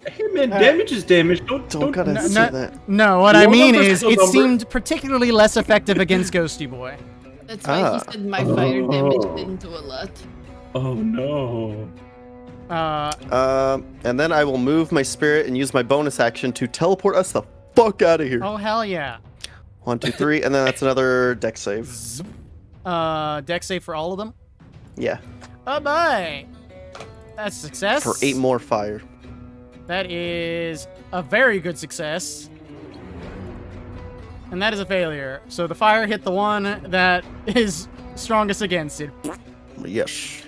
Hey man, damage is damage. Don't gotta No, say no- that. No, what You I all know mean there's is, still it number- seemed particularly less effective against Ghosty Boy. That's why he said my fire damage didn't do a lot. Oh no. And then I will move my spirit and use my bonus action to teleport us the fuck out of here. Oh, hell yeah. 1, 2, 3, and then that's another dex save. Dex save for all of them? Yeah, Oh, boy. That's a success. for 8 more fire. That is a very good success. And that is a failure. So the fire hit the one that is strongest against it. Yes.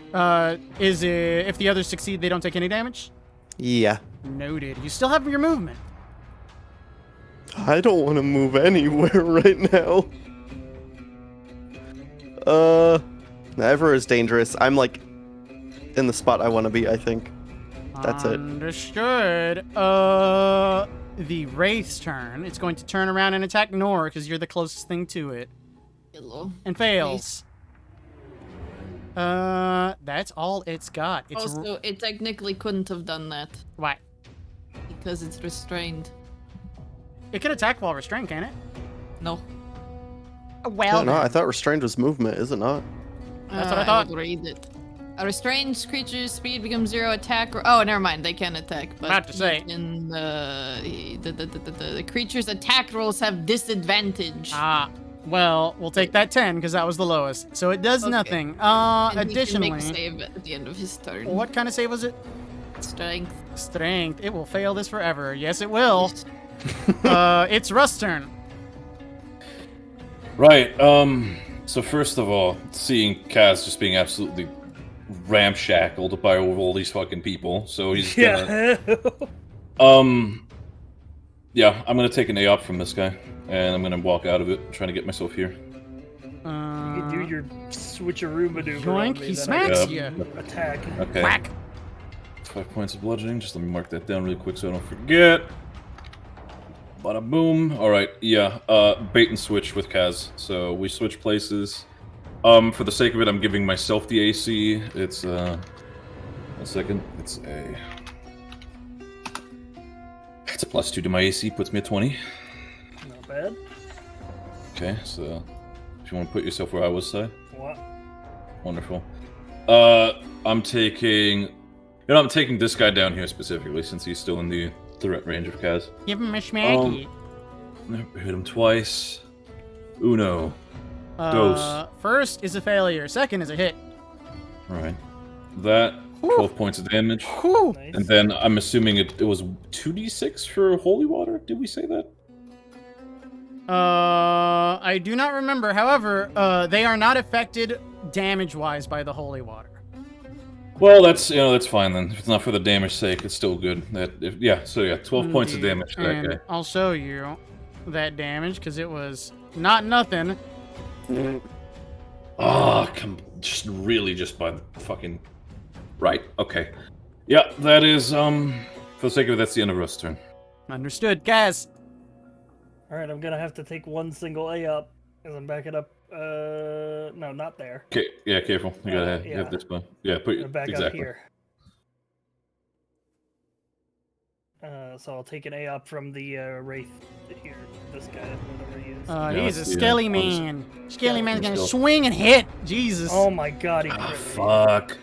Is it, if the others succeed, they don't take any damage? Yeah. Noted. You still have your movement. I don't want to move anywhere right now. Ever is dangerous. I'm like in the spot I want to be, I think. That's it. Understood. The Wraith's turn. It's going to turn around and attack Nor because you're the closest thing to it. Hello. And fails. That's all it's got. It's Also, it technically couldn't have done that why? because it's restrained. It can attack while restrained, can it? No. Well, No, I thought restrained was movement, is it not? That's what I thought. will read it. A restrained creature's speed becomes 0 attack. Oh, never mind. They can attack. But About to say. in the creature's attack rolls have disadvantage. Ah. Well, we'll take that 10 because that was the lowest. So it does Okay. nothing. And Additionally, he can make a save at the end of his turn. what kind of save was it? Strength. Strength. It will fail this forever. Yes, it will. It's Rust's turn. Right. So first of all, seeing Kaz just being absolutely ramshackled by all these fucking people, so he's gonna. Yeah. Yeah, I'm gonna take an AOP from this guy, and I'm gonna walk out of it, trying to get myself here. You do your switcheroo maneuver. Yoink, on me, he then smacks I you. attack. Okay. Whack. 5 points of bludgeoning. Just let me mark that down really quick so I don't forget. Bada boom. All right. Yeah. Bait and switch with Kaz. So we switch places. For the sake of it, I'm giving myself the AC. It's 1 second. It's a +2 to my AC. Puts me at 20. Not bad. Okay. So if you want to put yourself where I was, say. What? Wonderful. I'm taking. I'm taking this guy down here specifically since he's still in the threat range of Kaz. Give him a schmacky. Hit him twice. Uno. Dos. First is a failure. Second is a hit. Alright. That, 12 points of damage. Whew. Nice. And then I'm assuming it was 2d6 for holy water? Did we say that? I do not remember. However, they are not affected damage-wise by the holy water. Well, that's fine then. If it's not for the damage sake, it's still good. 12 points of Indeed. damage to that And guy. I'll show you that damage because it was not nothing. Just by the fucking... Right, okay. Yeah, that is, for the sake of it, that's the end of Rust's turn. Understood. Gaz. Alright, I'm gonna have to take one single A up as I'm backing up. No, not there. Okay, yeah, careful. You gotta yeah. have this one. Yeah, put I'm your... gonna back Exactly. up here. So I'll take an A up from the Wraith here. This guy, whatever he is. He's a that's the, skelly honest- man. Skelly man's gonna Still. swing and hit. Jesus. Oh my god, he Ah, crit me. fuck.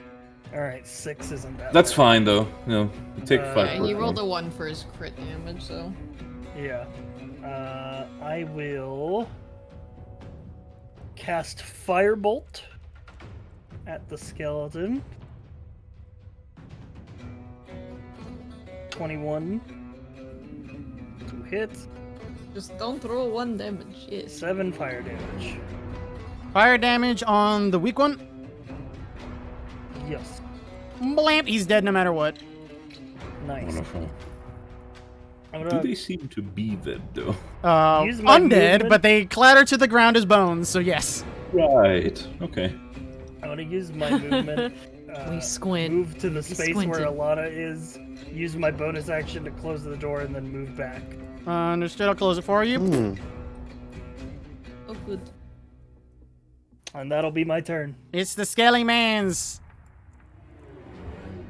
Alright, 6 isn't that That's bad. fine, though. You take 5 Yeah, he points. rolled a 1 for his crit damage, so. Yeah. I will cast Firebolt at the skeleton. 21. hit. Just don't roll 1 damage. Yes. 7 fire damage. Fire damage on the weak one. Yes. Blamp. He's dead no matter what. Nice. Wonderful. I'm Do gonna they seem to be dead though? Use my Undead, movement. but they clatter to the ground as bones. So yes. Right. Okay. I'm gonna use my movement. We squint. Move to the We space where squinted. Alana is. Use my bonus action to close the door and then move back. Understood. I'll close it for you. Oh, good. And that'll be my turn. It's the Skelly Man's.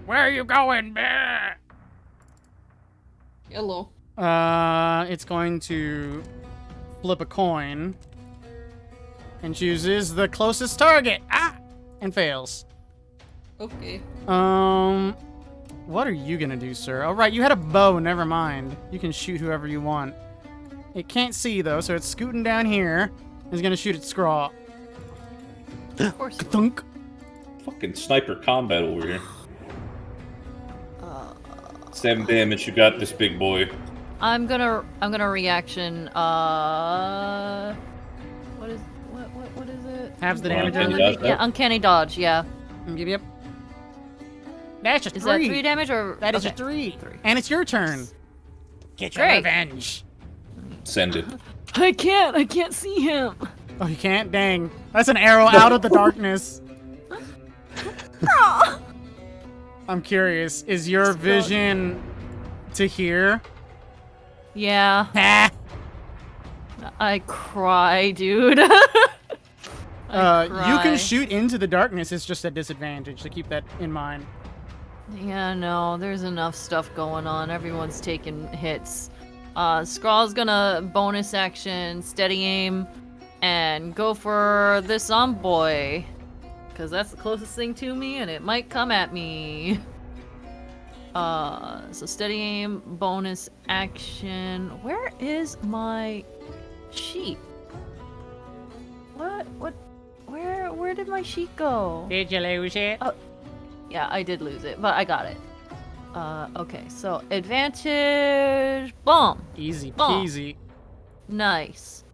Where are you going, bear? Hello. It's going to flip a coin and chooses the closest target. And fails. Okay. What are you gonna do, sir? Oh, right, you had a bow. Never mind. You can shoot whoever you want. It can't see though, so it's scooting down here. It's gonna shoot at Scraw. Of course. Thunk. Fucking sniper combat over here. 7 damage. You got this, big boy. I'm gonna reaction. What is it? Halves the Uncanny damage. dodge. Yeah, uncanny dodge. Yeah. Yep. That's a 3. Is that 3 damage or? That is okay. a 3. 3. And it's your turn. Get your Great. revenge. Send it. I can't see him. Oh, you can't? Dang. That's an arrow out of the darkness. I'm curious. Is your vision to here? Yeah. Ha! I cry, dude. You cry. can shoot into the darkness. It's just a disadvantage, so keep that in mind. Yeah, no, there's enough stuff going on. Everyone's taking hits. Skrawl's gonna bonus action, steady aim, and go for this boy. Because that's the closest thing to me, and it might come at me. So steady aim, bonus action. Where is my sheet? Where did my sheet go? Did you lose it? Oh, yeah, I did lose it, but I got it. Okay, so advantage, boom, Easy Bonk. peasy. nice,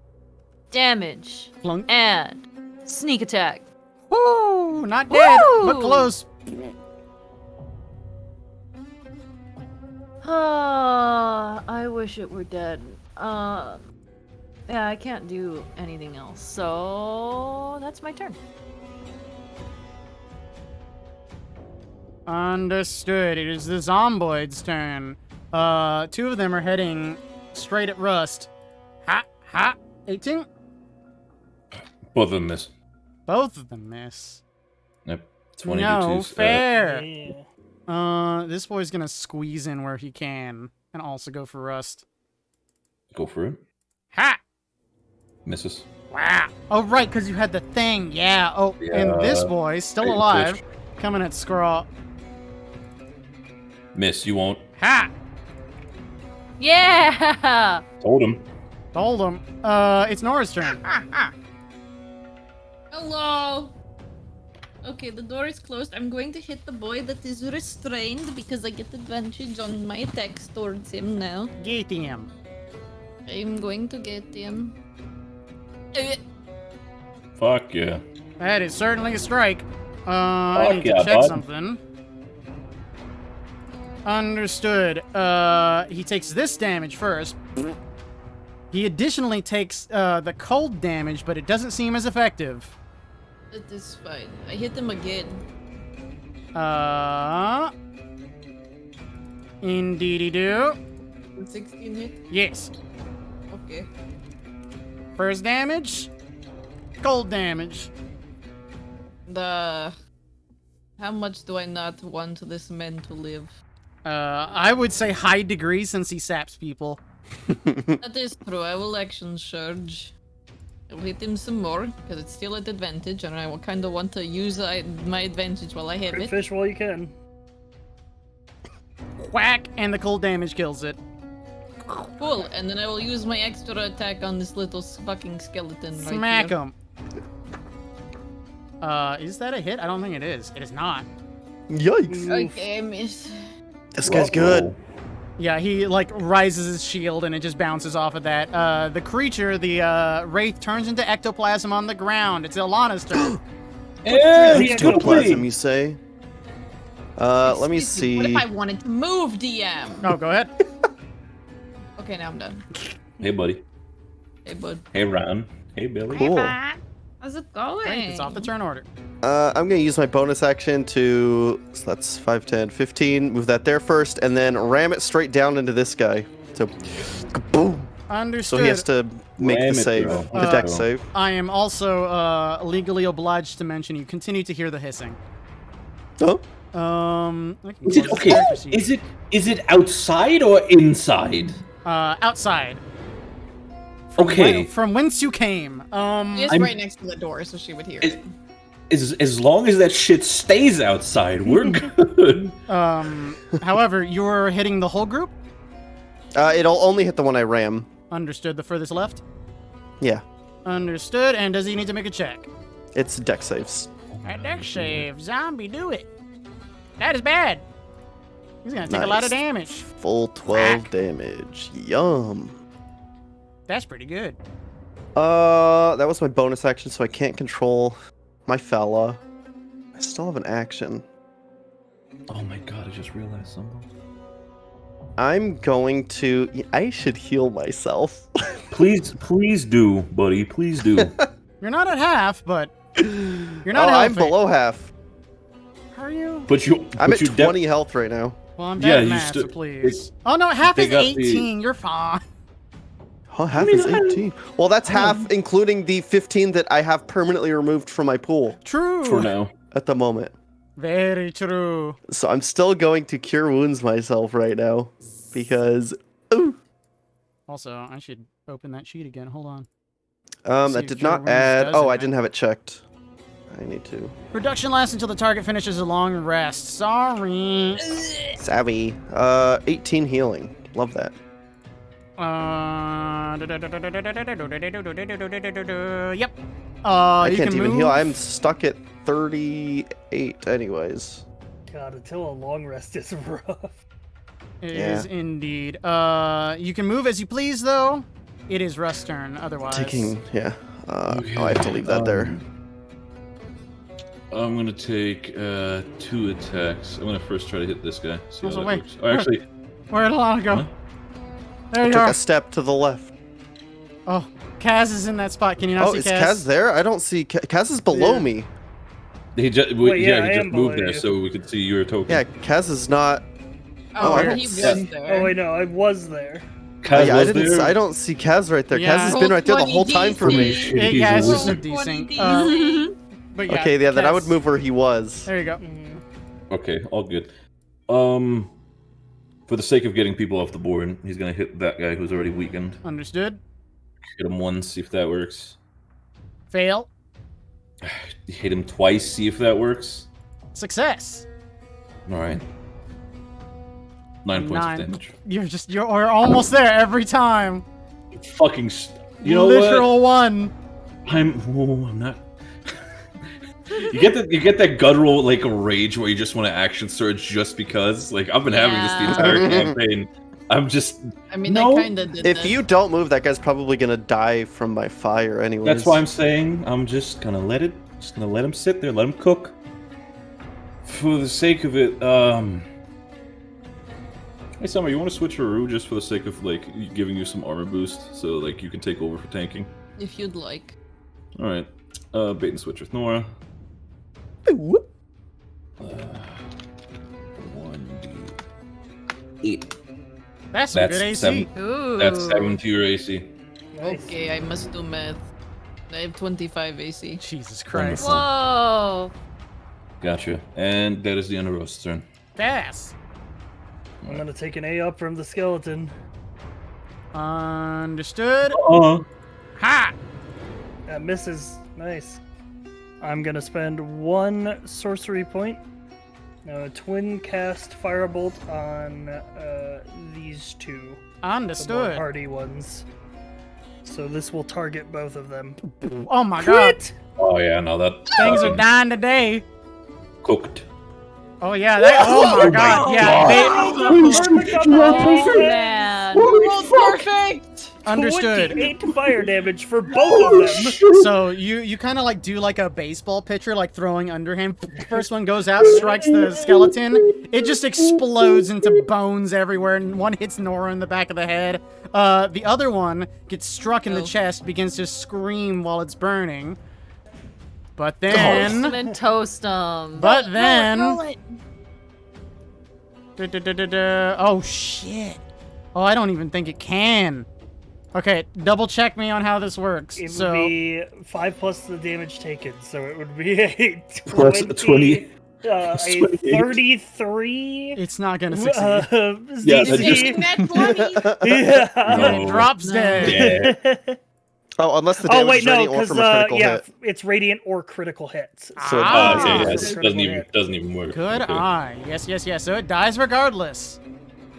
damage, Plunk. and sneak attack. Woo! Not dead, but Woo! close. I wish it were dead. Yeah, I can't do anything else, so that's my turn. Understood. It is the zomboid's turn. 2 of them are heading straight at Rust. Ha! 18? Both of them miss. Both of them miss. Yep. 20 No D2s. fair. Yeah. This boy's gonna squeeze in where he can and also go for Rust. Go for it. Ha! Misses. Wow. Oh, right, because you had the thing. Yeah. Oh, and this Yeah. boy, still Hey, alive, Fish. coming at Scraw. Miss. You won't. Ha! Yeah! Told him. Told him. It's Nora's turn. Hello. Okay, the door is closed. I'm going to hit the boy that is restrained because I get advantage on my attacks towards him now. Get him. I'm going to get him. Fuck yeah. That is certainly a strike. I Fuck need to yeah, check bud. something. Understood. He takes this damage first. He additionally takes the cold damage, but it doesn't seem as effective. It is fine. I hit him again. Indeedy do. 16 hit. Yes. Okay. First damage. Cold damage. How much do I not want this man to live? I would say high degree since he saps people. That is true. I will action surge. I'll hit him some more because it's still at advantage, and I will kind of want to use my advantage while I have Crit it. fish while you can. Whack, and the cold damage kills it. Cool. And then I will use my extra attack on this little fucking skeleton. Smack right him. Is that a hit? I don't think it is. It is not. Yikes. here. Okay, I miss. This guy's good. Whoa. Yeah, he like rises his shield and it just bounces off of that. The creature, the wraith, turns into ectoplasm on the ground. It's Ilana's turn. Ectoplasm, you say? Let me Excuse me, see. What if I wanted to move, DM? Oh, go ahead. Okay, now I'm done. Hey, buddy. Hey, bud. Hey, Ron. Hey, Billy. Cool. How's it going? Great, it's off the turn order. I'm gonna use my bonus action to, so that's 5, 10, 15, move that there first, and then ram it straight down into this guy. So, boom. Understood. So he has to make Ram the it, save, bro. the dex save. I am also legally obliged to mention you continue to hear the hissing. Oh, I can Is it close the okay? character sheet. Is it outside or inside? Outside. Okay. From whence you came. She is right next to the door, so she would hear it. As long as that shit stays outside, we're good. However, you're hitting the whole group? it'll only hit the one I ram. Understood. The furthest left? Yeah, Understood. And does he need to make a check? it's dex saves. That dex save. Zombie, do it. That is bad. He's gonna take a lot of Nice. damage. Full 12 damage. Yum. That's pretty good. That was my bonus action, so I can't control my fella. I still have an action. Oh my god! I just realized something. I'm going to. I should heal myself. Please do, buddy. Please do. You're not at half, but you're not I'm healthy. below half. How are you? But you. I'm but at you 20 health right now. Well, I'm Yeah, bad at you math, so stu- please. Oh no, half they is got the- 18. You're fine. Oh, half is 18. Well, that's half, including the 15 that I have permanently removed from my pool True. for now. at the moment. Very true. So I'm still going to cure wounds myself right now because. Ooh. Also, I should open that sheet again. Hold on. See That if did Cure not Wounds add. does Oh, I it. didn't have it checked. I need to. Reduction lasts until the target finishes a long rest. Sorry. Savvy. 18 healing. Love that. Yep. I you can't can even move. heal. I'm stuck at 38 anyways. God, until a long rest is rough. It Yeah. is indeed. You can move as you please, though. It is Rust's turn. Otherwise, Taking, yeah. Oh, I have to leave that there. I'm gonna take 2 attacks. I'm gonna first try to hit this guy. See how Also, that wait. works. Oh, actually, where'd Alana go? Huh? There I you took are. a step to the left. Oh, Kaz is in that spot. Can you not Oh, see is Kaz? Kaz there? I don't see. Kaz is below Yeah. me. he just Wait, yeah, I he just am moved below there you. so we could see your token. Yeah, Kaz is not. Oh, I don't he see- was there. Oh wait, no, I was there. Kaz Yeah, I was didn't. there. I don't see Kaz right there. Yeah. Kaz has been right there the whole time for me. Shit, Hey, he's yeah, it's a just a wizard. decent. But yeah, Okay, yeah, then I Kaz- would move where he was. There you go. Okay, all good. For the sake of getting people off the board, he's gonna hit that guy who's already weakened. Understood. Hit him once, see if that works. Fail. Hit him twice, see if that works. Success. All right. 9 points of 9. damage. You're almost there every time. Fucking. You know Literal what? one. I'm not. You get that guttural like rage where you just want to action surge just because. Like I've been having this the entire campaign. I'm just. I mean, No. I kind of did If that. you don't move, that guy's probably gonna die from my fire anyways. That's why I'm saying I'm just gonna let it. Just gonna let him sit there, let him cook. For the sake of it, Hey Summer, you want to switch your Rue just for the sake of like giving you some armor boost, so like you can take over for tanking. If you'd like. All right, bait and switch with Nora. Ooh. 1d8. That's some good AC. 7. Ooh. That's 7 to your AC. Nice. Okay, I must do math. I have 25 AC. Jesus Christ. Whoa. Gotcha. And that is the end of Rust's turn. Pass. I'm gonna take an A up from the skeleton. Understood. Ha! That misses. Nice. I'm gonna spend 1 sorcery point. Twin cast firebolt on these 2. The more Understood. hardy ones. So this will target both of them. Oh my god. Oh yeah, no, that Things are fucking dying today. cooked. Oh yeah, oh my god, yeah. Oh man. Perfect. Understood. 28 fire damage for both of them. So you kind of like do like a baseball pitcher, like throwing underhand. First one goes out, strikes the skeleton. It just explodes into bones everywhere, and one hits Nora in the back of the head. The other one gets struck in the chest, begins to scream while it's burning. But then... Toast 'em and toast 'em. But then... Roll it. Oh, shit. Oh, I don't even think it can. Okay, double check me on how this works. It So would be 5 plus the damage taken, so it would be a Plus 20, 20. a 33. it's not gonna succeed. Yeah, DC. Net 20. Yeah. And it drops dead. Yeah. Oh, unless the Oh damage wait, is no, radiant or because from a critical yeah, hit. it's radiant or critical hits. So it Ah. Okay, it's yeah, a it critical doesn't hit. even work. Good Okay. eye. Yes, yes, yes. So it dies regardless.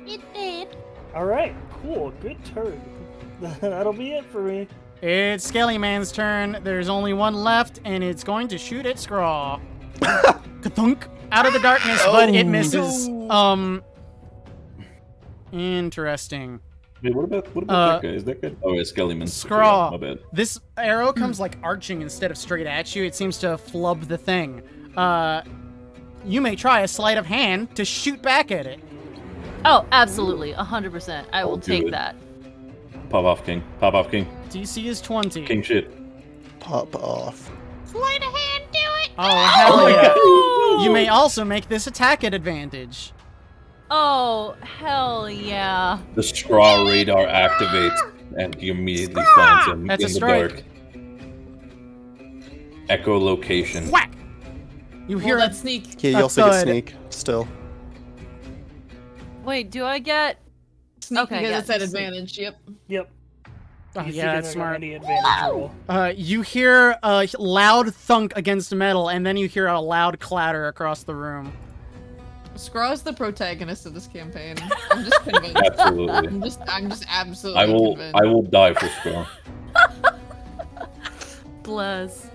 It did. All right, cool, good turn. That'll be it for me. It's Skelly Man's turn. There's only one left, and it's going to shoot at Scraw. Ka-thunk! Out of the darkness, but it misses. Interesting. Wait, what about that guy? Is that guy? Oh, it's Skellyman. Scraw. My bad. This arrow comes like arching instead of straight at you. It seems to flub the thing. You may try a sleight of hand to shoot back at it. Oh, absolutely, 100%. I will do take it. that. Pop off, King. Pop off, King. DC is 20. King shit. Pop off. Sleight of hand, do it. Oh, hell yeah. You may also make this attack at advantage. Oh, hell yeah. The straw radar activates and he immediately finds him That's in a the strike. dark. Echolocation. Whack! You hear Roll it. that sneak. Yeah, you A also get thud. sneak still. Wait, do I get... Sneak Okay, because yeah, it's at just- advantage. Yep. Yep. Oh, You see yeah, that's that smart. Any advantage roll. You hear a loud thunk against metal, and then you hear a loud clatter across the room. Scraw is the protagonist of this campaign. I'm just convinced. Absolutely. I'm just absolutely I convinced. will die for straw. Bless.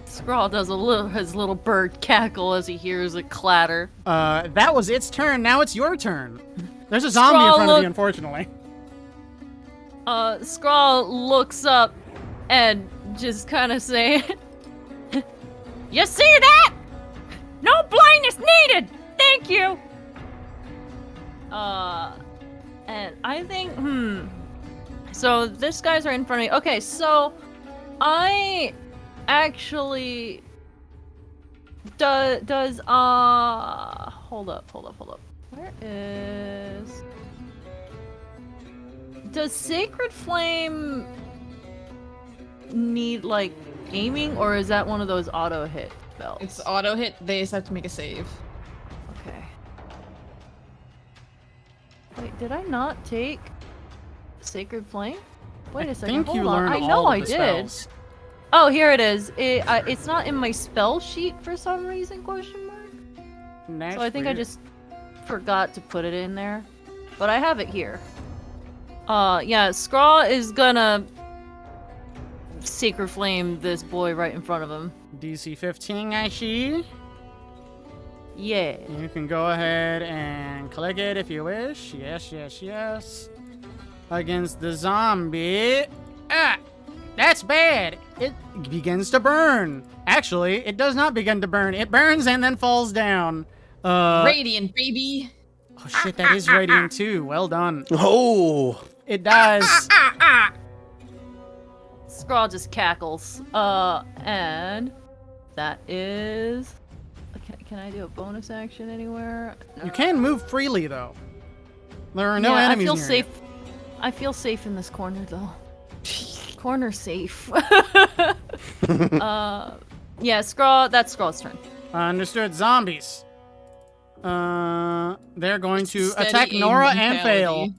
Scrawl does his little bird cackle as he hears a clatter. That was its turn. Now it's your turn. There's a zombie in Scrawl, front of look- you, unfortunately. Scrawl looks up and just kind of say, "You see that? No blindness needed. Thank you." And I think, so this guy's right in front of me. Okay, so I actually does hold up. Where is? Does Sacred Flame need, like, aiming, or is that one of those auto hit spells? It's auto hit. They just have to make a save. Okay. Wait, did I not take Sacred Flame? Wait a second, I think hold you on. learned I know all I of the did. spells. Oh, here it is. It's not in my spell sheet for some reason, question mark? So I think I just forgot to put it in there. But I have it here. Yeah, Scraw is gonna Sacred Flame this boy right in front of him. DC 15, I see. Yeah. You can go ahead and click it if you wish. Yes, yes, yes. Against the zombie. Ah! That's bad. It begins to burn. Actually, it does not begin to burn. It burns and then falls down. Radiant, baby. Oh shit, that is radiant too. Well done. Oh! It dies. Scrawl just cackles. And that is. Can I do a bonus action anywhere? You can move freely though. There are no Yeah, enemies I feel near safe. I feel safe in this corner though. Corner safe. Yeah, Scrawl. That's Scrawl's turn. you. Understood. Zombies. They're going to Steady attack aim Nora and fail. mentality.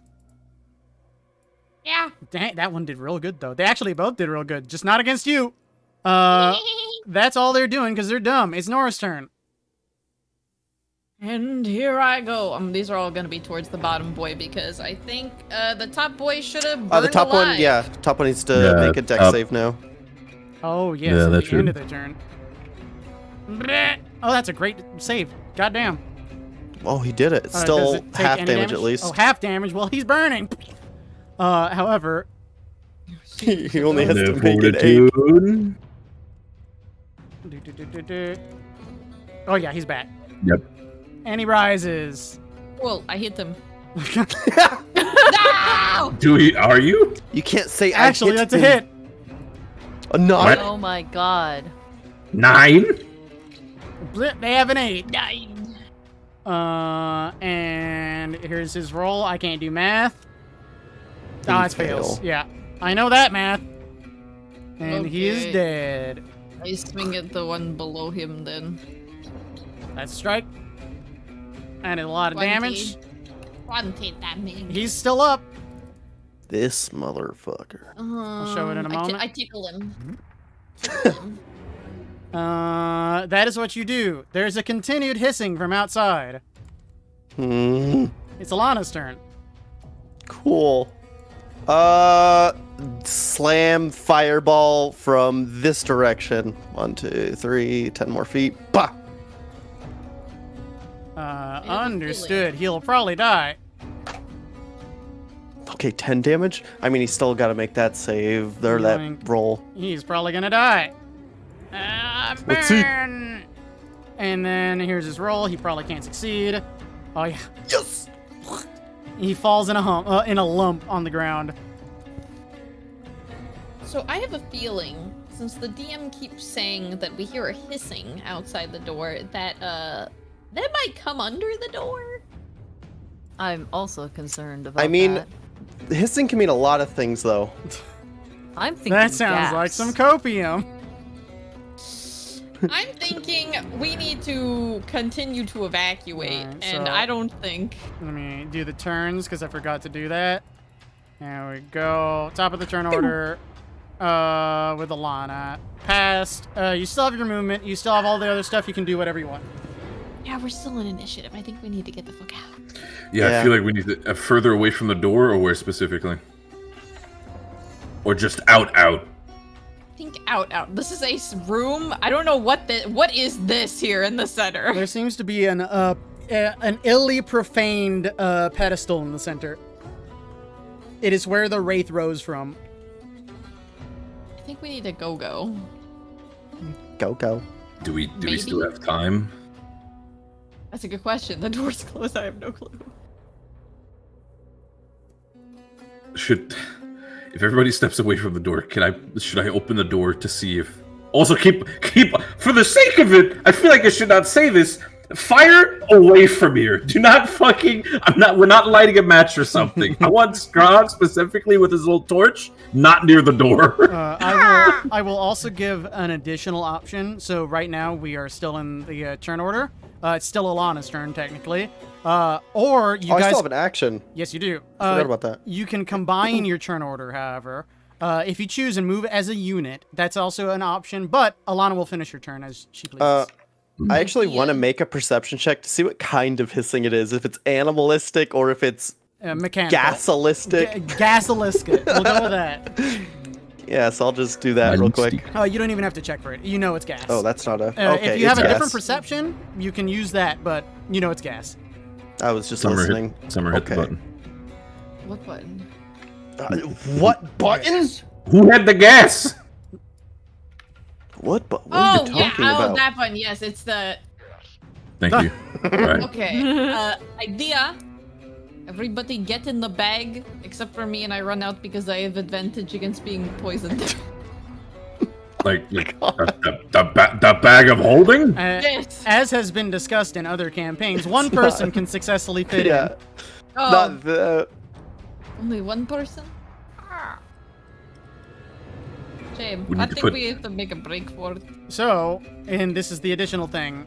Yeah. Dang, that one did real good though. They actually both did real good, just not against you. That's all they're doing because they're dumb. It's Nora's turn. And here I go. These are all going to be towards the bottom boy because I think the top boy should have burned The top alive. one, yeah. Top one needs to Yeah, make a dex top. save now. Oh yes, Yeah, at that's the end true. of the turn. Bleh. Oh, that's a great save. Goddamn. Oh, he did it. It's Does still it take half any damage at least. Oh, half damage. Well, he's burning. However, He only has to The make it 8. fortitude. Oh yeah, he's back. Yep. And he rises. Well, I hit him. Are you? You can't say Actually, I hit that's a hit. A 9. What? Oh my god. 9? Blip, they have an 8. 9. And here's his roll. I can't do math. You It fails. fail. Yeah, I know that math. And he is Okay. dead. I swing at the one below him then. That's a strike. And a lot of 20. damage. 20 damage. He's still up. This motherfucker. I'll show it in a moment. I tickle him. That is what you do. There's a continued hissing from outside. It's Alana's turn. Cool. Slam fireball from this direction. 1, 2, 3, 10 more feet. Bah! Understood. He'll probably die. Okay, 10 damage? I mean, he's still got to make that save, or that Yoink. roll. He's probably gonna die. Let's see. Burn! And then here's his roll. He probably can't succeed. Oh yeah. Yes! He falls in a lump on the ground. So I have a feeling, since the DM keeps saying that we hear a hissing outside the door, that that might come under the door. I'm also concerned about I mean, that. hissing can mean a lot of things, though. I'm thinking That sounds gas. like some copium. I'm thinking we need to continue to evacuate, Alright, and so- I don't think. Let me do the turns because I forgot to do that. There we go. Top of the turn order. With Alana. Passed. You still have your movement. You still have all the other stuff. You can do whatever you want. Yeah, we're still in initiative. I think we need to get the fuck out. Yeah, Yeah. I feel like we need to further away from the door, or where specifically? Or just out. I think out. This is a room. I don't know what is this here in the center. There seems to be an illy profaned pedestal in the center. It is where the wraith rose from. I think we need to go. Go. Do we still Maybe. have time? That's a good question. The door's closed. I have no clue. If everybody steps away from the door, should I open the door to see if? Also, keep for the sake of it. I feel like I should not say this. Fire away from here. Do not fucking. We're not lighting a match or something. I want Scrog specifically with his little torch, not near the door. I will also give an additional option. So right now we are still in the turn order. It's still Alana's turn technically. Or you I guys. still have an action. Yes, you do. Forgot about that. You can combine your turn order, however. If you choose and move as a unit, that's also an option. But Alana will finish her turn as she pleases. I actually want to make a perception check to see what kind of hissing it is. If it's animalistic or if it's Mechanical. gasalistic. Gasalistic. We'll go with that. Yeah, so I'll just do that real quick. You don't even have to check for it. You know it's gas. Oh, that's not a. Okay, if you have it's a different gas. perception, you can use that, but you know it's gas. I was just Summer listening. hit the button. What button? What button? Who had the gas? What? What are you Yeah. talking Oh, about? that button. Yes, it's the. Thank you. Right. Okay. Idea. Everybody get in the bag except for me, and I run out because I have advantage against being poisoned. Like the bag of holding? Yes. As has been discussed in other campaigns, one person can successfully fit Yeah. in. Oh, Not the. only one person? Shame. We I need to think put- we have to make a break for it. So, and this is the additional thing.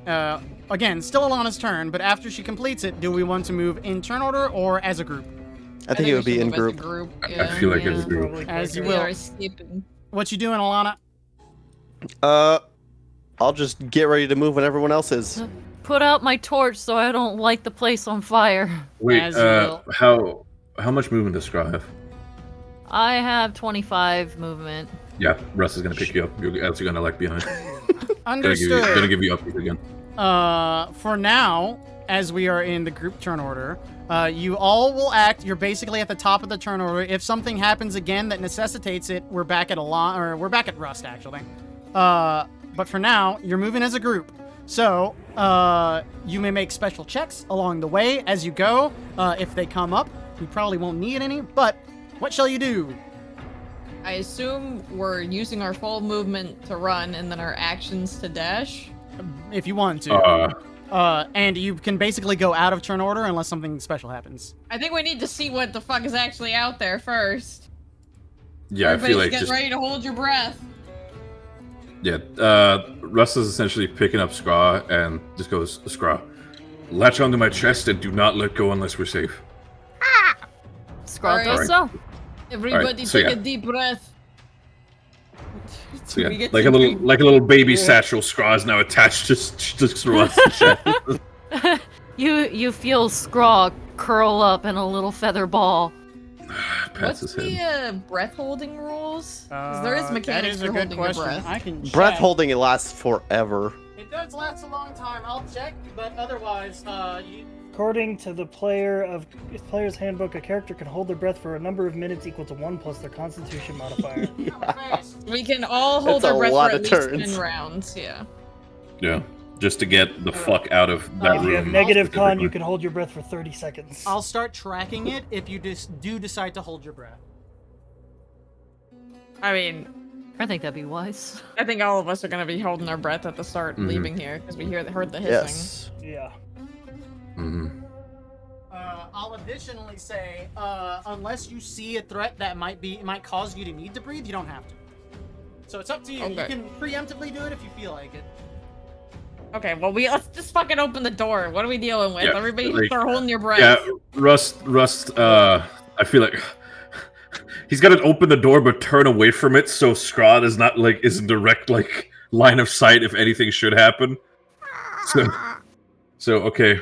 Again, still Alana's turn, but after she completes it, do we want to move in turn order or as a group? I think it would we be should in move as a group. I feel like it's a group. Probably As you quicker. We will. are escaping. What you doing, Alana? I'll just get ready to move when everyone else is. Put out my torch so I don't light the place on fire. Wait, As you will. how much movement does Scraw have? I have 25 movement. Yeah, Russ is gonna pick you up. You're also gonna lag behind. Gonna Understood. give you up again. for now, as we are in the group turn order, you all will act. You're basically at the top of the turn order. If something happens again that necessitates it, we're back at we're back at Rust actually. But for now, you're moving as a group. So, you may make special checks along the way as you go. If they come up, we probably won't need any, but what shall you do? I assume we're using our full movement to run and then our actions to dash. If you want to. And you can basically go out of turn order unless something special happens. I think we need to see what the fuck is actually out there first. Yeah, Everybody's I feel like get just ready to hold your breath. yeah. Russ is essentially picking up Scraw and just goes, Scraw, latch onto my chest and do not let go unless we're safe. Scrawl Alright. does so. Everybody so take yeah. a deep breath. So yeah, We get like to a little drink- like a little baby satchel, Scraw is now attached to Scraw's chest. You feel Scraw curl up in a little feather ball. What's Passes him. the breath holding rules? Because there is That mechanics is for a good holding your question. breath. I can Breath check. holding it lasts forever. It does last a long time. I'll check, but otherwise, According to the player's handbook, a character can hold their breath for a number of minutes equal to 1 plus their Constitution modifier. We can all hold That's our a breath lot for of at least turns. 10 rounds, yeah. Yeah, just to get the fuck out of that If you have room. negative con, specifically. you can hold your breath for 30 seconds. I'll start tracking it if you do decide to hold your breath. I mean, I think that'd be wise. I think all of us are going to be holding our breath at the start Mhm. leaving here because we heard the hissing. Yes. Yeah. Mhm. I'll additionally say, unless you see a threat that might cause you to need to breathe, you don't have to. So it's up to you. You Okay. can preemptively do it if you feel like it. Okay, well, let's just fucking open the door. What are we dealing with? Yeah, Everybody like- start holding your breath. Yeah, Rust. I feel like he's got to open the door but turn away from it so Scrod is not is in direct line of sight if anything should happen. So okay.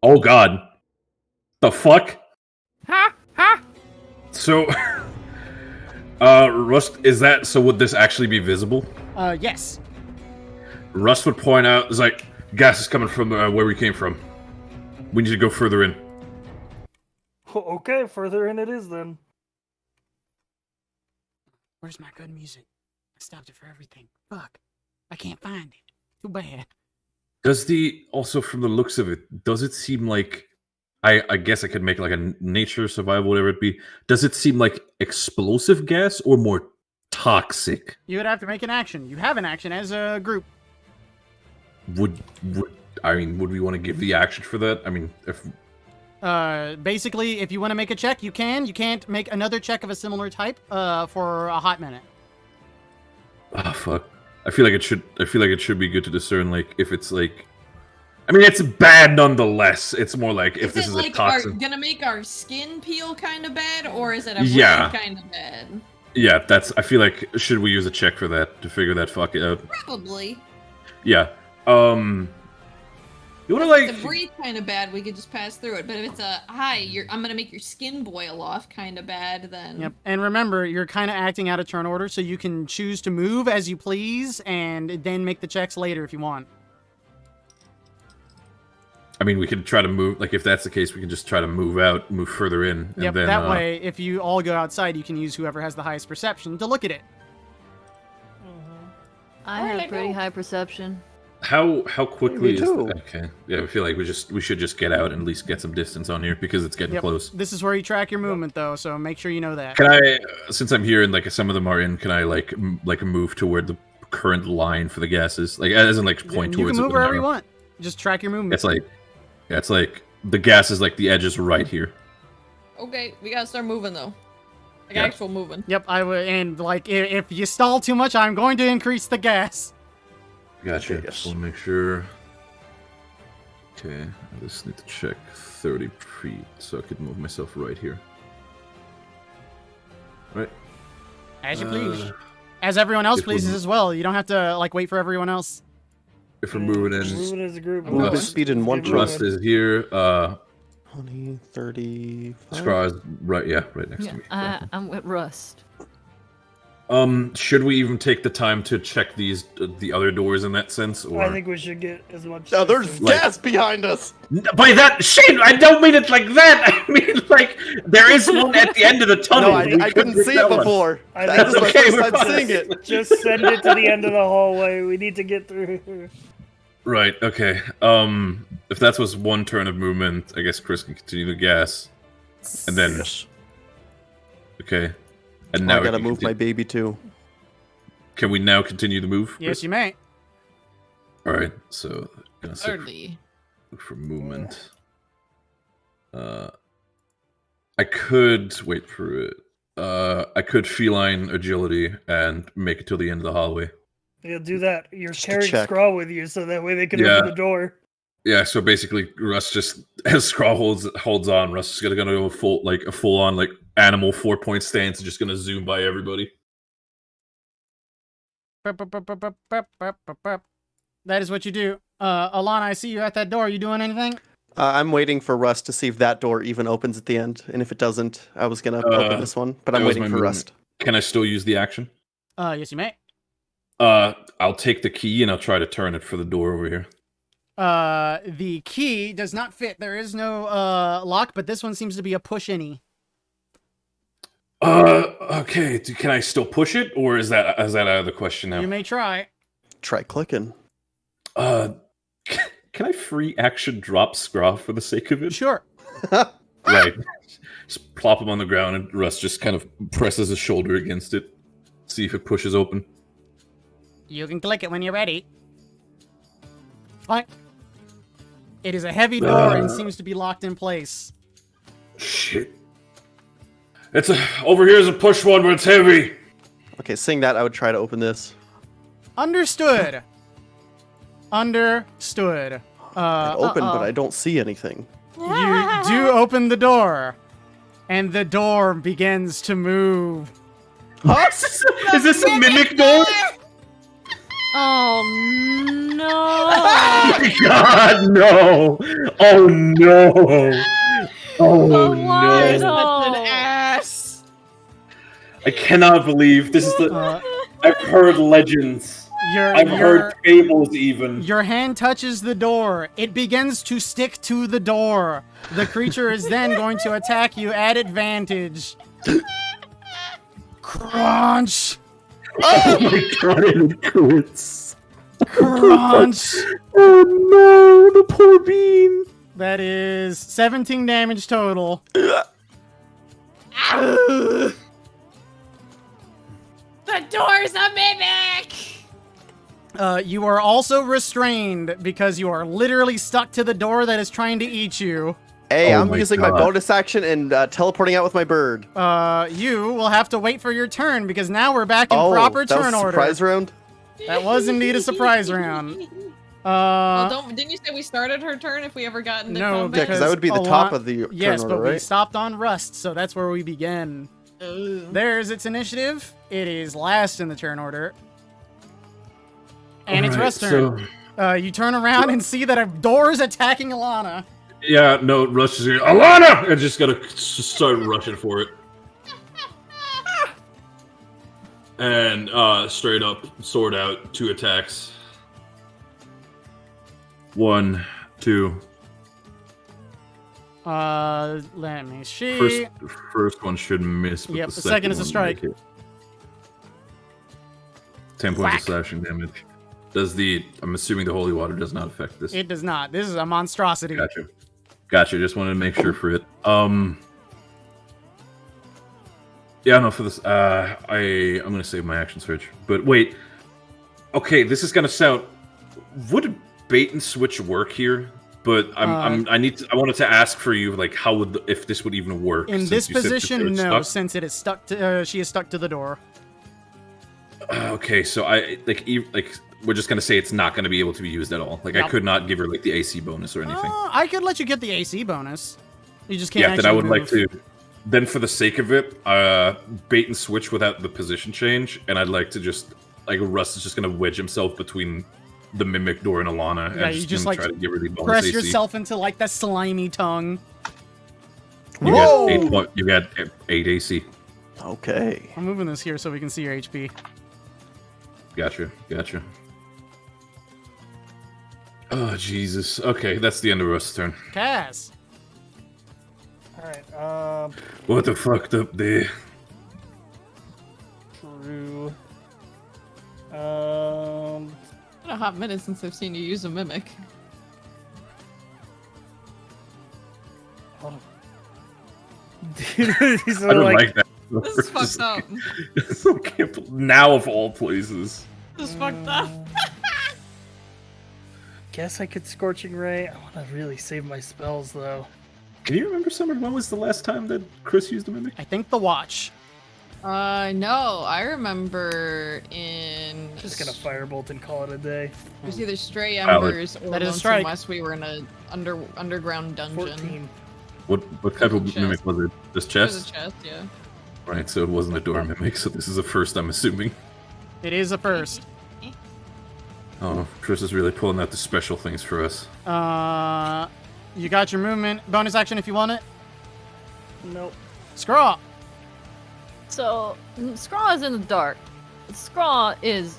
Oh God. The fuck. Ha! Ha! So, Rust, is that so? Would this actually be visible? Yes. Rust would point out, it's like gas is coming from where we came from. We need to go further in. Okay, further in it is then. Where's my good music? I stopped it for everything. Fuck. I can't find it. Too bad. Also from the looks of it, does it seem like I guess I could make like a nature survival, whatever it be. Does it seem like explosive gas or more toxic? You would have to make an action. You have an action as a group. Would we want to give the action for that? I mean, if Basically, if you want to make a check, you can. You can't make another check of a similar type for a hot minute. ah fuck. I feel like it should be good to discern if it's I mean, it's bad nonetheless. It's more like if this is a toxin. Gonna make our skin peel kind of bad, or is it a Yeah. kind of bad? Yeah, I feel like should we use a check for that to figure that fuck out? Probably. Yeah. You wanna If it's a breathe kind of bad, we could just pass through it. But if it's a I'm gonna make your skin boil off kind of bad, then Yep. And remember, you're kind of acting out of turn order, so you can choose to move as you please, and then make the checks later if you want. I mean, we could try to move. If that's the case, we can just try to move further in. And Yep. then, That way, if you all go outside, you can use whoever has the highest perception to look at it. I Alright, have pretty high perception. How quickly Me is too. okay? Yeah, I feel like we should just get out and at least get some distance on here because it's getting Yep. close. This is where you track your movement, though, so make sure you know that. Can I, since I'm here and some of them are in, can I move toward the current line for the gases? As in point You towards can it move with an wherever you arrow? want. Just track your movement. It's the gas is the edge is right here. okay, we gotta start moving though. Yeah. Actual moving. Yep, I would, and if you stall too much, I'm going to increase the gas. Gotcha. Yes. Just want to make sure. Okay, I just need to check 30 feet so I could move myself right here. Right. As you please. As everyone else if we're pleases mo- as well. You don't have to wait for everyone else. If we're moving in, Moving as a group. Move with speed in one Get Rust moving. is here. 20, 30. Scraw is right. Yeah, right next Yeah, to me. I'm with Rust. Should we even take the time to check the other doors in that sense? Or I think we should get as much. Oh, there's distance- gas behind us. by that Shane, I don't mean it like that. I mean like there is one at the end of the tunnel. No, We I couldn't couldn't get see it that one. before. I That think was my okay, first we're time fine. seeing it. Just send it to the end of the hallway. We need to get through. Right. Okay. If that was one turn of movement, I guess Chris can continue the gas, and then Yes. okay. And Oh, now I we gotta can move my continue- baby too. Can we now continue the move? Yes, you may. All right. So gonna look Thirdly. for movement. I could wait for it. I could feline agility and make it to the end of the hallway. You'll do that. You're Just to carrying check. Scrawl with you, so that way they can Yeah. open the door. Yeah, so basically, Russ just as Scrawl holds on, Russ is gonna go a full on animal 4-point stance, and just gonna zoom by everybody. That is what you do. Alana, I see you at that door. Are you doing anything? I'm waiting for Rust to see if that door even opens at the end, and if it doesn't, I was gonna open this one, but I'm that was waiting my for movement. Rust. Can I still use the action? Yes, you may. I'll take the key and I'll try to turn it for the door over here. The key does not fit. There is no lock, but this one seems to be a push any. Okay. Can I still push it, or is that out of the question now? You may try. Try clicking. Can I free action drop Scraw for the sake of it? Sure. Right. Just plop him on the ground, and Russ just kind of presses his shoulder against it. See if it pushes open. You can click it when you're ready. Fine. It is a heavy door and seems to be locked in place. Shit. Over here is a push one, but it's heavy. Okay, seeing that, I would try to open this. Understood. Understood. It opened, but uh-oh. I don't see anything. You do open the door, and the door begins to move. Is this a mimic door? Oh no! Oh my God, no! Oh no! Oh why no! not? Such an ass. I cannot believe this is the. Uh, I've heard legends. I've heard fables even. Your hand touches the door. It begins to stick to the door. The creature is then going to attack you at advantage. Crunch! Oh my god, and it crits. Crunch! Oh no, the poor bean. That is 17 damage total. The door's a mimic! You are also restrained because you are literally stuck to the door that is trying to eat you. Hey, Oh I'm my using my God. bonus action and teleporting out with my bird. You will have to wait for your turn because now we're back in Oh, proper that was turn a order. surprise round? That was indeed a surprise round. Well, didn't you say we started her turn if we ever got into No, Yeah, combat? because that would be the top of the Yes, turn but order, we right? stopped on Rust, so that's where we begin. There's its initiative. It is last in the turn order. And it's Alright, Rust's turn. You turn around and see that a door is attacking Alana. Yeah, no, Rush is here. Alana! I just gotta start rushing for it. And straight up, sword out, 2 attacks. 1, 2. Let me see. First one should miss. But Yep, the the second is a one strike. make it. 10 points of slashing damage. I'm assuming the holy water does not affect this. It does not. This is a monstrosity. Gotcha. Just wanted to make sure for it. Yeah, no, for this, I'm gonna save my action search. But wait. Okay, this is gonna sound. Would bait and switch work here? But I wanted to ask for you, like, how would if this would even work? In since this you said that position, they're no, stuck? since it is stuck to. She is stuck to the door. Okay, so we're just gonna say it's not gonna be able to be used at all. Like, I Nope. could not give her like the AC bonus or anything. I could let you get the AC bonus. You just can't. Yeah, then I actually would like move. to. Then, for the sake of it, bait and switch without the position change, and I'd like to just Russ is just gonna wedge himself between the mimic door and Alana, Yeah, and you just, just, gonna like, try to give her the bonus Press AC. yourself into like that slimy tongue. You got 8 AC. Okay. I'm moving this here so we can see your HP. Gotcha. Oh, Jesus. Okay, that's the end of Rust's turn. Cass. Alright, What the fucked up day? true. It's been a hot minute since I've seen you use a mimic. Oh. Dude, these I are don't like, like that. This is fucked up. Now of all places. This is fucked up. guess I could Scorching Ray. I want to really save my spells, though. Can you remember, Summer, when was the last time that Chris used a mimic? I think the watch. No, I remember in. Just gonna Firebolt and call it a day. It was either Stray Valid. Embers or That is a Lonesome strike. West. We were in a underground dungeon. 14. What type of Chest. mimic was it? Just It was chest? a chest, yeah. Right, so it wasn't a door mimic, so this is a first, I'm assuming. It is a first. Oh, Chris is really pulling out the special things for us. You got your movement bonus action if you want it. Nope. Scraw. So, Scraw is in the dark. Scraw is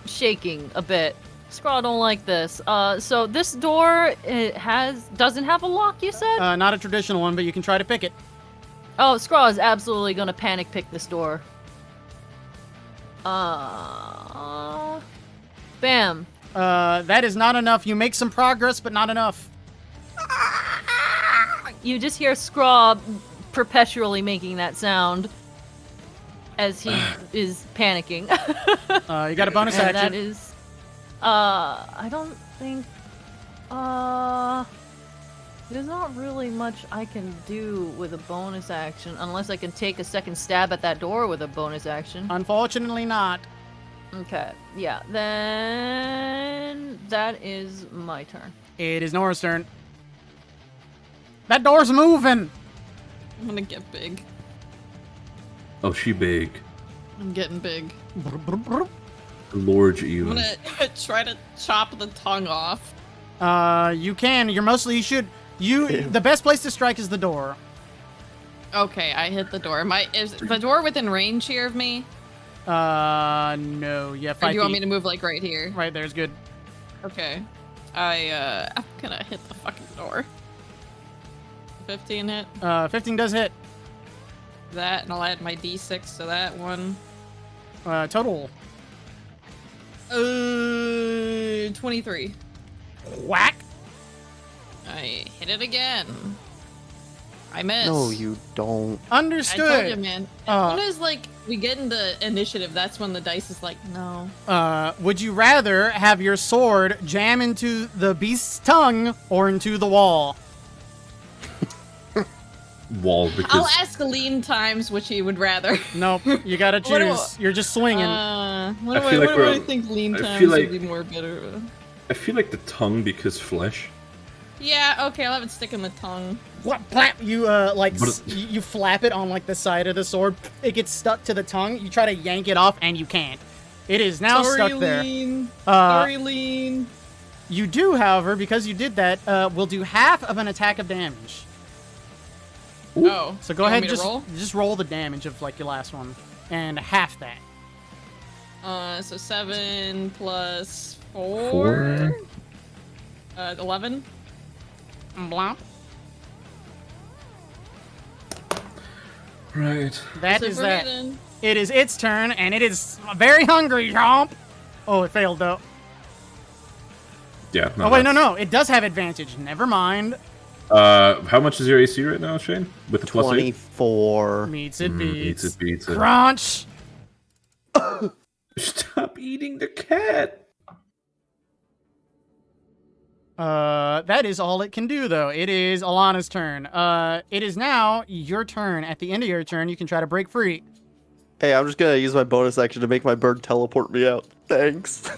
shaking a bit. Scraw don't like this. So this door doesn't have a lock, you said? Not a traditional one, but you can try to pick it. Oh, Scraw is absolutely gonna panic pick this door. Bam. That is not enough. You make some progress, but not enough. You just hear Scraw perpetually making that sound as he is panicking. You got a bonus And action. that is, I don't think, there's not really much I can do with a bonus action unless I can take a second stab at that door with a bonus action. Unfortunately not. Okay, yeah, then that is my turn. It is Nora's turn. That door's moving. I'm gonna get big. Oh, she big. I'm getting big. Lord I'm Eva. gonna try to chop the tongue off. You can. You should. The best place to strike is the door. Okay, I hit the door. Is the door within range here of me? No. Yeah, 5 Or do you want me feet. to move like right here? Right there's good. Okay. I'm gonna hit the fucking door. 15 hit. 15 does hit. That, and I'll add my d6 to that one. Total. 23. Whack. I hit it again. I missed. No, you don't. I Understood. told you, man. As soon as like we get into initiative, that's when the dice is like, no. Would you rather have your sword jam into the beast's tongue or into the wall? Wall, because I'll ask lean times which he would rather. Nope. You gotta What do choose. You're just swinging. What I feel like do I we're- think lean I times feel like- would be more better? I feel like the tongue because flesh. Yeah, okay, I'll have it stick in the tongue. Flap. You But- you flap it on like the side of the sword. It gets stuck to the tongue. You try to yank it off, and you can't. It is now Sorry, stuck there. lean. Uh, Sorry, lean. You do, however, because you did that, will do half of an attack of damage. Oh, So go you want ahead, me to roll? just roll the damage of like your last one, and half that. So 7 plus 4. 11. Blomp. Right. That That's it is for me that. then. It is its turn, and it is very hungry, Chomp. Oh, it failed though. Yeah. Oh wait, no, that's- no, it does have advantage. Never mind. How much is your AC right now, Shane? With the plus 8? 24. Meets it beats. Beats it, beats it. Crunch. Stop eating the cat! That is all it can do, though. It is Alana's turn. It is now your turn. At the end of your turn, you can try to break free. Hey, I'm just gonna use my bonus action to make my bird teleport me out. Thanks.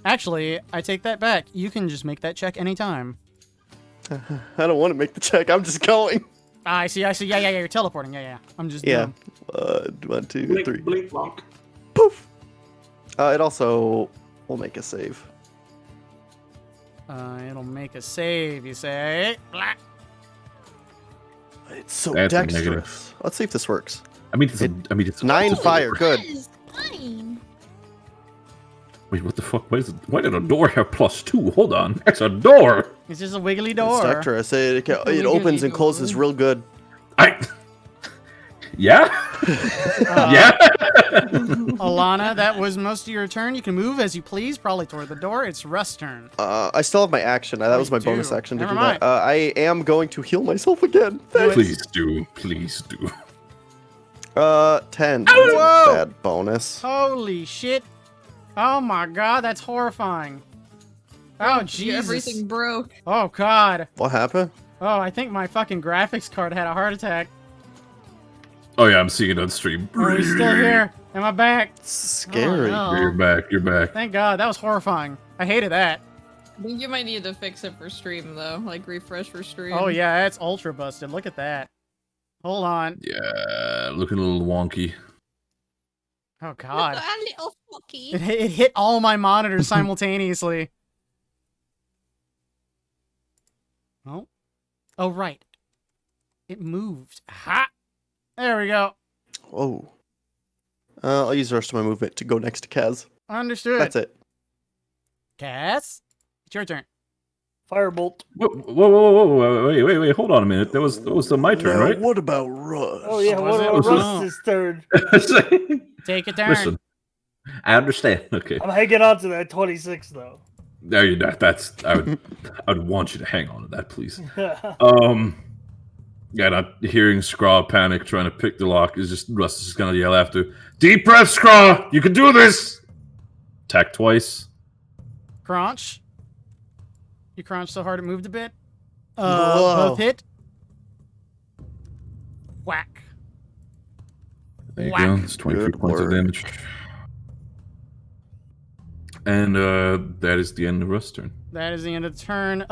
Actually, I take that back. You can just make that check anytime. I don't want to make the check. I'm just going. I see. Yeah, you're teleporting. Yeah. I'm just Yeah. dumb. 1, 2, Blink, 3. blink, blonk. Poof. It also will make a save. It'll make a save, you say. Blah. It's so That's a dexterous. negative. Let's see if this works. I mean, it's 9 fire. Good. Yes, fine. Wait, what the fuck? Why did a door have +2? Hold on, it's a door. It's just a wiggly It's door. dexterous. It opens and closes real good. Yeah. Yeah. Alana, that was most of your turn. You can move as you please, probably toward the door. It's Rust's turn. I still have my action. That was my you bonus do. action to Never do mind. that. I am going to heal myself again. Please do. 10. Whoa! Bad bonus. Holy shit. Oh my god, that's horrifying. Oh, Jesus. Everything broke. Oh, God. What happened? Oh, I think my fucking graphics card had a heart attack. Oh yeah, I'm seeing it on stream. Oh, he's still here. Am I back? Scary. Oh, no. You're back. You're back. Thank God. That was horrifying. I hated that. I think you might need to fix it for stream though, like refresh for stream. Oh, yeah, it's ultra busted. Look at that. Hold on. Yeah, looking a little wonky. Oh, God. A little fucky. It hit all my monitors simultaneously. Oh. Oh, right. It moved. Ha! There we go. Whoa. I'll use the rest of my movement to go next to Kaz. Understood. That's it. Cass, it's your turn. Firebolt. Whoa, wait, hold on a minute. That was my turn, Now, right? what about Rush? Oh yeah, Was what it? about Oh. Rust's turn? Take a turn. Listen, I understand. Okay. I'm hanging on to that 26 though. No, you're not. I would want you to hang on to that, please. Yeah, not hearing Scraw panic, trying to pick the lock is just Russ is just gonna yell after. Deep breath, Scraw! You can do this! Attack twice. Crunch. You crunched so hard it moved a bit. Whoa. Both hit. Whack. There you Whack. go. It's 23 Good points of work. damage. And that is the end of Russ' turn. That is the end of the turn.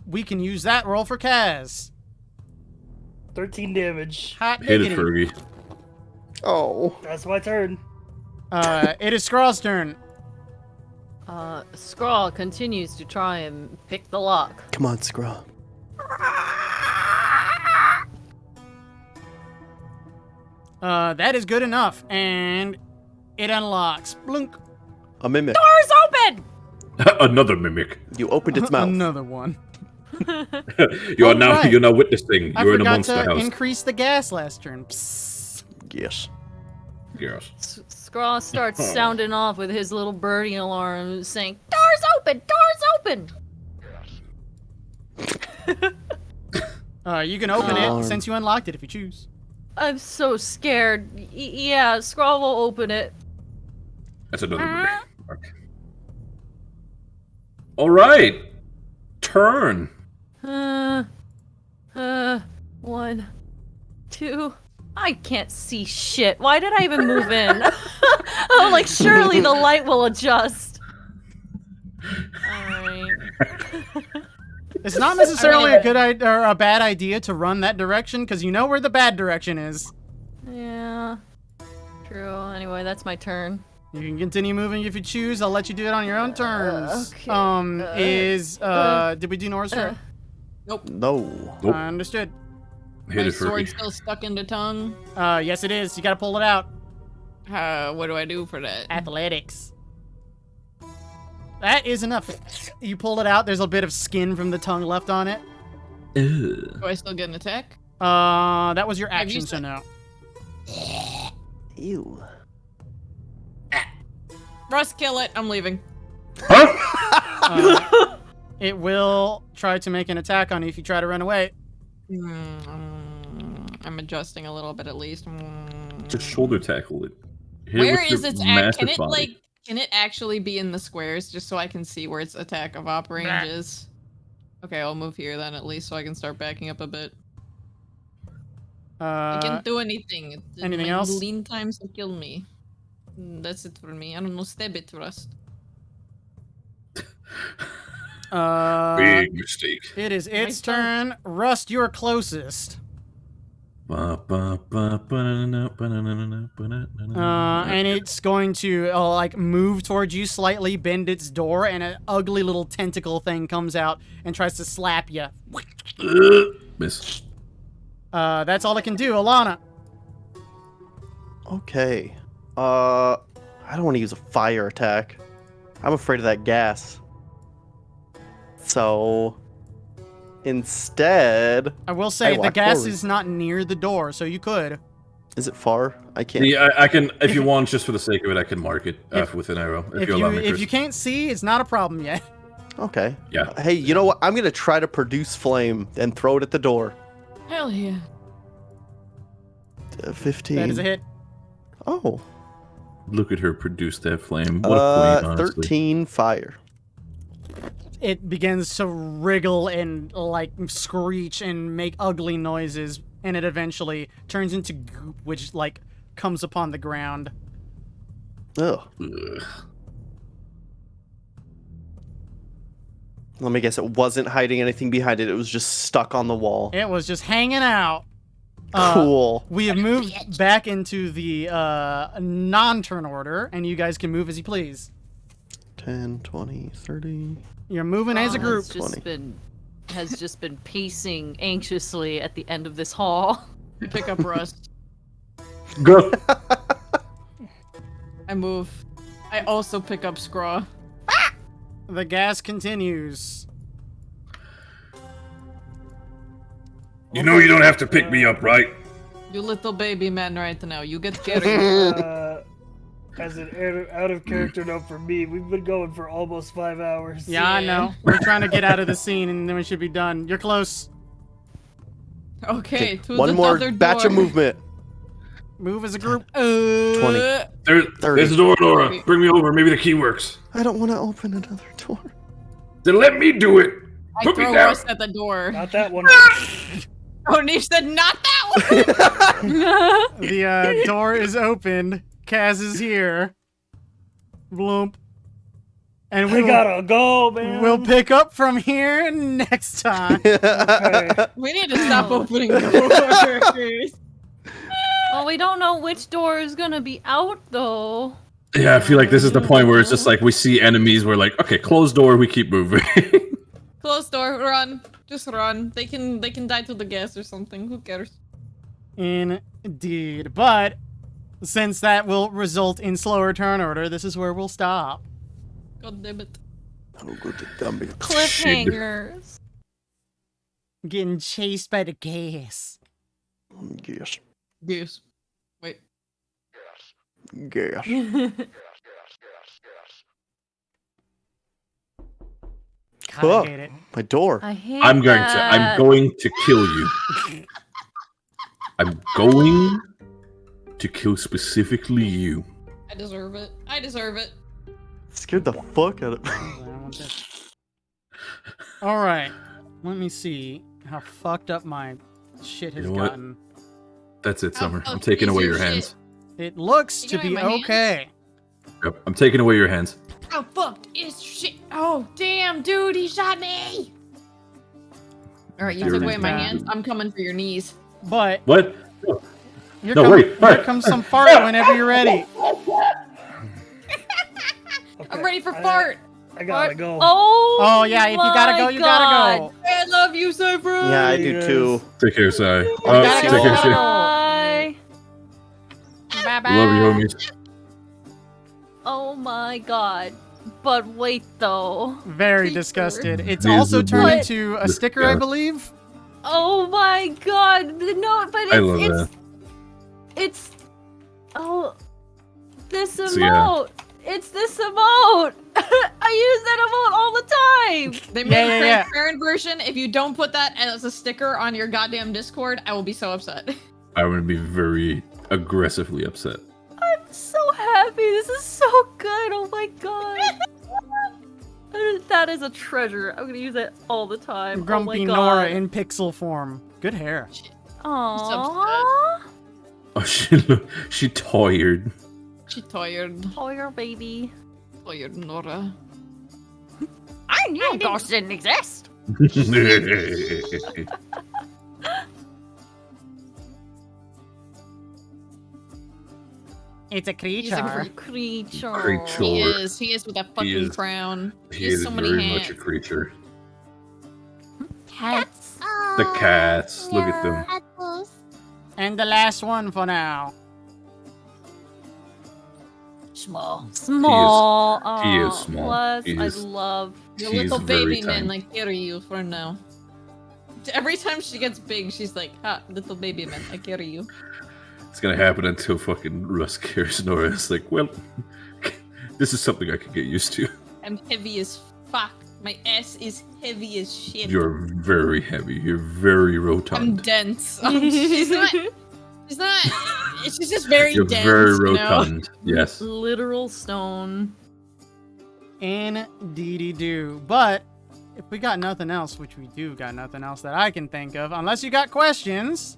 We can use that roll for Kaz. 13 damage. Hot Hit it, diggity. Fergie. Oh. That's my turn. It is Skraw's turn. Scrawl continues to try and pick the lock. Come on, Scraw. That is good enough, and it unlocks. Blunk. A mimic. Door's open! Another mimic. You opened its mouth. Another one. You're Alright. now witnessing. I You're in a forgot monster to house. increase the gas last turn. Psst. Yes. Yes. Scrawl starts sounding off with his little birdie alarm, saying, "Door's open! Door's open!" You can open Darn. it since you unlocked it if you choose. I'm so scared. Yeah, Scrawl will open it. That's another mimic. Okay. All right. Turn. 1, 2. I can't see shit. Why did I even move in? I'm like, surely the light will adjust. Alright. It's not necessarily a good idea or a bad idea to run that direction because you know where the bad direction is. Yeah. True. Anyway, that's my turn. You can continue moving if you choose. I'll let you do it on your own terms. Okay. Did we do Nora's turn? No. Nope. Understood. Hit My it, sword's Fergie. still stuck in the tongue. Yes, it is. You gotta pull it out. What do I do for that? Athletics. That is enough. You pull it out. There's a bit of skin from the tongue left on it. Ugh. Do I still get an attack? That was your Have action, you so said- no. Ew. Russ, kill it. I'm leaving. It will try to make an attack on you if you try to run away. I'm adjusting a little bit at least. Just shoulder tackle it. Hit it Where with is your its massive Can it body. Can it actually be in the squares just so I can see where its attack of op range is? Okay, I'll move here then at least so I can start backing up a bit. I can't do anything. anything My else? Lean times will kill me. That's it for me. I don't know. Stab it, Rust. Big mistake. It is its turn. turn. Rust, you're closest. And it's going to like move towards you slightly, bend its door, and an ugly little tentacle thing comes out and tries to slap you. Miss. That's all it can do. Alana. Okay. I don't want to use a fire attack. I'm afraid of that gas. So instead, I will say the walk gas forward. is not near the door, so you could. Is it far? I can't. Yeah, I can. If you want, just for the sake of it, I can mark it with an arrow. If you allow me, if Chris. you can't see, it's not a problem yet. Okay. Yeah. Hey, you know what? I'm gonna try to produce flame and throw it at the door. Hell yeah. 15. That is a hit. Oh. Look at her produce that flame. What a queen, honestly. 13 fire. It begins to wriggle and like screech and make ugly noises, and it eventually turns into goop, which like comes upon the ground. Ugh. Ugh. Let me guess, it wasn't hiding anything behind it. It was just stuck on the wall. It was just hanging out. Cool. We have moved back into the non-turn order, and you guys can move as you please. 10, 20, 30. You're moving as a group. Has just been pacing anxiously at the end of this hall. Pick up Rust. Go. I move. I also pick up Scraw. The gas continues. You know you don't have to pick me up, right? You little baby man right now. You get carried. As an out of character note for me, we've been going for almost 5 hours. Yeah, I know. We're trying to get out of the scene, and then we should be done. You're close. Okay, to One the more other batch door. of movement. Move as a group. 20. There's the door, Nora. Bring me over. Maybe the key works. I don't want to open another door. Then let me do it. I Put me throw down. Rust at the door. Not that one. Oh, Niche said not that one! The door is opened. Kaz is here. Bloomp. And We gotta go, man. We'll pick up from here next time. Okay. We need to stop opening doors. Well, we don't know which door is gonna be out, though. Yeah, I feel like this is the point where it's just like we see enemies. We're like, okay, closed door. We keep moving. Close door, run. Just run. They can die to the gas or something. Who cares? Indeed. But since that will result in slower turn order, this is where we'll stop. God damn it. Oh, good to dumb it. Cliffhangers. Getting chased by the gas. Gas. Yes. Wait. Gas. God, I hate it. My door. I hate I'm going to kill you. I'm going to kill specifically you. I deserve it. I deserve it. Scared the fuck out of me. Alright. Let me see how fucked up my shit has You know what? gotten. That's it, Summer. Oh, I'm taking is away your your shit. hands. It looks You to can be have my hands? okay. Yep, I'm taking away your hands. Oh, fuck. It's shit. Oh, damn, dude. He shot me. Alright, you You're took away my bad. hands. I'm coming for your knees. But What? here, No, come- wait, here wait. comes some fart whenever you're ready. I'm ready for fart. I gotta go. Oh yeah, if you gotta go, you gotta go. I love you, Cypher. Yeah, I do too. Take care, Sai. gotta Take go. care, Sai. Bye. Bye-bye. Love you, homies. Oh my god. But wait, though. Very Creature. disgusted. It's Miserable. also turned into a sticker, I Yeah. believe. Oh my god. No, but I love that. It's oh, this So, emote. yeah. It's this emote. I use that emote all the time. They made a yeah. transparent version. If you don't put that as a sticker on your goddamn Discord, I will be so upset. I would be very aggressively upset. I'm so happy. This is so good. Oh my god. That is a treasure. I'm gonna use it all the time. Grumpy oh my Nora god. in pixel form. Good hair. Aww. Oh, she tired. She tired. Oh, your baby. Tired, Nora. I knew ghosts didn't exist. It's a He's a creature. Creature. Creature. He is. He is with that fucking is- crown. He has is so many very hands. much a creature. Cats. The cats, look at them. Apples. And the last one for now. small. Small. he is Aw, small. Bless. He I is- love. Your She is little very baby man, tiny. I carry you for now. Every time she gets big, she's like, "Ha, little baby man, I carry you." It's gonna happen until fucking Russ carries Nora. It's like, well, this is something I could get used to. I'm heavy as fuck. My ass is heavy as shit. You're very heavy. You're very I'm rotund. dense. She's not. She's not. She's just very You're dense. very you know? rotund. Yes. Literal stone. Indeedy do. But if we got nothing else, which we do got nothing else that I can think of, unless you got questions.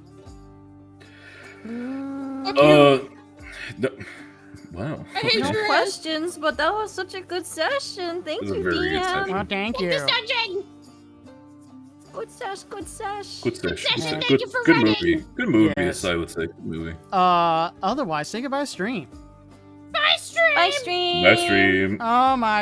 No, wow. I hate No your ass. questions, but that was such a good session. Thank It was a you, very good DM. session. Well, thank Thank you. you, Sergeant. Good sesh, good sesh. Good session. session, thank Good, you for good running. movie. Good movie, Yes. yes, I would say. Good movie. Otherwise, say goodbye stream. Bye, stream. Bye, stream. Best stream. Oh my